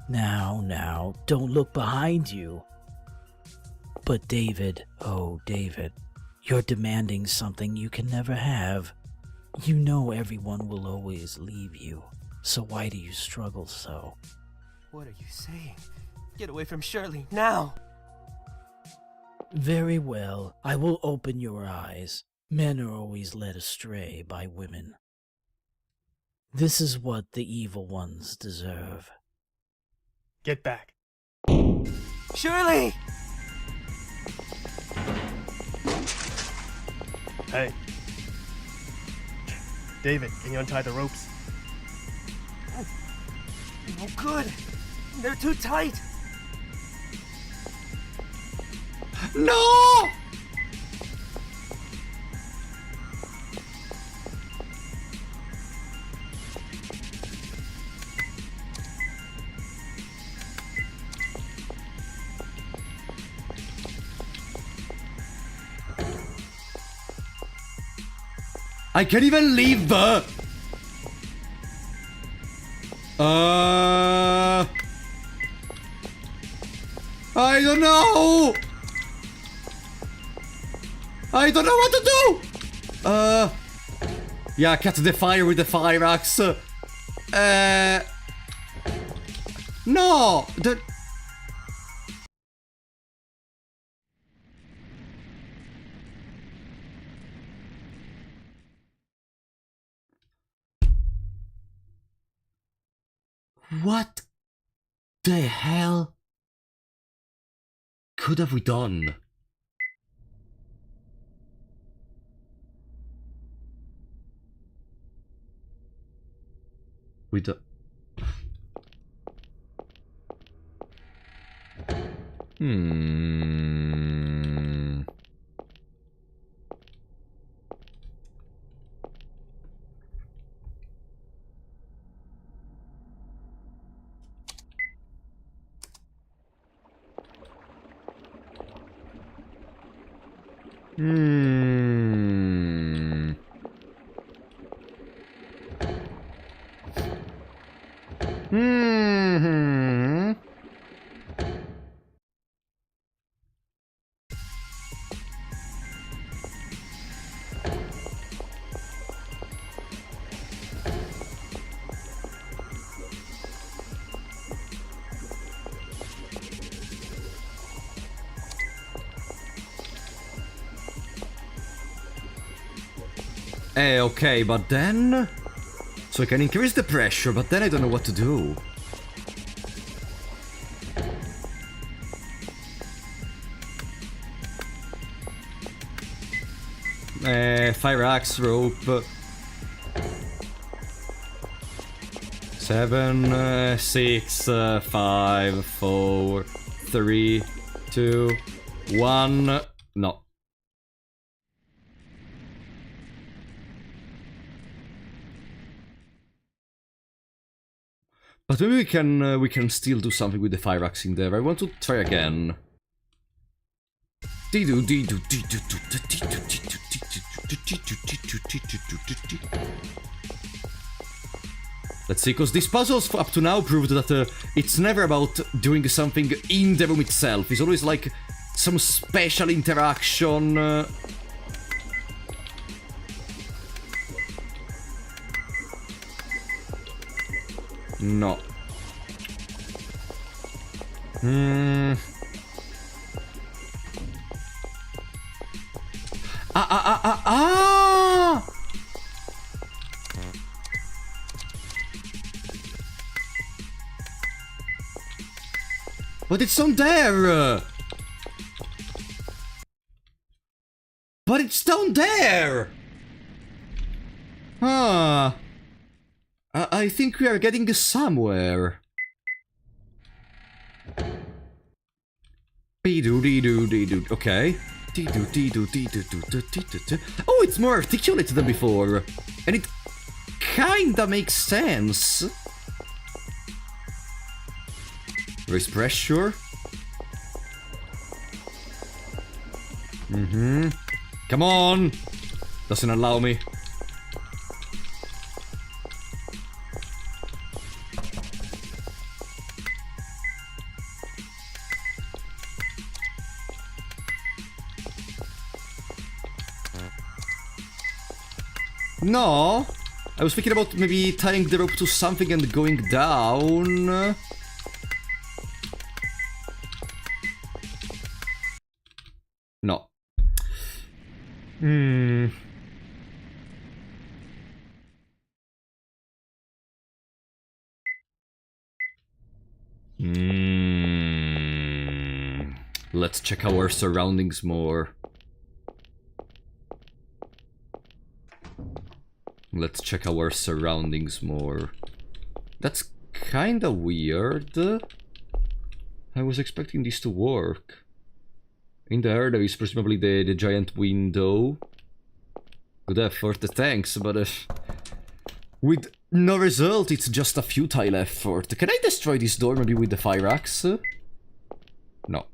Now, don't look behind you. But David, oh David, you're demanding something you can never have. You know everyone will always leave you, so why do you struggle so? What are you saying? Get away from Shirley, now! Very well, I will open your eyes. Men are always led astray by women. This is what the evil ones deserve. Get back. Shirley! Hey. David, can you untie the ropes? No good. They're too tight. No! I can't even leave the... I don't know! I don't know what to do! Yeah, catch the fire with the fire axe. No! The... What the hell could have we done? We do. Okay, but then... So I can increase the pressure, but then I don't know what to do. Fire axe, rope... 7, 6, 5, 4, 3, 2, 1... No. But maybe we can still do something with the fire axe in there. I want to try again. Let's see, because these puzzles up to now proved that it's never about doing something in the room itself. It's always like some special interaction. No. But it's down there! But it's down there! Ah. I think we are getting somewhere. Okay. Oh, it's more articulate than before. And it kinda makes sense. Raise pressure. Come on! Doesn't allow me. No! I was thinking about maybe tying the rope to something and going down. No. Let's check our surroundings more. Let's check our surroundings more. That's kinda weird. I was expecting this to work. In there is presumably the giant window. Good effort, thanks, but with no result, it's just a futile effort. Can I destroy this door maybe with the fire axe? No.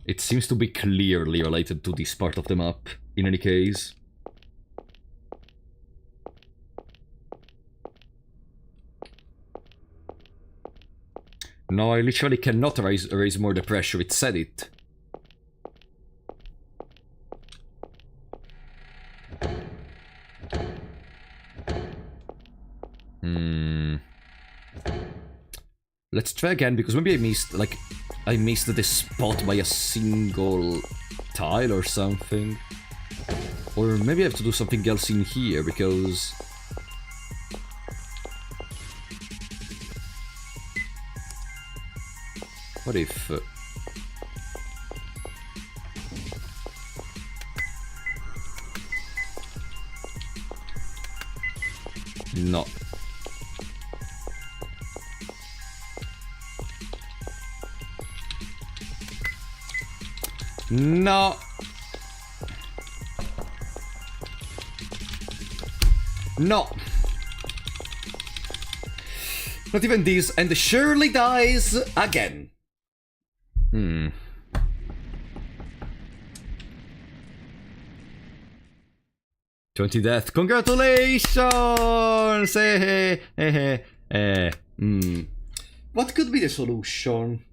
It seems to be clearly related to this part of the map, in any case. No, I literally cannot raise more the pressure, it said it. Let's try again, because maybe I missed, like, I missed this spot by a single tile or something. Or maybe I have to do something else in here, because... What if... No. No. No. Not even this, and Shirley dies again. 20 death. Congratulations! What could be the solution?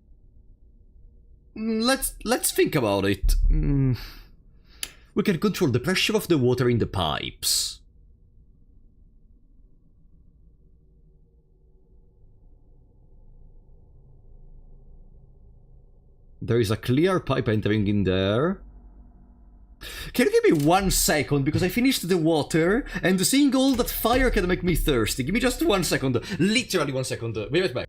Let's think about it. We can control the pressure of the water in the pipes. There is a clear pipe entering in there. Can you give me 1 second, because I finished the water, and seeing all that fire can make me thirsty. Give me just 1 second. Literally 1 second. Be right back.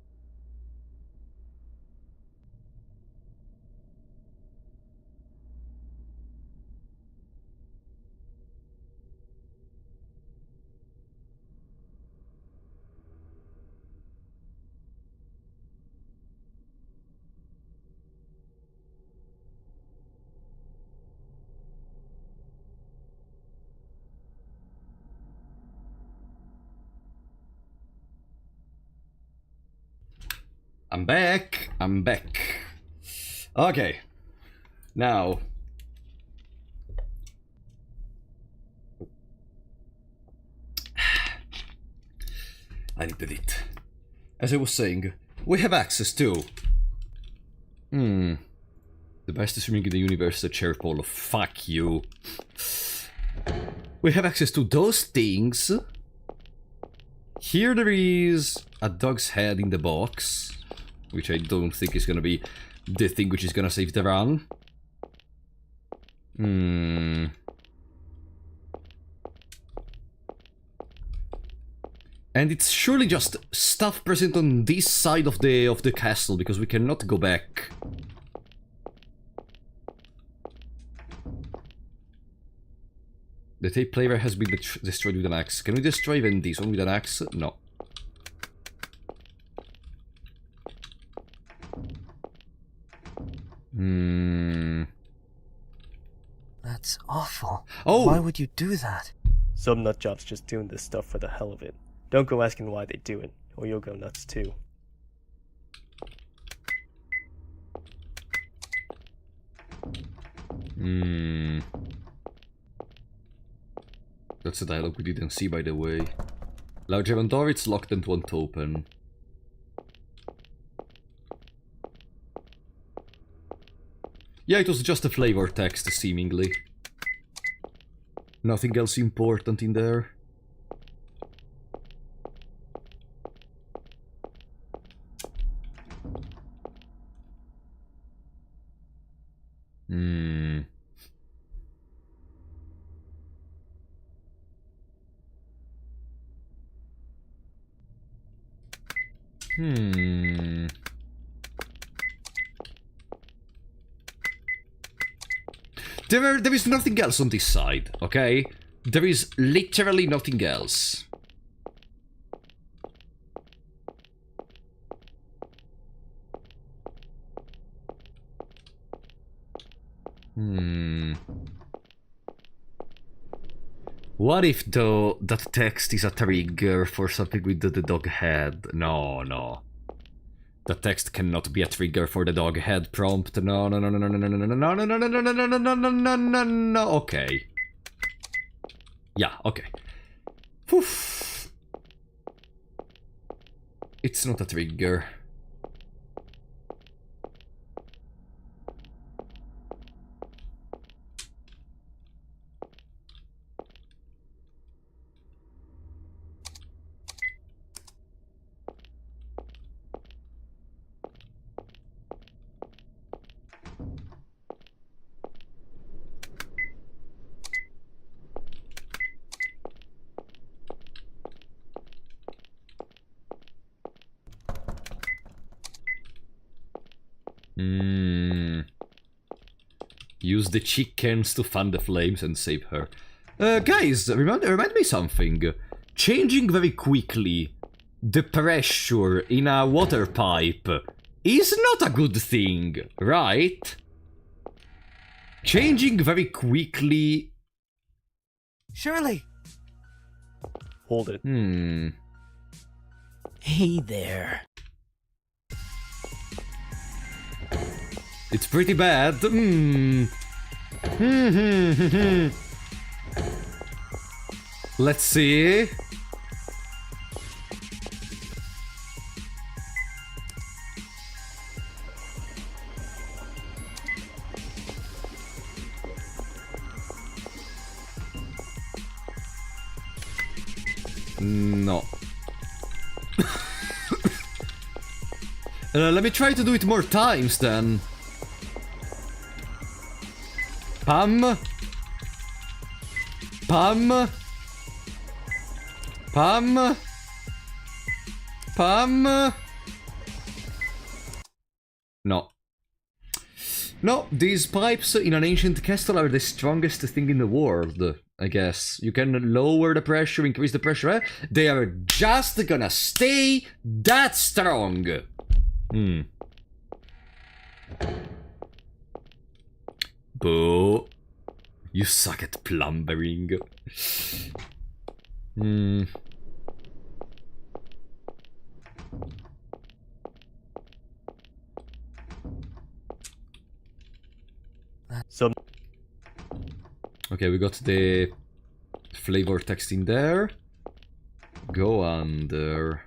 I'm back. I'm back. Okay. Now. I did it. As I was saying, we have access to... The best swimming in the universe, the chair pole. Fuck you. We have access to those things. Here there is a dog's head in the box, which I don't think is gonna be the thing which is gonna save the run. And it's surely just stuff present on this side of the castle, because we cannot go back. The tape player has been destroyed with an axe. Can we destroy even this one with an axe? No. That's awful. Oh! Why would you do that? Some nutjob's just doing this stuff for the hell of it. Don't go asking why they do it, or you'll go nuts too. That's a dialogue we didn't see, by the way. Large heaven door, it's locked and won't open. Yeah, it was just a flavor text, seemingly. Nothing else important in there. There is nothing else on this side, okay? There is literally nothing else. What if, though, that text is a trigger for something with the dog head? No, no. The text cannot be a trigger for the dog head prompt. No, no, no, no, no, no, no, no, no, no, no, no, no, no, no, no, no, no, no, no. Okay. Yeah, okay. Oof. It's not a trigger. Use the chickens to fan the flames and save her. Guys, remind me something. Changing very quickly the pressure in a water pipe is not a good thing, right? Changing very quickly... Shirley! Hold it. Hey there. It's pretty bad. Let's see. No. Let me try to do it more times then. Pam. Pam. Pam. Pam. No. No, these pipes in an ancient castle are the strongest thing in the world, I guess. You can lower the pressure, increase the pressure. They are just gonna stay that strong. Boo. You suck at plumbering. Okay, we got the flavor text in there. Go under.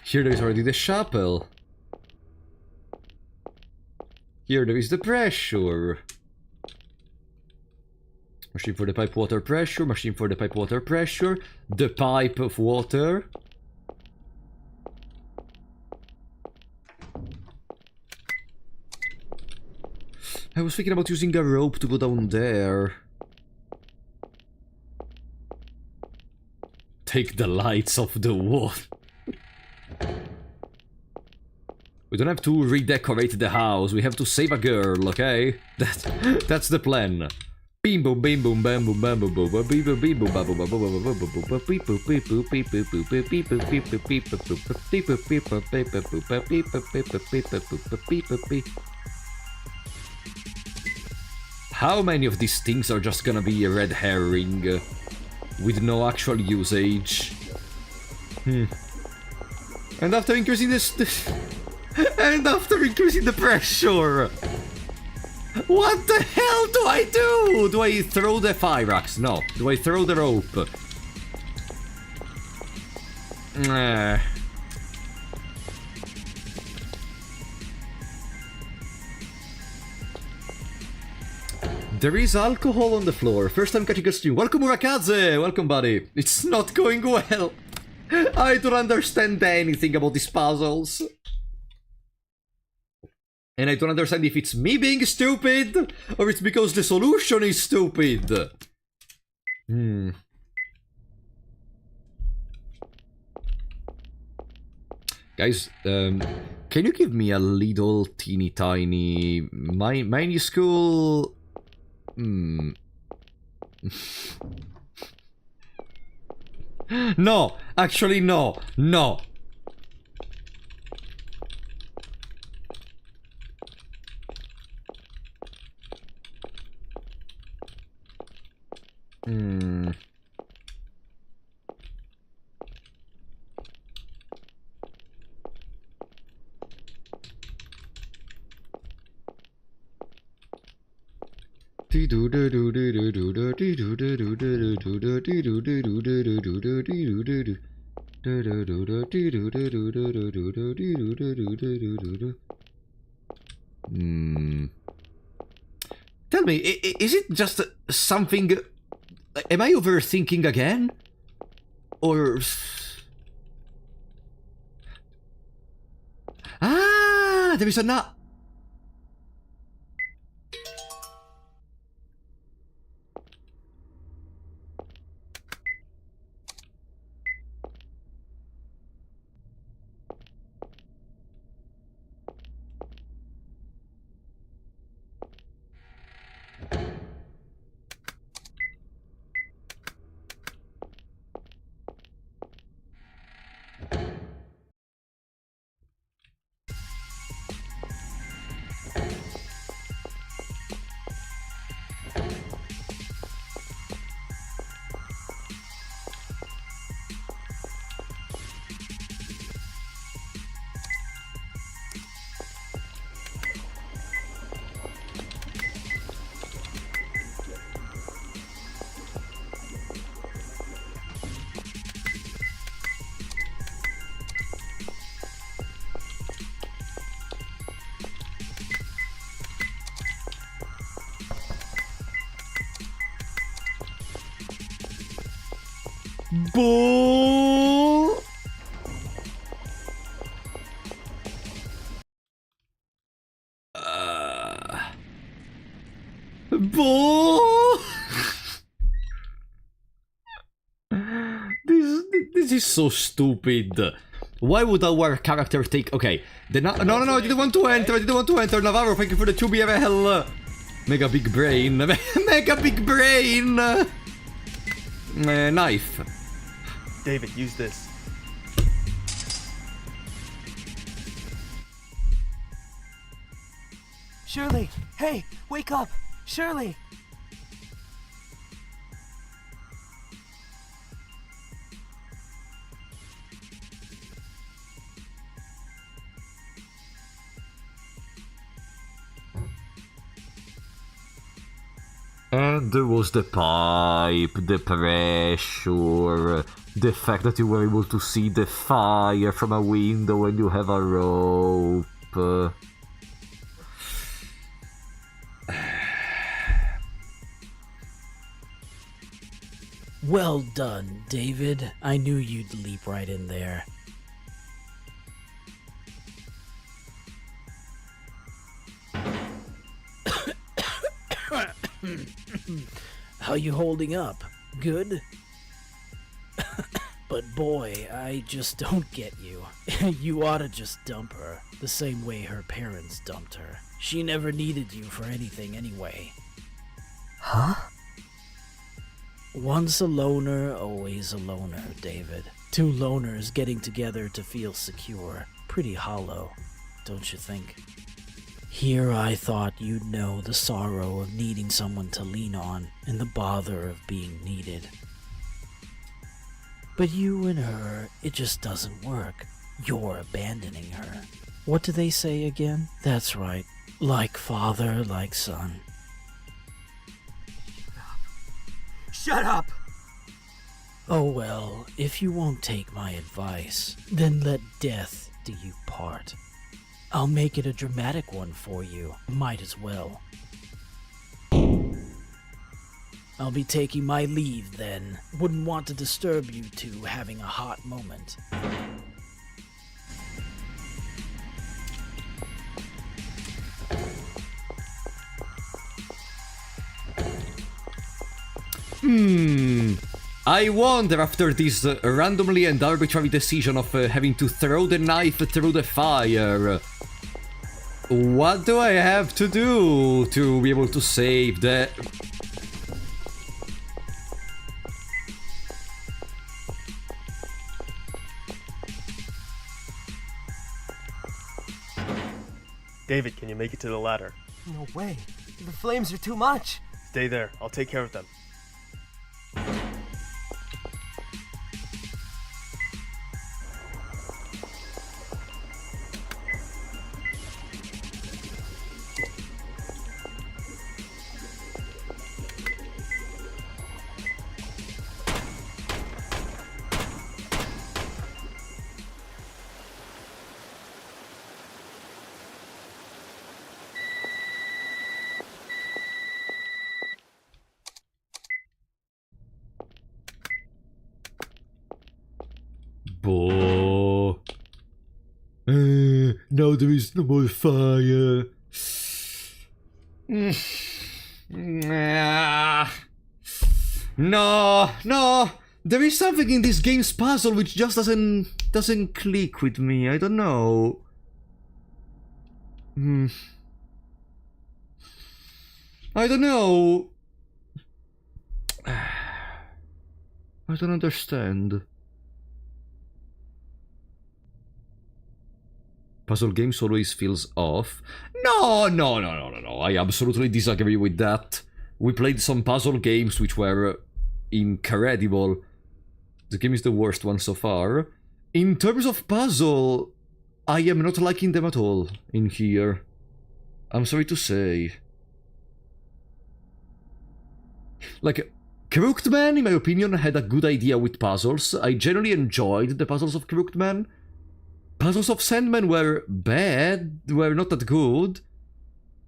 Here there is already the chapel. Here there is the pressure. Machine for the pipe water pressure, machine for the pipe water pressure, the pipe of water. I was thinking about using a rope to go down there. Take the lights off the wall. We don't have to redecorate the house, we have to save a girl, okay? That's the plan. Beam boom bam boom bam boom bam boom boom beep boom beep boom bam boom bam boom bam boom boom beep boom beep boom beep boom beep boom beep boom beep boom beep boom beep boom beep boom beep boom beep boom beep boom beep. How many of these things are just gonna be a red herring with no actual usage? And after increasing this and after increasing the pressure, what the hell do I do? Do I throw the fire axe? No. Do I throw the rope? There is alcohol on the floor. First time catching a stream. Welcome, Murakaze! Welcome, buddy. It's not going well. I don't understand anything about these puzzles. And I don't understand if it's me being stupid, or it's because the solution is stupid. Guys, can you give me a little teeny tiny minuscule... No! Actually, no! No! Tell me, is it just something... Am I overthinking again? Or... Ah, there is a nut. Bull. Bull. This is so stupid. Why would our character take... Okay. No, I didn't want to enter. Navarro, thank you for the 2 BFL. Mega big brain. Mega big brain. Knife. David, use this. Shirley! Hey, wake up! Shirley! And there was the pipe, the pressure, the fact that you were able to see the fire from a window when you have a rope. Well done, David. I knew you'd leap right in there. How you holding up? Good? But boy, I just don't get you. You oughta just dump her, the same way her parents dumped her. She never needed you for anything anyway. Huh? Once a loner, always a loner, David. 2 loners getting together to feel secure. Pretty hollow, don't you think? Here I thought you'd know the sorrow of needing someone to lean on and the bother of being needed. But you and her, it just doesn't work. You're abandoning her. What do they say again? That's right. Like father, like son. Shut up! Oh well, if you won't take my advice, then let death do you part. I'll make it a dramatic one for you. Might as well. I'll be taking my leave then. Wouldn't want to disturb you two having a hot moment. I wonder after this randomly and arbitrary decision of having to throw the knife through the fire, what do I have to do to be able to save the... David, can you make it to the ladder? No way. The flames are too much. Stay there. I'll take care of them. Now there is no more fire. No. There is something in this game's puzzle which just doesn't click with me. I don't know. I don't know. I don't understand. Puzzle games always feels off. No. I absolutely disagree with that. We played some puzzle games which were incredible. The game is the worst one so far. In terms of puzzle, I am not liking them at all in here. I'm sorry to say. Like, Crooked Man, in my opinion, had a good idea with puzzles. I generally enjoyed the puzzles of Crooked Man. Puzzles of Sandman were bad, were not that good,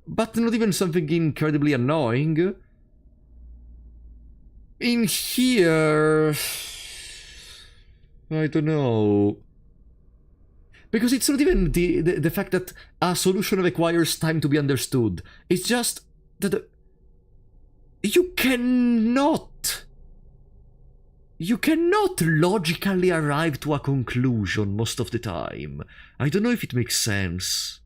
but not even something incredibly annoying. In here... I don't know. Because it's not even the fact that a solution requires time to be understood. It's just that you cannot logically arrive to a conclusion most of the time. I don't know if it makes sense.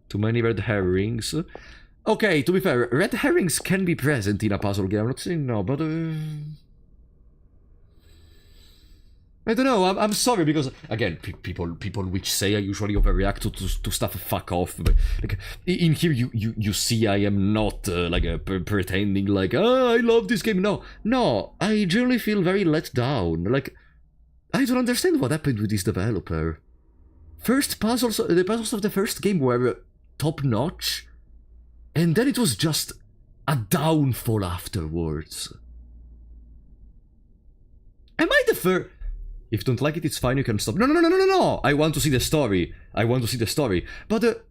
Too many red herrings. Okay, to be fair, red herrings can be present in a puzzle game. I'm not saying no, but I don't know. I'm sorry because again, people which say I usually overreact to stuff. Fuck off. But, like, in here, you see, I am not pretending like I love this game. No. I generally feel very let down. Like I don't understand what happened with this developer. The puzzles of the first game were top notch. And then it was just a downfall afterwards. Am I the first? If you don't like it, it's fine, you can stop. No. I want to see the story. But,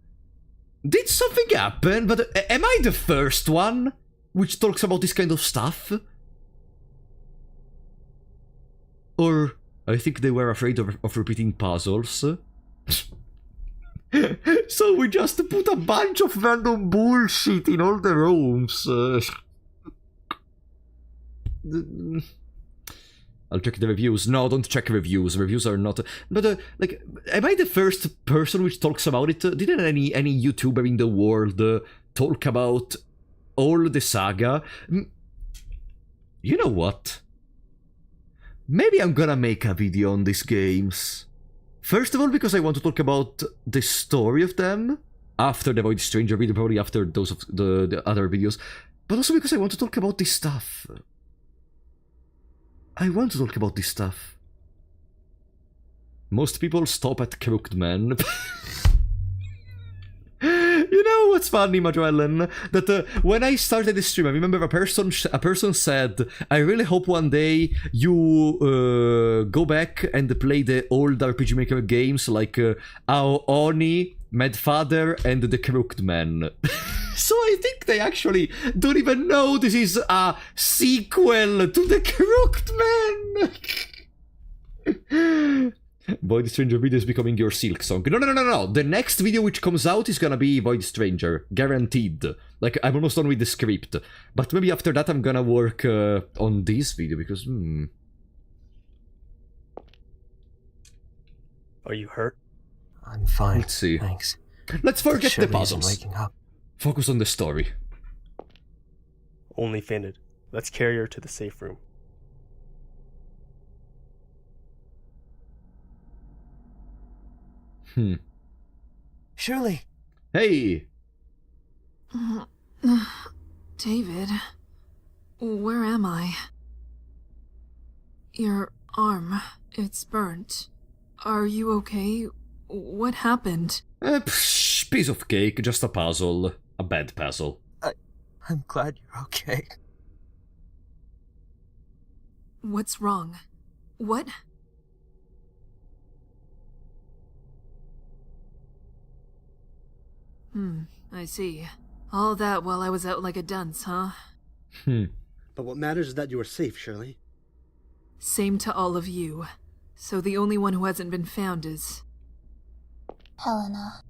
did something happen? But, am I the first one which talks about this kind of stuff? Or, I think they were afraid of repeating puzzles. So we just put a bunch of random bullshit in all the rooms. I'll check the reviews. No, don't check reviews. Reviews are not... But, am I the first person which talks about it? Didn't any YouTuber in the world talk about all the saga? You know what? Maybe I'm gonna make a video on these games. First of all, because I want to talk about the story of them after the Void Stranger video, probably after those of the other videos, but also because I want to talk about this stuff. Most people stop at Crooked Man. You know what's funny, Majoellen? That when I started the stream, I remember a person said, I really hope one day you go back and play the old RPG Maker games like Oni, Mad Father, and The Crooked Man. So I think they actually don't even know this is a sequel to The Crooked Man! Void Stranger video is becoming your Silk song. No. The next video which comes out is gonna be Void Stranger. Guaranteed. Like, I'm almost done with the script. But maybe after that I'm gonna work on this video because, Are you hurt? I'm fine. Let's see. Thanks. Let's forget the Shirley puzzles. isn't waking up. Focus on the story. Only fainted. Let's carry her to the safe room. Shirley! Hey! David, where am I? Your arm, it's burnt. Are you okay? What happened? Piece of cake, just a puzzle. A bad puzzle. I'm glad you're okay. What's wrong? What? I see. All that while I was out like a dunce, huh? But what matters is that you are safe, Shirley. Same to all of you. So the only one who hasn't been found is... Helena.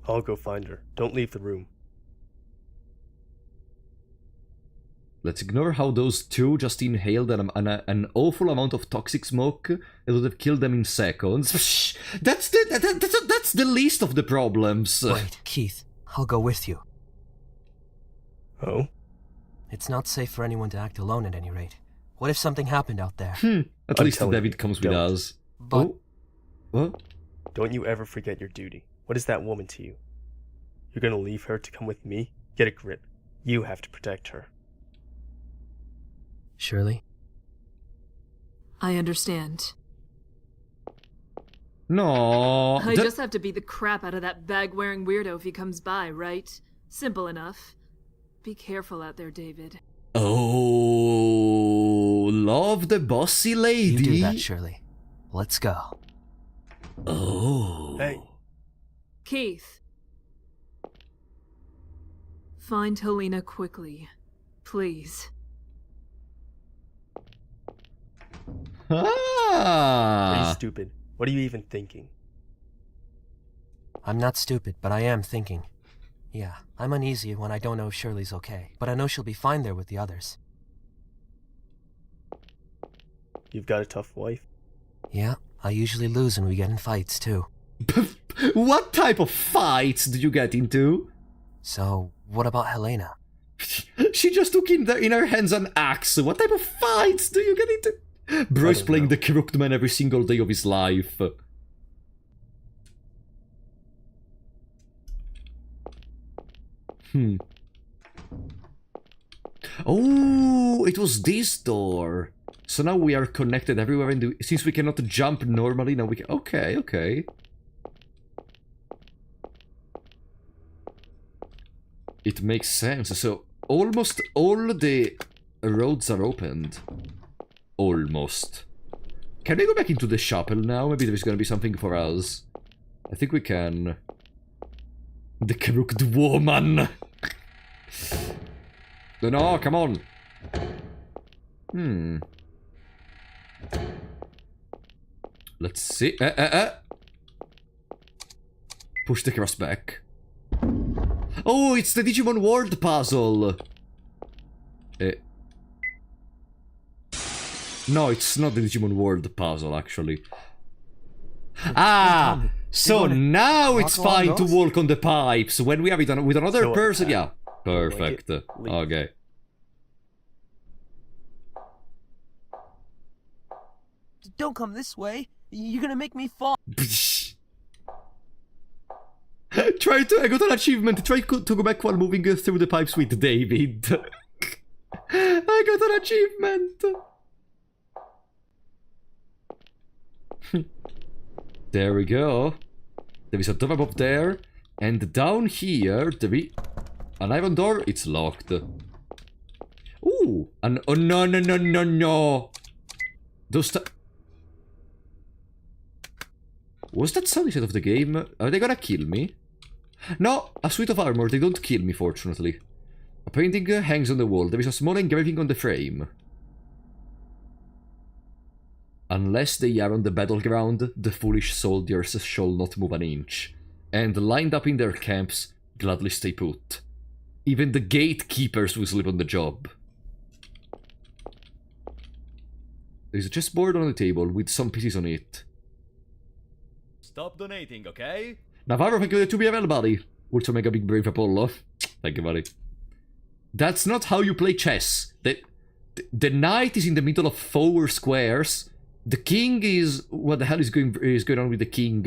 I'll go find her. Don't leave the room. Let's ignore how those two just inhaled an awful amount of toxic smoke that would have killed them in seconds. That's the least of the problems. Wait, Keith. I'll go with you. Oh? It's not safe for anyone to act alone at any rate. What if something happened out there? At least David comes with us. But... What? Don't you ever forget your duty. What is that woman to you? You're gonna leave her to come with me? Get a grip. You have to protect her. Shirley? I understand. No. I just have to beat the crap out of that bag-wearing weirdo if he comes by, right? Simple enough. Be careful out there, David. Oh, love the bossy lady. You do that, Shirley. Let's go. Oh. Hey, Keith. Find Helena quickly. Please. Are you Ah! stupid? What are you even thinking? I'm not stupid, but I am thinking. Yeah, I'm uneasy when I don't know if Shirley's okay, but I know she'll be fine there with the others. You've got a tough wife. Yeah, I usually lose when we get in fights, too. What type of fights do you get into? So, what about Helena? She just took in her hands an axe. What type of fights do you get into? Bro's playing the crooked man every single day of his life. Oh, it was this door. So now we are connected everywhere, and since we cannot jump normally, now we can... Okay, okay. It makes sense. So almost all the roads are opened. Almost. Can we go back into the chapel now? Maybe there's gonna be something for us. I think we can. The crooked woman! No, come on! Let's see. Push the cross back. Oh, it's the Digimon World puzzle! No, it's not the Digimon World puzzle, actually. Ah! So now it's fine to walk on the pipes. When we have it with another person, yeah. Perfect. Okay. Don't come this way. You're gonna make me fall. Try to... I got an achievement. Try to go back while moving through the pipes with David. I got an achievement. There we go. There is a door up there. And down here, there is an iron door. It's locked. Ooh. Oh, no. Those... Was that sound instead of the game? Are they gonna kill me? No, a suit of armor. They don't kill me, fortunately. A painting hangs on the wall. There is a small engraving on the frame. Unless they are on the battleground, the foolish soldiers shall not move an inch. And lined up in their camps, gladly stay put. Even the gatekeepers will sleep on the job. There's a chessboard on the table with some pieces on it. Stop donating, okay? Navarro, thank you to be available, buddy. Also make a big brave Apollo. Thank you, buddy. That's not how you play chess. The knight is in the middle of 4 squares. The king is... What the hell is going on with the king?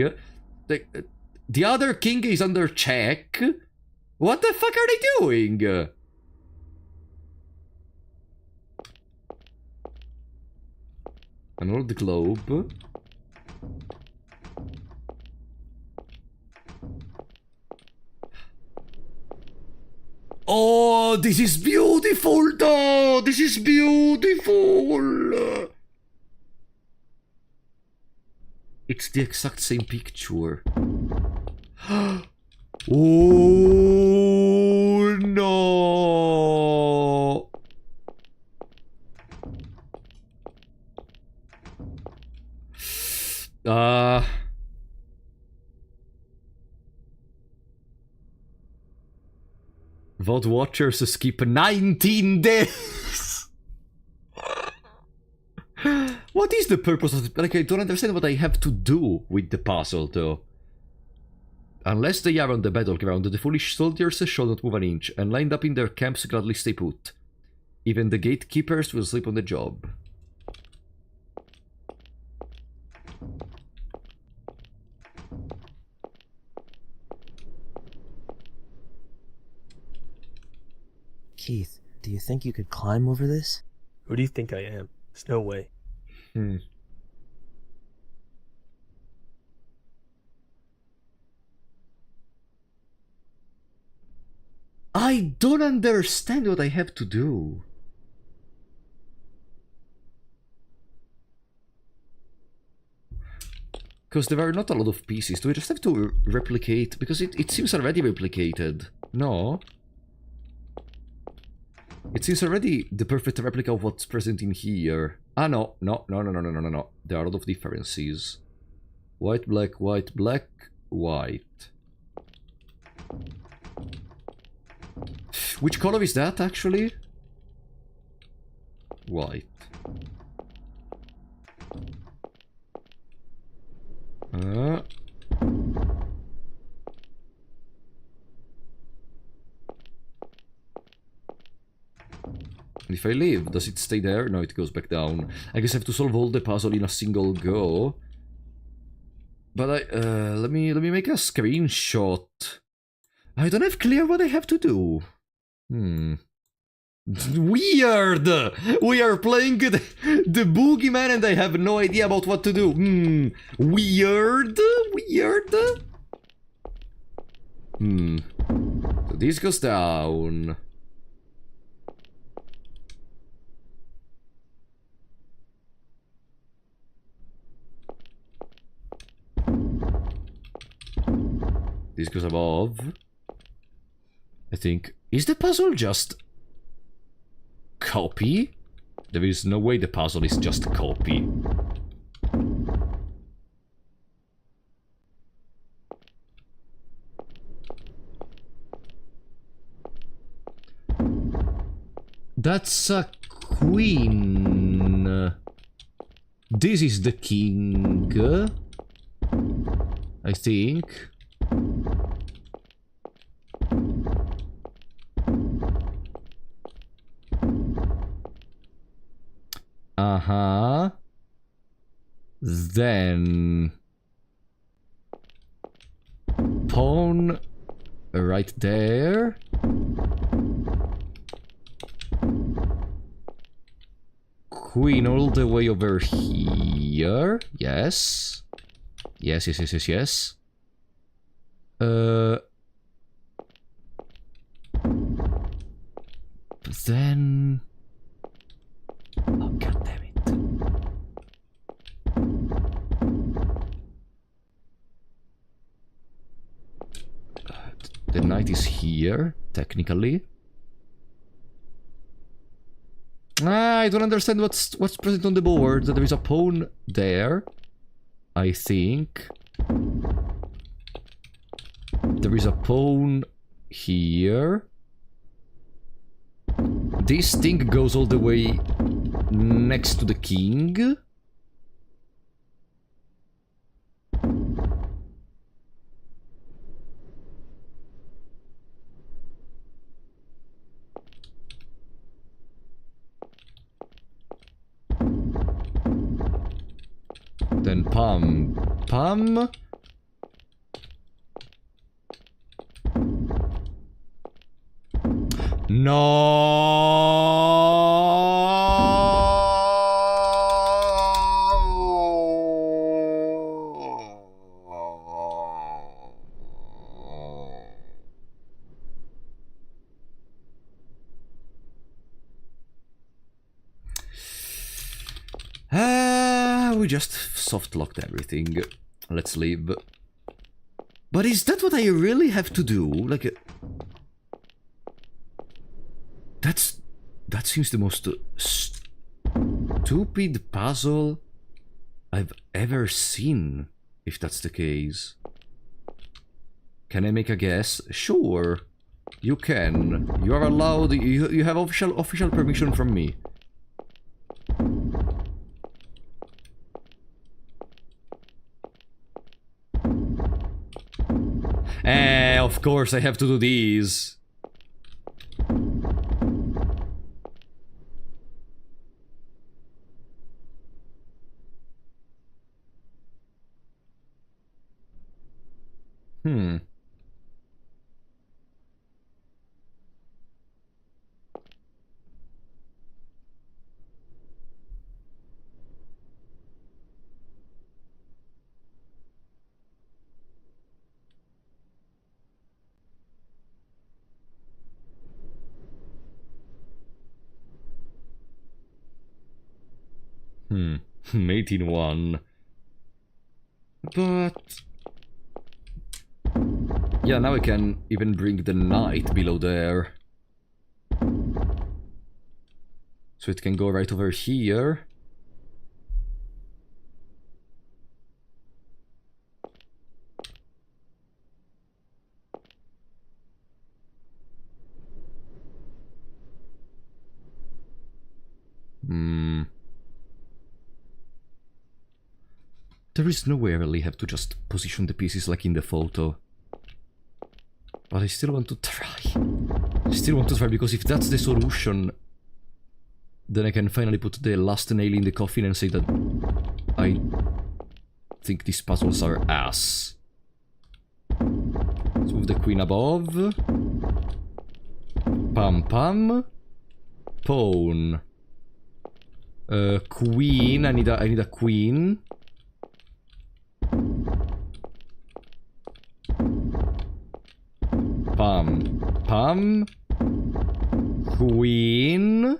The other king is under check. What the fuck are they doing? An old globe. Oh, this is beautiful, though! This is beautiful! It's the exact same picture. Oh, no! VOD watchers skip 19 days! What is the purpose of it? Like, I don't understand what I have to do with the puzzle, though. Unless they are on the battleground, the foolish soldiers shall not move an inch, and lined up in their camps gladly stay put. Even the gatekeepers will sleep on the job. Keith, do you think you could climb over this? Who do you think I am? There's no way. I don't understand what I have to do. Because there are not a lot of pieces. Do we just have to replicate? Because it seems already replicated. No? It seems already the perfect replica of what's present in here. Ah, no. No. There are a lot of differences. White, black, white, black, white. Which color is that, actually? White. If I leave, does it stay there? No, it goes back down. I guess I have to solve all the puzzle in a single go. But let me make a screenshot. I don't have clear what I have to do. Weird! We are playing the Boogie Man and I have no idea about what to do. Weird? Weird? So this goes down. This goes above. I think. Is the puzzle just copy? There is no way the puzzle is just copy. That's a queen. This is the king. I think. Uh-huh. Then pawn right there. Queen all the way over here. Yes. Yes. Then... Oh, god damn it. The knight is here, technically. I don't understand what's present on the board. There is a pawn there, I think. There is a pawn here. This thing goes all the way next to the king. Then pam. We just soft-locked everything. Let's leave. But is that what I really have to do? Like... That seems the most stupid puzzle I've ever seen, if that's the case. Can I make a guess? Sure, you can. You are allowed. You have official permission from me. Of course I have to do these. Mate in one. But... yeah, now I can even bring the knight below there. So it can go right over here. There is no way I really have to just position the pieces like in the photo. But I still want to try. I still want to try, because if that's the solution, then I can finally put the last nail in the coffin and say that I think these puzzles are ass. Let's move the queen above. Pam pam. Pawn. Queen. I need a queen. Pam pam. Queen.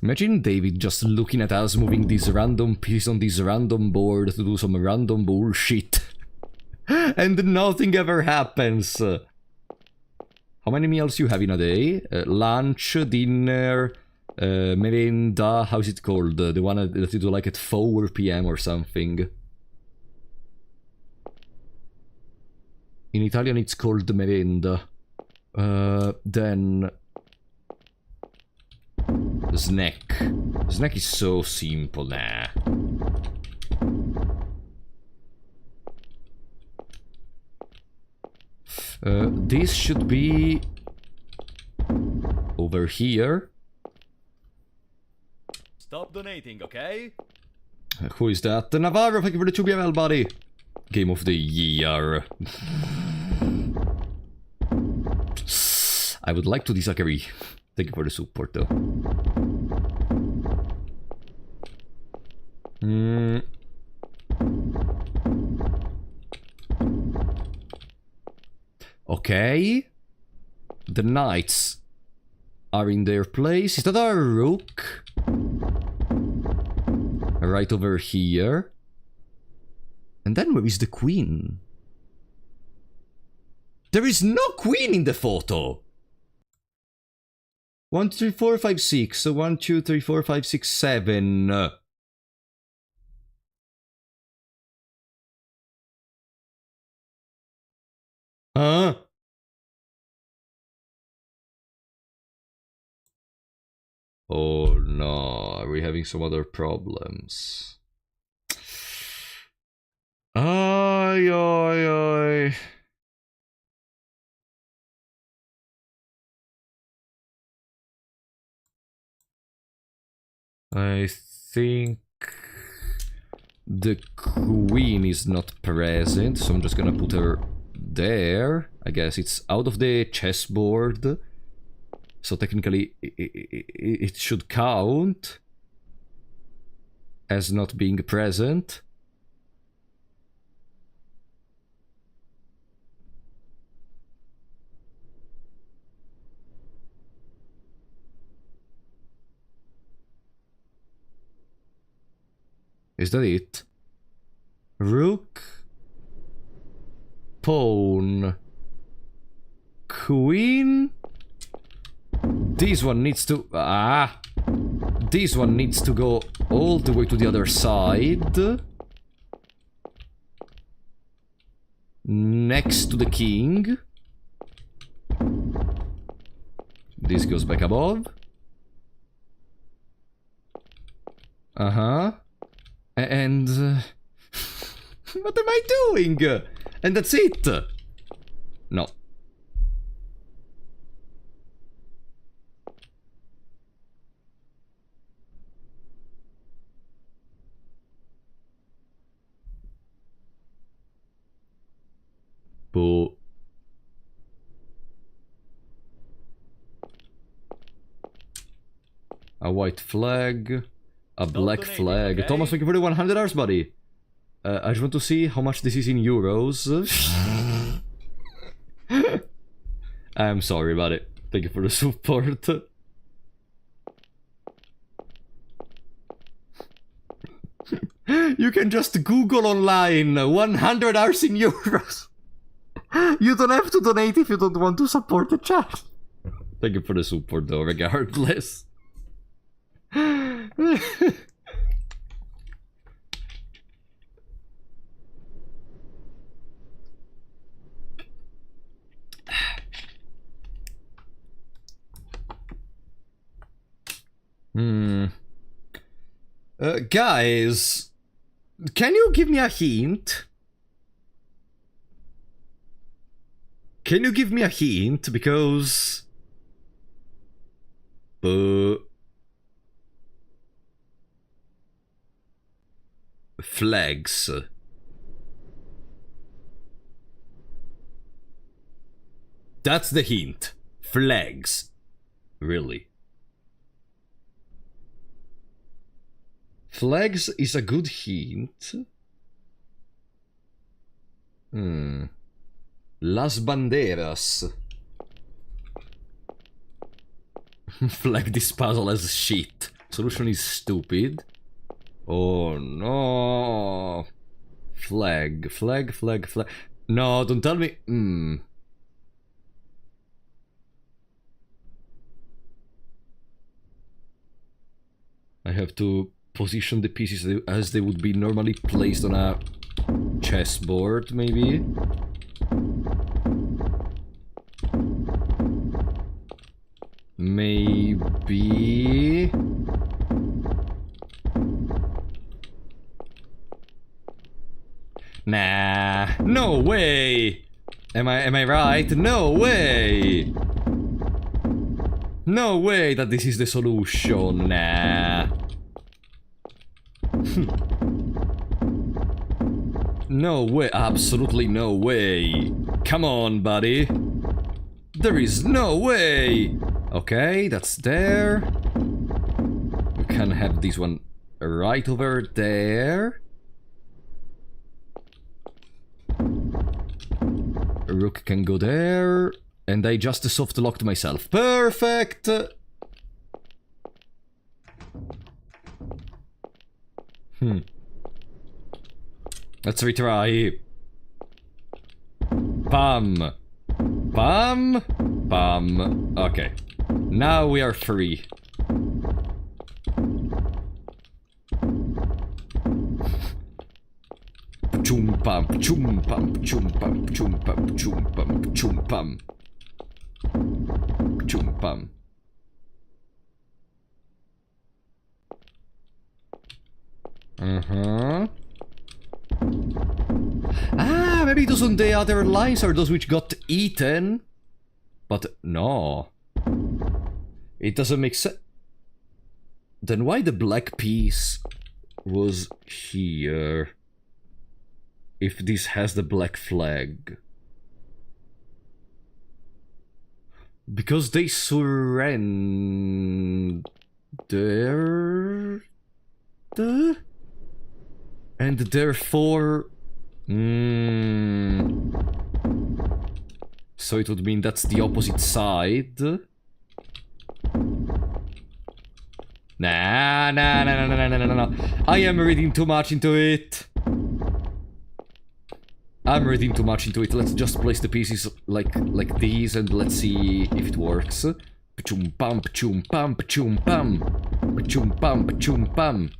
Imagine David just looking at us moving these random pieces on this random board to do some random bullshit. And nothing ever happens. How many meals you have in a day? Lunch, dinner, merenda, how's it called? The one that you do like at 4 PM or something. In Italian it's called merenda. Then... snack. Snack is so simple, nah. This should be... over here. Stop donating, okay? Who is that? Navarro, thank you for the 2 BML, buddy. Game of the year. I would like to disagree. Thank you for the support, though. Okay. The knights are in their place. Is that a rook? Right over here. And then where is the queen? There is no queen in the photo! 1, 2, 3, 4, 5, 6. So 1, 2, 3, 4, 5, 6, 7. Huh? Oh no, are we having some other problems? Ay, ay, ay. I think the queen is not present, so I'm just gonna put her there. I guess it's out of the chessboard, so technically it should count as not being present. Is that it? Rook, pawn, queen. This one needs to... This one needs to go all the way to the other side. Next to the king. This goes back above. Uh-huh. And... what am I doing? And that's it! No. Boo. A white flag. A black flag. Okay? Thomas, thank you for the $100, buddy. I just want to see how much this is in euros. I'm sorry about it. Thank you for the support. You can just Google online 100 hours in euros. You don't have to donate if you don't want to support the chat. Thank you for the support though, regardless. Guys, can you give me a hint? Can you give me a hint? Because... flags. That's the hint. Flags. Really. Flags is a good hint. Las banderas. Flag this puzzle as shit. Solution is stupid. Oh no. Flag. No, don't tell me. I have to position the pieces as they would be normally placed on a chessboard, maybe? Maybe... Nah, no way! Am I right? No way! No way that this is the solution, nah. No way, absolutely no way. Come on, buddy. There is no way! Okay, that's there. We can have this one right over there. Rook can go there. And I just soft locked myself. Perfect! Let's retry. Bam. Bam. Bam. Okay. Now we are free. Chum pam, chum pam, chum pam, chum pam, chum pam, chum pam. Chum pam. Ah, maybe those on the other lines are those which got eaten. But no. It doesn't make sense. Then why the black piece was here? If this has the black flag. Because they surrendered. And therefore... So it would mean that's the opposite side. Nah. I am reading too much into it. I'm reading too much into it. Let's just place the pieces like these and let's see if it works. Pachum pam, pachum pam, pachum pam. Pachum pam, pachum pam.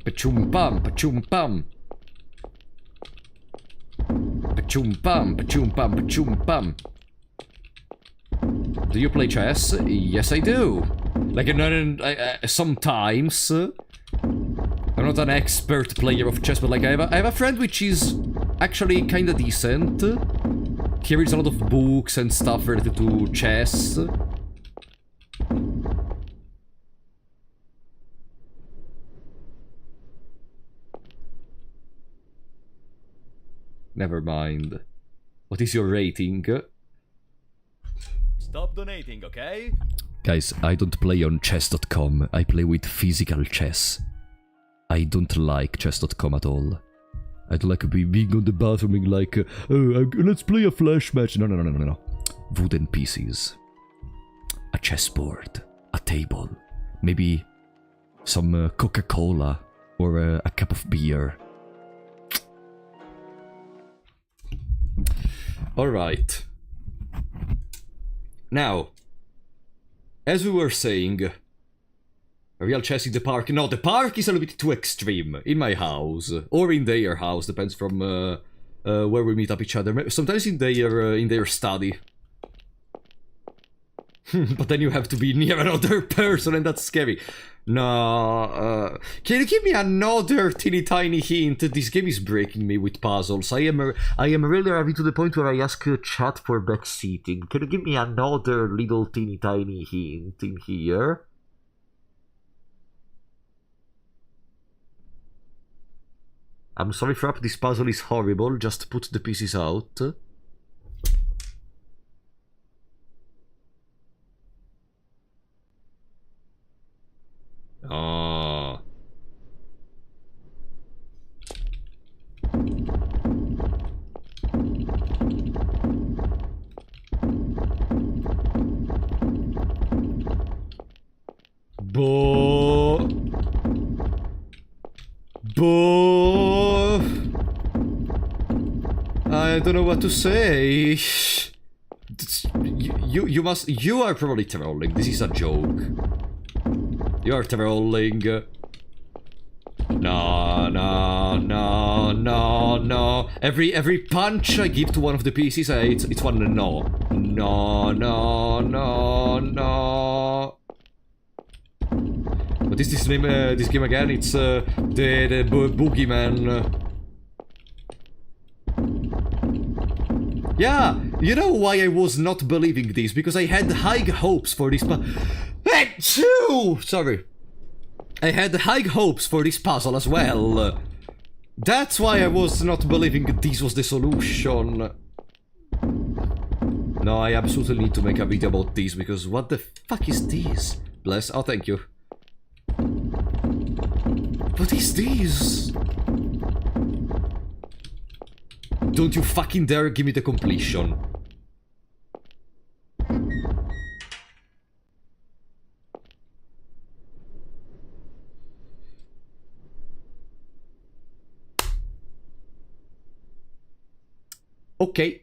Pachum pam, pachum pam. Pachum pam, pachum pam, pachum pam. Do you play chess? Yes, I do. Like, sometimes. I'm not an expert player of chess, but like I have a friend which is actually kinda decent. He reads a lot of books and stuff related to chess. Never mind. What is your rating? Stop donating, okay? Guys, I don't play on chess.com. I play with physical chess. I don't like chess.com at all. I'd like being on the bathroom and like, let's play a flash match. No. Wooden pieces. A chessboard. A table. Maybe some Coca-Cola or a cup of beer. Alright. Now, as we were saying, a real chess in the park. No, the park is a little bit too extreme. In my house, or in their house, depends from where we meet up each other. Sometimes in their study. But then you have to be near another person, and that's scary. No, can you give me another teeny tiny hint? This game is breaking me with puzzles. I am really arriving to the point where I ask chat for backseating. Can you give me another little teeny tiny hint in here? I'm sorry, Frap, this puzzle is horrible. Just put the pieces out. Oh. Bo. I don't know what to say. You are probably trolling. This is a joke. You are trolling. No. Every punch I give to one of the pieces, it's one no. No. What is this name? This game again? It's the Boogie Man. Yeah, you know why I was not believing this? Because I had high hopes for this Sorry. I had high hopes for this puzzle as well. That's why I was not believing this was the solution. No, I absolutely need to make a video about this, because what the fuck is this? Bless. Oh, thank you. What is this? Don't you fucking dare give me the completion. Okay.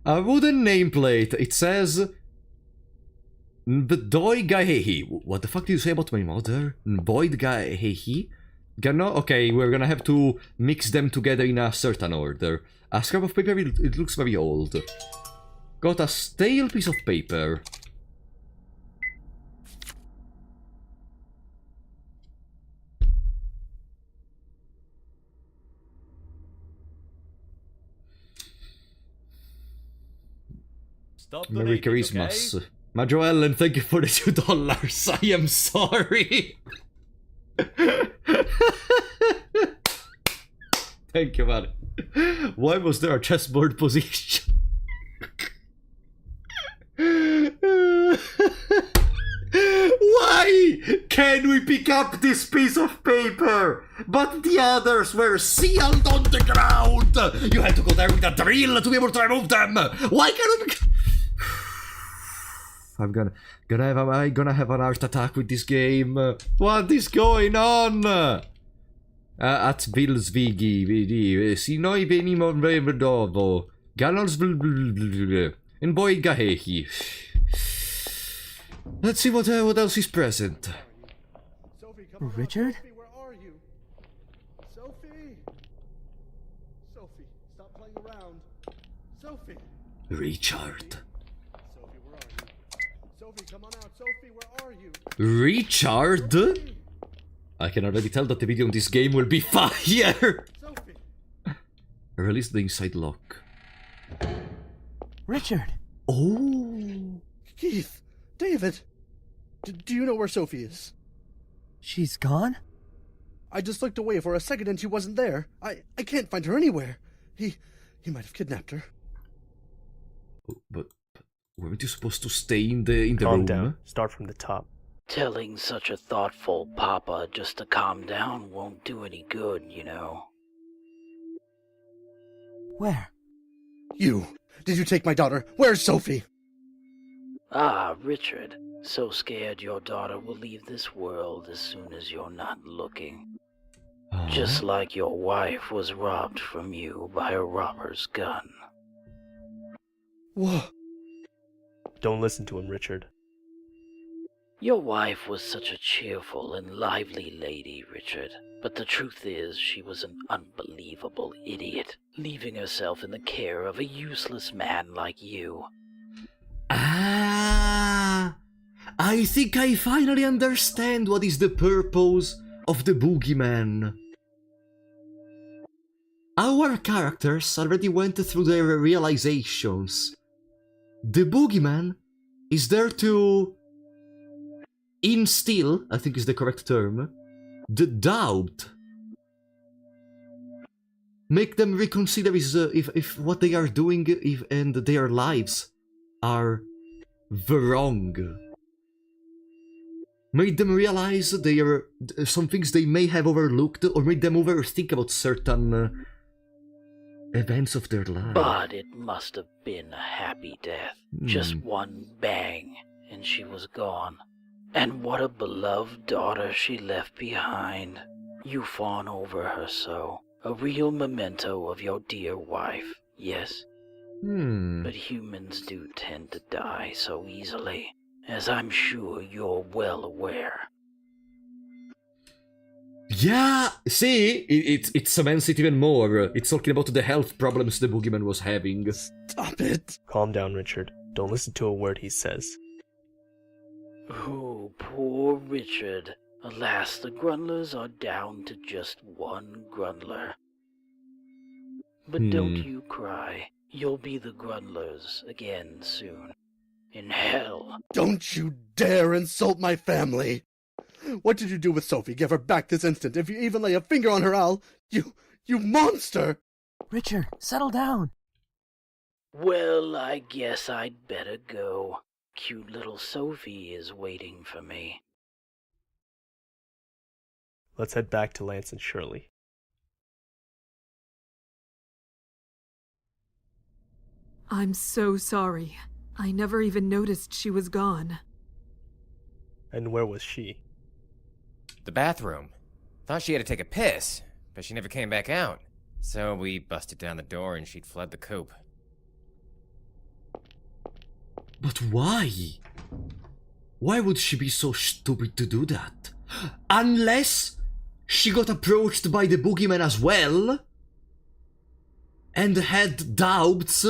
A wooden nameplate. It says Nbdoy Gahehi. What the fuck did you say about my mother? Nboyd Gahehi? Okay, we're gonna have to mix them together in a certain order. A scrap of paper, it looks very old. Got a stale piece of paper. Merry Christmas. Okay? Majoellen, thank you for the $2. I am sorry. Thank you, man. Why was there a chessboard position? Why can we pick up this piece of paper, but the others were sealed on the ground? You had to go there with a drill to be able to remove them. Why can't we... I'm gonna have an heart attack with this game. What is going on? At Vilsvigi, si noi venimo dopo. Ganals and boy Gahehi. Let's see what else is present. Richard? Where are you? Sophie, stop playing around. Sophie. Richard. Sophie, come on out. Sophie, where are you? Richard? I can already tell that the video in this game will be fire! Release the inside lock. Richard! Oh! Keith! David! Do you know where Sophie is? She's gone? I just looked away for a second and she wasn't there. I can't find her anywhere. He might have kidnapped her. But weren't you supposed to stay in the room? Calm down. Start from the top. Telling such a thoughtful papa just to calm down won't do any good, you know. Where? You! Did you take my daughter? Where's Sophie? Ah, Richard. So scared your daughter will leave this world as soon as you're not looking. Just like your wife was robbed from you by a robber's gun. Whoa. Don't listen to him, Richard. Your wife was such a cheerful and lively lady, Richard. But the truth is, she was an unbelievable idiot, leaving herself in the care of a useless man like you. Ah, I think I finally understand what is the purpose of the Boogie Man. Our characters already went through their realizations. The Boogie Man is there to instill, I think is the correct term, the doubt. Make them reconsider if what they are doing and their lives are wrong. Made them realize they are some things they may have overlooked, or made them overthink about certain events of their life. But it must have been a happy death. Just one bang, and she was gone. And what a beloved daughter she left behind. You fawn over her so. A real memento of your dear wife, yes. But humans do tend to die so easily, as I'm sure you're well aware. Yeah, see, it cements it even more. It's talking about the health problems the Boogeyman was having. Stop it! Calm down, Richard. Don't listen to a word he says. Oh, poor Richard. Alas, the Grundlers are down to just one Grundler. But don't you cry. You'll be the Grundlers again soon. In hell. Don't you dare insult my family! What did you do with Sophie? Give her back this instant. If you even lay a finger on her, you monster! Richard, settle down. Well, I guess I'd better go. Cute little Sophie is waiting for me. Let's head back to Lance and Shirley. I'm so sorry. I never even noticed she was gone. And where was she? The bathroom. Thought she had to take a piss, but she never came back out. So we busted down the door and she'd fled the coop. But why? Why would she be so stupid to do that? Unless she got approached by the Boogeyman as well and had doubts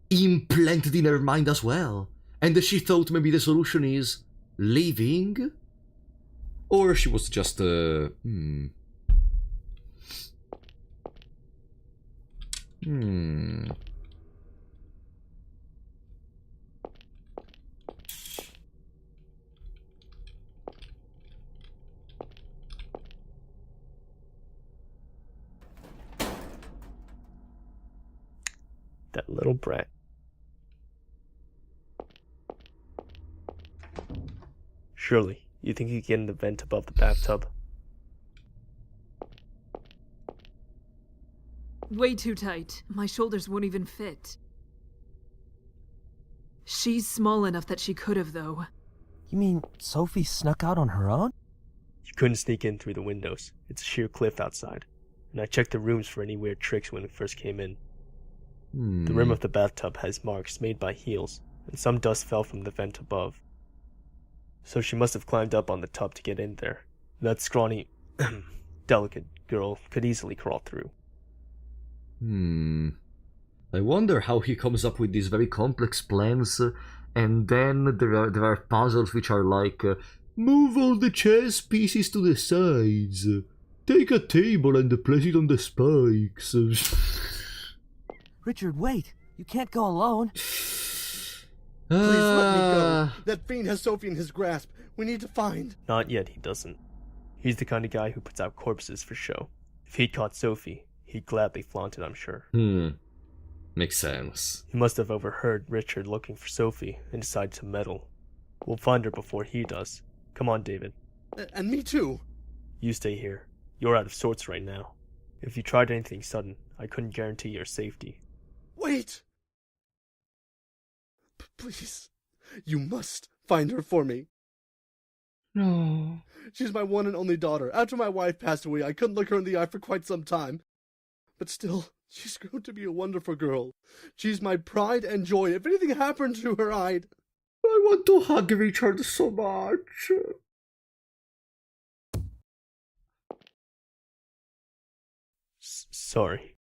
implanted in her mind as well, and she thought maybe the solution is leaving? Or she was just That little brat. Shirley, you think you can get in the vent above the bathtub? Way too tight. My shoulders won't even fit. She's small enough that she could have, though. You mean Sophie snuck out on her own? You couldn't sneak in through the windows. It's a sheer cliff outside. And I checked the rooms for any weird tricks when we first came in. The rim of the bathtub has marks made by heels, and some dust fell from the vent above. So she must have climbed up on the tub to get in there. That scrawny, delicate girl could easily crawl through. I wonder how he comes up with these very complex plans, and then there are puzzles which are like, move all the chess pieces to the sides, take a table and place it on the spikes. Richard, wait! You can't go alone! Please let me go. That fiend has Sophie in his grasp. We need to find... Not yet, he doesn't. He's the kind of guy who puts out corpses for show. If he'd caught Sophie, he'd gladly flaunt it, I'm sure. Makes sense. He must have overheard Richard looking for Sophie and decided to meddle. We'll find her before he does, Come on, David. And me too. You stay here. You're out of sorts right now. If you tried anything sudden, I couldn't guarantee your safety. Wait! Please, you must find her for me. No. She's my one and only daughter. After my wife passed away, I couldn't look her in the eye for quite some time. But still, she's grown to be a wonderful girl. She's my pride and joy. If anything happened to her, I want to hug Richard so much. Sorry.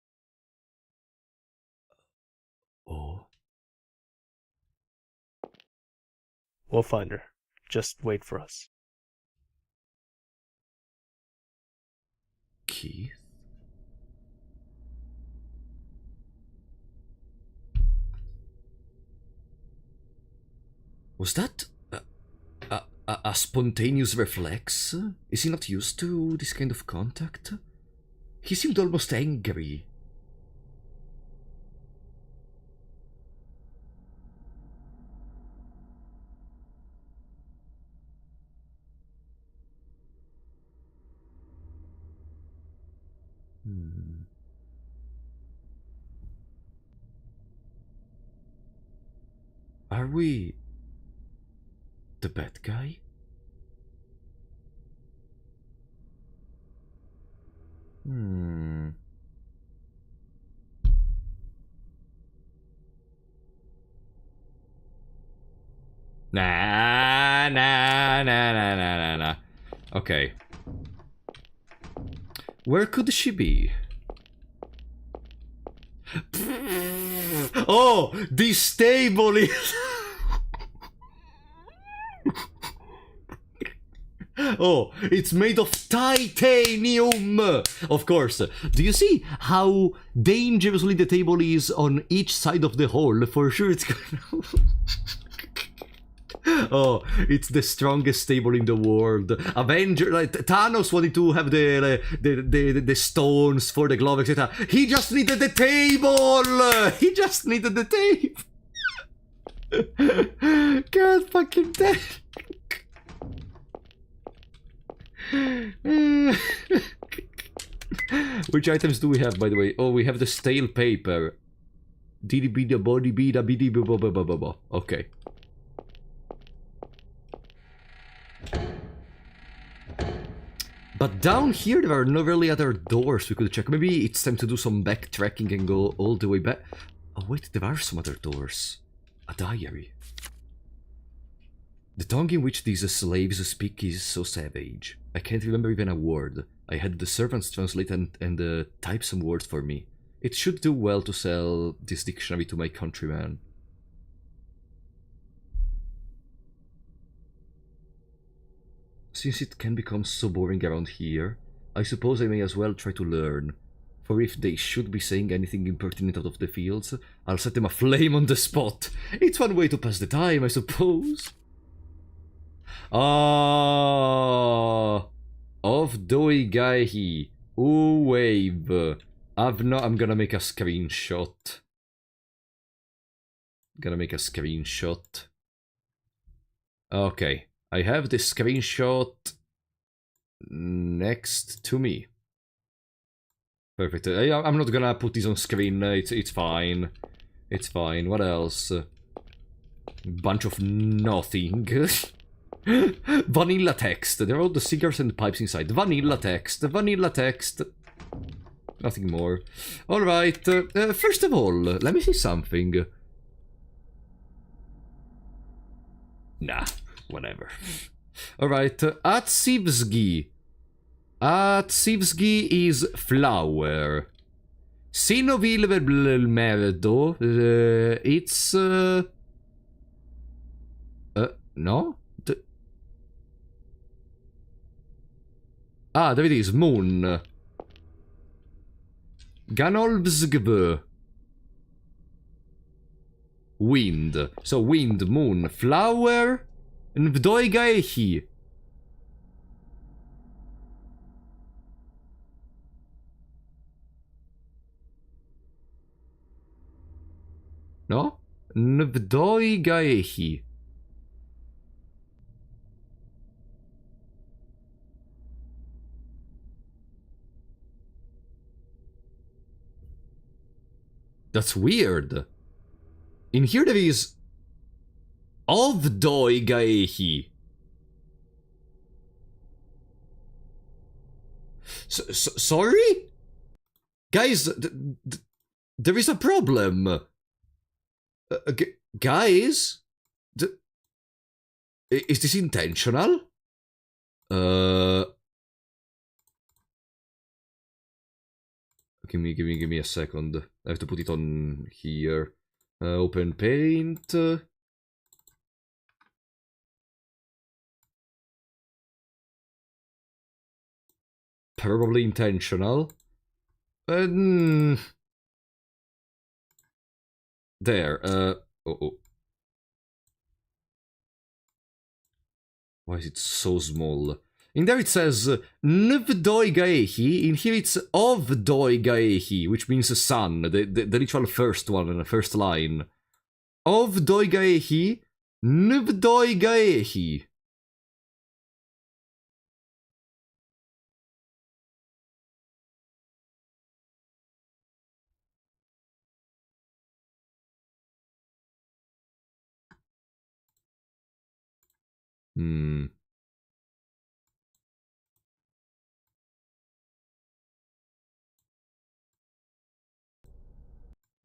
Oh. We'll find her. Just wait for us. Keith? Was that a spontaneous reflex? Is he not used to this kind of contact? He seemed almost angry. Are we the bad guy? Nah. Okay. Where could she be? Oh, this table is... Oh, it's made of titanium! Of course. Do you see how dangerously the table is on each side of the hole? For sure it's gonna... Oh, it's the strongest table in the world. Avenger, like Thanos wanted to have the stones for the glove, etc. He just needed the table. He just needed the tape. God fucking damn. Which items do we have, by the way? Oh, we have the stale paper. Okay. But down here there are no really other doors we could check. Maybe it's time to do some backtracking and go all the way back. Oh wait, there are some other doors. A diary. The tongue in which these slaves speak is so savage. I can't remember even a word. I had the servants translate and type some words for me. It should do well to sell this dictionary to my countrymen. Since it can become so boring around here, I suppose I may as well try to learn. For if they should be saying anything impertinent out of the fields, I'll set them aflame on the spot. It's one way to pass the time, I suppose. Ah, of doi gaihi, wave. I'm gonna make a screenshot. Okay. I have the screenshot next to me. Perfect. I'm not gonna put this on screen. It's fine. It's fine. What else? Bunch of nothing. Vanilla text. There are all the cigars and pipes inside. Vanilla text. Nothing more. Alright. First of all, let me see something. Nah. Whatever. Alright, Atsivsky. Atsivsky is flower. Sinovil merdo. It's no? There it is, moon. Ganolvsgv. Wind. So wind, moon, flower. Vdoigaehi. No? Vdoigaehi. That's weird. In here there is... Ovdoi gaehi. Sorry? Guys, there is a problem. Guys? Is this intentional? Give me a second. I have to put it on here. Open paint. Probably intentional. There. Oh. Why is it so small? In there it says Nvdoi gaehi. In here it's Ovdoi gaehi, which means sun. The literal first one in the first line. Ovdoi gaehi. Nvdoi gaehi.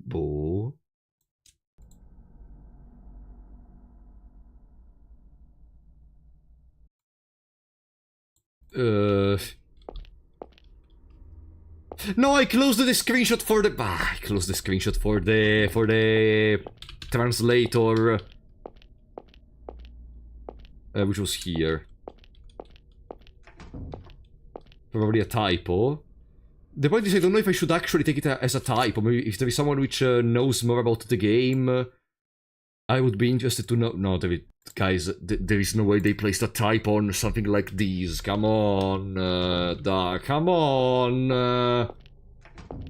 Bo. No, I closed the screenshot for the... I closed the screenshot for the translator. Which was here. Probably a typo. The point is, I don't know if I should actually take it as a typo. Maybe if there is someone which knows more about the game, I would be interested to know. No, guys, there is no way they placed a typo on something like these. Come on, come on.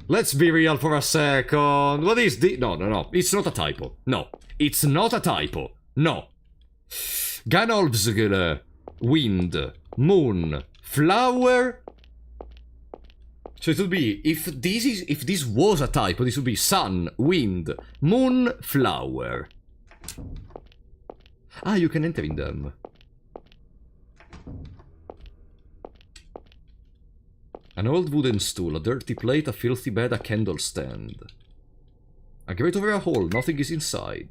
Let's be real for a second. What is the... No. It's not a typo. No. It's not a typo. No. Ganolbsgl, wind, moon, flower. So it would be, if this was a typo, this would be sun, wind, moon, flower. Ah, you can enter in them. An old wooden stool, a dirty plate, a filthy bed, a candle stand. A grate over a hole, nothing is inside.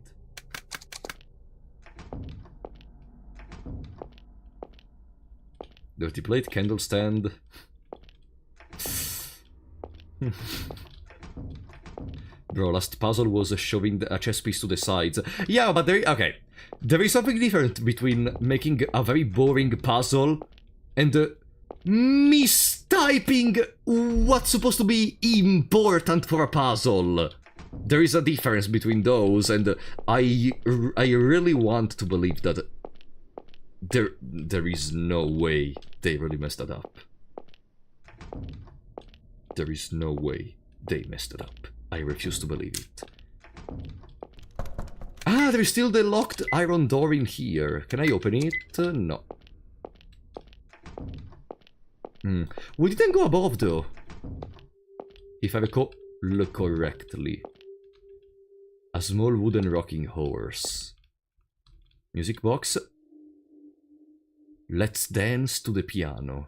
Dirty plate, candle stand. Bro, last puzzle was shoving a chess piece to the sides. Yeah, but okay. There is something different between making a very boring puzzle and mistyping what's supposed to be important for a puzzle. There is a difference between those, and I really want to believe that there is no way they really messed that up. There is no way they messed it up. I refuse to believe it. Ah, there is still the locked iron door in here. Can I open it? No. We didn't go above, though. If I recall correctly. A small wooden rocking horse. Music box. Let's dance to the piano.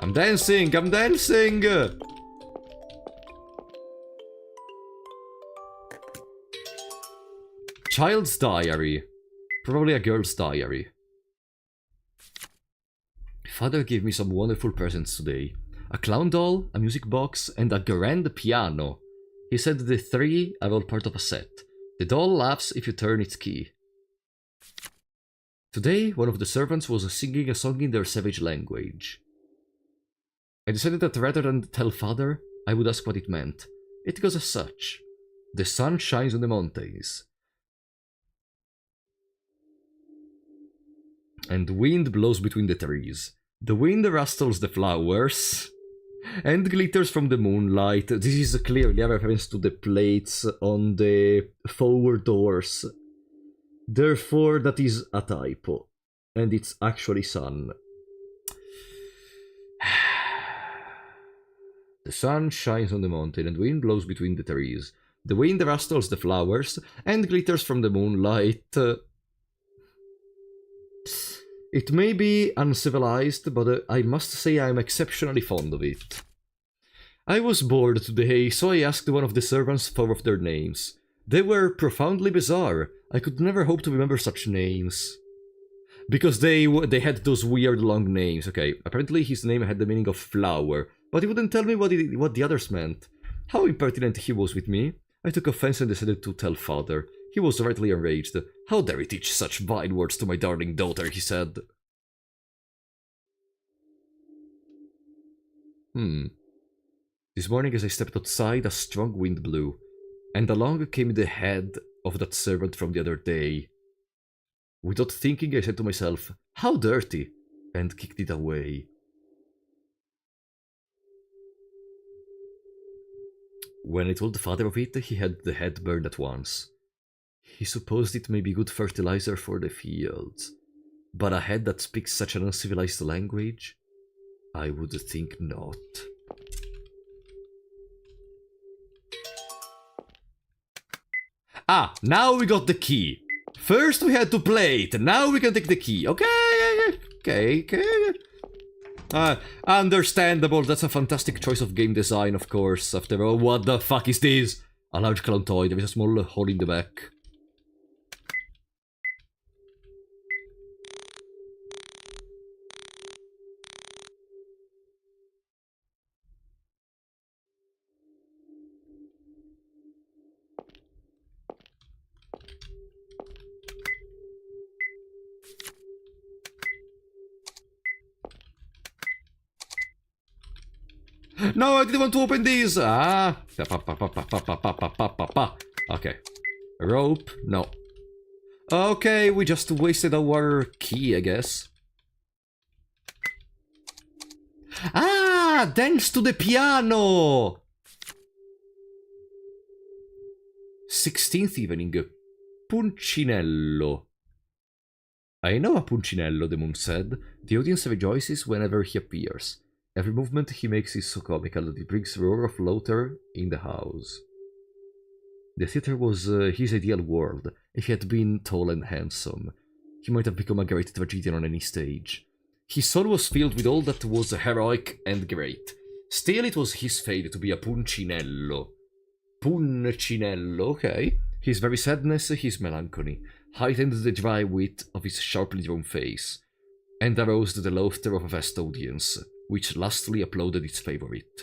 I'm dancing! I'm dancing! Child's diary. Probably a girl's diary. Father gave me some wonderful presents today. A clown doll, a music box, and a grand piano. He said the three are all part of a set. The doll laughs if you turn its key. Today, one of the servants was singing a song in their savage language. I decided that rather than tell father, I would ask what it meant. It goes as such. The sun shines on the mountains. And wind blows between the trees. The wind rustles the flowers and glitters from the moonlight. This is clearly a reference to the plates on the forward doors. Therefore, that is a typo. And it's actually sun. The sun shines on the mountain and wind blows between the trees. The wind rustles the flowers and glitters from the moonlight. It may be uncivilized, but I must say I am exceptionally fond of it. I was bored today, so I asked one of the servants for their names. They were profoundly bizarre. I could never hope to remember such names. Because they had those weird long names. Okay, apparently his name had the meaning of flower, but he wouldn't tell me what the others meant. How impertinent he was with me. I took offense and decided to tell father. He was rightly enraged. How dare he teach such vile words to my darling daughter, he said. This morning as I stepped outside, a strong wind blew, and along came the head of that servant from the other day. Without thinking, I said to myself, how dirty, and kicked it away. When I told the father of it, he had the head burned at once. He supposed it may be good fertilizer for the fields, but a head that speaks such an uncivilized language? I would think not. Ah, now we got the key. First we had to play it, now we can take the key. Okay. Understandable, that's a fantastic choice of game design, of course. After all, what the fuck is this? A large clown toy, there is a small hole in the back. No, I didn't want to open these! Ah! Okay. Rope? No. Okay, we just wasted our key, I guess. Ah! Dance to the piano! 16th evening. Puncinello. I know a Puncinello, the moon said. The audience rejoices whenever he appears. Every movement he makes is so comical that it brings a roar of laughter in the house. The theatre was his ideal world. If he had been tall and handsome, he might have become a great tragedian on any stage. His soul was filled with all that was heroic and great. Still, it was his fate to be a Puncinello. Puncinello, okay. His very sadness, his melancholy, heightened the dry wit of his sharply drawn face, and aroused the laughter of a vast audience, which lastly applauded its favorite.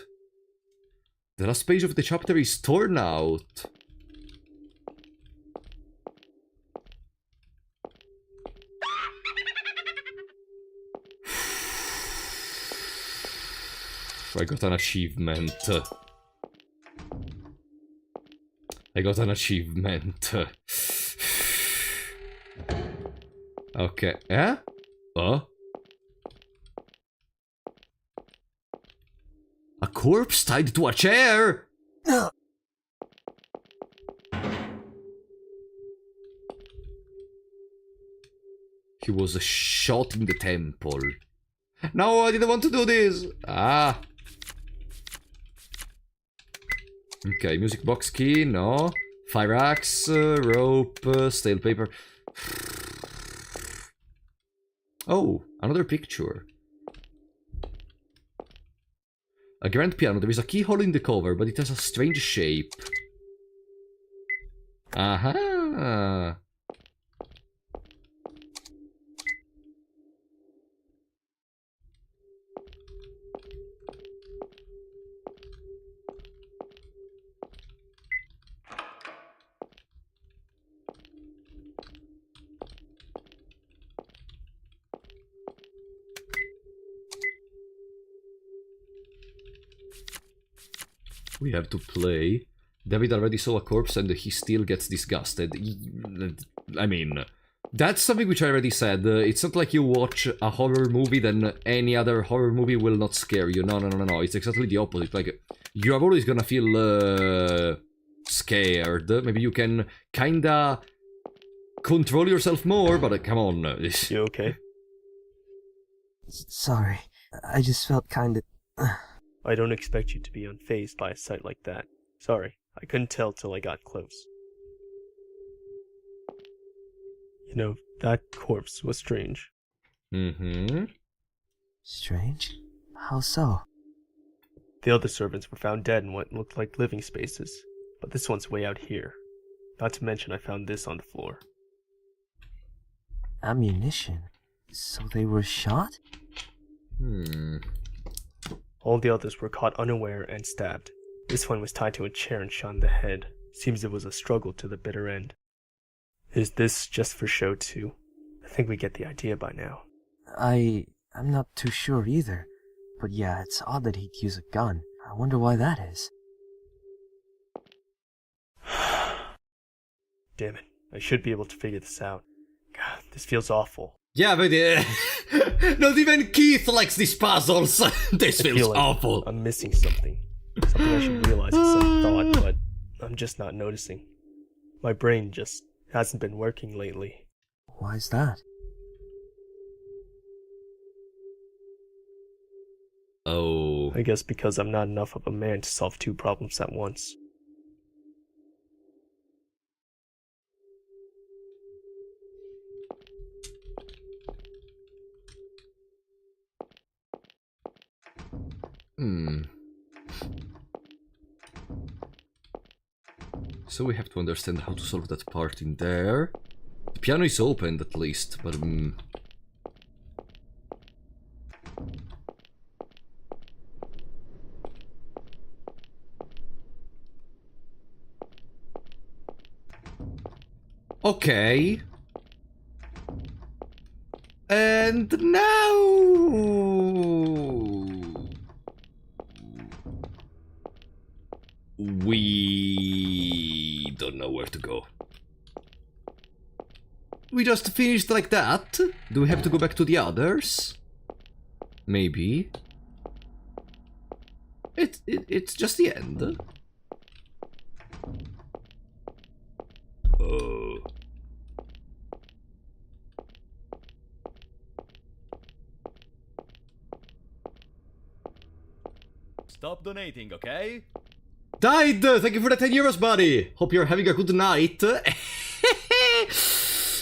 The last page of the chapter is torn out. I got an achievement. Okay, eh? A corpse tied to a chair? He was shot in the temple. No, I didn't want to do this. Ah. Okay, music box key, no. Fire axe, rope, stale paper. Oh, another picture. A grand piano. There is a keyhole in the cover, but it has a strange shape. Aha! We have to play. David already saw a corpse and he still gets disgusted. I mean, That's something which I already said. It's not like you watch a horror movie, then any other horror movie will not scare you. No, no, no, no, no. It's exactly the opposite. Like, you are always gonna feel scared. Maybe you can kinda control yourself more, but come on. You okay? Sorry. I just felt kinda... I don't expect you to be unfazed by a sight like that. Sorry, I couldn't tell till I got close. You know, that corpse was strange. Mm-hmm. Strange? How so? The other servants were found dead in what looked like living spaces, but this one's way out here. Not to mention I found this on the floor. Ammunition? So they were shot? All the others were caught unaware and stabbed. This one was tied to a chair and shot in the head. Seems it was a struggle to the bitter end. Is this just for show too? I think we get the idea by now. I'm not too sure either. But yeah, it's odd that he'd use a gun. I wonder why that is. Damn it. I should be able to figure this out. God, this feels awful. Yeah, but not even Keith likes these puzzles. This I feels feel like awful. I'm missing something. Something I should realize with some thought, but I'm just not noticing. My brain just hasn't been working lately. Why's that? Oh. I guess because I'm not enough of a man to solve two problems at once. So we have to understand how to solve that part in there. The piano is opened at least, but okay. And now we don't know where to go. We just finished like that? Do we have to go back to the others? Maybe. It's just the end. Oh. Stop donating, okay? Died! Thank you for the 10 euros, buddy! Hope you're having a good night.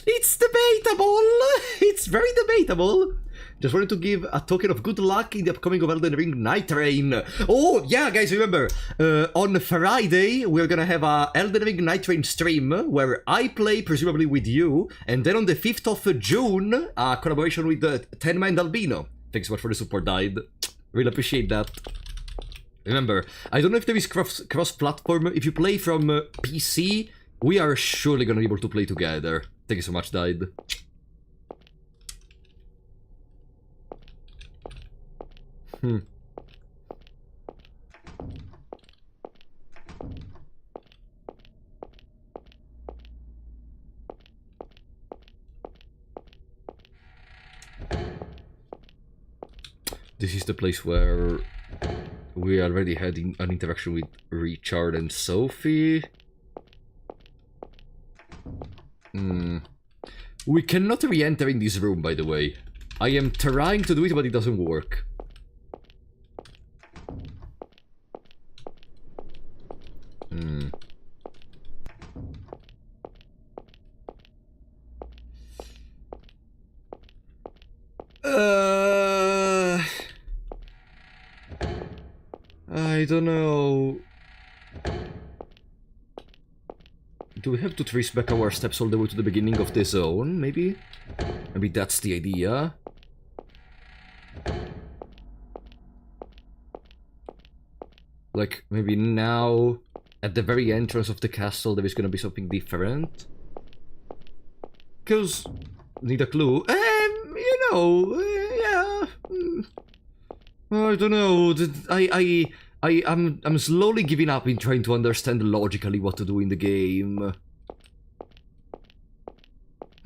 It's debatable! It's very debatable! Just wanted to give a token of good luck in the upcoming of Elden Ring Night Rain. Oh, yeah, guys, remember, on Friday, we're gonna have a Elden Ring Night Rain stream, where I play, presumably with you, and then on the 5th of June, a collaboration with Tenma and Albino. Thanks so much for the support, Died. Really appreciate that. Remember, I don't know if there is cross-platform. If you play from PC, we are surely gonna be able to play together. Thank you so much, Died. This is the place where we already had an interaction with Richard and Sophie. We cannot re-enter in this room, by the way. I am trying to do it, but it doesn't work. I don't know. Do we have to trace back our steps all the way to the beginning of the zone, maybe? Maybe that's the idea. Like, maybe now, at the very entrance of the castle, there is gonna be something different? Because, need a clue? You know, yeah. I don't know. I'm slowly giving up in trying to understand logically what to do in the game.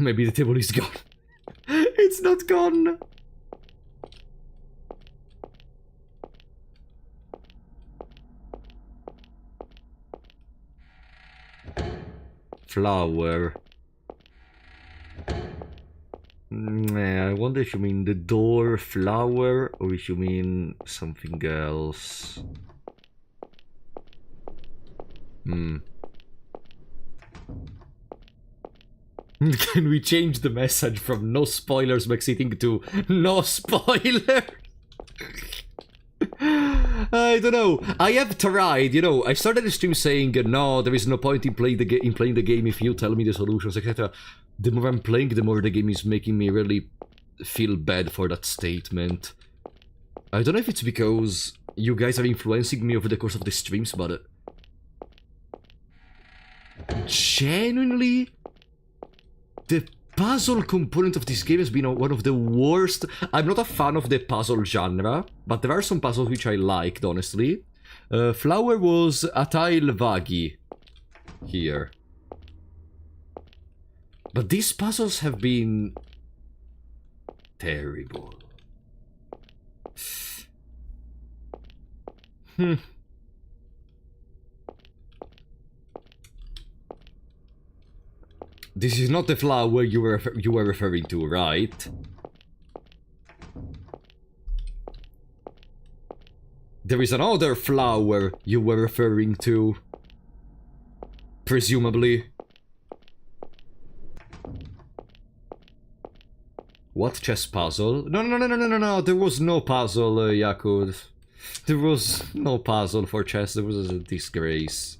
Maybe the table is gone. It's not gone. Flower. I wonder if you mean the door flower or if you mean something else. Can we change the message from no spoilers backseating to no spoiler? I don't know. I have tried, you know, I started the stream saying, no, there is no point in playing the game if you tell me the solutions, etc. The more I'm playing, the more the game is making me really feel bad for that statement. I don't know if it's because you guys are influencing me over the course of the streams, but... genuinely, the puzzle component of this game has been one of the worst. I'm not a fan of the puzzle genre, but there are some puzzles which I liked, honestly. Flower was a tile vaggy here. But these puzzles have been terrible. This is not the flower you were referring to, right? There is another flower you were referring to. Presumably. What chess puzzle? No, there was no puzzle, Yakud. There was no puzzle for chess, there was a disgrace.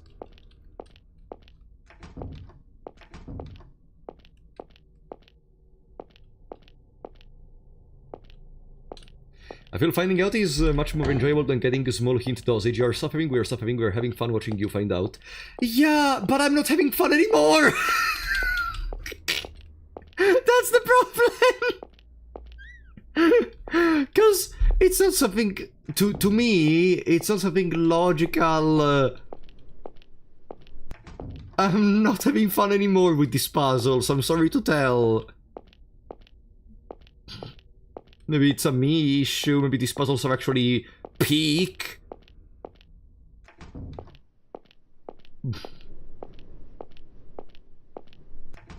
I feel finding out is much more enjoyable than getting a small hint dosage. You are suffering, we are suffering, we are having fun watching you find out. Yeah, but I'm not having fun anymore! That's the problem! Because it's not something... To me, it's not something logical... I'm not having fun anymore with these puzzles, I'm sorry to tell. Maybe it's a me issue, maybe these puzzles are actually peak.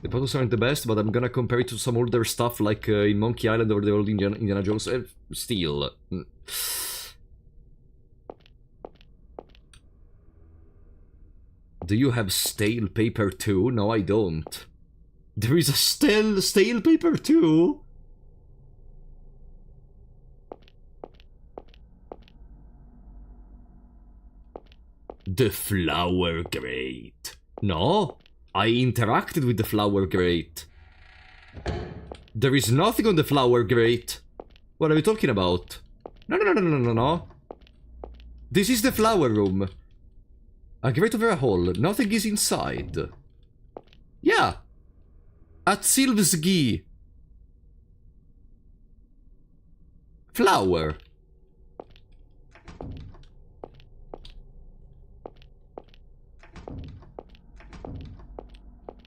The puzzles aren't the best, but I'm gonna compare it to some older stuff like in Monkey Island or the old Indiana Jones. Still. Do you have stale paper too? No, I don't. There is a stale paper too? The flower grate. No, I interacted with the flower grate. There is nothing on the flower grate. What are you talking about? No. This is the flower room. A grate over a hole. Nothing is inside. Yeah. At Silvsgi. Flower.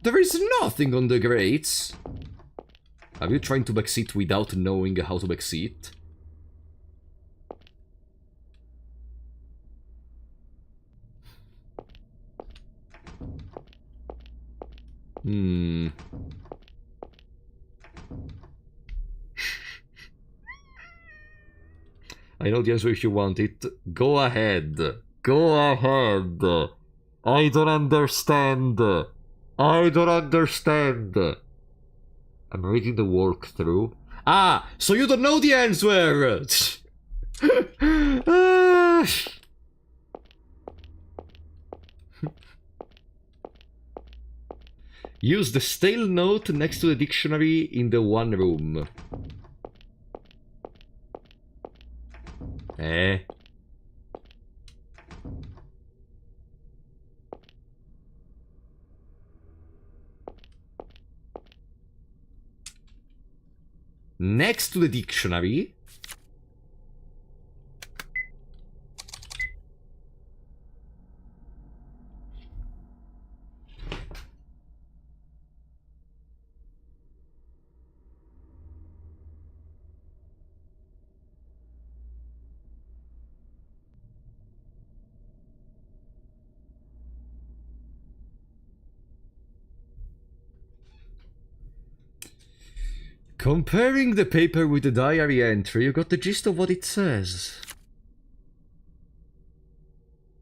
There is nothing on the grates. Are you trying to backseat without knowing how to backseat? I know the answer if you want it. Go ahead. Go ahead. I don't understand. I don't understand. I'm reading the walkthrough. Ah, so you don't know the answer! Use the stale note next to the dictionary in the one room. Next to the dictionary. Comparing the paper with the diary entry, you got the gist of what it says.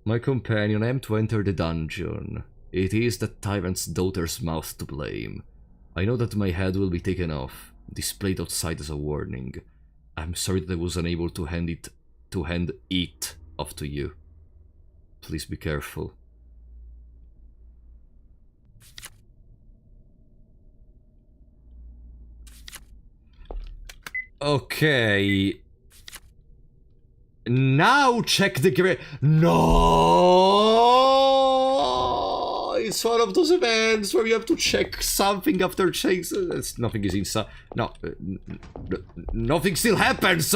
My companion, I am to enter the dungeon. It is the tyrant's daughter's mouth to blame. I know that my head will be taken off, displayed outside as a warning. I'm sorry that I was unable to hand it off to you. Please be careful. Okay. Now check the grave. No! It's one of those events where you have to check something after chase. Nothing is inside. No. Nothing still happens!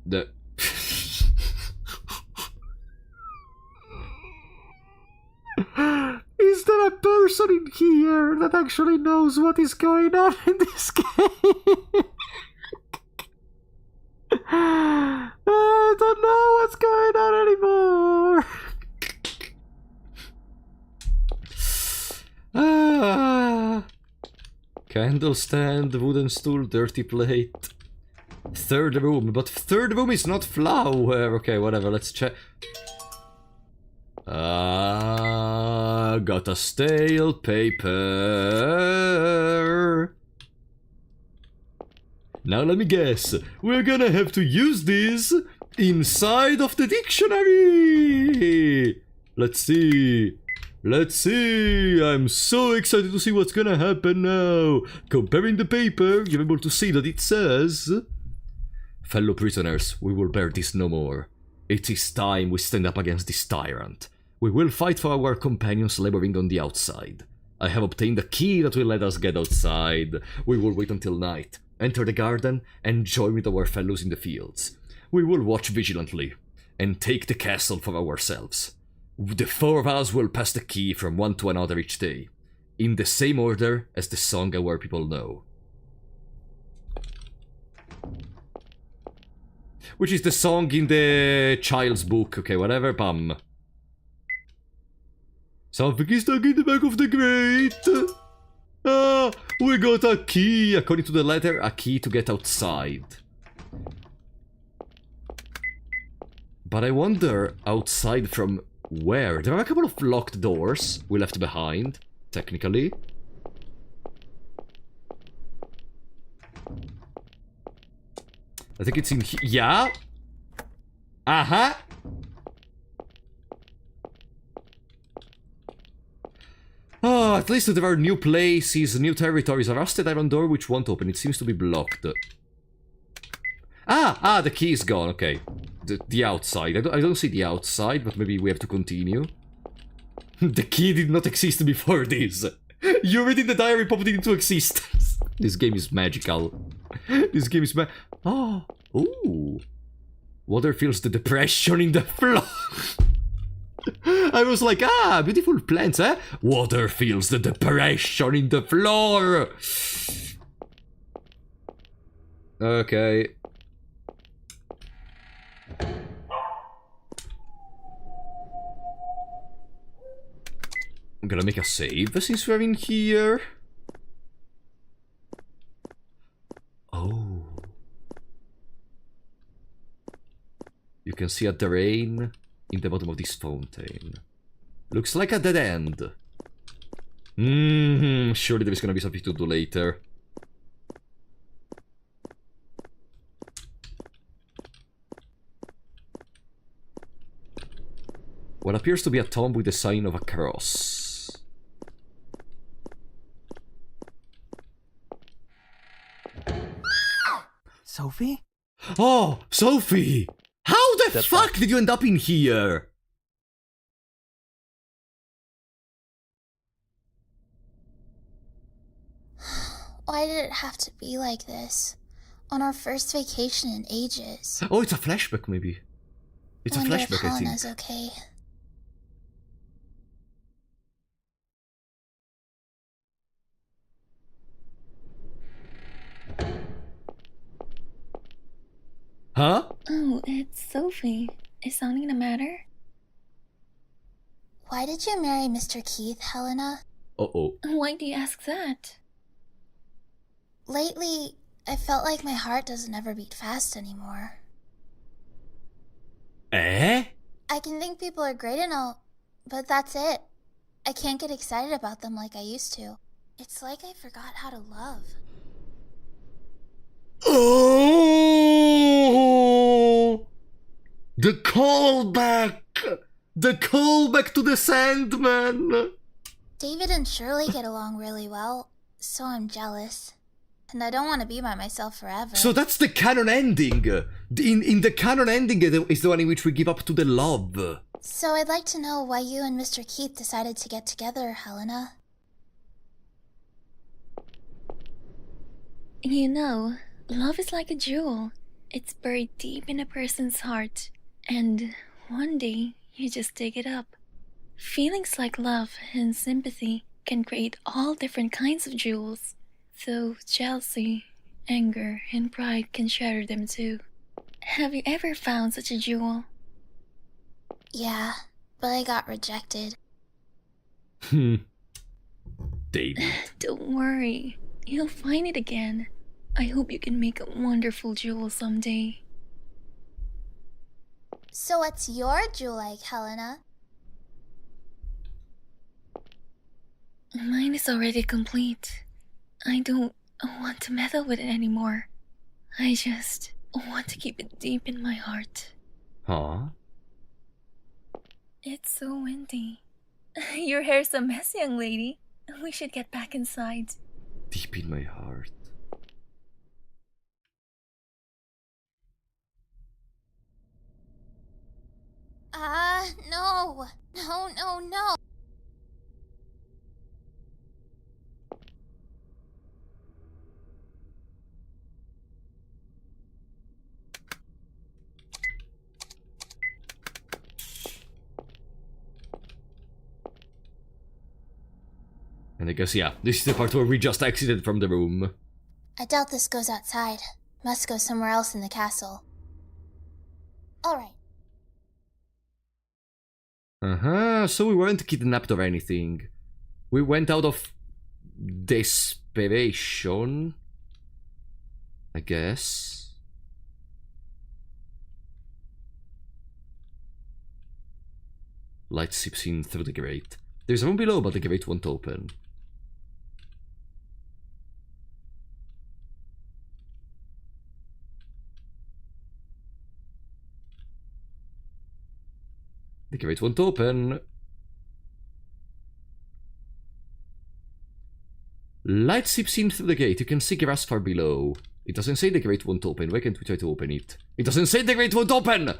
The... Is there a person in here that actually knows what is going on in this game? I don't know what's going on anymore. Candle stand, wooden stool, dirty plate. Third room, but third room is not flower. Okay, whatever, let's check. Got a stale paper. Now let me guess. We're gonna have to use this inside of the dictionary. Let's see. Let's see. I'm so excited to see what's gonna happen now. Comparing the paper, you're able to see that it says... Fellow prisoners, we will bear this no more. It is time we stand up against this tyrant. We will fight for our companions laboring on the outside. I have obtained a key that will let us get outside. We will wait until night, enter the garden, and join with our fellows in the fields. We will watch vigilantly, and take the castle for ourselves. The four of us will pass the key from one to another each day, in the same order as the song our people know. Which is the song in the child's book. Okay, whatever, bam. Something is stuck in the back of the grate. We got a key. According to the letter, a key to get outside. But I wonder, outside from where? There are a couple of locked doors we left behind, technically. I think it's in here. Yeah? Uh-huh. Oh, at least there are new places, new territories. A rusted iron door which won't open. It seems to be blocked. The key is gone. Okay. The outside. I don't see the outside, but maybe we have to continue. The key did not exist before this. You read in the diary, popped it into existence. This game is magical. This game is oh. Ooh. Water feels the depression in the floor. I was like, beautiful plants, eh? Water feels the depression in the floor. Okay. I'm gonna make a save since we're in here. Oh. You can see a drain in the bottom of this fountain. Looks like a dead end. Surely there is gonna be something to do later. What appears to be a tomb with the sign of a cross. Sophie? Oh, Sophie! How the fuck did you end up in here? Why did it have to be like this? On our first vacation in ages. Oh, it's a flashback, maybe. It's a flashback, I think. Helena's okay. Huh? Oh, it's Sophie. Is something the matter? Why did you marry Mr. Keith, Helena? Uh-oh. Why do you ask that? Lately, I felt like my heart doesn't ever beat fast anymore. Eh? I can think people are great and all, but that's it. I can't get excited about them like I used to. It's like I forgot how to love. Oh! The callback! The callback to the Sandman! David and Shirley get along really well, so I'm jealous. And I don't want to be by myself forever. So that's the canon ending! In the canon ending is the one in which we give up to the love. So I'd like to know why you and Mr. Keith decided to get together, Helena. You know, love is like a jewel. It's buried deep in a person's heart. And one day, you just dig it up. Feelings like love and sympathy can create all different kinds of jewels. Though jealousy, anger, and pride can shatter them too. Have you ever found such a jewel? Yeah, but I got rejected. David. Don't worry. You'll find it again. I hope you can make a wonderful jewel someday. So what's your jewel like, Helena? Mine is already complete. I don't want to meddle with it anymore. I just want to keep it deep in my heart. Huh? It's so windy. Your hair's a mess, young lady. We should get back inside. Deep in my heart. No. No. And I guess, yeah, this is the part where we just exited from the room. I doubt this goes outside. Must go somewhere else in the castle. Alright. So we weren't kidnapped or anything. We went out of desperation, I guess. Light seeps in through the grate. There's a room below, but the grate won't open. The grate won't open. Light seeps in through the gate. You can see grass far below. It doesn't say the grate won't open. Why can't we try to open it? It doesn't say the grate won't open!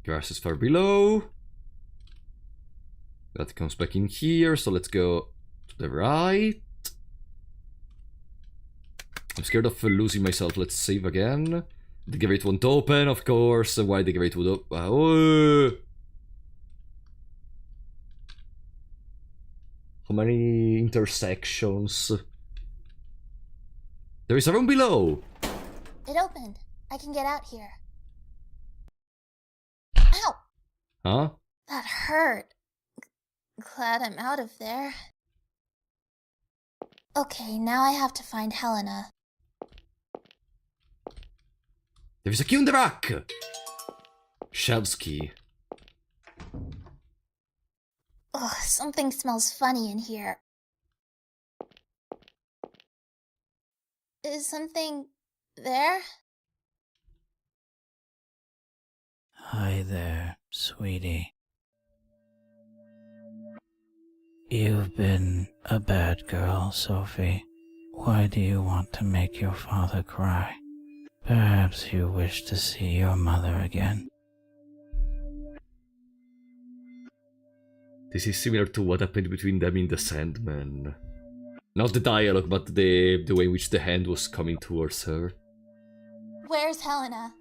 Grass is far below. That comes back in here, so let's go to the right. I'm scared of losing myself. Let's save again. The grate won't open, of course. Why the grate would open? Oh. How many intersections? There is a room below. It opened. I can get out here. Ow! Huh? That hurt. Glad I'm out of there. Okay, now I have to find Helena. There's a key on the rack! Shelves key. Ugh, something smells funny in here. Is something there? Hi there, sweetie. You've been a bad girl, Sophie. Why do you want to make your father cry? Perhaps you wish to see your mother again. This is similar to what happened between them in The Sandman. Not the dialogue, but the way in which the hand was coming towards her. Where's Helena?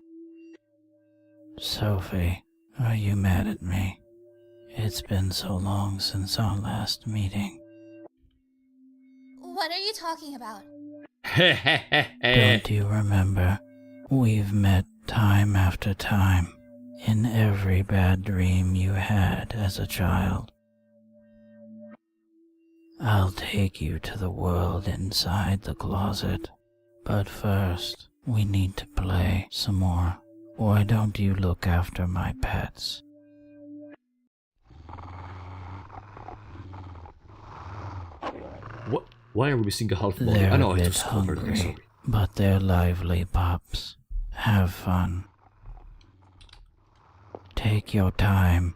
Sophie, are you mad at me? It's been so long since our last meeting. What are you talking about? Don't you remember? We've met time after time in every bad dream you had as a child. I'll take you to the world inside the closet. But first, we need to play some more. Why don't you look after my pets? What? Why are we missing a half body? They're I know a it bit was covered, I'm hungry, sorry. but they're lively pups. Have fun. Take your time.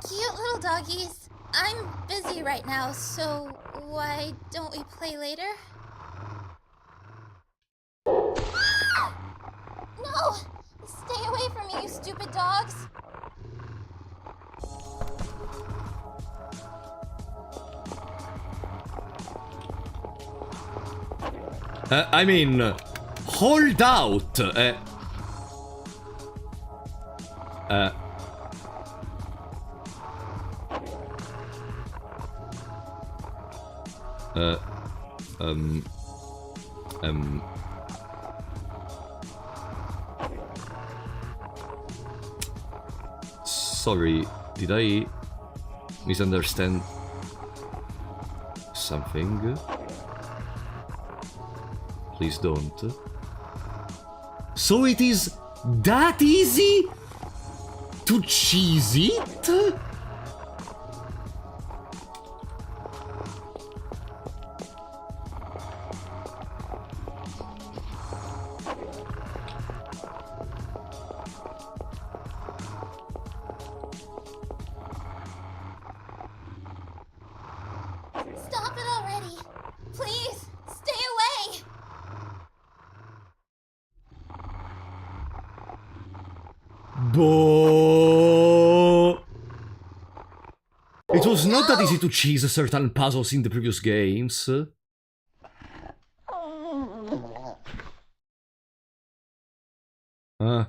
Cute little doggies. I'm busy right now, so why don't we play later? Ah! No! Stay away from me, you stupid dogs! I mean, hold out! Sorry, did I misunderstand something? Please don't. So it is that easy to cheese it? Stop it already! Please, stay away! But it was not that easy to cheese certain puzzles in the previous games. Huh?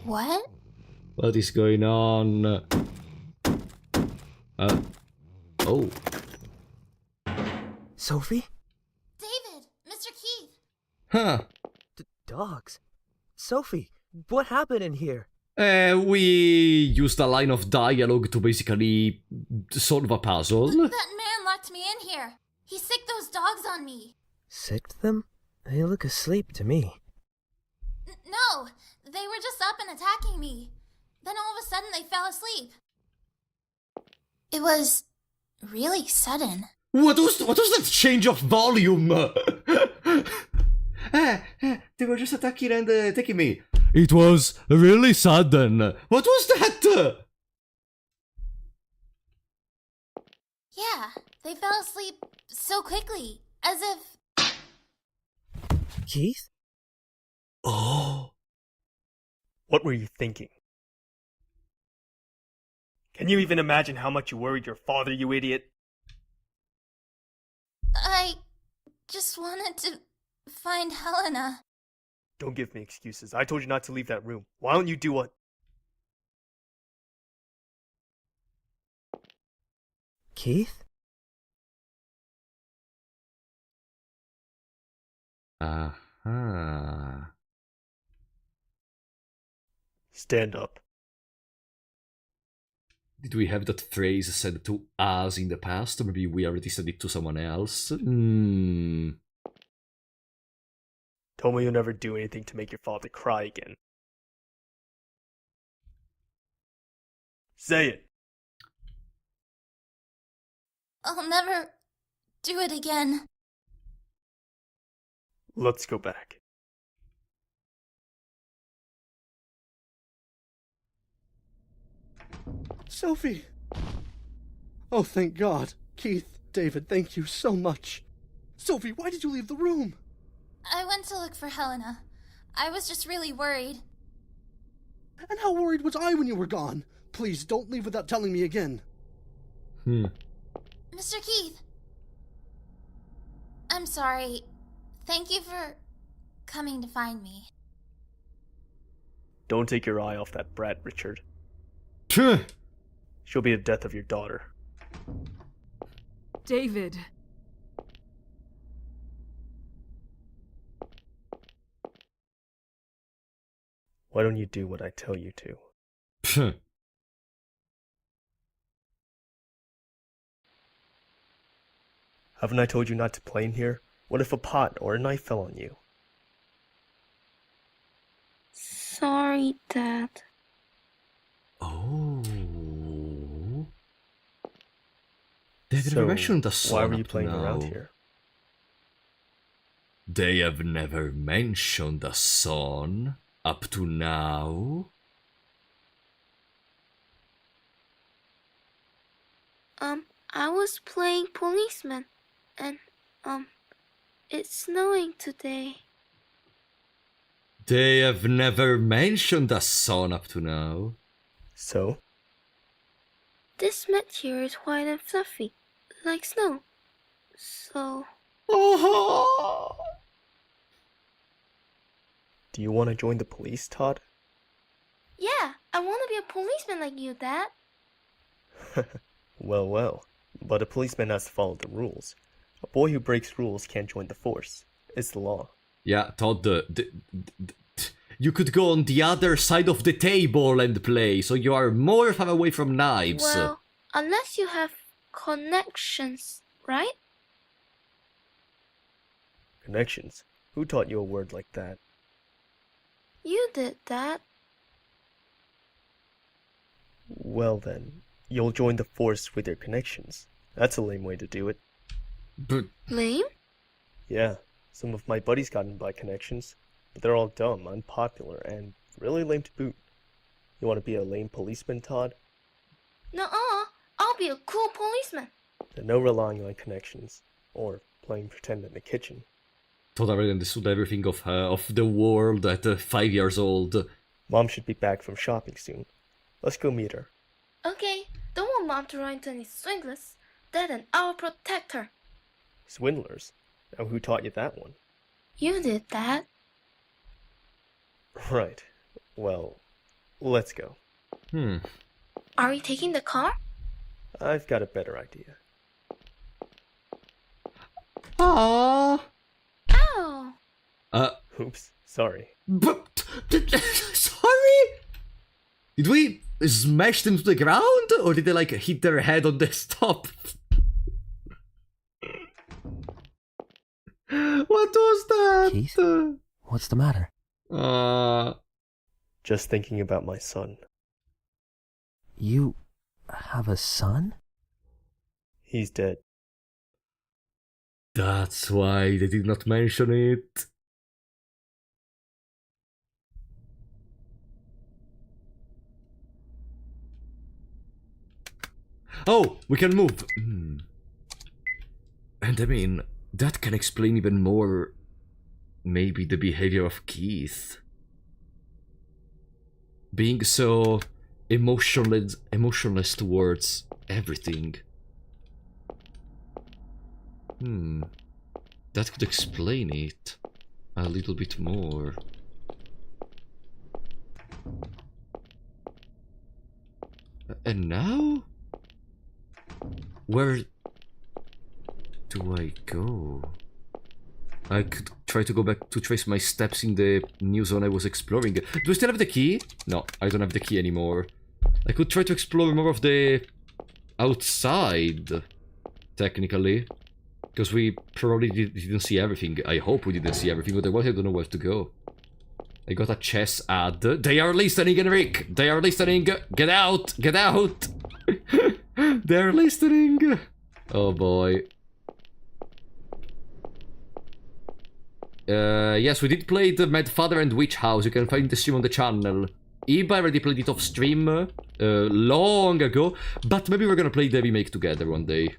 What? What is going on? Oh. Sophie? David! Mr. Keith! Huh. Dogs? Sophie, what happened in here? We used a line of dialogue to basically solve a puzzle. That man locked me in here. He sicked those dogs on me. Sicked them? They look asleep to me. No, they were just up and attacking me. Then all of a sudden they fell asleep. It was really sudden. What was that change of volume? They were just attacking and taking me. It was really sudden. What was that? Yeah, they fell asleep so quickly, as if... Keith? Oh. What were you thinking? Can you even imagine how much you worried your father, you idiot? I just wanted to find Helena. Don't give me excuses. I told you not to leave that room. Why don't you do what? Keith? Uh-huh. Stand up. Did we have that phrase said to us in the past? Or maybe we already said it to someone else? Tell me you'll never do anything to make your father cry again. Say it. I'll never do it again. Let's go back. Sophie! Oh, thank God. Keith, David, thank you so much. Sophie, why did you leave the room? I went to look for Helena. I was just really worried. And how worried was I when you were gone? Please, don't leave without telling me again. Mr. Keith! I'm sorry. Thank you for coming to find me. Don't take your eye off that brat, Richard. Phew. She'll be the death of your daughter. David. Why don't you do what I tell you to? Phew. Haven't I told you not to play in here? What if a pot or a knife fell on you? Sorry, Dad. Oh. They've So, never mentioned the sun why were you up to playing now. around here? They have never mentioned the sun up to now. I was playing policeman, and, it's snowing today. They have never mentioned the sun up to now. So? This material is white and fluffy, like snow. So... Oh. Do you want to join the police, Todd? Yeah, I want to be a policeman like you, Dad. Well, well. But a policeman has to follow the rules. A boy who breaks rules can't join the force. It's the law. Yeah, Todd, you could go on the other side of the table and play, so you are more far away from knives. Well, unless you have connections, right? Connections? Who taught you a word like that? You did, Dad. Well then, you'll join the force with your connections. That's a lame way to do it. But... Lame? Yeah, some of my buddies got in by connections, but they're all dumb, unpopular, and really lame to boot. You want to be a lame policeman, Todd? Nuh-uh, I'll be a cool policeman. Then no relying on connections, or playing pretend in the kitchen. Todd already understood everything of the world at 5 years old. Mom should be back from shopping soon. Let's go meet her. Okay, don't want Mom to run into any swindlers. Dad and I'll protect her. Swindlers? Now who taught you that one? You did, Dad. Right. Well, let's go. Are we taking the car? I've got a better idea. Aww. Ow. Oops, sorry. But... Sorry? Did we smash them to the ground? Or did they, like, hit their head on the stop? What was that? Keith? What's the matter? Just thinking about my son. You have a son? He's dead. That's why they did not mention it. Oh, we can move. And I mean, that can explain even more, maybe the behavior of Keith. Being so emotionless towards everything. That could explain it a little bit more. And now? Where do I go? I could try to go back to trace my steps in the new zone I was exploring. Do I still have the key? No, I don't have the key anymore. I could try to explore more of the outside, technically. Because we probably didn't see everything. I hope we didn't see everything, otherwise I don't know where to go. I got a chess ad. They are listening, Enric! They are listening! Get out! Get out! They're listening! Oh boy. Yes, we did play the Mad Father and Witch House. You can find the stream on the channel. Iba already played it off stream long ago, but maybe we're gonna play the remake together one day.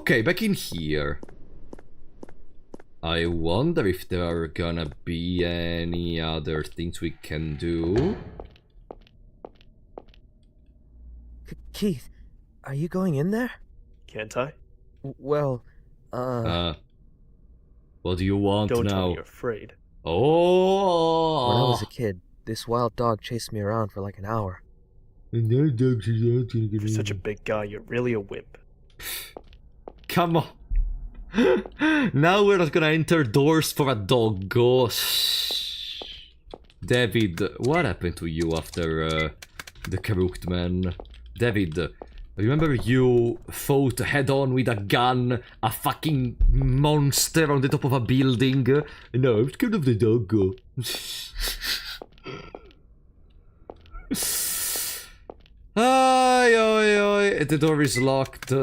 Okay, back in here. I wonder if there are gonna be any other things we can do. Keith, are you going in there? Can't I? Well, what do you want Don't now? tell me you're afraid. Oh! When I was a kid, this wild dog chased me around for like an hour. For such a big guy, you're really a wimp. Come on. Now we're not gonna enter doors for a dog. Oh, David, what happened to you after the corrupt man? David, remember you fought head-on with a gun, a fucking monster on the top of a building? No, I'm scared of the dog. Ay, ay, ay. The door is locked.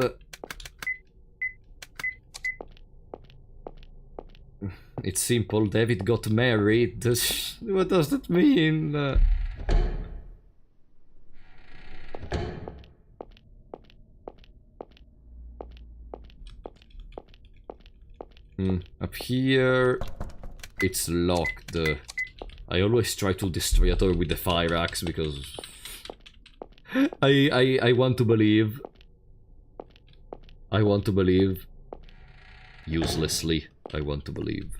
It's simple. David got married. What does that mean? Up here, it's locked. I always try to destroy a door with the fire axe because I want to believe. I want to believe. Uselessly, I want to believe.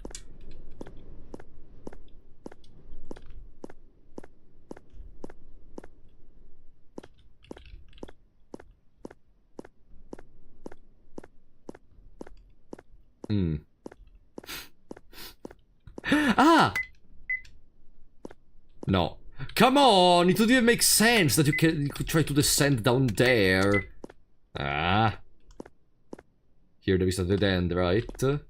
Ah! No. Come on! It would even make sense that you could try to descend down there. Ah. Here there is a dead end, right? The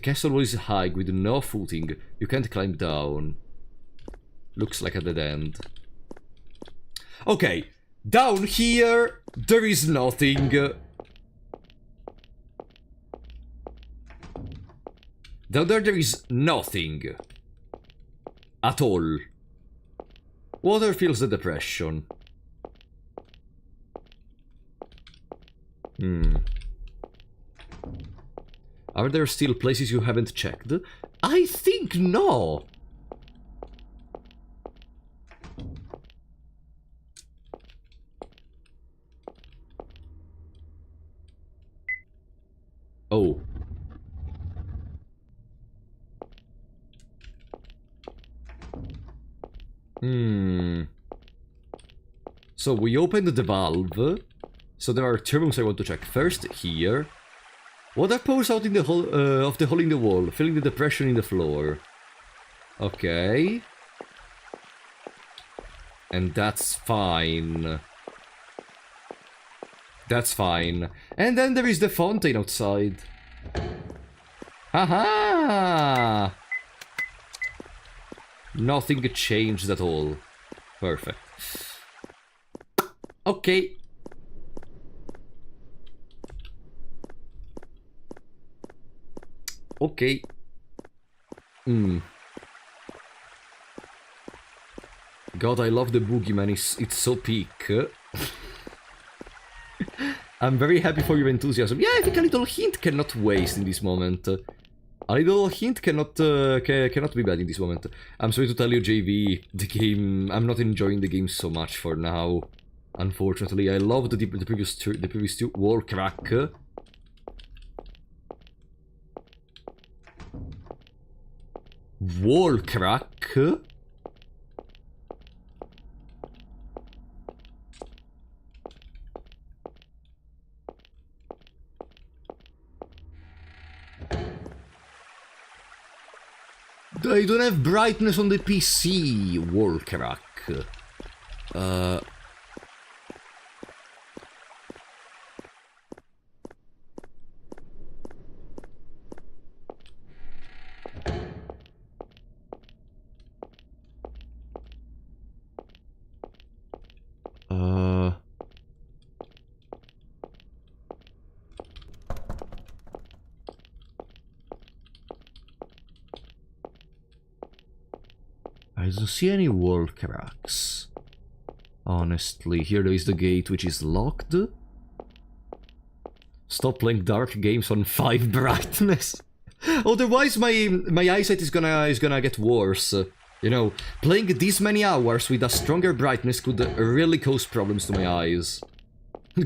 castle wall is high with no footing. You can't climb down. Looks like a dead end. Okay. Down here, there is nothing. Down there is nothing. At all. Water fills the depression. Are there still places you haven't checked? I think no. Oh. So we opened the valve. So there are two rooms I want to check. First, here. Water pours out in the hole of the hole in the wall, filling the depression in the floor. Okay. And that's fine. That's fine. And then there is the fountain outside. Haha! Nothing changed at all. Perfect. Okay. Okay. God, I love the Boogie Man. It's so peak. I'm very happy for your enthusiasm. Yeah, I think a little hint cannot waste in this moment. A little hint cannot be bad in this moment. I'm sorry to tell you, JV, the game... I'm not enjoying the game so much for now. Unfortunately, I loved the previous two wall crack. Wall crack? I don't have brightness on the PC, wall crack. I don't see any wall cracks. Honestly, here there is the gate which is locked. stop playing dark games on 5 brightness. Otherwise, my eyesight is gonna get worse. You know, playing these many hours with a stronger brightness could really cause problems to my eyes.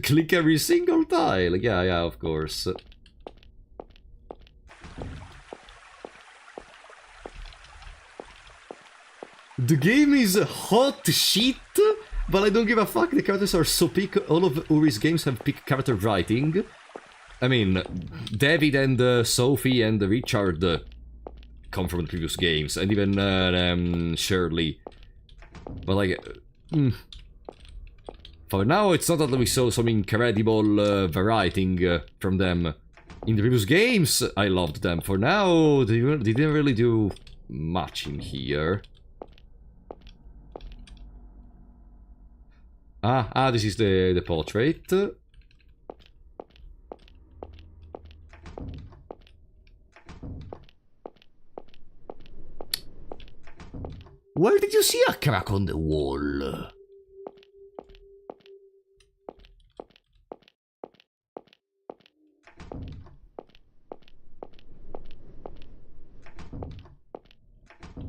Click every single tile. Yeah, of course. The game is hot shit, but I don't give a fuck. The characters are so peak. All of Uri's games have peak character writing. I mean, David and Sophie and Richard come from the previous games, and even Shirley. But like, for now, it's not that we saw some incredible writing from them. In the previous games, I loved them. For now, they didn't really do much in here. This is the portrait. Where did you see a crack on the wall?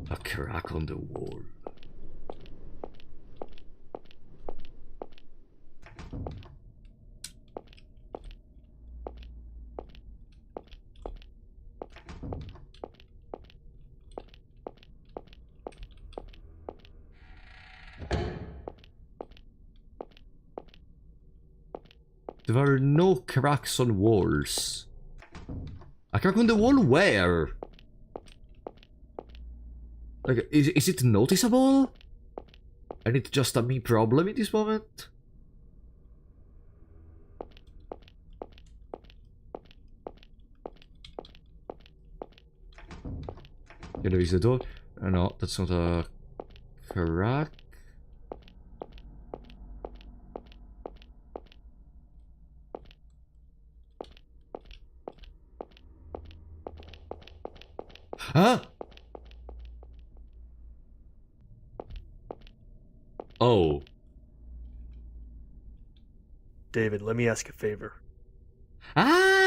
A crack on the wall. There are no cracks on walls. A crack on the wall where? Like, is it noticeable? And it's just a me problem in this moment? Yeah, there is the door. No, that's not a crack. Huh? Oh. David, let me ask a favor. Ah!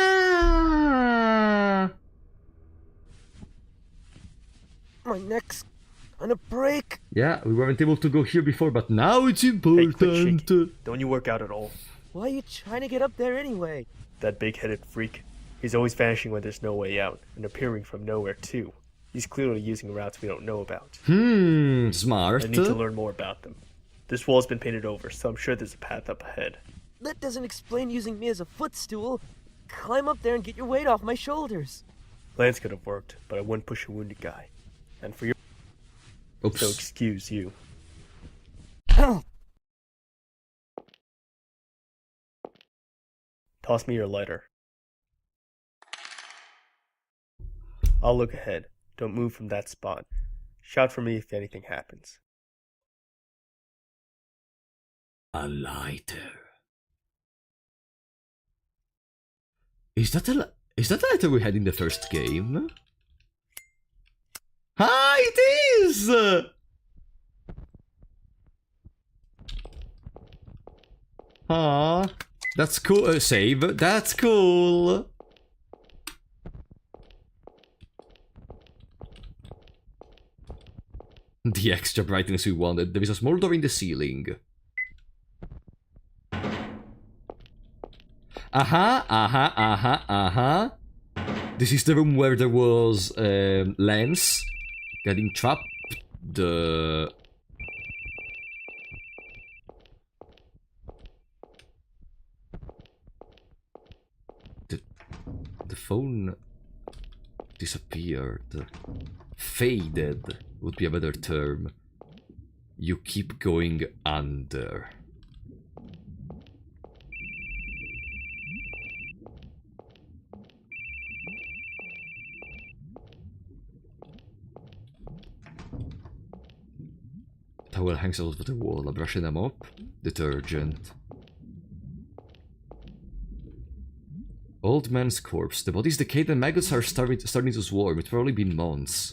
My neck's gonna break. Yeah, we weren't able to go here before, but now it's important. Hey, quit don't you work out at all? Why are you trying to get up there anyway? That big-headed freak. He's always vanishing when there's no way out, and appearing from nowhere too. He's clearly using routes we don't know about. Smart. I need to learn more about them. This wall's been painted over, so I'm sure there's a path up ahead. That doesn't explain using me as a footstool. Climb up there and get your weight off my shoulders. Plans could have worked, but I wouldn't push a wounded guy. And for your... Oops. So excuse you. Toss me your lighter. I'll look ahead. Don't move from that spot. Shout for me if anything happens. A lighter. Is that the lighter we had in the first game? Ah, it is! Ah, that's cool. Save. That's cool. The extra brightness we wanted. There is a small door in the ceiling. This is the room where there was Lance getting trapped. The phone disappeared. Faded would be a better term. You keep going under. Towel hangs over the wall. I'm brushing them up. Detergent. Old man's corpse. The body's decayed and maggots are starting to swarm. It's probably been months.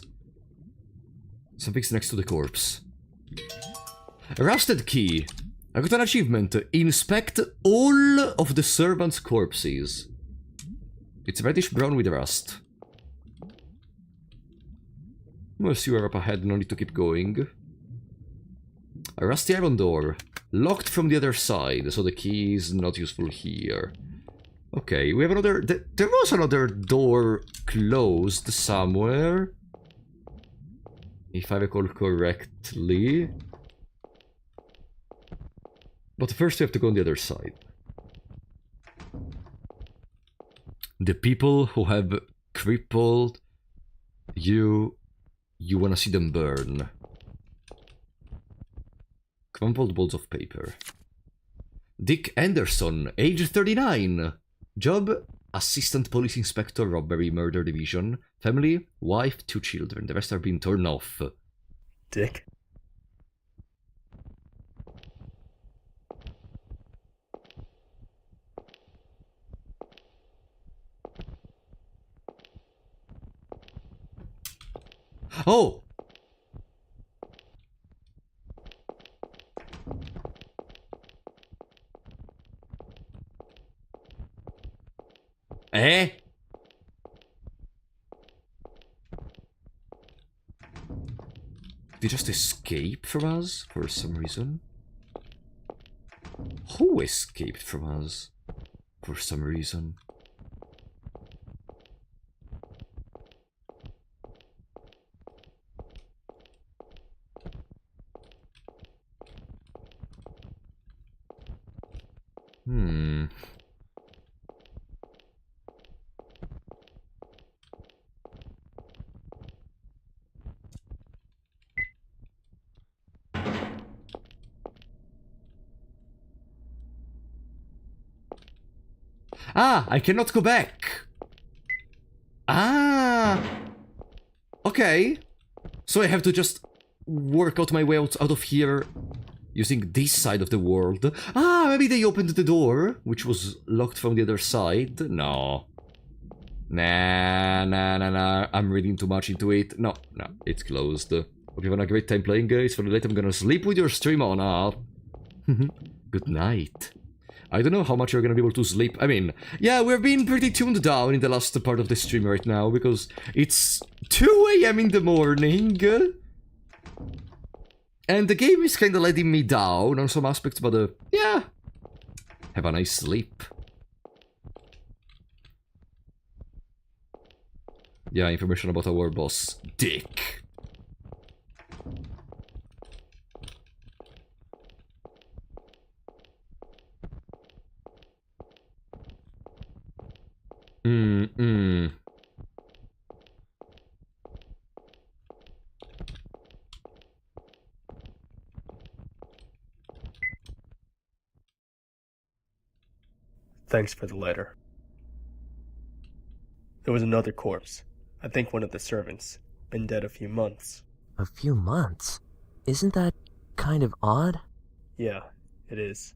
Something's next to the corpse. A rusted key. I got an achievement. Inspect all of the servants' corpses. It's reddish brown with rust. Once you are up ahead, no need to keep going. A rusty iron door. Locked from the other side, so the key is not useful here. Okay, we have another... There was another door closed somewhere. If I recall correctly. But first we have to go on the other side. The people who have crippled you... You wanna see them burn. Crumpled balls of paper. Dick Anderson, age 39. Job, Assistant Police Inspector, Robbery, Murder Division. Family, wife, 2 children. The rest are being torn off. Dick? Oh! Eh? Did he just escape from us for some reason? Who escaped from us for some reason? Ah, I cannot go back. Ah. Okay. So I have to just work out my way out of here using this side of the world. Ah, maybe they opened the door, which was locked from the other side. No. Nah. I'm reading too much into it. No, it's closed. Hope you're having a great time playing, guys. For the late, I'm gonna sleep with your stream on. Good night. I don't know how much you're gonna be able to sleep. I mean, yeah, we're being pretty tuned down in the last part of the stream right now, because it's 2 AM in the morning. And the game is kinda letting me down on some aspects, but yeah. Have a nice sleep. Yeah, information about our boss, Dick. Thanks for the letter. There was another corpse. I think one of the servants. Been dead a few months. A few months? Isn't that kind of odd? Yeah, it is.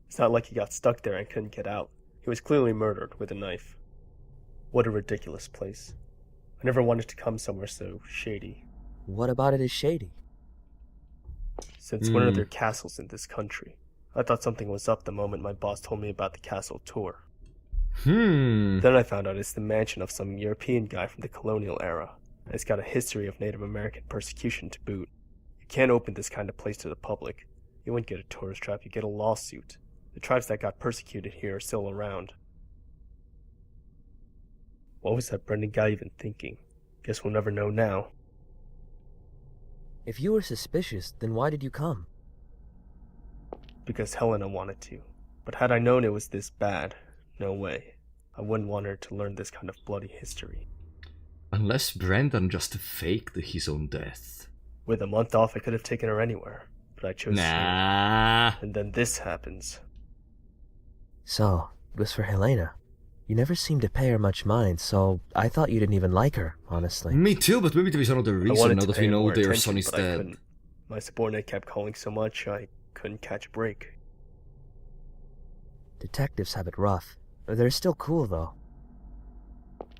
It's not like he got stuck there and couldn't get out. He was clearly murdered with a knife. What a ridiculous place. I never wanted to come somewhere so shady. What about it is shady? Since when are there castles in this country? I thought something was up the moment my boss told me about the castle tour. Then I found out it's the mansion of some European guy from the colonial era. And it's got a history of Native American persecution to boot. You can't open this kind of place to the public. You wouldn't get a tourist trap, you get a lawsuit. The tribes that got persecuted here are still around. What was that Brendan guy even thinking? Guess we'll never know now. If you were suspicious, then why did you come? Because Helena wanted to. But had I known it was this bad, no way. I wouldn't want her to learn this kind of bloody history. Unless Brendan just faked his own death. With a month off, I could have taken her anywhere. But I chose here. And then this happens. So, it was for Helena. You never seemed to pay her much mind, so I thought you didn't even like her, honestly. Me too, but maybe there is another reason now that we know their son is dead. My subordinate kept calling so much, I couldn't catch a break. Detectives have it rough. They're still cool, though.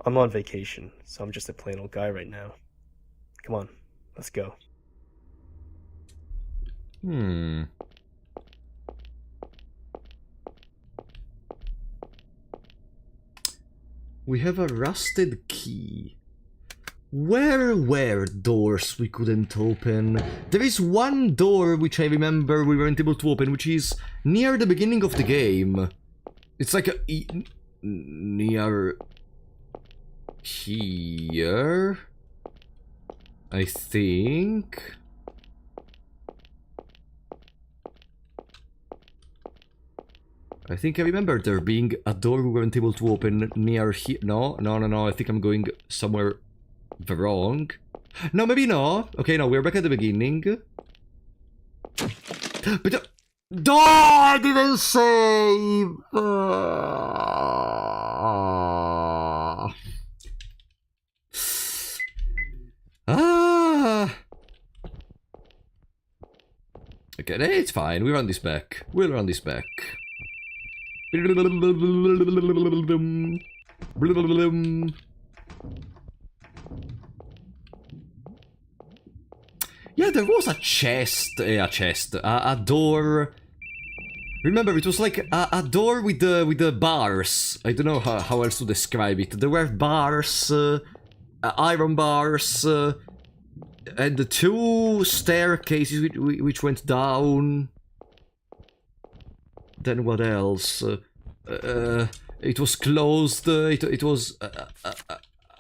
I'm on vacation, so I'm just a plain old guy right now. Come on, let's go. We have a rusted key. Where were doors we couldn't open? There is one door which I remember we weren't able to open, which is near the beginning of the game. It's like near here, I think. I think I remember there being a door we weren't able to open near here. No, I think I'm going somewhere wrong. No, maybe no. Okay, no, we're back at the beginning. But I didn't save. Okay, it's fine. We run this back. We'll run this back. Yeah, there was a door. Remember, it was like a door with the bars. I don't know how else to describe it. There were bars, iron bars, and the two staircases which went down. Then what else? It was closed. It was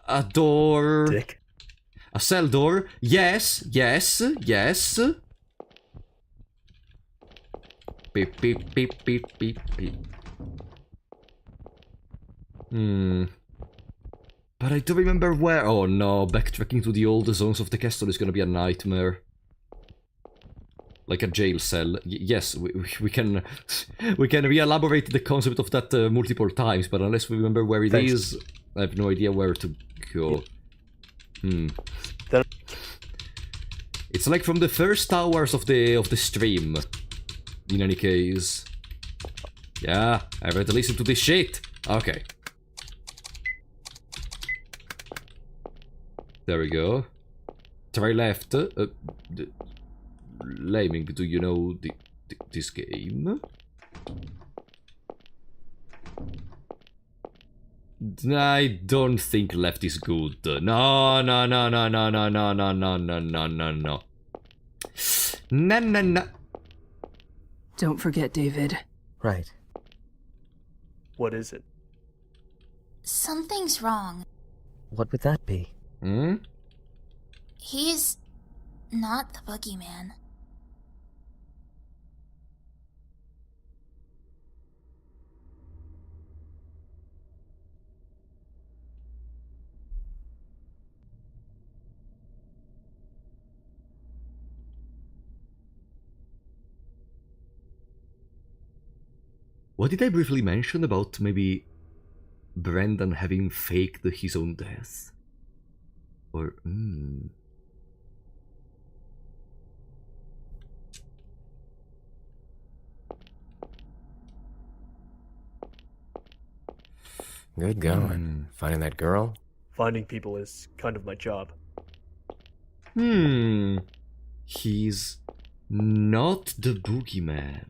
a door. Dick. A cell door. Yes. Beep, beep, beep, beep, beep, beep. But I don't remember where. Oh no, backtracking to the old zones of the castle is gonna be a nightmare. Like a jail cell. Yes, we can re-elaborate the concept of that multiple times, but unless we remember where it is, I have no idea where to go. It's like from the first hours of the stream. In any case. Yeah, I better listen to this shit. Okay. There we go. Try left. Laming, do you know this game? I don't think left is good. No. No. Don't forget, David. Right. What is it? Something's wrong. What would that be? He's not the boogeyman. What did I briefly mention about maybe Brendan having faked his own death? Or, Good going. Finding that girl? Finding people is kind of my job. He's not the boogeyman.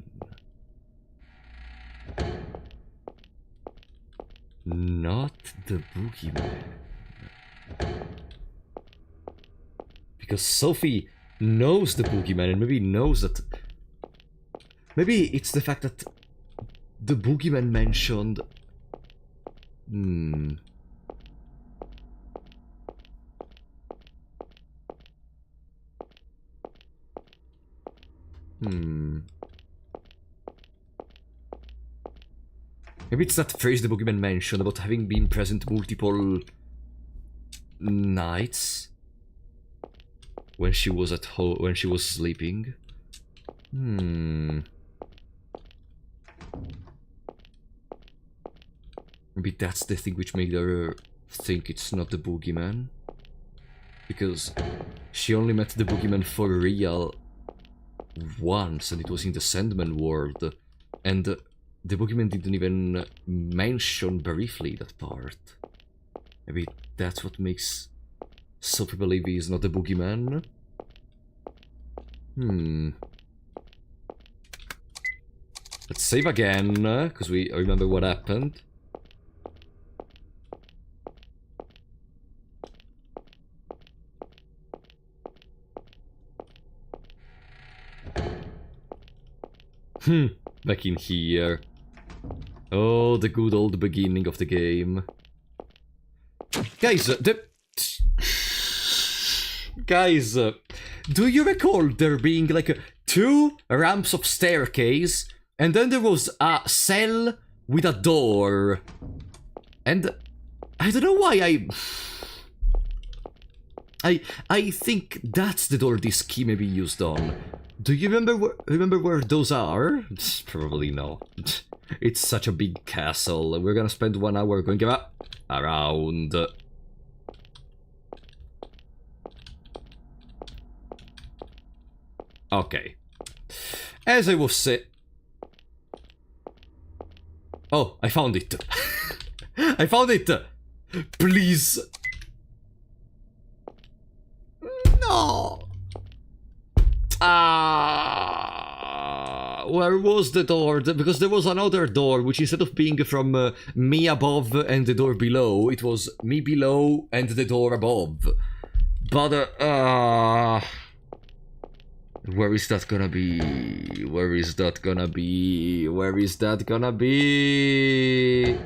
Not the boogeyman. Because Sophie knows the boogeyman and maybe knows that... Maybe it's the fact that the boogeyman mentioned... Maybe it's that phrase the boogeyman mentioned about having been present multiple nights when she was at home, when she was sleeping. Maybe that's the thing which made her think it's not the boogeyman. Because she only met the boogeyman for real once, and it was in the Sandman world. And the boogeyman didn't even mention briefly that part. Maybe that's what makes Sophie believe he's not the boogeyman. Let's save again, because we remember what happened. Back in here. Oh, the good old beginning of the game. Guys, Guys, do you recall there being like 2 ramps of staircase, and then there was a cell with a door? And I don't know why I think that's the door this key may be used on. Do you remember where those are? Probably no. It's such a big castle. We're gonna spend 1 hour going around. Okay. As I was saying... Oh, I found it. I found it. Please. No. Where was the door? Because there was another door, which instead of being from me above and the door below, it was me below and the door above. But, where is that gonna be? Where is that gonna be? Where is that gonna be?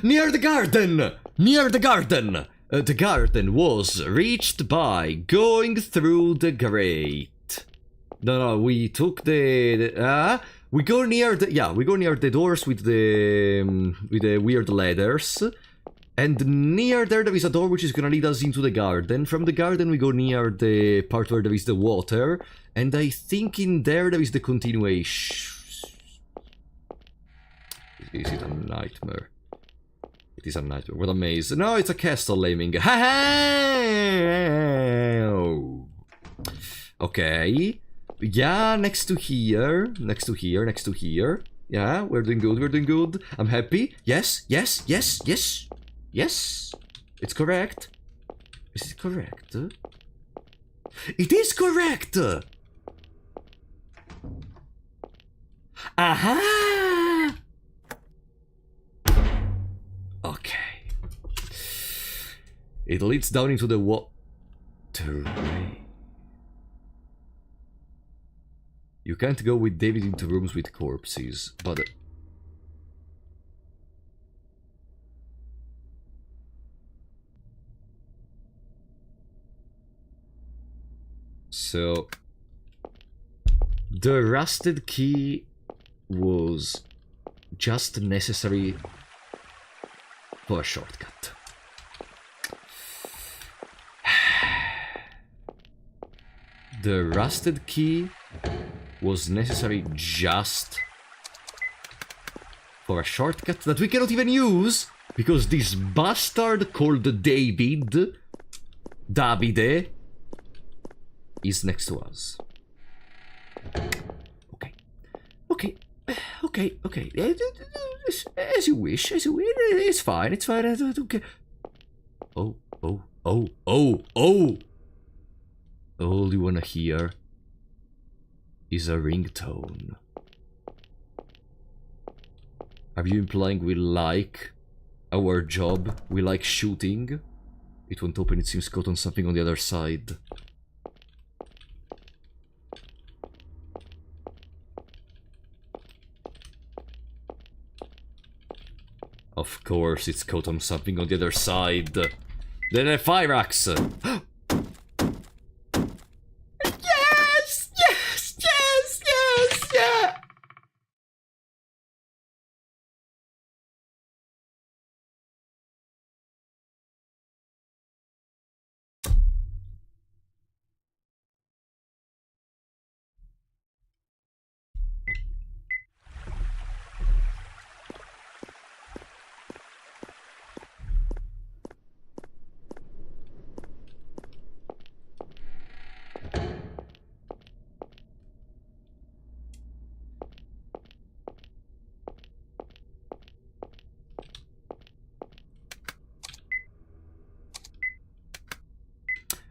Near the garden! Near the garden! The garden was reached by going through the grate. No, we took the... we go near the... Yeah, we go near the doors with the weird ladders. And near there is a door which is gonna lead us into the garden. From the garden we go near the part where there is the water. And I think in there is the continuation. Is it a nightmare? It is a nightmare. What a maze. No, it's a castle laming. Okay. Yeah, next to here. Next to here, next to here. Yeah, we're doing good, we're doing good. I'm happy. Yes, yes, yes, yes. Yes. It's correct. Is it correct? It is correct! Aha! Okay. It leads down into the waterway. You can't go with David into rooms with corpses, but... So... The rusted key was just necessary for a shortcut. The rusted key was necessary just for a shortcut that we cannot even use because this bastard called Davide is next to us. Okay. As you wish, It's fine, I don't care. Oh. All you wanna hear is a ringtone. Are you implying we like our job? We like shooting? It won't open, it seems caught on something on the other side. Of course, it's caught on something on the other side. Then a fire axe! Yeah!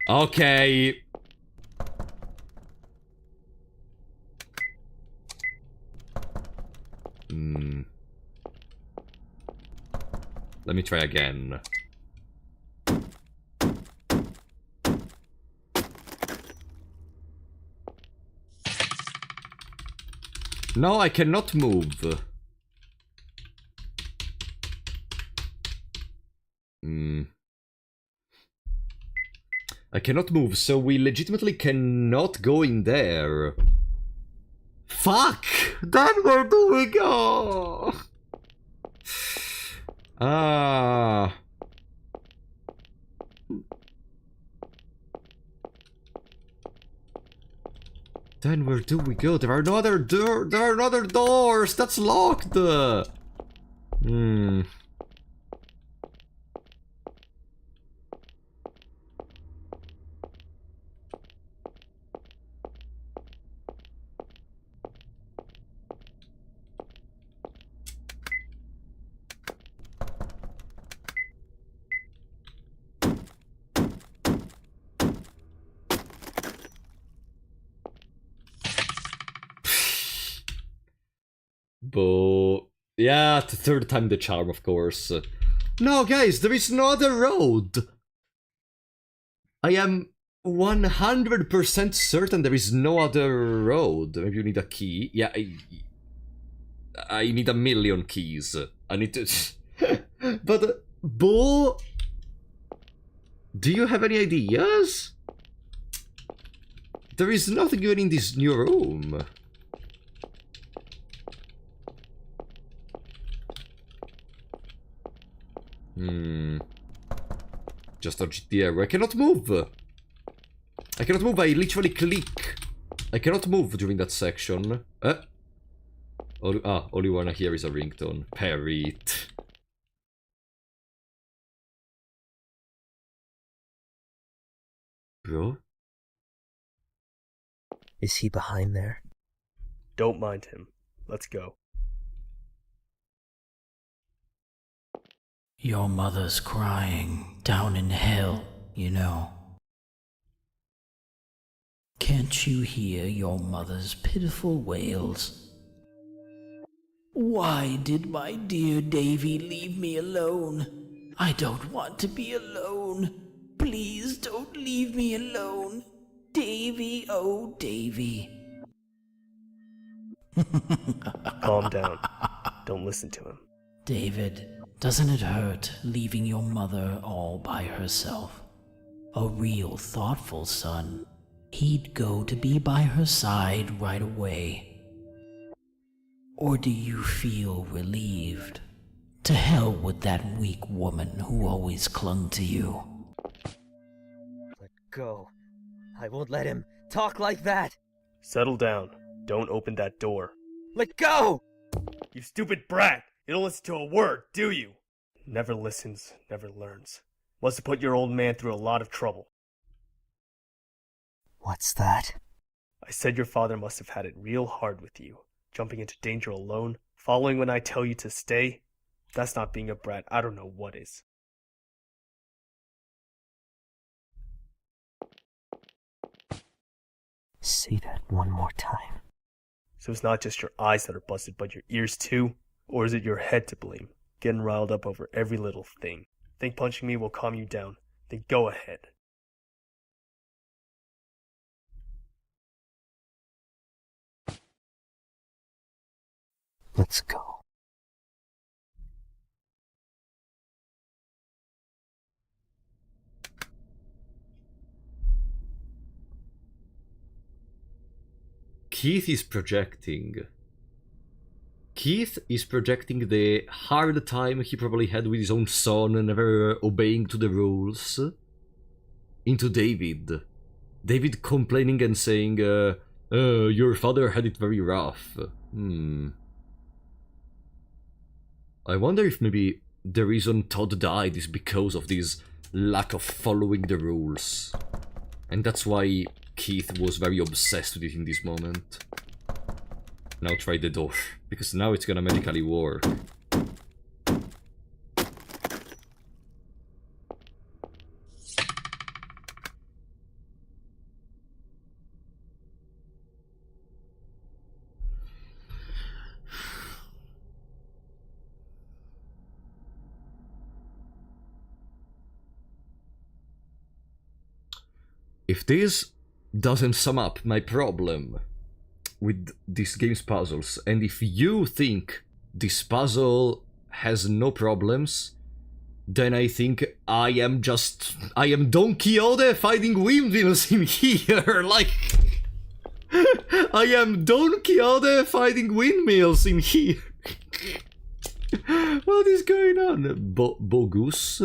Okay. Let me try again. No, I cannot move. I cannot move, so we legitimately cannot go in there. Fuck! Then where do we go? Ah. Then where do we go? There are no other doors! That's locked! But yeah, the third time the charm, of course. No, guys, there is no other road. I am 100% certain there is no other road. Maybe you need a key. Yeah, I need a million keys. I need to... But, Bo... Do you have any ideas? There is nothing even in this new room. Just a GTR. I cannot move. I cannot move. I literally click. I cannot move during that section. All you wanna hear is a ringtone. Parry it. Bro? Is he behind there? Don't mind him. Let's go. Your mother's crying down in hell, you know. Can't you hear your mother's pitiful wails? Why did my dear Davy leave me alone? I don't want to be alone. Please don't leave me alone. Davy, oh Davy. Calm down. Don't listen to him. David, doesn't it hurt leaving your mother all by herself? A real thoughtful son. He'd go to be by her side right away. Or do you feel relieved? To hell with that weak woman who always clung to you. Let go. I won't let him talk like that. Settle down. Don't open that door. Let go! You stupid brat! You don't listen to a word, do you? Never listens, never learns. Must have put your old man through a lot of trouble. What's that? I said your father must have had it real hard with you. Jumping into danger alone, following when I tell you to stay. That's not being a brat. I don't know what is. Say that one more time. So it's not just your eyes that are busted, but your ears too? Or is it your head to blame? Getting riled up over every little thing. Think punching me will calm you down? Then go ahead. Let's go. Keith is projecting. Keith is projecting the hard time he probably had with his own son, never obeying to the rules, into David. David complaining and saying, your father had it very rough. I wonder if maybe the reason Todd died is because of this lack of following the rules. And that's why Keith was very obsessed with it in this moment. Now try the door, because now it's gonna magically work. If this doesn't sum up my problem, with this game's puzzles, and if you think this puzzle has no problems, then I think I am Don Quixote fighting windmills in here, like... I am Don Quixote fighting windmills in here. What is going on? Bogus,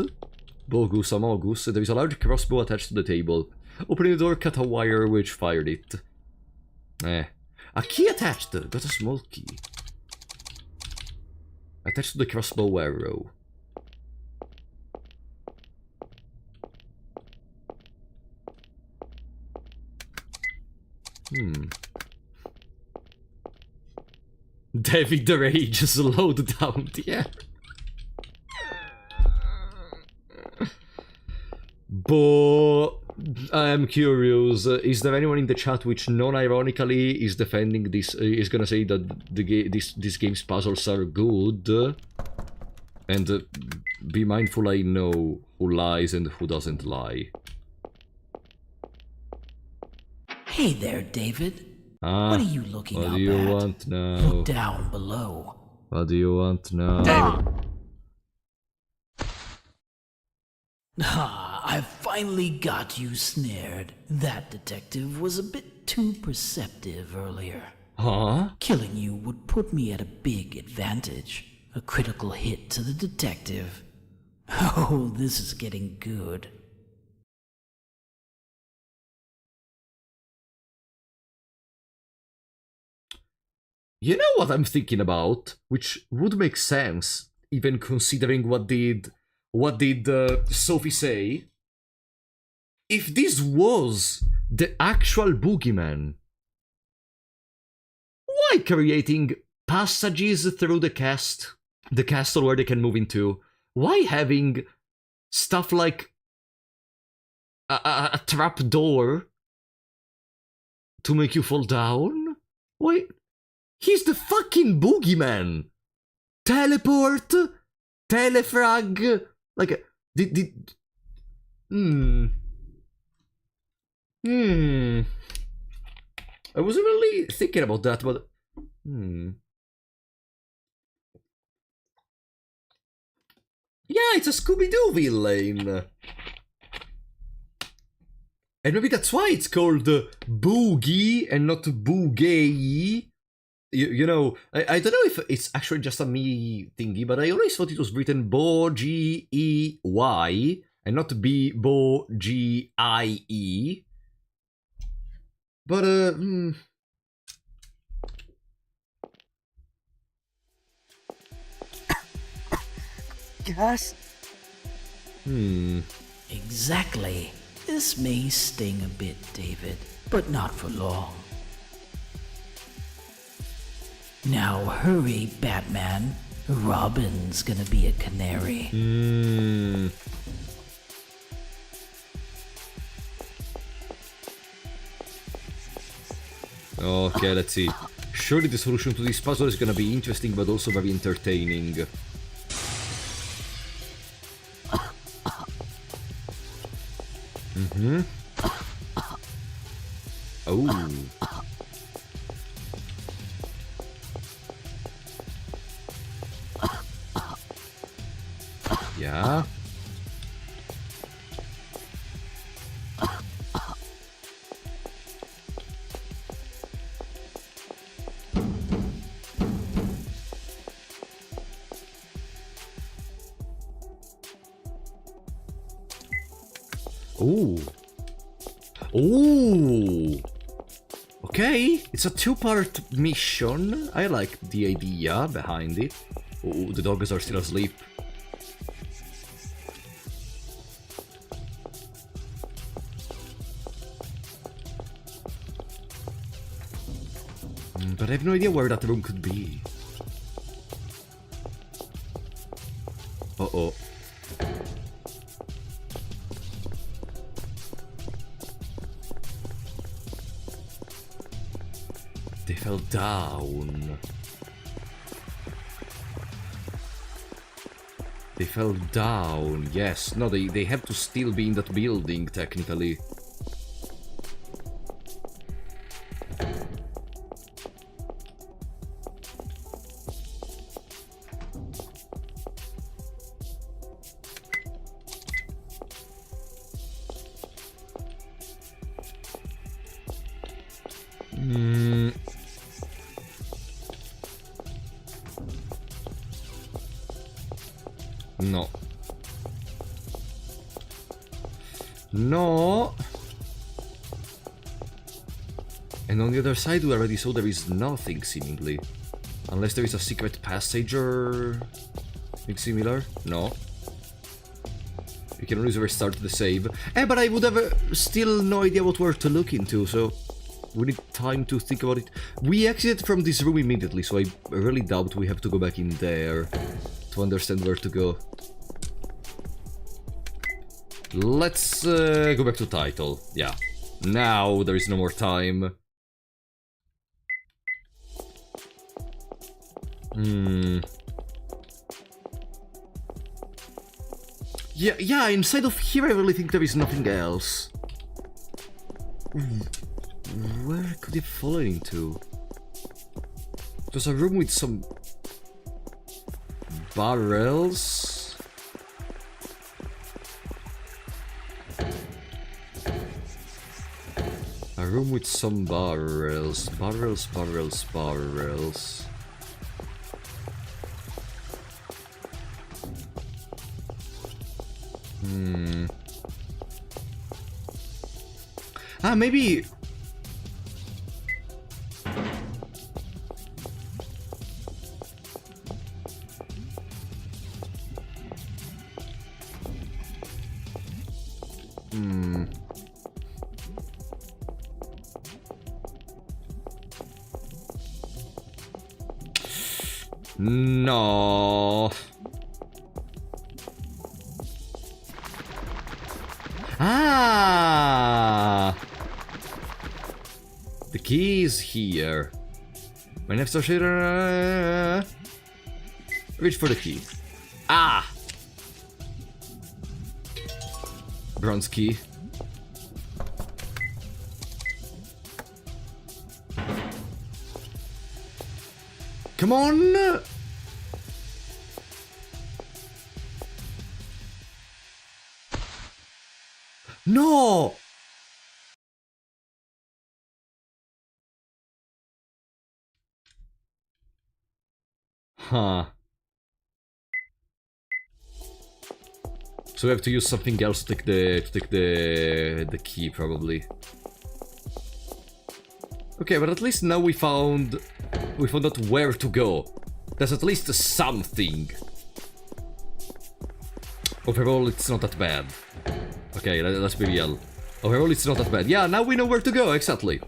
Amogus. There is a large crossbow attached to the table. Opening the door, cut a wire which fired it. A key attached. Got a small key. Attached to the crossbow arrow. David the Rage slowed down, yeah. But I am curious, is there anyone in the chat which non-ironically is defending this, is gonna say that this game's puzzles are good? And be mindful, I know who lies and who doesn't lie. Hey there, David. What are you looking up at? What do you want now? Look down below. What do you want now? David! I finally got you snared. That detective was a bit too perceptive earlier. Huh? Killing you would put me at a big advantage. A critical hit to the detective. Oh, this is getting good. You know what I'm thinking about? Which would make sense, even considering what did Sophie say? If this was the actual Boogeyman, why creating passages through the castle where they can move into? Why having stuff like a trap door to make you fall down? Why? He's the fucking Boogeyman! Teleport! Telefrag! Like, I wasn't really thinking about that, but... Yeah, it's a Scooby-Doo villain! And maybe that's why it's called Boogie and not Boogay. You know, I don't know if it's actually just a me thingy, but I always thought it was written Bo-G-E-Y and not Bo-G-I-E. But, Gas? Exactly. This may sting a bit, David, but not for long. Now hurry, Batman. Robin's gonna be a canary. Okay, let's see. Surely the solution to this puzzle is gonna be interesting, but also very entertaining. Oh. Yeah. Ooh. Ooh. Okay, it's a two-part mission. I like the idea behind it. Ooh, the dogs are still asleep. But I have no idea where that room could be. Uh-oh. They fell down. They fell down, yes. No, they have to still be in that building, technically. No. And on the other side we already saw there is nothing, seemingly. Unless there is a secret passage or... something similar? No. You can always restart the save. But I would have still no idea what we're to look into, so... we need time to think about it. We exited from this room immediately, so I really doubt we have to go back in there to understand where to go. Let's go back to title. Yeah. Now there is no more time. Yeah, inside of here I really think there is nothing else. Where could it fall into? There's a room with some barrels. A room with some barrels. Barrels. Maybe... No. The key is here. My next shader. Reach for the key. Bronze key. Come on! No! Huh. So we have to use something else to take the key, probably. Okay, but at least now we found out where to go. There's at least something. Overall, it's not that bad. Okay, let's be real. Overall, it's not that bad. Yeah, now we know where to go, exactly.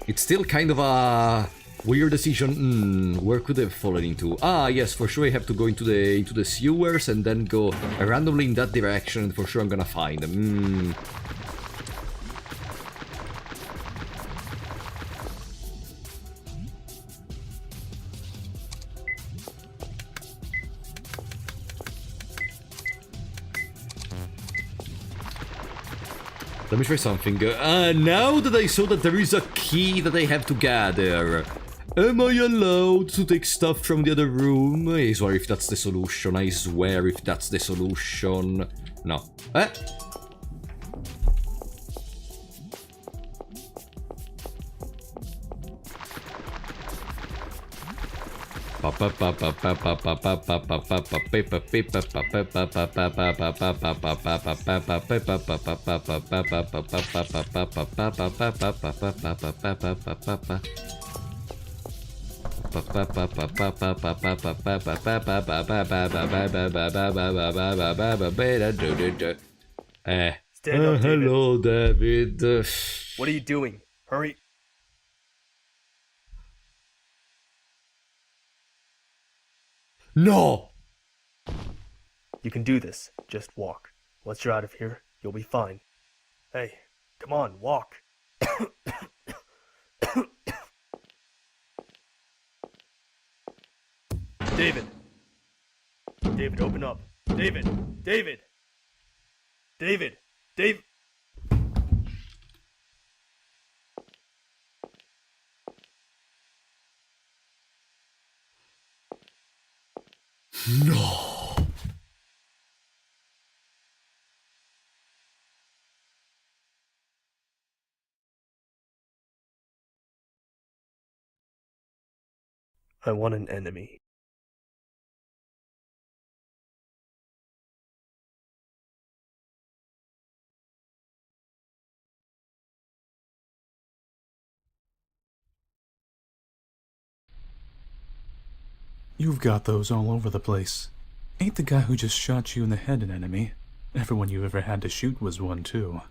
It's still kind of a weird decision. Where could I have fallen into? Yes, for sure I have to go into the sewers and then go randomly in that direction, and for sure I'm gonna find them. Let me try something. Now that I saw that there is a key that I have to gather, am I allowed to take stuff from the other room? I swear if that's the solution. I swear if that's the solution. No. Stand up, David. Hello, David. What are you doing? Hurry. No! You can do this. Just walk. Once you're out of here, you'll be fine. Hey, come on, walk. David! David, open up. David! David! David! David! No! I want an enemy. You've got those all over the place. Ain't the guy who just shot you in the head an enemy? Everyone you ever had to shoot was one, too.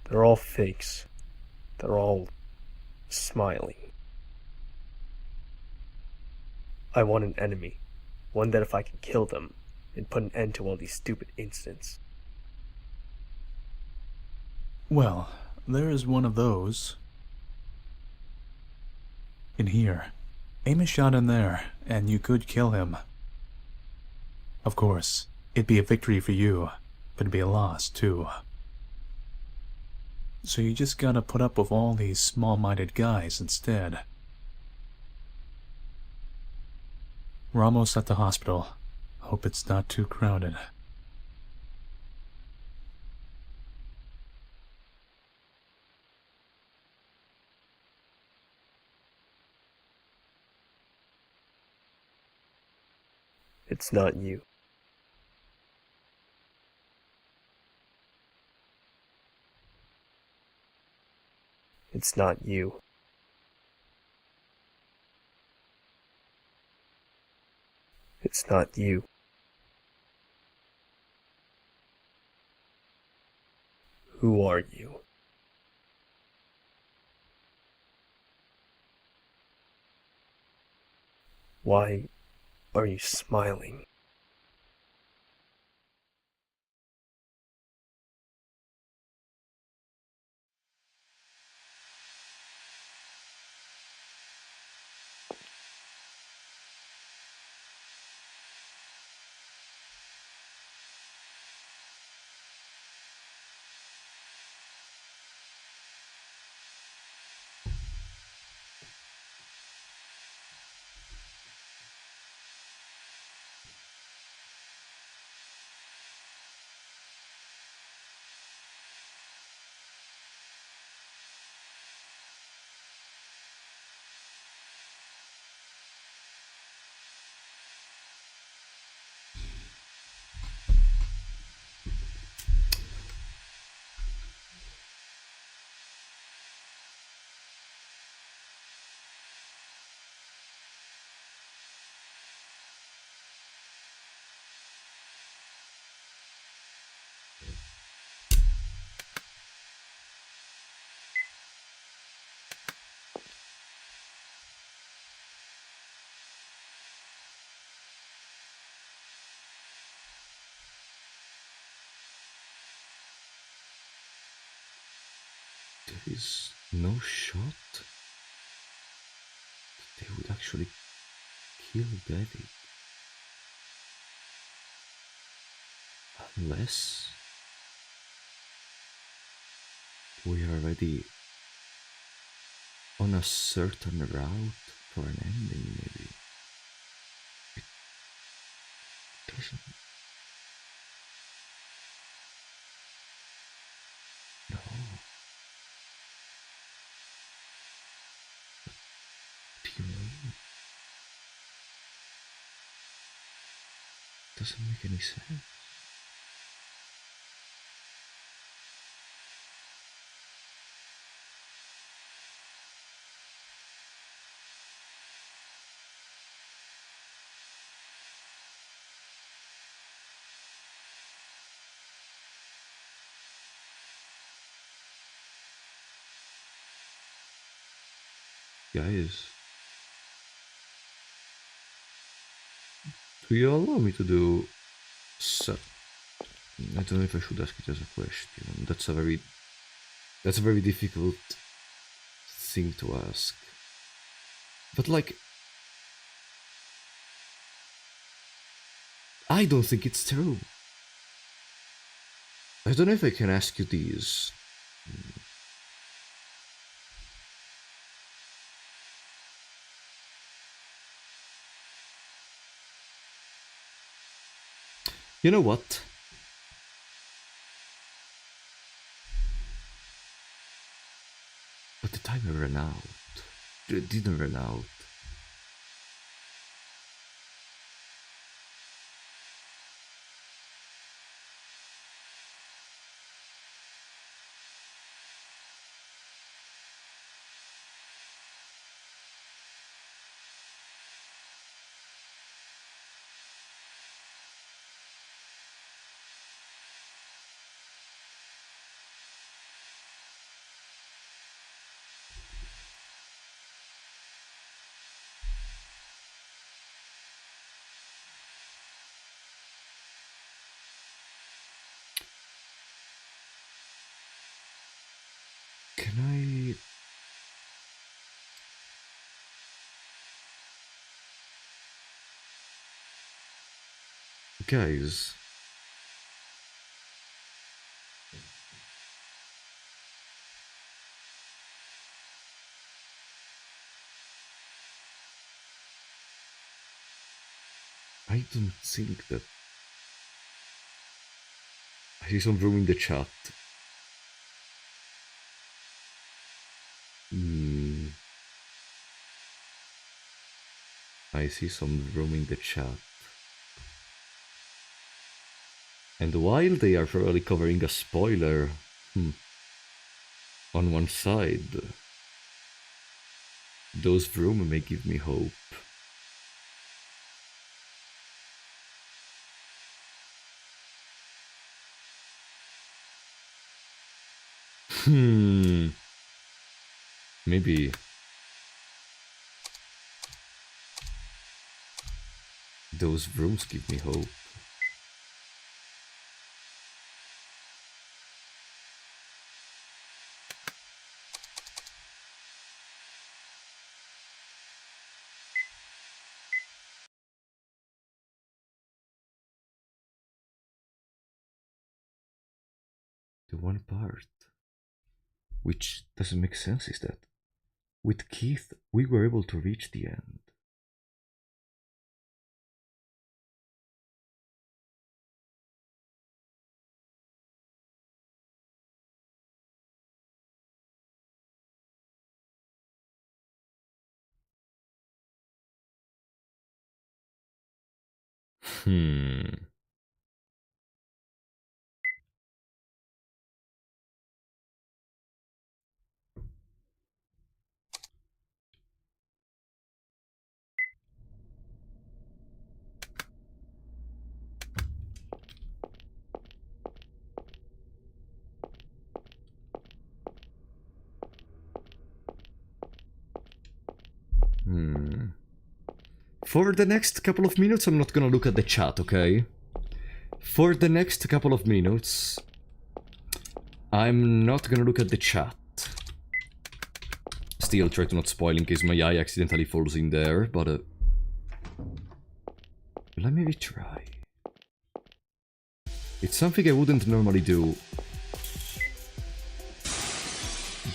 They're all fakes. They're all smiling. I want an enemy. One that if I can kill them, and put an end to all these stupid incidents. Well, there is one of those. In here. Aim a shot in there, and you could kill him. Of course, it'd be a victory for you, but it'd be a loss, too. So you just gotta put up with all these small-minded guys instead. We're almost at the hospital. Hope it's not too crowded. It's not you. It's not you. It's not you. Who are you? Why are you smiling? There is no shot that they would actually kill David. Unless we are already on a certain route for an ending, maybe. It doesn't. No. What do you mean? It doesn't make any sense. Guys, do you allow me to do so? I don't know if I should ask it as a question. That's a very difficult thing to ask. But like, I don't think it's true. I don't know if I can ask you these. You know what? But the timer ran out. It didn't run out. Guys. I don't think that... I see some room in the chat. I see some room in the chat. And while they are probably covering a spoiler on one side, those room may give me hope. Maybe those rooms give me hope. The one part which doesn't make sense is that with Keith we were able to reach the end. For the next couple of minutes, I'm not gonna look at the chat, okay? For the next couple of minutes, I'm not gonna look at the chat. Still try to not spoil in case my eye accidentally falls in there, but let me try. It's something I wouldn't normally do,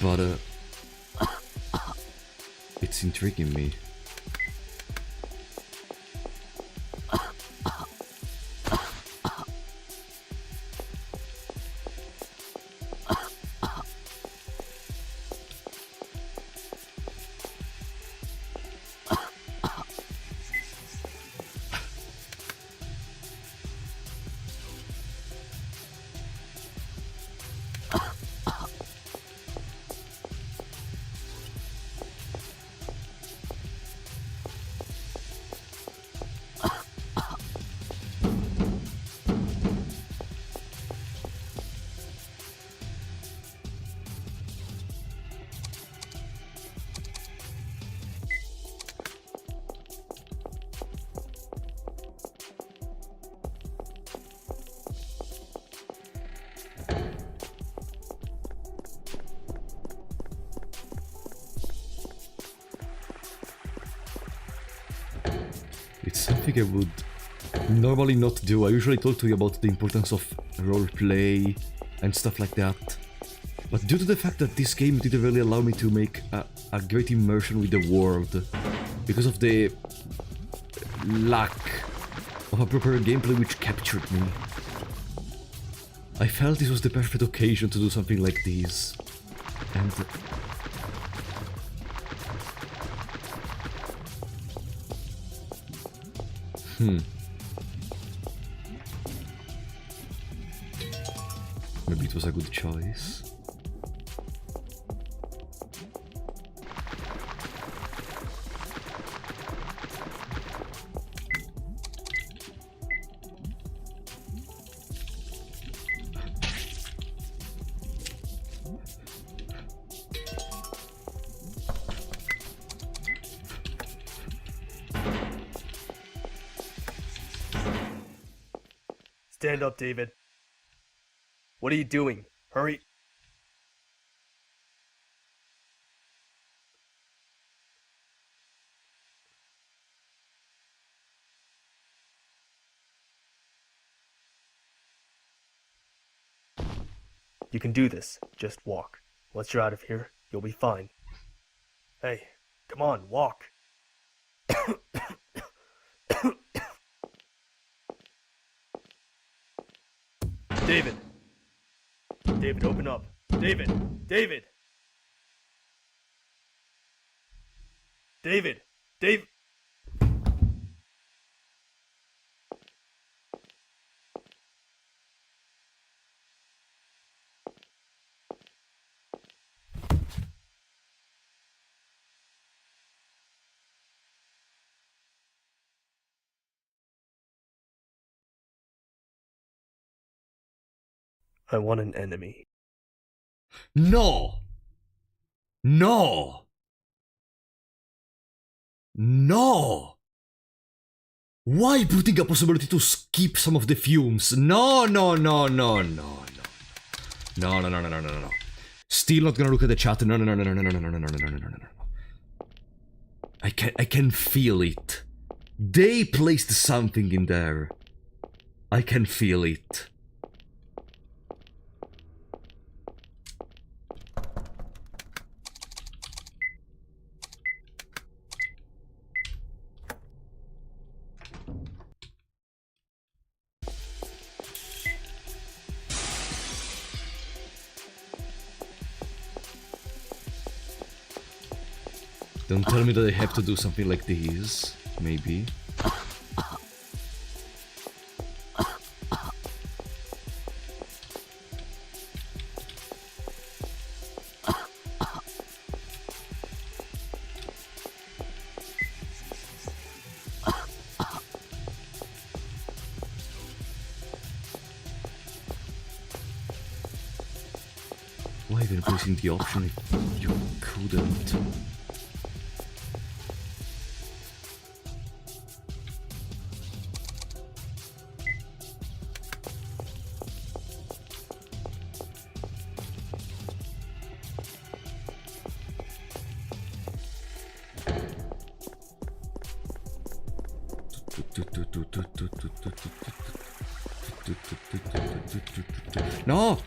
but it's intriguing me. It's something I would normally not do. I usually talk to you about the importance of roleplay and stuff like that. But due to the fact that this game didn't really allow me to make a great immersion with the world, because of the lack of a proper gameplay which captured me, I felt this was the perfect occasion to do something like this. And maybe it was a good choice. Stand up, David. What are you doing? Hurry. You can do this. Just walk. Once you're out of here, you'll be fine. Hey, come on, walk. David! David, open up. David! David! David! David! I want an enemy. No! No! No! Why putting a possibility to skip some of the fumes? No, no, no, no, no, no. No, no, no, no, no, no, no. Still not gonna look at the chat. No, no, no, no, no, no, no, no, no, no, no, no, no, no. I can feel it. They placed something in there. I can feel it. Don't tell me that I have to do something like this, maybe. Why even placing the option if you couldn't? No!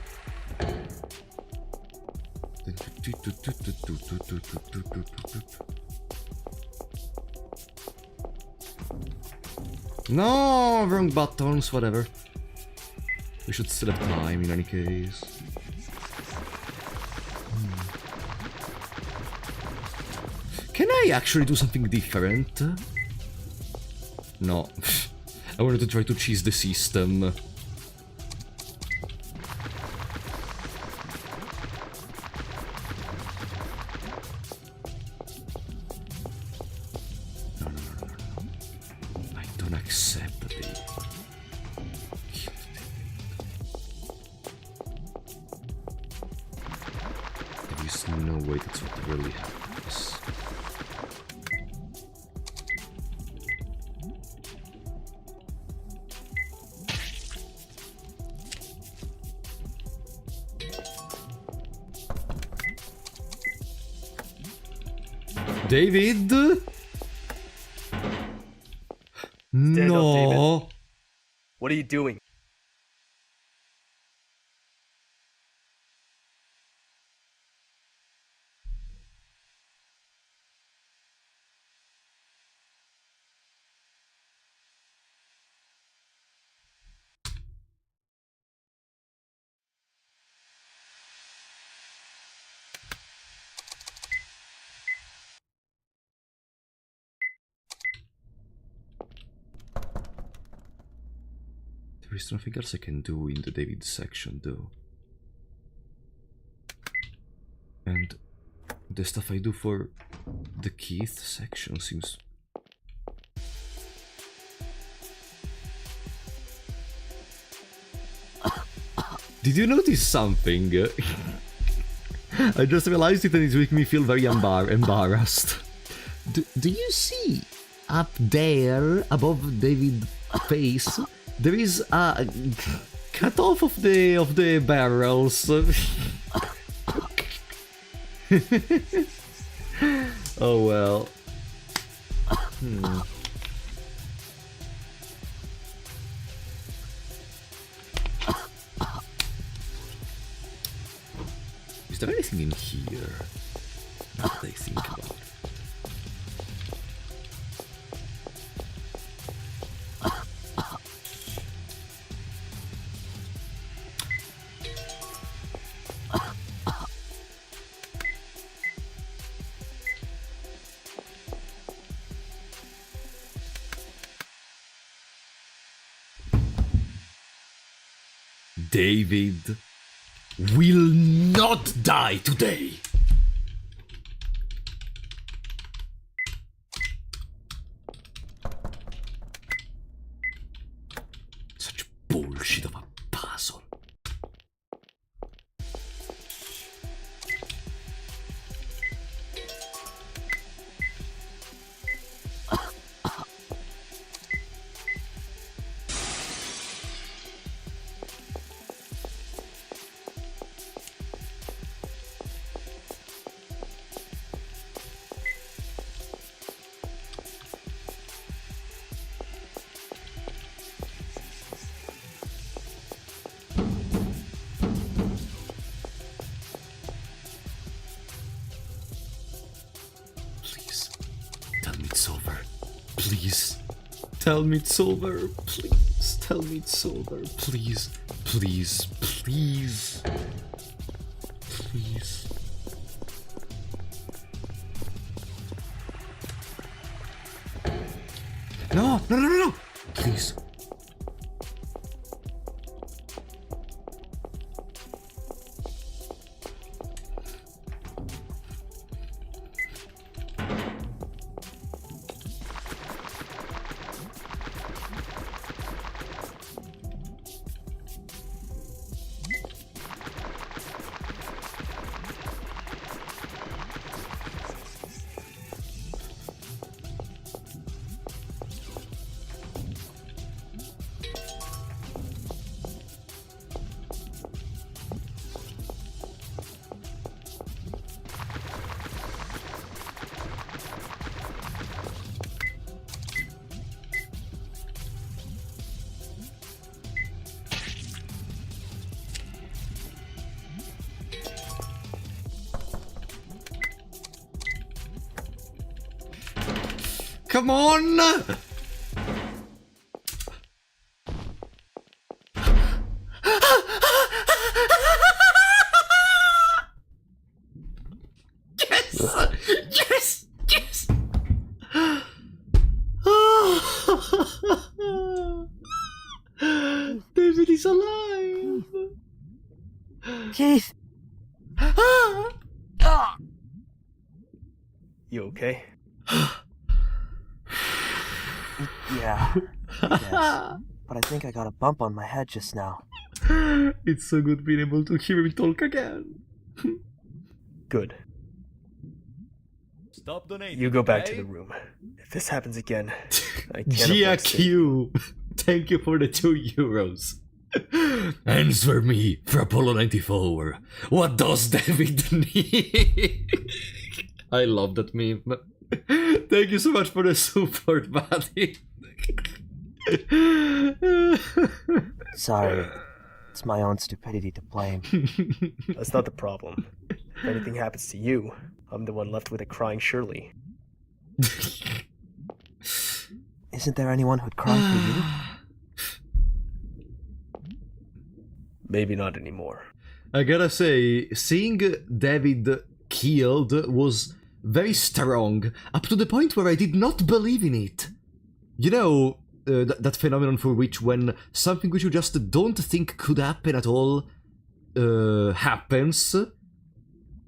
No, wrong buttons, whatever. We should still have time in any case. Can I actually do something different? No. I wanted to try to cheese the system. David? Stand No. up, David. What are you doing? There is nothing else I can do in the David section, though. And the stuff I do for the Keith section seems... Did you notice something? I just realized it and it's making me feel very embarrassed. Do you see up there above David's face? There is a cut off of the barrels. Oh well. there anything in here? What do they think about? David will not die today. Such bullshit of a puzzle. Please, tell me it's over. Please, tell me it's over. Please, please, please. Please. No, no, no, no, no. Please. Come on! Yes! Yes! Yes! David is alive! Keith! You okay? Yeah, I guess. But I think I got a bump on my head just now. It's so good being able to hear him talk again. Good. Stop donating. You go back to okay? the room. If this happens again, I can't afford to see- GQ! Thank you for the €2. Answer me for Apollo 94. What does David need? I love that meme. Thank you so much for the support, buddy. Sorry. It's my own stupidity to blame. That's not the problem. If anything happens to you, I'm the one left with a crying Shirley. Isn't there anyone who'd cry for you? Maybe not anymore. I gotta say, seeing David killed was very strong, up to the point where I did not believe in it. You know, that phenomenon for which when something which you just don't think could happen at all happens,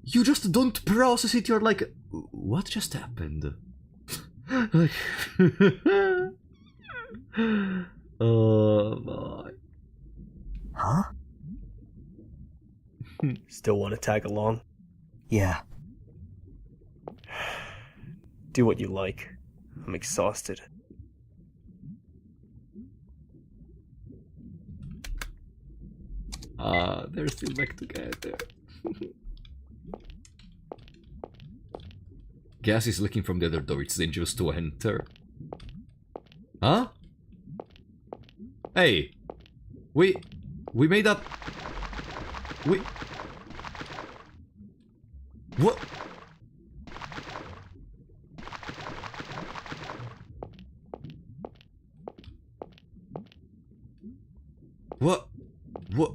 you just don't process it, you're like, what just happened? Like, oh my. Huh? Still want to tag along? Yeah. Do what you like. I'm exhausted. They're still back together. Gas is looking from the other door, it's dangerous to enter. Huh? Hey! We made up... What? What? What?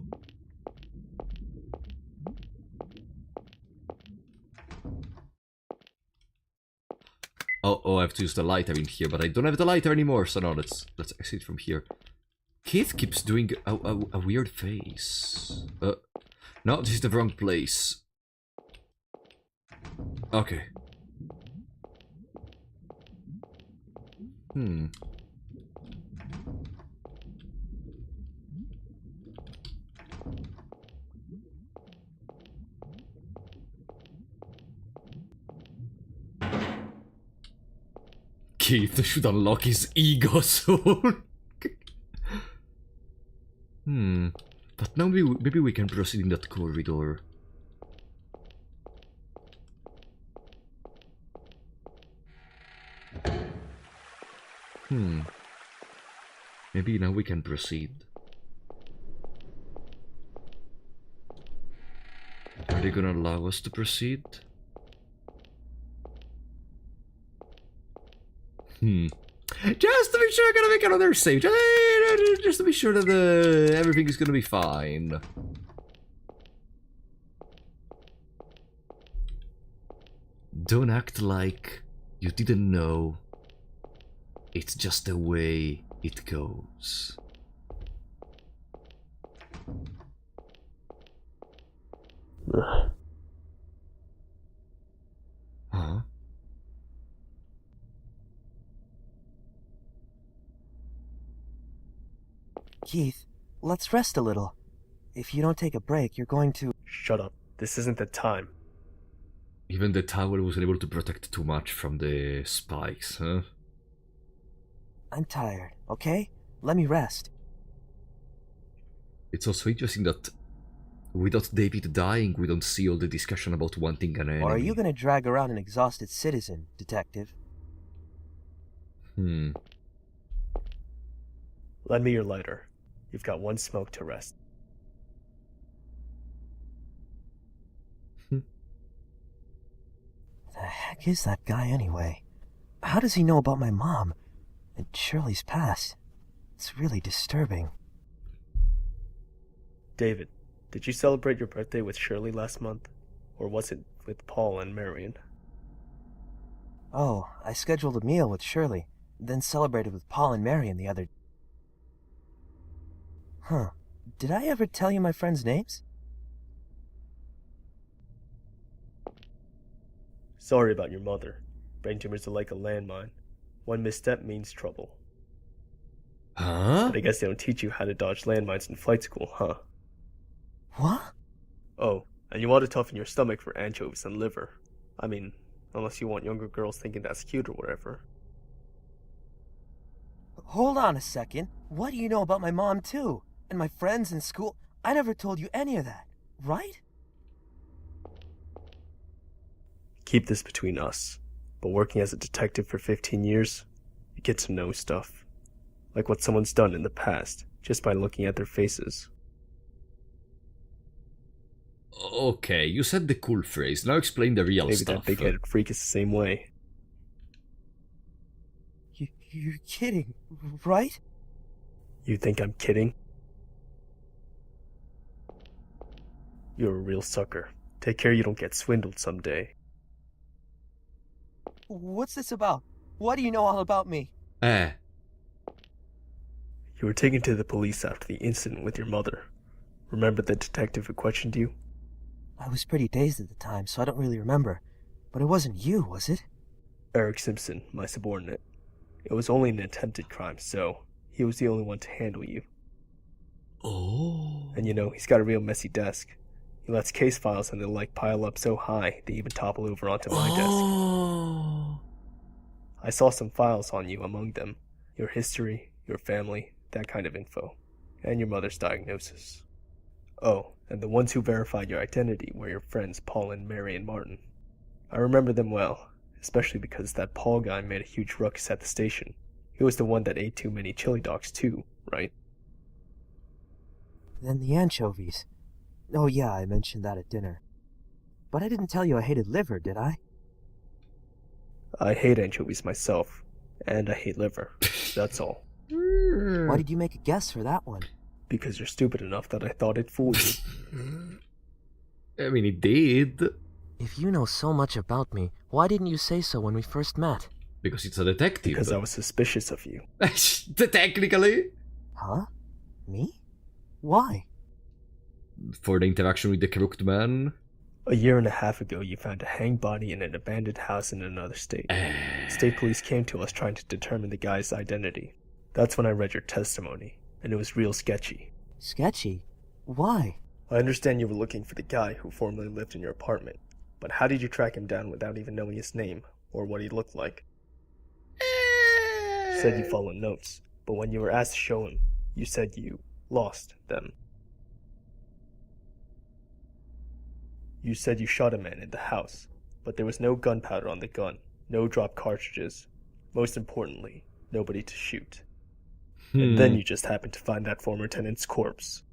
Oh, I have to use the lighter in here, but I don't have the lighter anymore, so no, let's exit from here. Keith keeps doing a weird face. No, this is the wrong place. Okay. Keith should unlock his ego soon. But now maybe we can proceed in that corridor. Maybe now we can proceed. Are they gonna allow us to proceed? Just to be sure, I'm gonna make another save. Just to be sure that everything is gonna be fine. Don't act like you didn't know. It's just the way it goes. Huh? Keith, let's rest a little. If you don't take a break, you're going to... Shut up. This isn't the time. Even the tower wasn't able to protect too much from the spikes, huh? I'm tired, okay? Let me rest. It's also interesting that without David dying, we don't see all the discussion about wanting an enemy. Or are you gonna drag around an exhausted citizen, detective? Lend me your lighter. You've got one smoke to rest. The heck is that guy anyway? How does he know about my mom? And Shirley's past? It's really disturbing. David, did you celebrate your birthday with Shirley last month? Or was it with Paul and Marion? Oh, I scheduled a meal with Shirley, then celebrated with Paul and Marion the other... Huh. Did I ever tell you my friends' names? Sorry about your mother. Brain tumors are like a landmine. One misstep means trouble. Huh? But I guess they don't teach you how to dodge landmines in flight school, huh? What? Oh, and you want to toughen your stomach for anchovies and liver. I mean, unless you want younger girls thinking that's cute or whatever. Hold on a second. What do you know about my mom, too? And my friends in school? I never told you any of that, right? Keep this between us. But working as a detective for 15 years, you get to know stuff. Like what someone's done in the past, just by looking at their faces. Okay, you said the cool phrase. Now explain the real Maybe stuff. That big-headed freak is the same way. You're kidding, right? You think I'm kidding? You're a real sucker. Take care you don't get swindled someday. What's this about? What do you know all about me? You were taken to the police after the incident with your mother. Remember the detective who questioned you? I was pretty dazed at the time, so I don't really remember. But it wasn't you, was it? Eric Simpson, my subordinate. It was only an attempted crime, so he was the only one to handle you. Oh. And you know, he's got a real messy desk. He lets case files and the like pile up so high they even topple over onto my desk. I saw some files on you among them. Your history, your family, that kind of info. And your mother's diagnosis. Oh, and the ones who verified your identity were your friends Paul and Mary and Martin. I remember them well, especially because that Paul guy made a huge ruckus at the station. He was the one that ate too many chili dogs too, right? Then the anchovies. Oh yeah, I mentioned that at dinner. But I didn't tell you I hated liver, did I? I hate anchovies myself, and I hate liver. That's all. Why did you make a guess for that one? Because you're stupid enough that I thought it'd fool you. I mean, it did. If you know so much about me, why didn't you say so when we first met? Because it's a detective. Because I was suspicious of you. Technically. Huh? Me? Why? For the interaction with the crooked man. A year and a half ago, you found a hanged body in an abandoned house in another state. State police came to us trying to determine the guy's identity. That's when I read your testimony, and it was real sketchy. Sketchy? Why? I understand you were looking for the guy who formerly lived in your apartment, but how did you track him down without even knowing his name or what he looked like? You said you followed notes, but when you were asked to show him, you said you lost them. You said you shot a man in the house, but there was no gunpowder on the gun, no drop cartridges. Most importantly, nobody to shoot. And then you just happened to find that former tenant's corpse.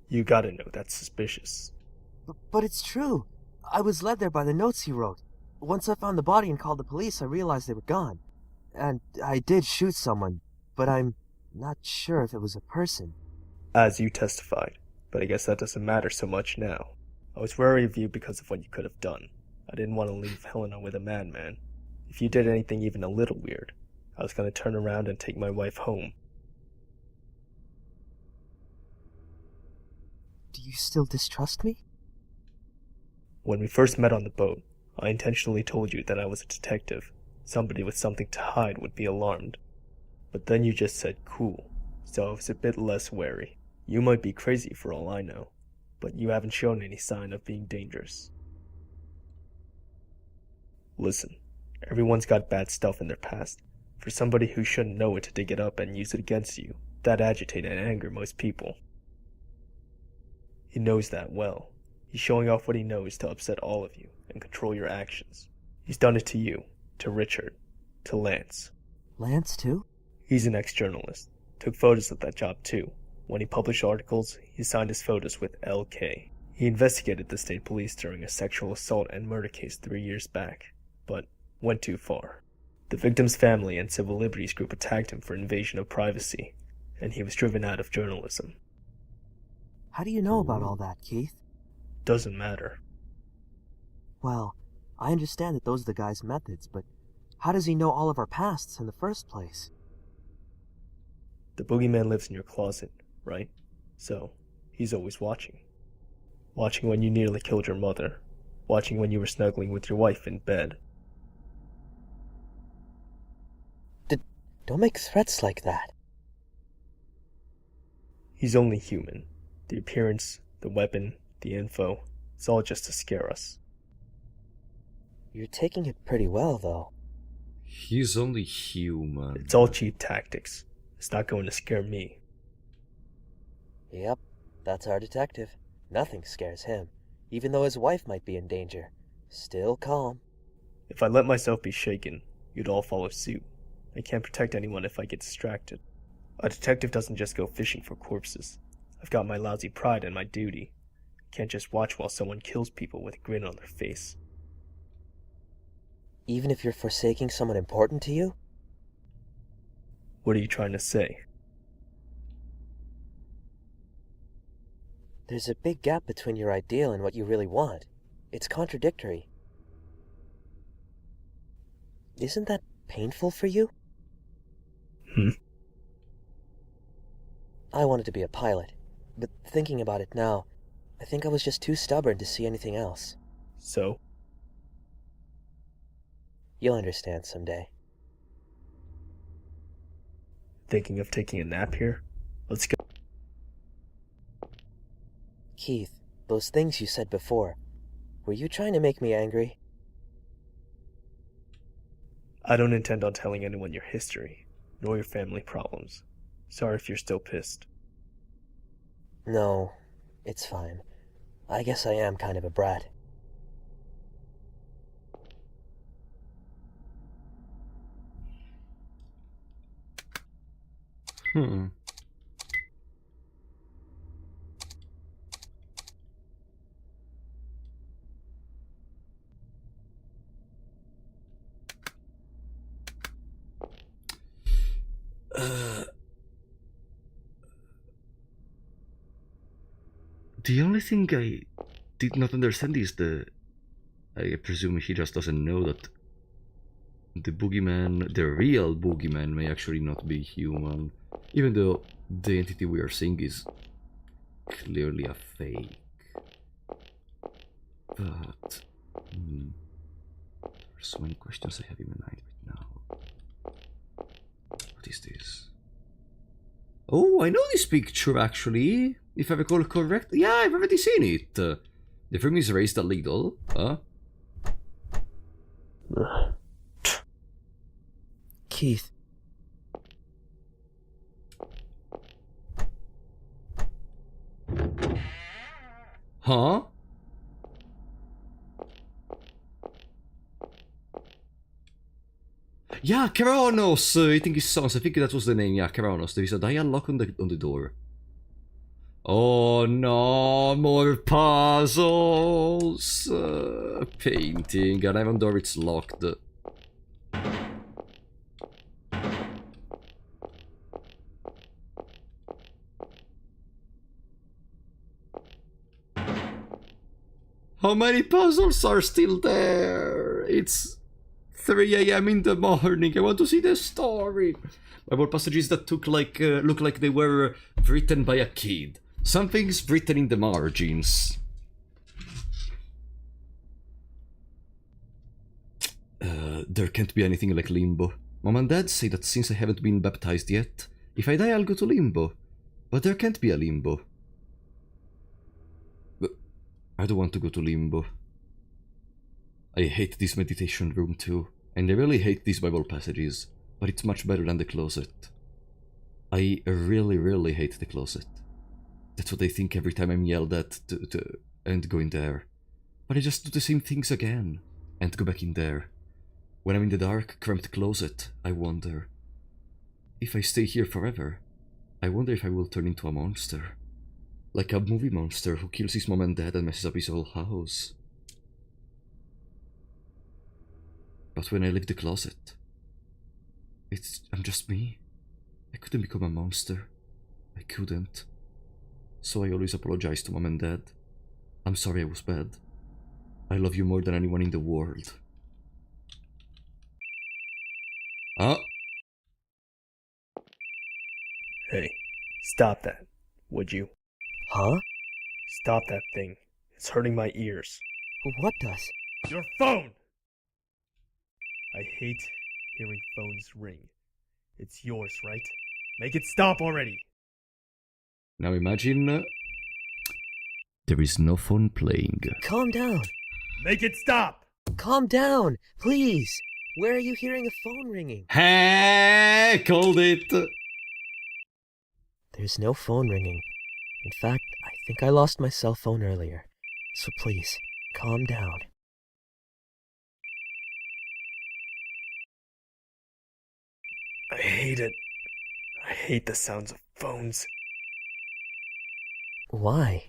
You gotta know that's suspicious. But it's true. I was led there by the notes he wrote. Once I found the body and called the police, I realized they were gone. And I did shoot someone, but I'm not sure if it was a person. As you testified, but I guess that doesn't matter so much now. I was wary of you because of what you could have done. I didn't want to leave Helena with a madman. If you did anything even a little weird, I was going to turn around and take my wife home. Do you still distrust me? When we first met on the boat, I intentionally told you that I was a detective. Somebody with something to hide would be alarmed. But then you just said cool, so I was a bit less wary. You might be crazy for all I know, but you haven't shown any sign of being dangerous. Listen, everyone's got bad stuff in their past. For somebody who shouldn't know it to dig it up and use it against you, that'd agitate and anger most people. He knows that well. He's showing off what he knows to upset all of you and control your actions. He's done it to you, to Richard, to Lance. Lance, too? He's an ex-journalist. Took photos of that job, too. When he published articles, he signed his photos with LK. He investigated the state police during a sexual assault and murder case 3 years back, but went too far. The victim's family and civil liberties group attacked him for invasion of privacy, and he was driven out of journalism. How do you know about all that, Keith? Doesn't matter. Well, I understand that those are the guy's methods, but how does he know all of our pasts in the first place? The boogeyman lives in your closet, right? So, he's always watching. Watching when you nearly killed your mother. Watching when you were snuggling with your wife in bed. Don't make threats like that. He's only human. The appearance, the weapon, the info, it's all just to scare us. You're taking it pretty well, though. He's only human. It's all cheap tactics. It's not going to scare me. Yep, that's our detective. Nothing scares him, even though his wife might be in danger. Still calm. If I let myself be shaken, you'd all follow suit. I can't protect anyone if I get distracted. A detective doesn't just go fishing for corpses. I've got my lousy pride and my duty. Can't just watch while someone kills people with a grin on their face. Even if you're forsaking someone important to you? What are you trying to say? There's a big gap between your ideal and what you really want. It's contradictory. Isn't that painful for you? I wanted to be a pilot, but thinking about it now, I think I was just too stubborn to see anything else. So? You'll understand someday. Thinking of taking a nap here? Let's go. Keith, those things you said before, were you trying to make me angry? I don't intend on telling anyone your history, nor your family problems. Sorry if you're still pissed. No, it's fine. I guess I am kind of a brat. The only thing I did not understand is I presume he just doesn't know that the boogeyman, the real boogeyman, may actually not be human, even though the entity we are seeing is clearly a fake. But there's so many questions I have in my mind right now. What is this? Oh, I know this picture actually. If I recall correctly, yeah, I've already seen it. The film is raised a little, huh? Keith. Huh? Yeah, Keranos! I think it sounds. I think that was the name. Yeah, Keranos. There is a dial lock on the door. Oh no, more puzzles! Painting, and even though it's locked. How many puzzles are still there? It's 3 a.m. in the morning. I want to see the story. My word passages that look like they were written by a kid. Something's written in the margins. There can't be anything like limbo. Mom and Dad say that since I haven't been baptized yet, if I die I'll go to limbo. But there can't be a limbo. But I don't want to go to limbo. I hate this meditation room too, and I really hate these Bible passages, but it's much better than the closet. I really, really hate the closet. That's what I think every time I'm yelled at and go in there. But I just do the same things again, and go back in there. When I'm in the dark, cramped closet, I wonder. If I stay here forever, I wonder if I will turn into a monster. Like a movie monster who kills his mom and dad and messes up his whole house. But when I leave the closet, I'm just me. I couldn't become a monster. I couldn't. So I always apologize to Mom and Dad. I'm sorry I was bad. I love you more than anyone in the world. Oh. Hey, stop that, would you? Huh? Stop that thing. It's hurting my ears. What does? Your phone! I hate hearing phones ring. It's yours, right? Make it stop already! Now imagine... there is no phone playing. Calm down. Make it stop! Calm down, please. Where are you hearing a phone ringing? Hey, called it! There's no phone ringing. In fact, I think I lost my cell phone earlier. So please, calm down. I hate it. I hate the sounds of phones. Why?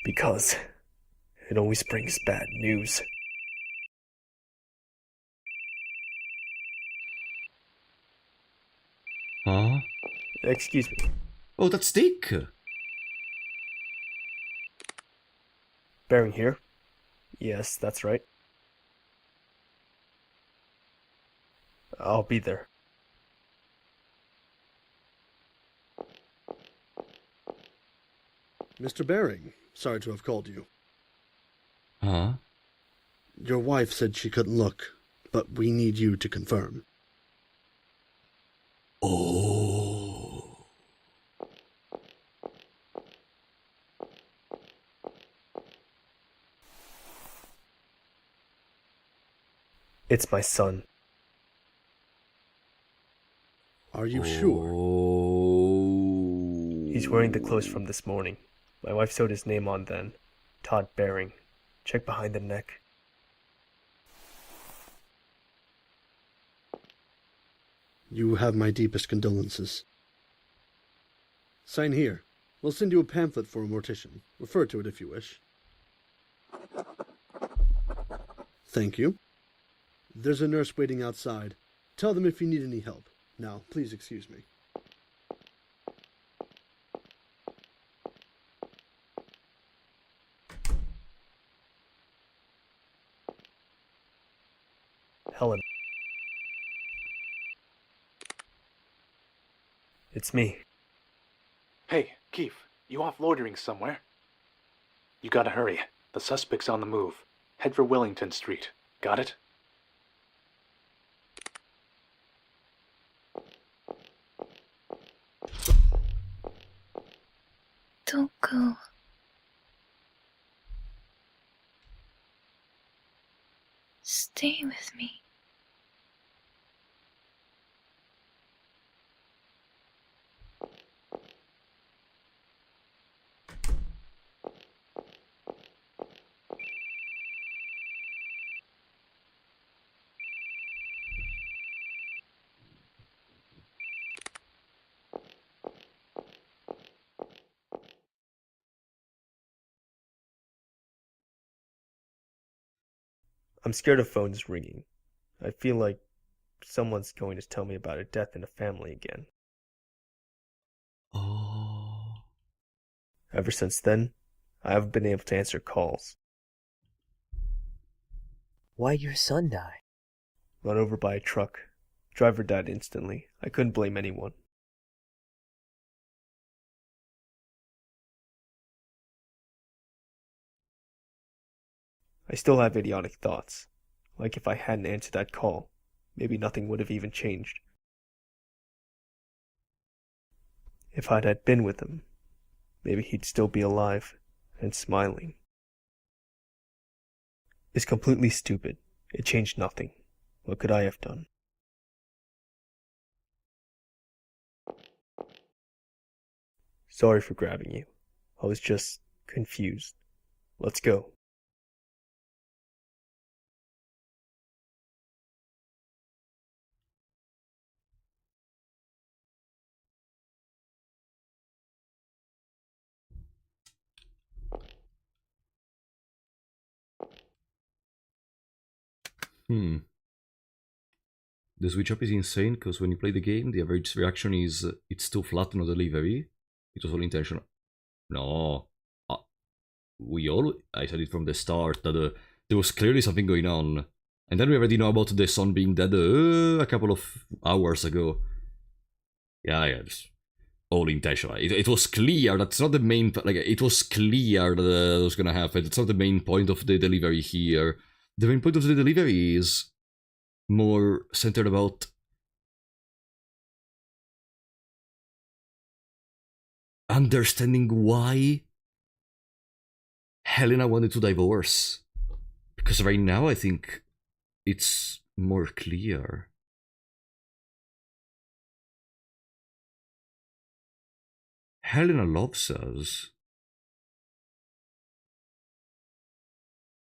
Because it always brings bad news. Huh? Excuse me. Oh, that's Dick. Bearing here? Yes, that's right. I'll be there. Mr. Baring, sorry to have called you. Huh? Your wife said she couldn't look, but we need you to confirm. Oh. It's my son. Are you sure? He's wearing the clothes from this morning. My wife sewed his name on then. Todd Baring. Check behind the neck. You have my deepest condolences. Sign here. We'll send you a pamphlet for a mortician. Refer to it if you wish. Thank you. There's a nurse waiting outside. Tell them if you need any help. Now, please excuse me. Helen. It's me. Hey, Keith, you off loitering somewhere? You gotta hurry. The suspect's on the move. Head for Wellington Street. Got it? Don't go. Stay with me. I'm scared of phones ringing. I feel like someone's going to tell me about a death in the family again. Oh. Ever since then, I haven't been able to answer calls. Why'd your son die? Run over by a truck. Driver died instantly. I couldn't blame anyone. I still have idiotic thoughts. Like if I hadn't answered that call, maybe nothing would have even changed. If I'd had been with him, maybe he'd still be alive and smiling. It's completely stupid. It changed nothing. What could I have done? Sorry for grabbing you. I was just confused. Let's go. The switch up is insane because when you play the game, the average reaction is it's too flat, no delivery. It was all intentional. No. I said it from the start that there was clearly something going on. And then we already know about the son being dead a couple of hours ago. Yeah, it's all intentional. It was clear, that's not the main... Like, it was clear that was gonna happen. It's not the main point of the delivery here. The main point of the delivery is more centered about understanding why Helena wanted to divorce. Because right now I think it's more clear. Helena loves us.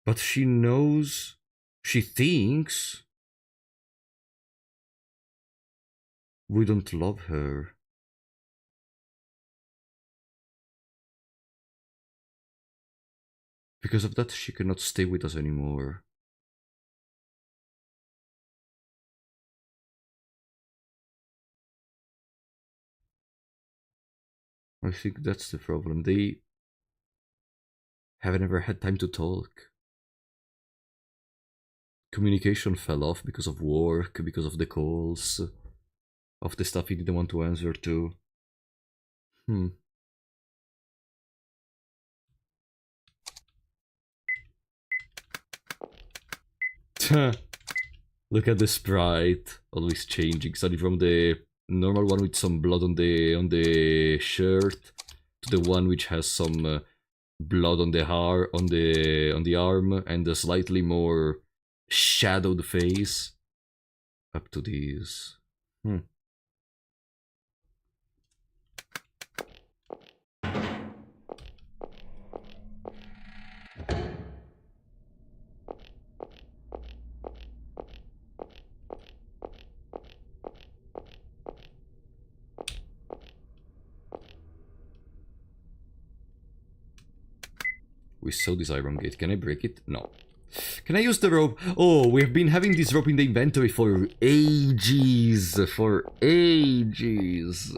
But she knows, she thinks we don't love her. Because of that, she cannot stay with us anymore. I think that's the problem. They haven't ever had time to talk. Communication fell off because of work, because of the calls, of the stuff he didn't want to answer to. Look at the sprite, always changing. Starting from the normal one with some blood on the shirt to the one which has some blood on the arm and a slightly more shadowed face. Up to these. We saw this iron gate. Can I break it? No. Can I use the rope? Oh, we've been having this rope in the inventory for ages. For ages.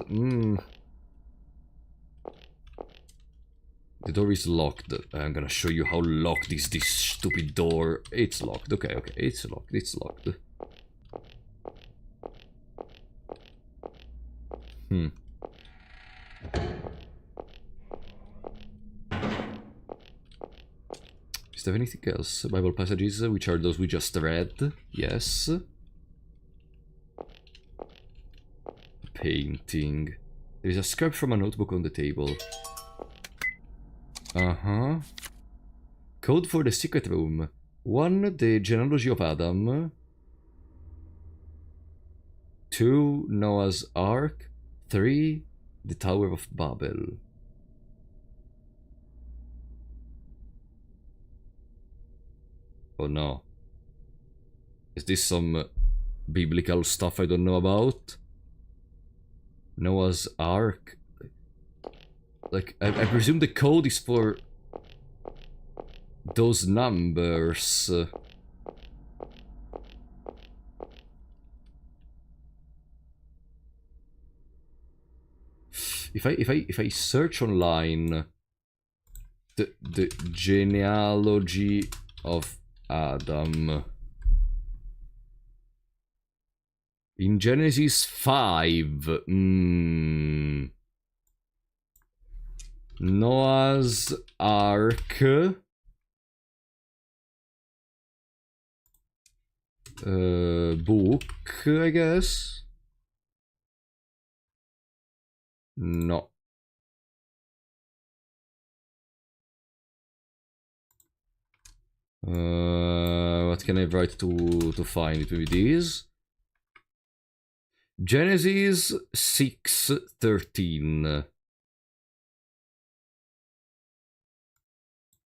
The door is locked. I'm gonna show you how locked is this stupid door. It's locked. Okay, it's locked. It's locked. Is there anything else? Bible passages, which are those we just read? Yes. Painting. There is a scrap from a notebook on the table. Uh-huh. Code for the secret room. 1. The genealogy of Adam. 2. Noah's Ark. 3. The Tower of Babel. Oh no. Is this some biblical stuff I don't know about? Noah's Ark? Like, I presume the code is for those numbers. If I search online the genealogy of Adam in Genesis 5, Noah's Ark, book, I guess. No. What can I write to find it? Maybe these? Genesis 6:13.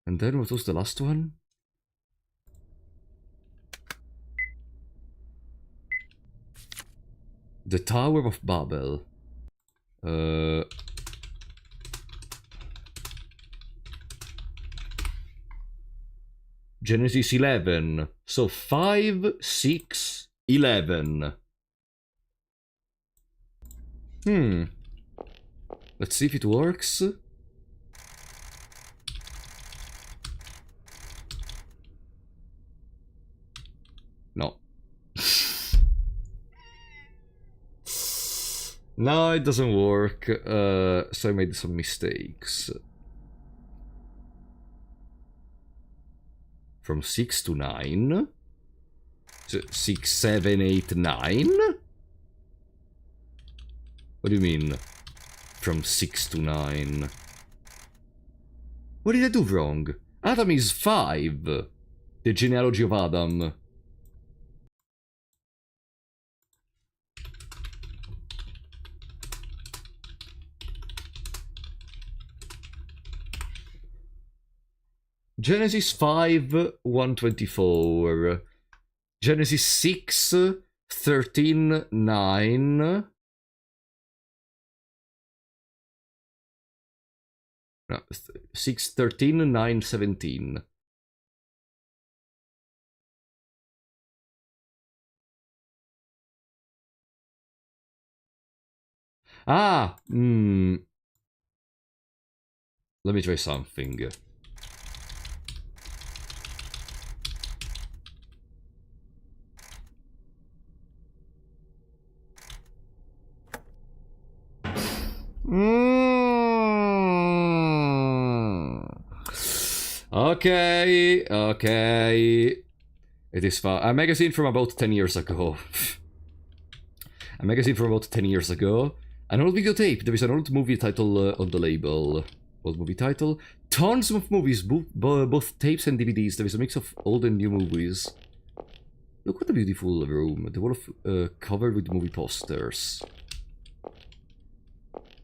And then what was the last one? The Tower of Babel. Genesis 11. So 5, 6, 11. Let's see if it works. No. No, it doesn't work. So I made some mistakes. From 6 to 9. So 6, 7, 8, 9? What do you mean? From 6 to 9. What did I do wrong? Adam is 5. The genealogy of Adam. Genesis 5, 124. Genesis 6, 13, 9. No, 6, 13, 9, 17. Ah! Let me try something. Okay, okay. It is fine. A magazine from about 10 years ago. A magazine from about 10 years ago. An old videotape. There is an old movie title on the label. Old movie title. Tons of movies, both tapes and DVDs. There is a mix of old and new movies. Look what a beautiful room. The wall of covered with movie posters.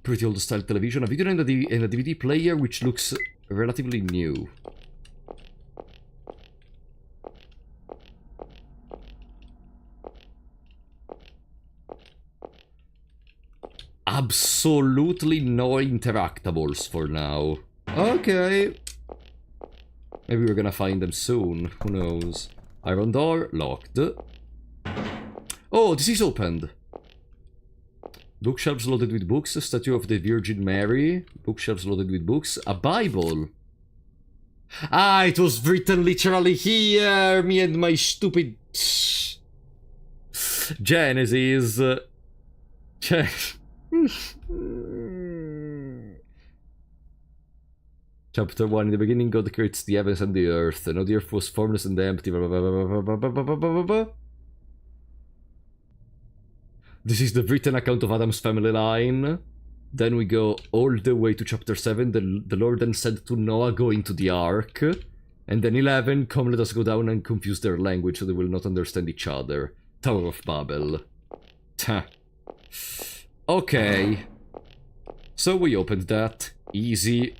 Pretty old style television. A video and a DVD player which looks relatively new. Absolutely no interactables for now. Okay. Maybe we're gonna find them soon. Who knows? Iron door, locked. Oh, this is opened. Bookshelves loaded with books. A statue of the Virgin Mary. Bookshelves loaded with books. A Bible. Ah, it was written literally here. Me and my stupid... Genesis. Chapter 1. In the beginning, God creates the heavens and the earth. Now the earth was formless and empty. This is the written account of Adam's family line. Then we go all the way to chapter 7. The Lord then said to Noah, go into the ark. And then 11, come let us go down and confuse their language so they will not understand each other. Tower of Babel. Tah. Okay. So we opened that. Easy.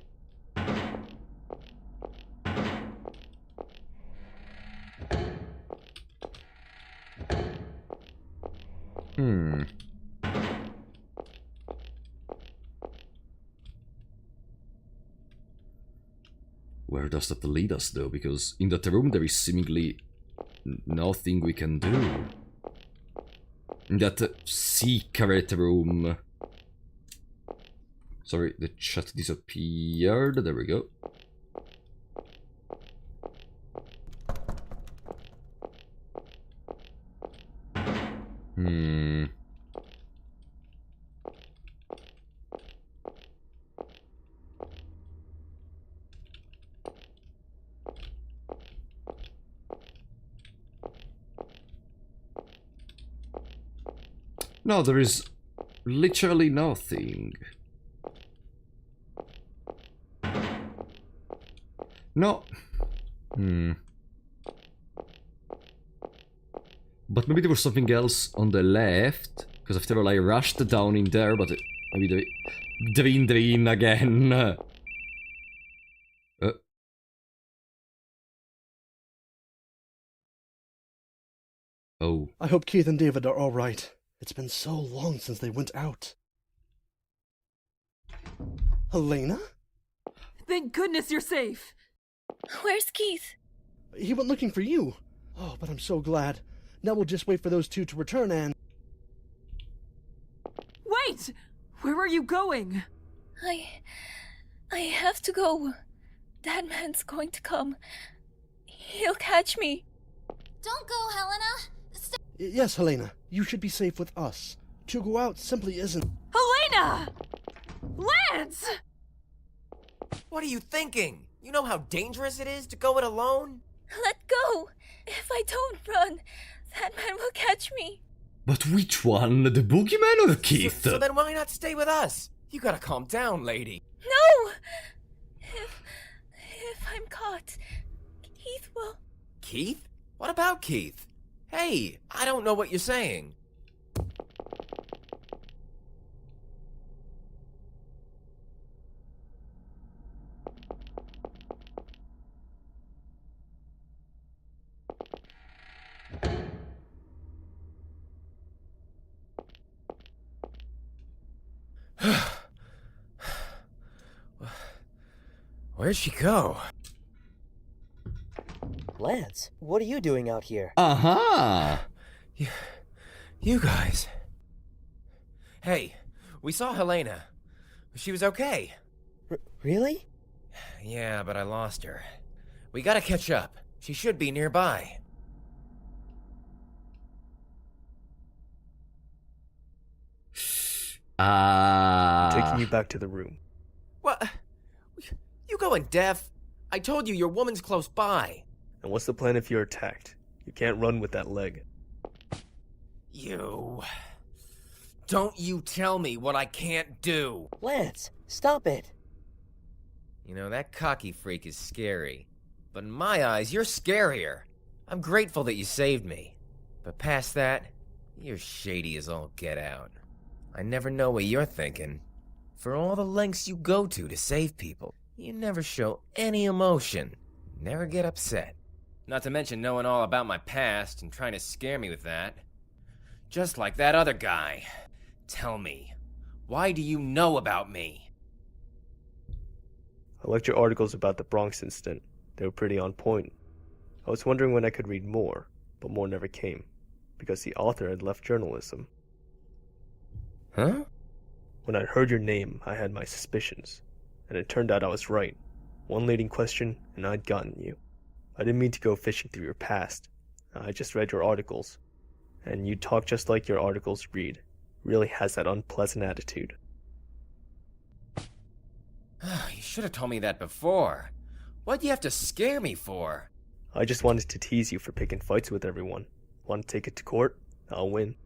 Where does that lead us, though? Because in that room there is seemingly nothing we can do. In that secret room. Sorry, the chat disappeared. There we go. No, there is literally nothing. No. But maybe there was something else on the left. Because after all, I rushed down in there, but maybe Drain again. Oh. I hope Keith and David are alright. It's been so long since they went out. Helena? Thank goodness you're safe. Where's Keith? He went looking for you. Oh, but I'm so glad. Now we'll just wait for those two to return and... Wait! Where are you going? I have to go. That man's going to come. He'll catch me. Don't go, Helena. Yes, Helena. You should be safe with us. To go out simply isn't... Helena! Lance! What are you thinking? You know how dangerous it is to go it alone? Let go! If I don't run, that man will catch me. But which one? The Boogie Man or Keith? So then why not stay with us? You gotta calm down, lady. No! If I'm caught, Keith will... Keith? What about Keith? Hey, I don't know what you're saying. Where'd she go? Lance, what are you doing out here? Uh-huh! You guys. Hey, we saw Helena. She was okay. Really? Yeah, but I lost her. We gotta catch up. She should be nearby. Taking you back to the room. What? You going deaf? I told you your woman's close by. And what's the plan if you're attacked? You can't run with that leg. You... Don't you tell me what I can't do. Lance, stop it. You know, that cocky freak is scary. But in my eyes, you're scarier. I'm grateful that you saved me. But past that, you're shady as all get out. I never know what you're thinking. For all the lengths you go to save people, you never show any emotion. Never get upset. Not to mention knowing all about my past and trying to scare me with that. Just like that other guy. Tell me, why do you know about me? I liked your articles about the Bronx incident. They were pretty on point. I was wondering when I could read more, but more never came, because the author had left journalism. Huh? When I heard your name, I had my suspicions, and it turned out I was right. One leading question, and I'd gotten you. I didn't mean to go fishing through your past. I just read your articles, and you talk just like your articles read. Really has that unpleasant attitude. You should have told me that before. What'd you have to scare me for? I just wanted to tease you for picking fights with everyone. Want to take it to court? I'll win.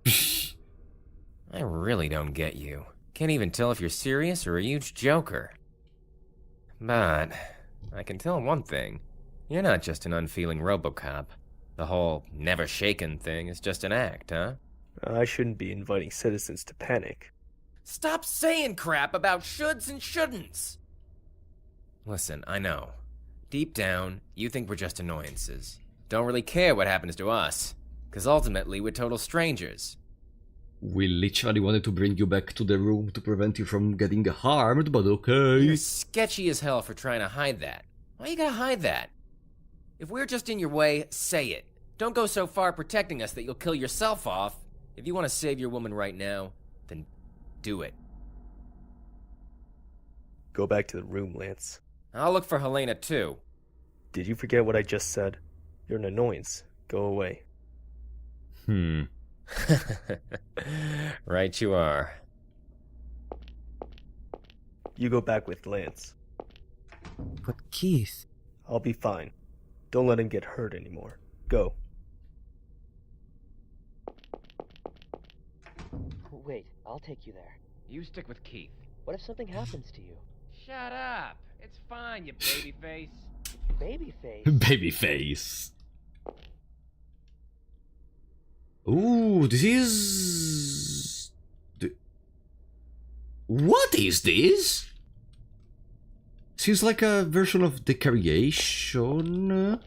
I really don't get you. Can't even tell if you're serious or a huge joker. But I can tell one thing. You're not just an unfeeling RoboCop. The whole never shaken thing is just an act, huh? I shouldn't be inviting citizens to panic. Stop saying crap about shoulds and shouldn'ts! Listen, I know. Deep down, you think we're just annoyances. Don't really care what happens to us. Because ultimately, we're total strangers. We literally wanted to bring you back to the room to prevent you from getting harmed, but okay. You're sketchy as hell for trying to hide that. Why you gotta hide that? If we're just in your way, say it. Don't go so far protecting us that you'll kill yourself off. If you want to save your woman right now, then do it. Go back to the room, Lance. I'll look for Helena too. Did you forget what I just said? You're an annoyance. Go away. Right you are. You go back with Lance. But Keith... I'll be fine. Don't let him get hurt anymore. Go. Wait, I'll take you there. You stick with Keith. What if something happens to you? Shut up. It's fine, you babyface. Babyface? Babyface. Ooh, this is... What is this? Seems like a version of the Creation.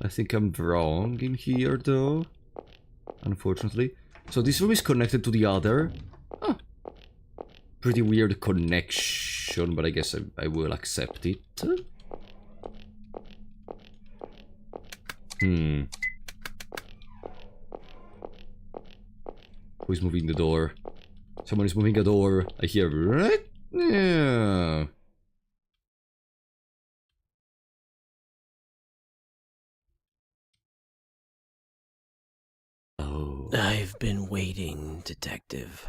I think I'm wrong in here, though. Unfortunately. So this room is connected to the other. Huh. Pretty weird connection, but I guess I will accept it. Who's moving the door? Someone is moving a door. I hear, right? Yeah. Oh. I've been waiting, Detective.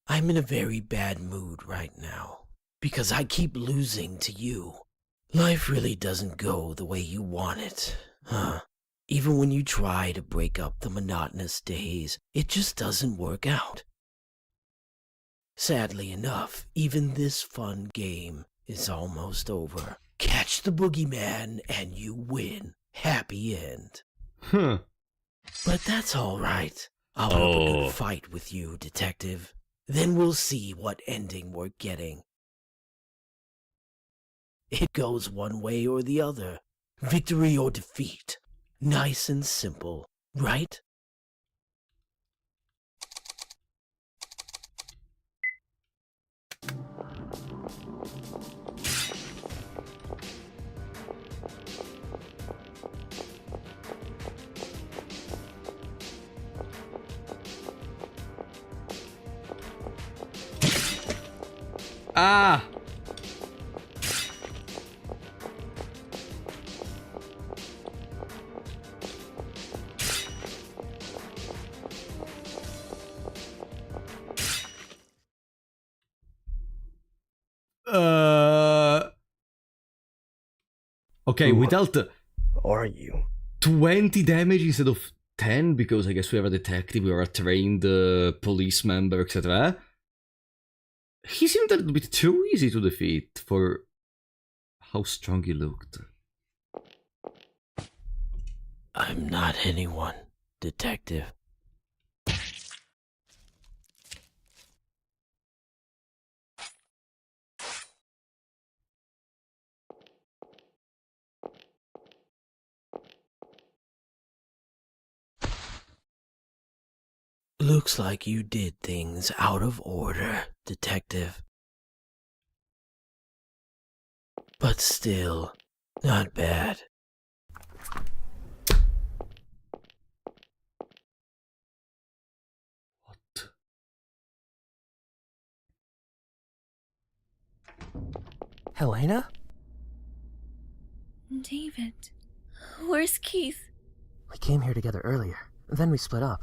I'm in a very bad mood right now, because I keep losing to you. Life really doesn't go the way you want it, huh? Even when you try to break up the monotonous days, it just doesn't work out. Sadly enough, even this fun game is almost over. Catch the boogeyman and you win. Happy end. Huh. But that's alright. I'll put up a good fight with you, Detective. Then we'll see what ending we're getting. It goes one way or the other. Victory or defeat. Nice and simple, right? Ah! Okay, we dealt are you 20 damage instead of 10 because I guess we have a detective, we are a trained police member, etc. He seemed a little bit too easy to defeat for how strong he looked. I'm not anyone, Detective. Looks like you did things out of order, Detective. But still, not bad. What? Helena? David, where's Keith? We came here together earlier, then we split up.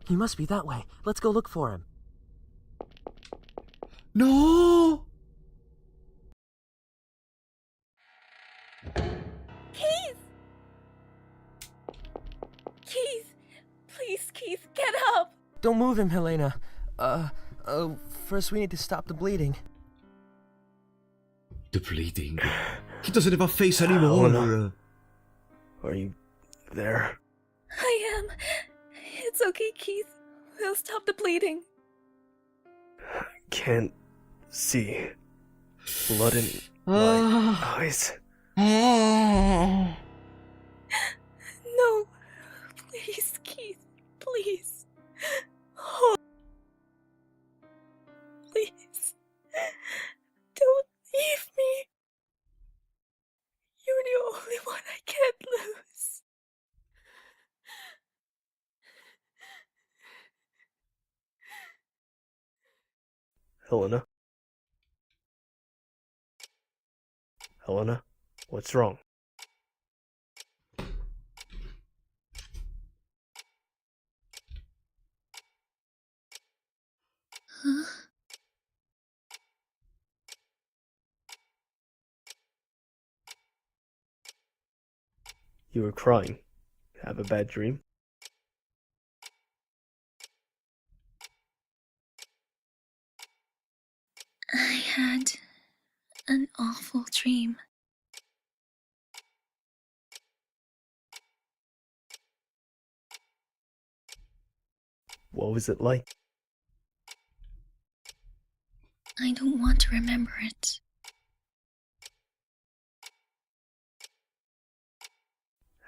He must be that way. Let's go look for him. No! Keith! Keith! Please, Keith, get up! Don't move him, Helena. First we need to stop the bleeding. The bleeding. He doesn't have a face anymore. Helena. Are you there? I am. It's okay, Keith. We'll stop the bleeding. Can't see blood in my eyes. No. Please, Keith. Please. Oh. Please. Don't leave me. You're the only one I can't lose. Helena? Helena? What's wrong? Huh? You were crying. Have a bad dream? I had an awful dream. What was it like? I don't want to remember it.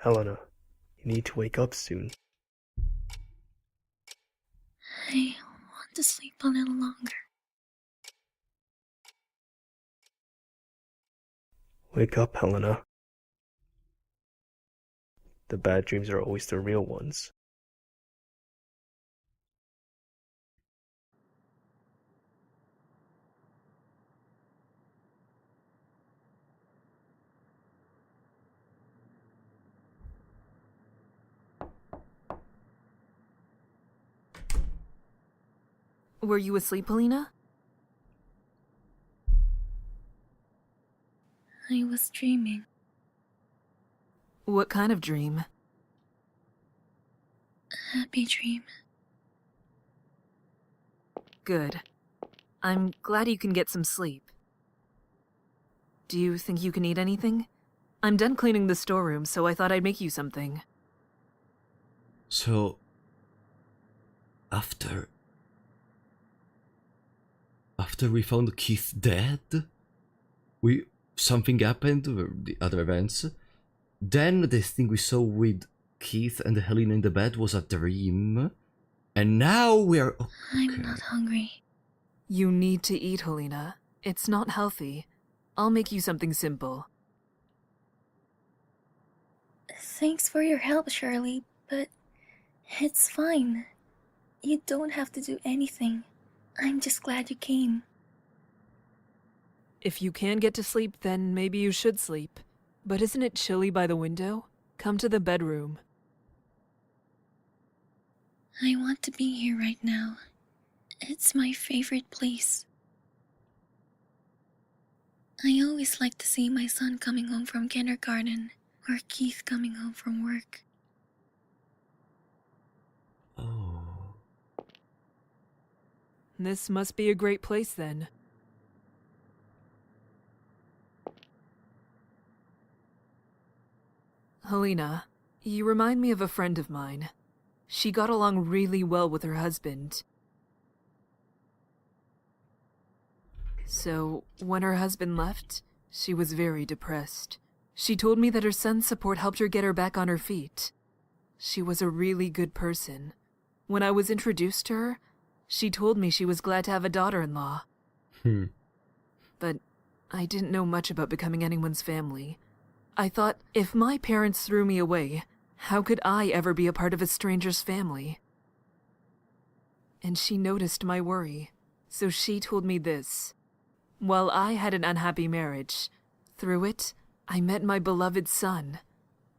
Helena, you need to wake up soon. I want to sleep a little longer. Wake up, Helena. The bad dreams are always the real ones. Were you asleep, Helena? I was dreaming. What kind of dream? A happy dream. Good. I'm glad you can get some sleep. Do you think you can eat anything? I'm done cleaning the storeroom, so I thought I'd make you something. So, after we found Keith dead, something happened, the other events. Then the thing we saw with Keith and Helena in the bed was a dream. And now we're... Okay. I'm not hungry. You need to eat, Helena. It's not healthy. I'll make you something simple. Thanks for your help, Shirley, but it's fine. You don't have to do anything. I'm just glad you came. If you can get to sleep, then maybe you should sleep. But isn't it chilly by the window? Come to the bedroom. I want to be here right now. It's my favorite place. I always like to see my son coming home from kindergarten, or Keith coming home from work. Oh. This must be a great place then. Helena, you remind me of a friend of mine. She got along really well with her husband. So, when her husband left, she was very depressed. She told me that her son's support helped her get her back on her feet. She was a really good person. When I was introduced to her, she told me she was glad to have a daughter-in-law. But I didn't know much about becoming anyone's family. I thought, if my parents threw me away, how could I ever be a part of a stranger's family? And she noticed my worry, so she told me this. While I had an unhappy marriage, through it, I met my beloved son.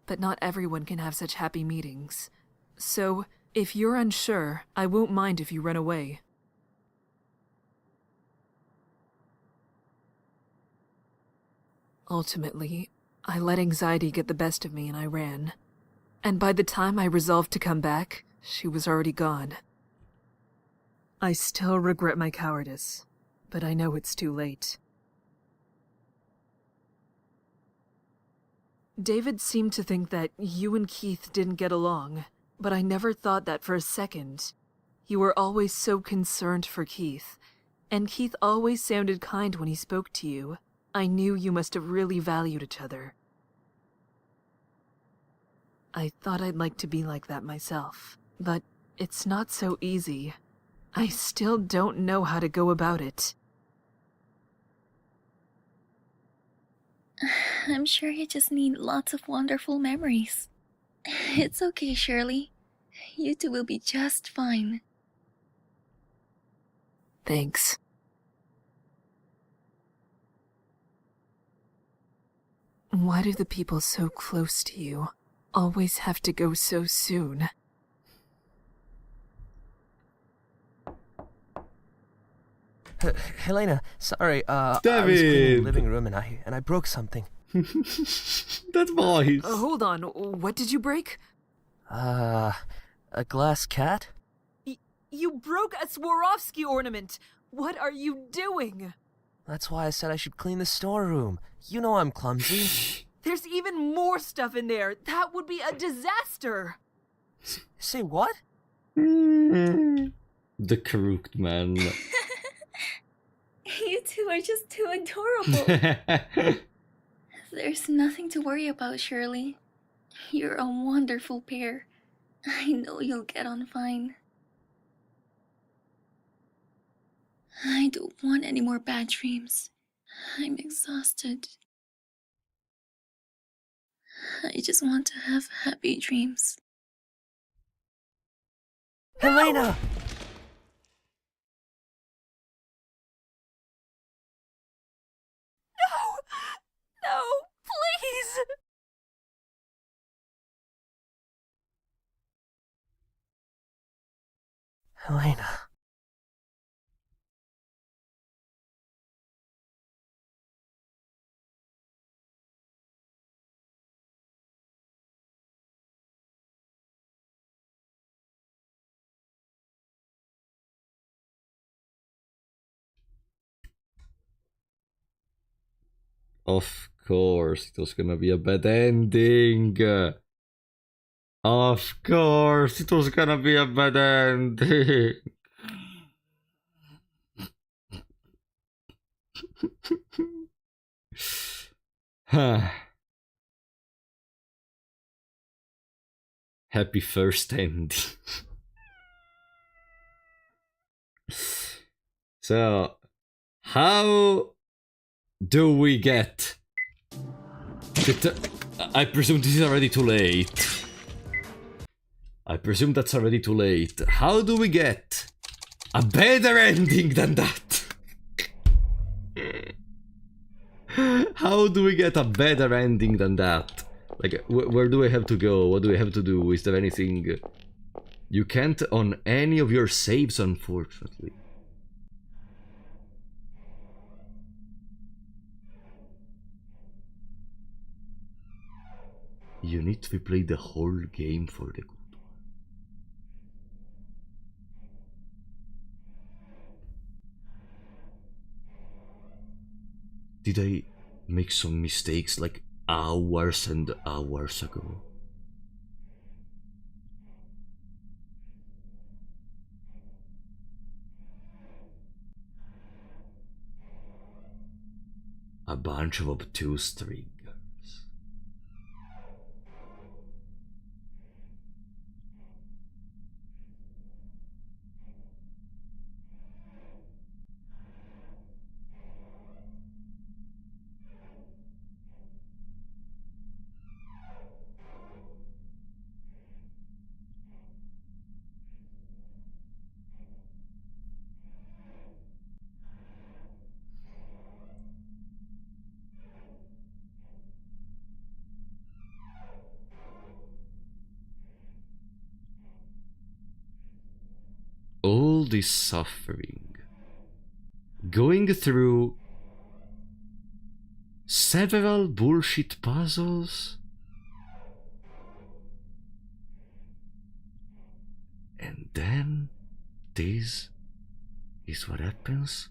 but not everyone can have such happy meetings. So, if you're unsure, I won't mind if you run away. Ultimately, I let anxiety get the best of me and I ran. And by the time I resolved to come back, she was already gone. I still regret my cowardice, but I know it's too late. David seemed to think that you and Keith didn't get along, but I never thought that for a second. You were always so concerned for Keith, and Keith always sounded kind when he spoke to you. I knew you must have really valued each other. I thought I'd like to be like that myself, but it's not so easy. I still don't know how to go about it. I'm sure you just need lots of wonderful memories. It's okay, Shirley. You two will be just fine. Thanks. Why do the people so close to you always have to go so soon? Helena, sorry, I was cleaning the living room and I broke something. That voice. Hold on, what did you break? A glass cat? You broke a Swarovski ornament! What are you doing? That's why I said I should clean the storeroom. You know I'm clumsy. There's even more stuff in there! That would be a disaster! Say what? The crooked man. You two are just too adorable. There's nothing to worry about, Shirley. You're a wonderful pair. I know you'll get on fine. I don't want any more bad dreams. I'm exhausted. I just want to have happy dreams. Helena! No, please! Helena. Of course, it was gonna be a bad ending. Of course, it was gonna be a bad ending. Happy first ending. So, how do we get... I presume this is already too late. I presume that's already too late. How do we get a better ending than that? How do we get a better ending than that? Like, where do I have to go? What do I have to do? Is there anything... You can't on any of your saves, unfortunately. You need to replay the whole game for the good one. Did I make some mistakes like hours and hours ago? A bunch of obtuse triggers. all this suffering, going through several bullshit puzzles, and then this is what happens,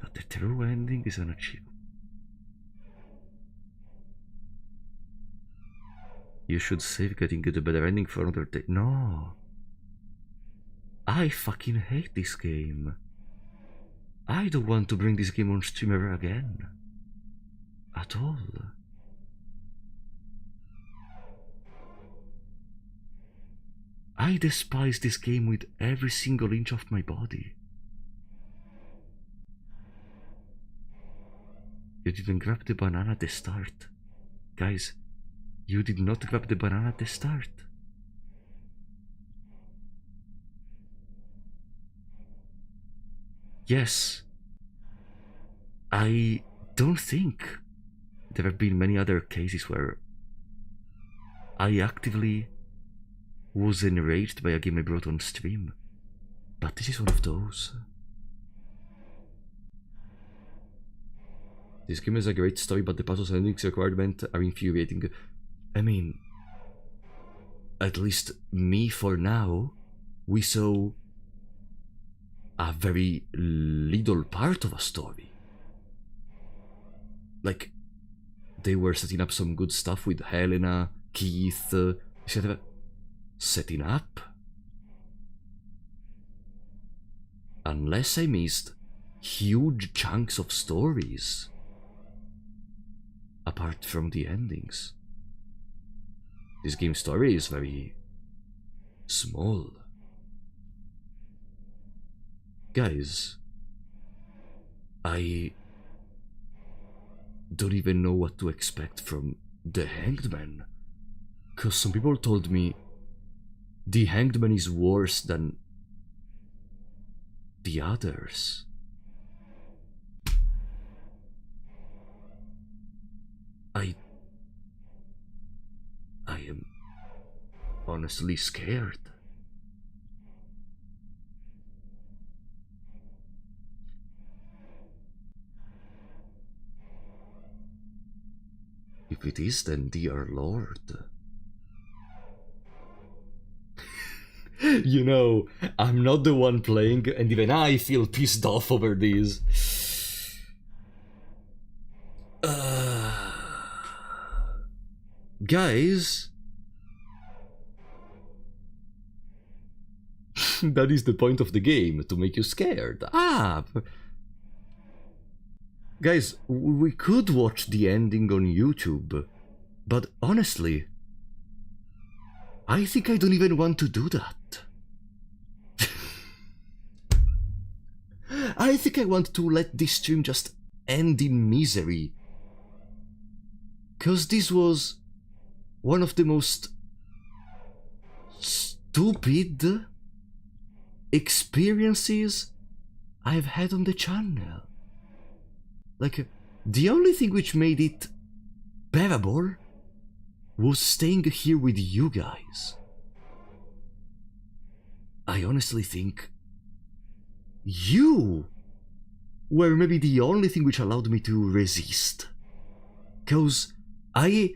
that the true ending is unachievable. You should save getting the better ending for another day. No. I fucking hate this game. I don't want to bring this game on stream ever again. At all. I despise this game with every single inch of my body. You didn't grab the banana at the start. Guys, you did not grab the banana at the start. Yes, I don't think there have been many other cases where I actively was enraged by a game I brought on stream, but this is one of those. This game has a great story, but the puzzles and endings requirement are infuriating. I mean, at least me for now, we saw a very little part of a story. Like, they were setting up some good stuff with Helena, Keith, etc. Setting up? Unless I missed huge chunks of stories, apart from the endings. This game's story is very small. Guys, I don't even know what to expect from the Hanged Man, cause some people told me the Hanged Man is worse than the others. I am honestly scared. If it is, then dear Lord. You know, I'm not the one playing, and even I feel pissed off over this. Guys, that is the point of the game, to make you scared. Guys, we could watch the ending on YouTube, but honestly, I think I don't even want to do that. I think I want to let this stream just end in misery. Cause this was one of the most stupid experiences I've had on the channel. Like, the only thing which made it bearable was staying here with you guys. I honestly think you were maybe the only thing which allowed me to resist. Cause I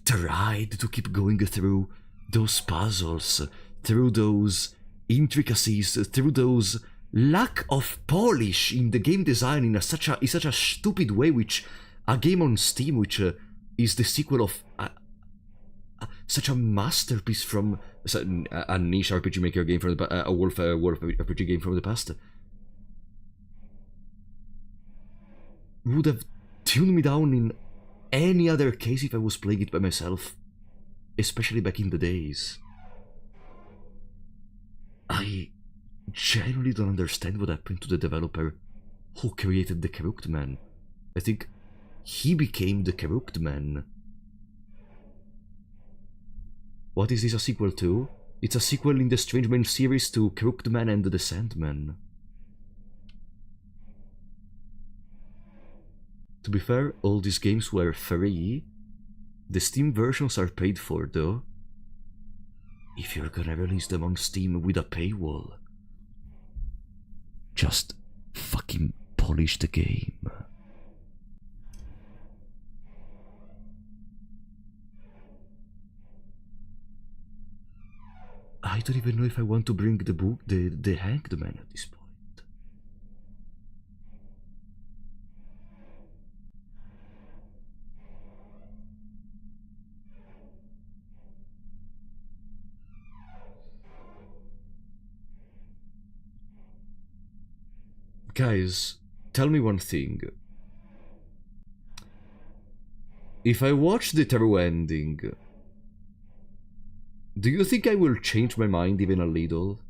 tried to keep going through those puzzles, through those intricacies, through those lack of polish in the game design in such a stupid way, which a game on Steam which is the sequel of such a masterpiece from a niche RPG Maker game from a Wolf RPG game from the past would have tuned me down in any other case if I was playing it by myself, especially back in the days. I genuinely don't understand what happened to the developer who created the Crooked Man. I think he became the Crooked Man. What is this a sequel to? It's a sequel in the Strange Man series to Crooked Man and the Sandman. To be fair, all these games were free. The Steam versions are paid for though. If you're gonna release them on Steam with a paywall, just fucking polish the game. I don't even know if I want to bring the Hanged Man at this point. Guys, tell me one thing. If I watch the tarot ending, do you think I will change my mind even a little?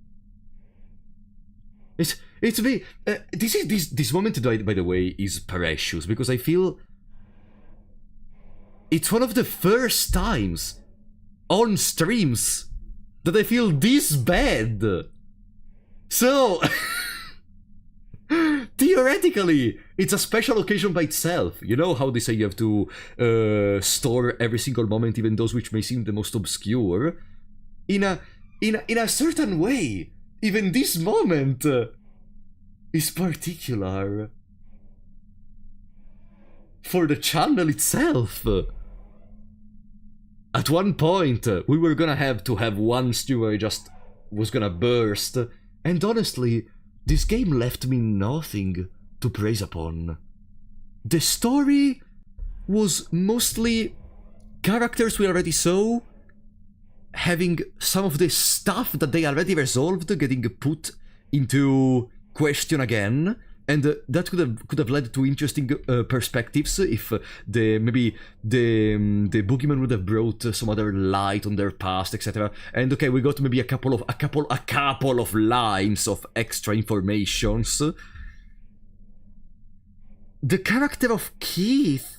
It's me. This moment, by the way, is precious because I feel it's one of the first times on streams that I feel this bad. So theoretically, it's a special occasion by itself. You know how they say you have to store every single moment, even those which may seem the most obscure. In a certain way, even this moment is particular for the channel itself. At one point, we were gonna have to have one stream where I just was gonna burst, and honestly, this game left me nothing to praise upon. The story was mostly characters we already saw, having some of the stuff that they already resolved getting put into question again, and that could have led to interesting perspectives if maybe the boogeyman would have brought some other light on their past, etc. And okay, we got maybe a couple of lines of extra informations. The character of Keith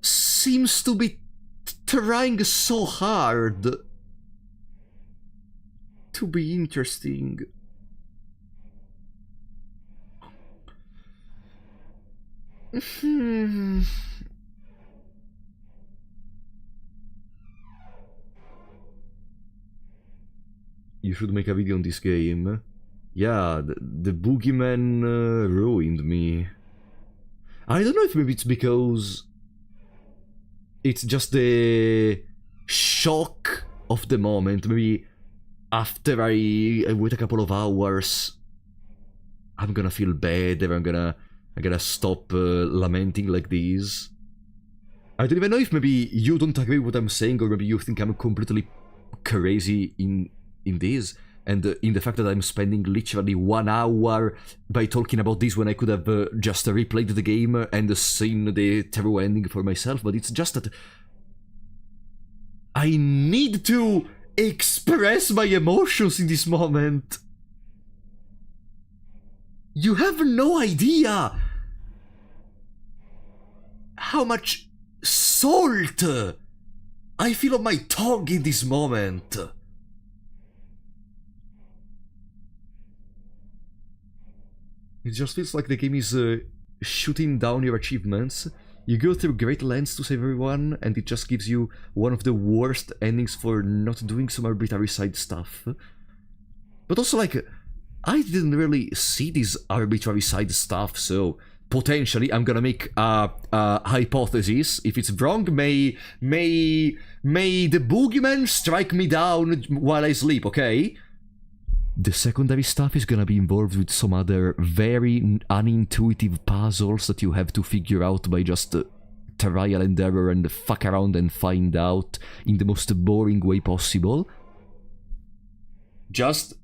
seems to be trying so hard to be interesting. You should make a video on this game. Yeah, the boogeyman ruined me. I don't know if maybe it's because it's just the shock of the moment. Maybe after I wait a couple of hours, I'm gonna feel bad, and I'm gonna stop lamenting like this. I don't even know if maybe you don't agree with what I'm saying, or maybe you think I'm completely crazy in this, and in the fact that I'm spending literally 1 hour by talking about this when I could have just replayed the game and seen the tarot ending for myself. But it's just that I need to express my emotions in this moment. You have no idea how much salt I feel on my tongue in this moment. It just feels like the game is shooting down your achievements. You go through great lengths to save everyone, and it just gives you one of the worst endings for not doing some arbitrary side stuff. But also, like, I didn't really see this arbitrary side stuff, so potentially I'm gonna make a hypothesis. If it's wrong, may the boogeyman strike me down while I sleep, okay? The secondary stuff is gonna be involved with some other very unintuitive puzzles that you have to figure out by just trial and error and fuck around and find out in the most boring way possible. Just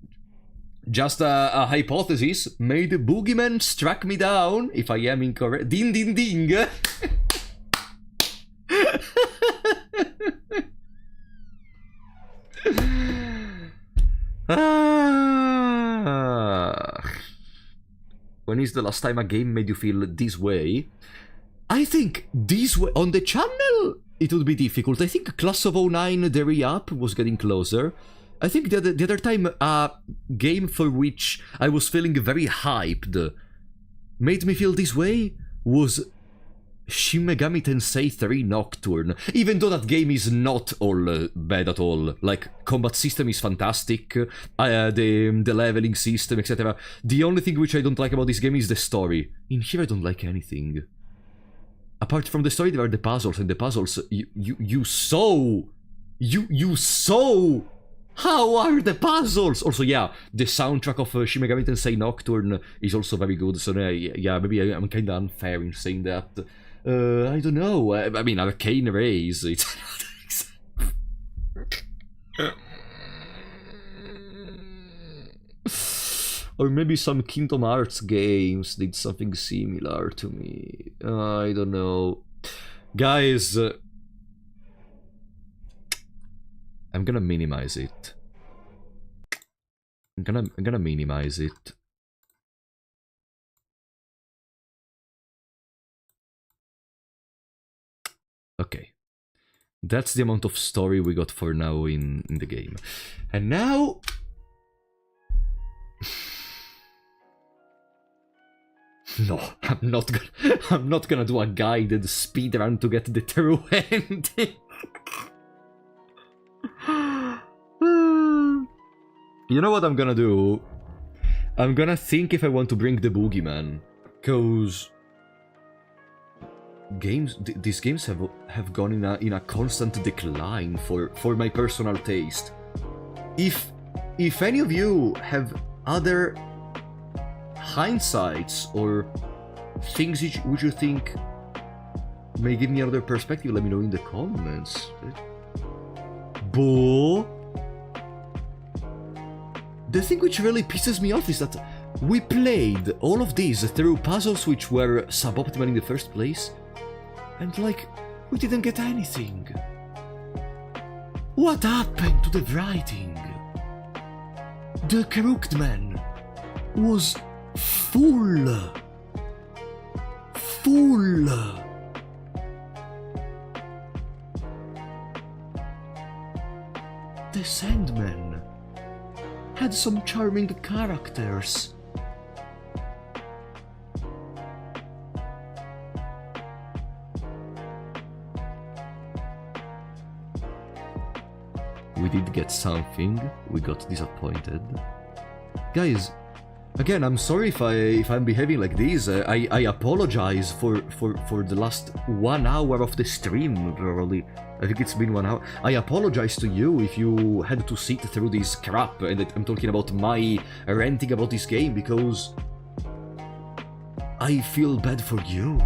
a hypothesis. May the boogeyman strike me down if I am incorrect. Ding ding ding! When is the last time a game made you feel this way? I think this way on the channel it would be difficult. I think Class of 09 the re-up was getting closer. I think the other time a game for which I was feeling very hyped made me feel this way was Shin Megami Tensei 3 Nocturne, even though that game is not all bad at all. Like, combat system is fantastic, the leveling system, etc. The only thing which I don't like about this game is the story. In here I don't like anything. Apart from the story, there are the puzzles, and the puzzles, you saw! How are the puzzles? Also, yeah, the soundtrack of Shin Megami Tensei Nocturne is also very good, so yeah, maybe I'm kinda unfair in saying that. I don't know, I mean, Arcane Rays, it's or maybe some Kingdom Hearts games did something similar to me. I don't know. Guys, I'm gonna minimize it. I'm gonna minimize it. Okay. That's the amount of story we got for now in the game. And now... No, I'm not gonna do a guided speedrun to get the true ending. You know what I'm gonna do? I'm gonna think if I want to bring the Boogie Man, cause these games have gone in a constant decline for my personal taste. If any of you have other hindsights or things which you think may give me another perspective, let me know in the comments. But the thing which really pisses me off is that we played all of these through puzzles which were suboptimal in the first place, and like, we didn't get anything. What happened to the writing? The Crooked Man was full. The Sandman had some charming characters. We did get something, we got disappointed. Guys, again, I'm sorry if I'm behaving like this. I apologize for the last 1 hour of the stream, probably. I think it's been 1 hour. I apologize to you if you had to sit through this crap, and I'm talking about my ranting about this game, because I feel bad for you.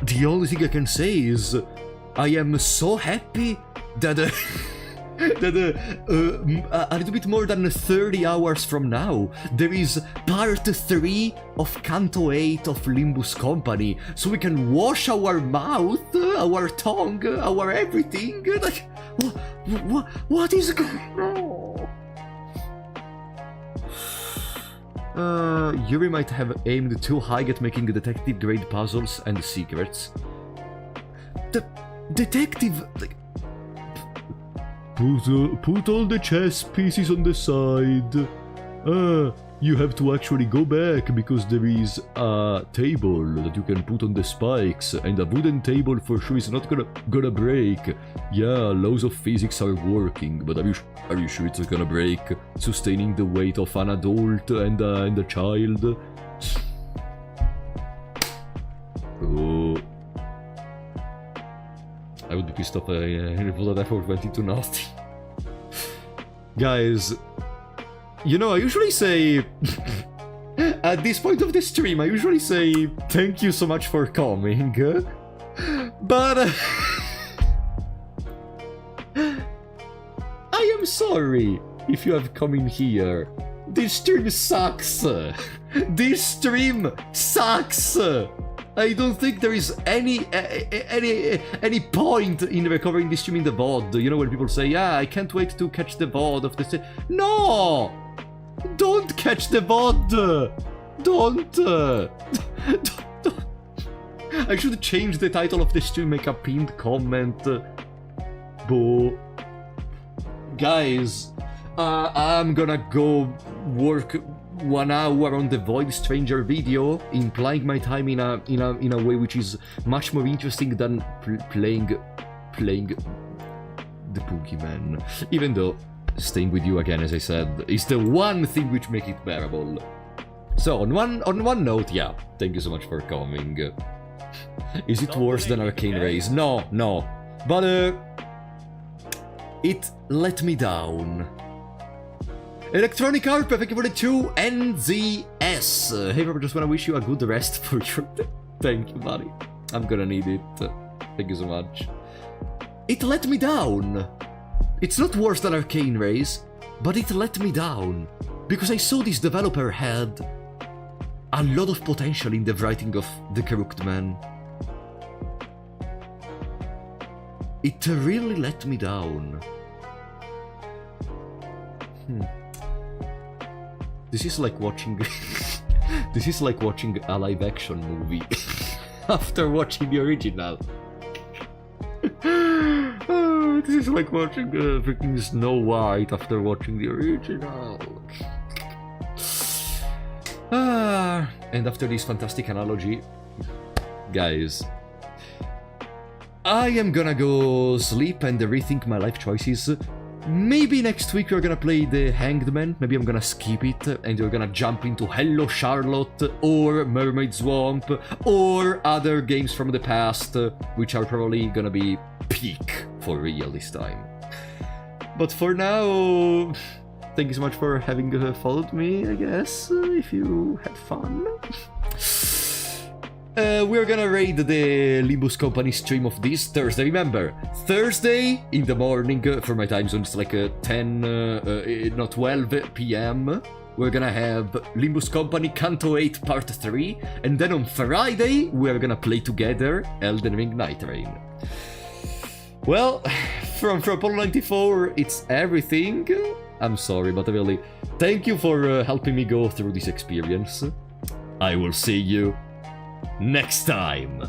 The only thing I can say is I am so happy that a little bit more than 30 hours from now, there is part 3 of Canto 8 of Limbus Company, so we can wash our mouth, our tongue, our everything. Like, what is going on? Yuri might have aimed too high at making detective-grade puzzles and secrets. The detective... Like, Put all the chess pieces on the side. You have to actually go back because there is a table that you can put on the spikes, and a wooden table for sure is not gonna break. Yeah, laws of physics are working, but are you sure it's not gonna break, sustaining the weight of an adult and a child? Oh. I would be pissed off if that effort went into nothing. Guys, you know, I usually say... at this point of the stream, I usually say thank you so much for coming. But... I am sorry if you have come in here. This stream sucks. This stream sucks. I don't think there is any point in recovering this stream in the VOD. You know, when people say, yeah, I can't wait to catch the VOD of the... No! Don't catch the VOD! Don't! I should change the title of the stream, make a pinned comment. Boo. Guys, I'm gonna go work 1 hour on the Void Stranger video, implying my time in a way which is much more interesting than playing the Boogie Man. Even though staying with you again, as I said, is the one thing which makes it bearable. So on one note, yeah, thank you so much for coming. Is it worse than Arcane Rays? No, but it let me down. Electronic Harp, thank you for the 2 NZS. Hey, Robert, just wanna wish you a good rest for your... Thank you, buddy. I'm gonna need it. Thank you so much. It let me down. It's not worse than Arcane Rays, but it let me down. Because I saw this developer had a lot of potential in the writing of The Crooked Man. It really let me down. This is like watching... this is like watching a live-action movie after watching the original. This is like watching freaking Snow White after watching the original. And after this fantastic analogy, guys, I am gonna go sleep and rethink my life choices. Maybe next week we're gonna play the Hanged Man. Maybe I'm gonna skip it and we're gonna jump into Hello Charlotte or Mermaid Swamp or other games from the past, which are probably gonna be peak for real this time. But for now, thank you so much for having followed me, I guess, if you had fun. We're gonna raid the Limbus Company stream of this Thursday. Remember, Thursday in the morning, for my time zone, it's like 12 p.m. We're gonna have Limbus Company Canto 8 Part 3, and then on Friday, we're gonna play together Elden Ring Night Rain. Well, from Apollo 94, it's everything. I'm sorry, but really, thank you for helping me go through this experience. I will see you next time.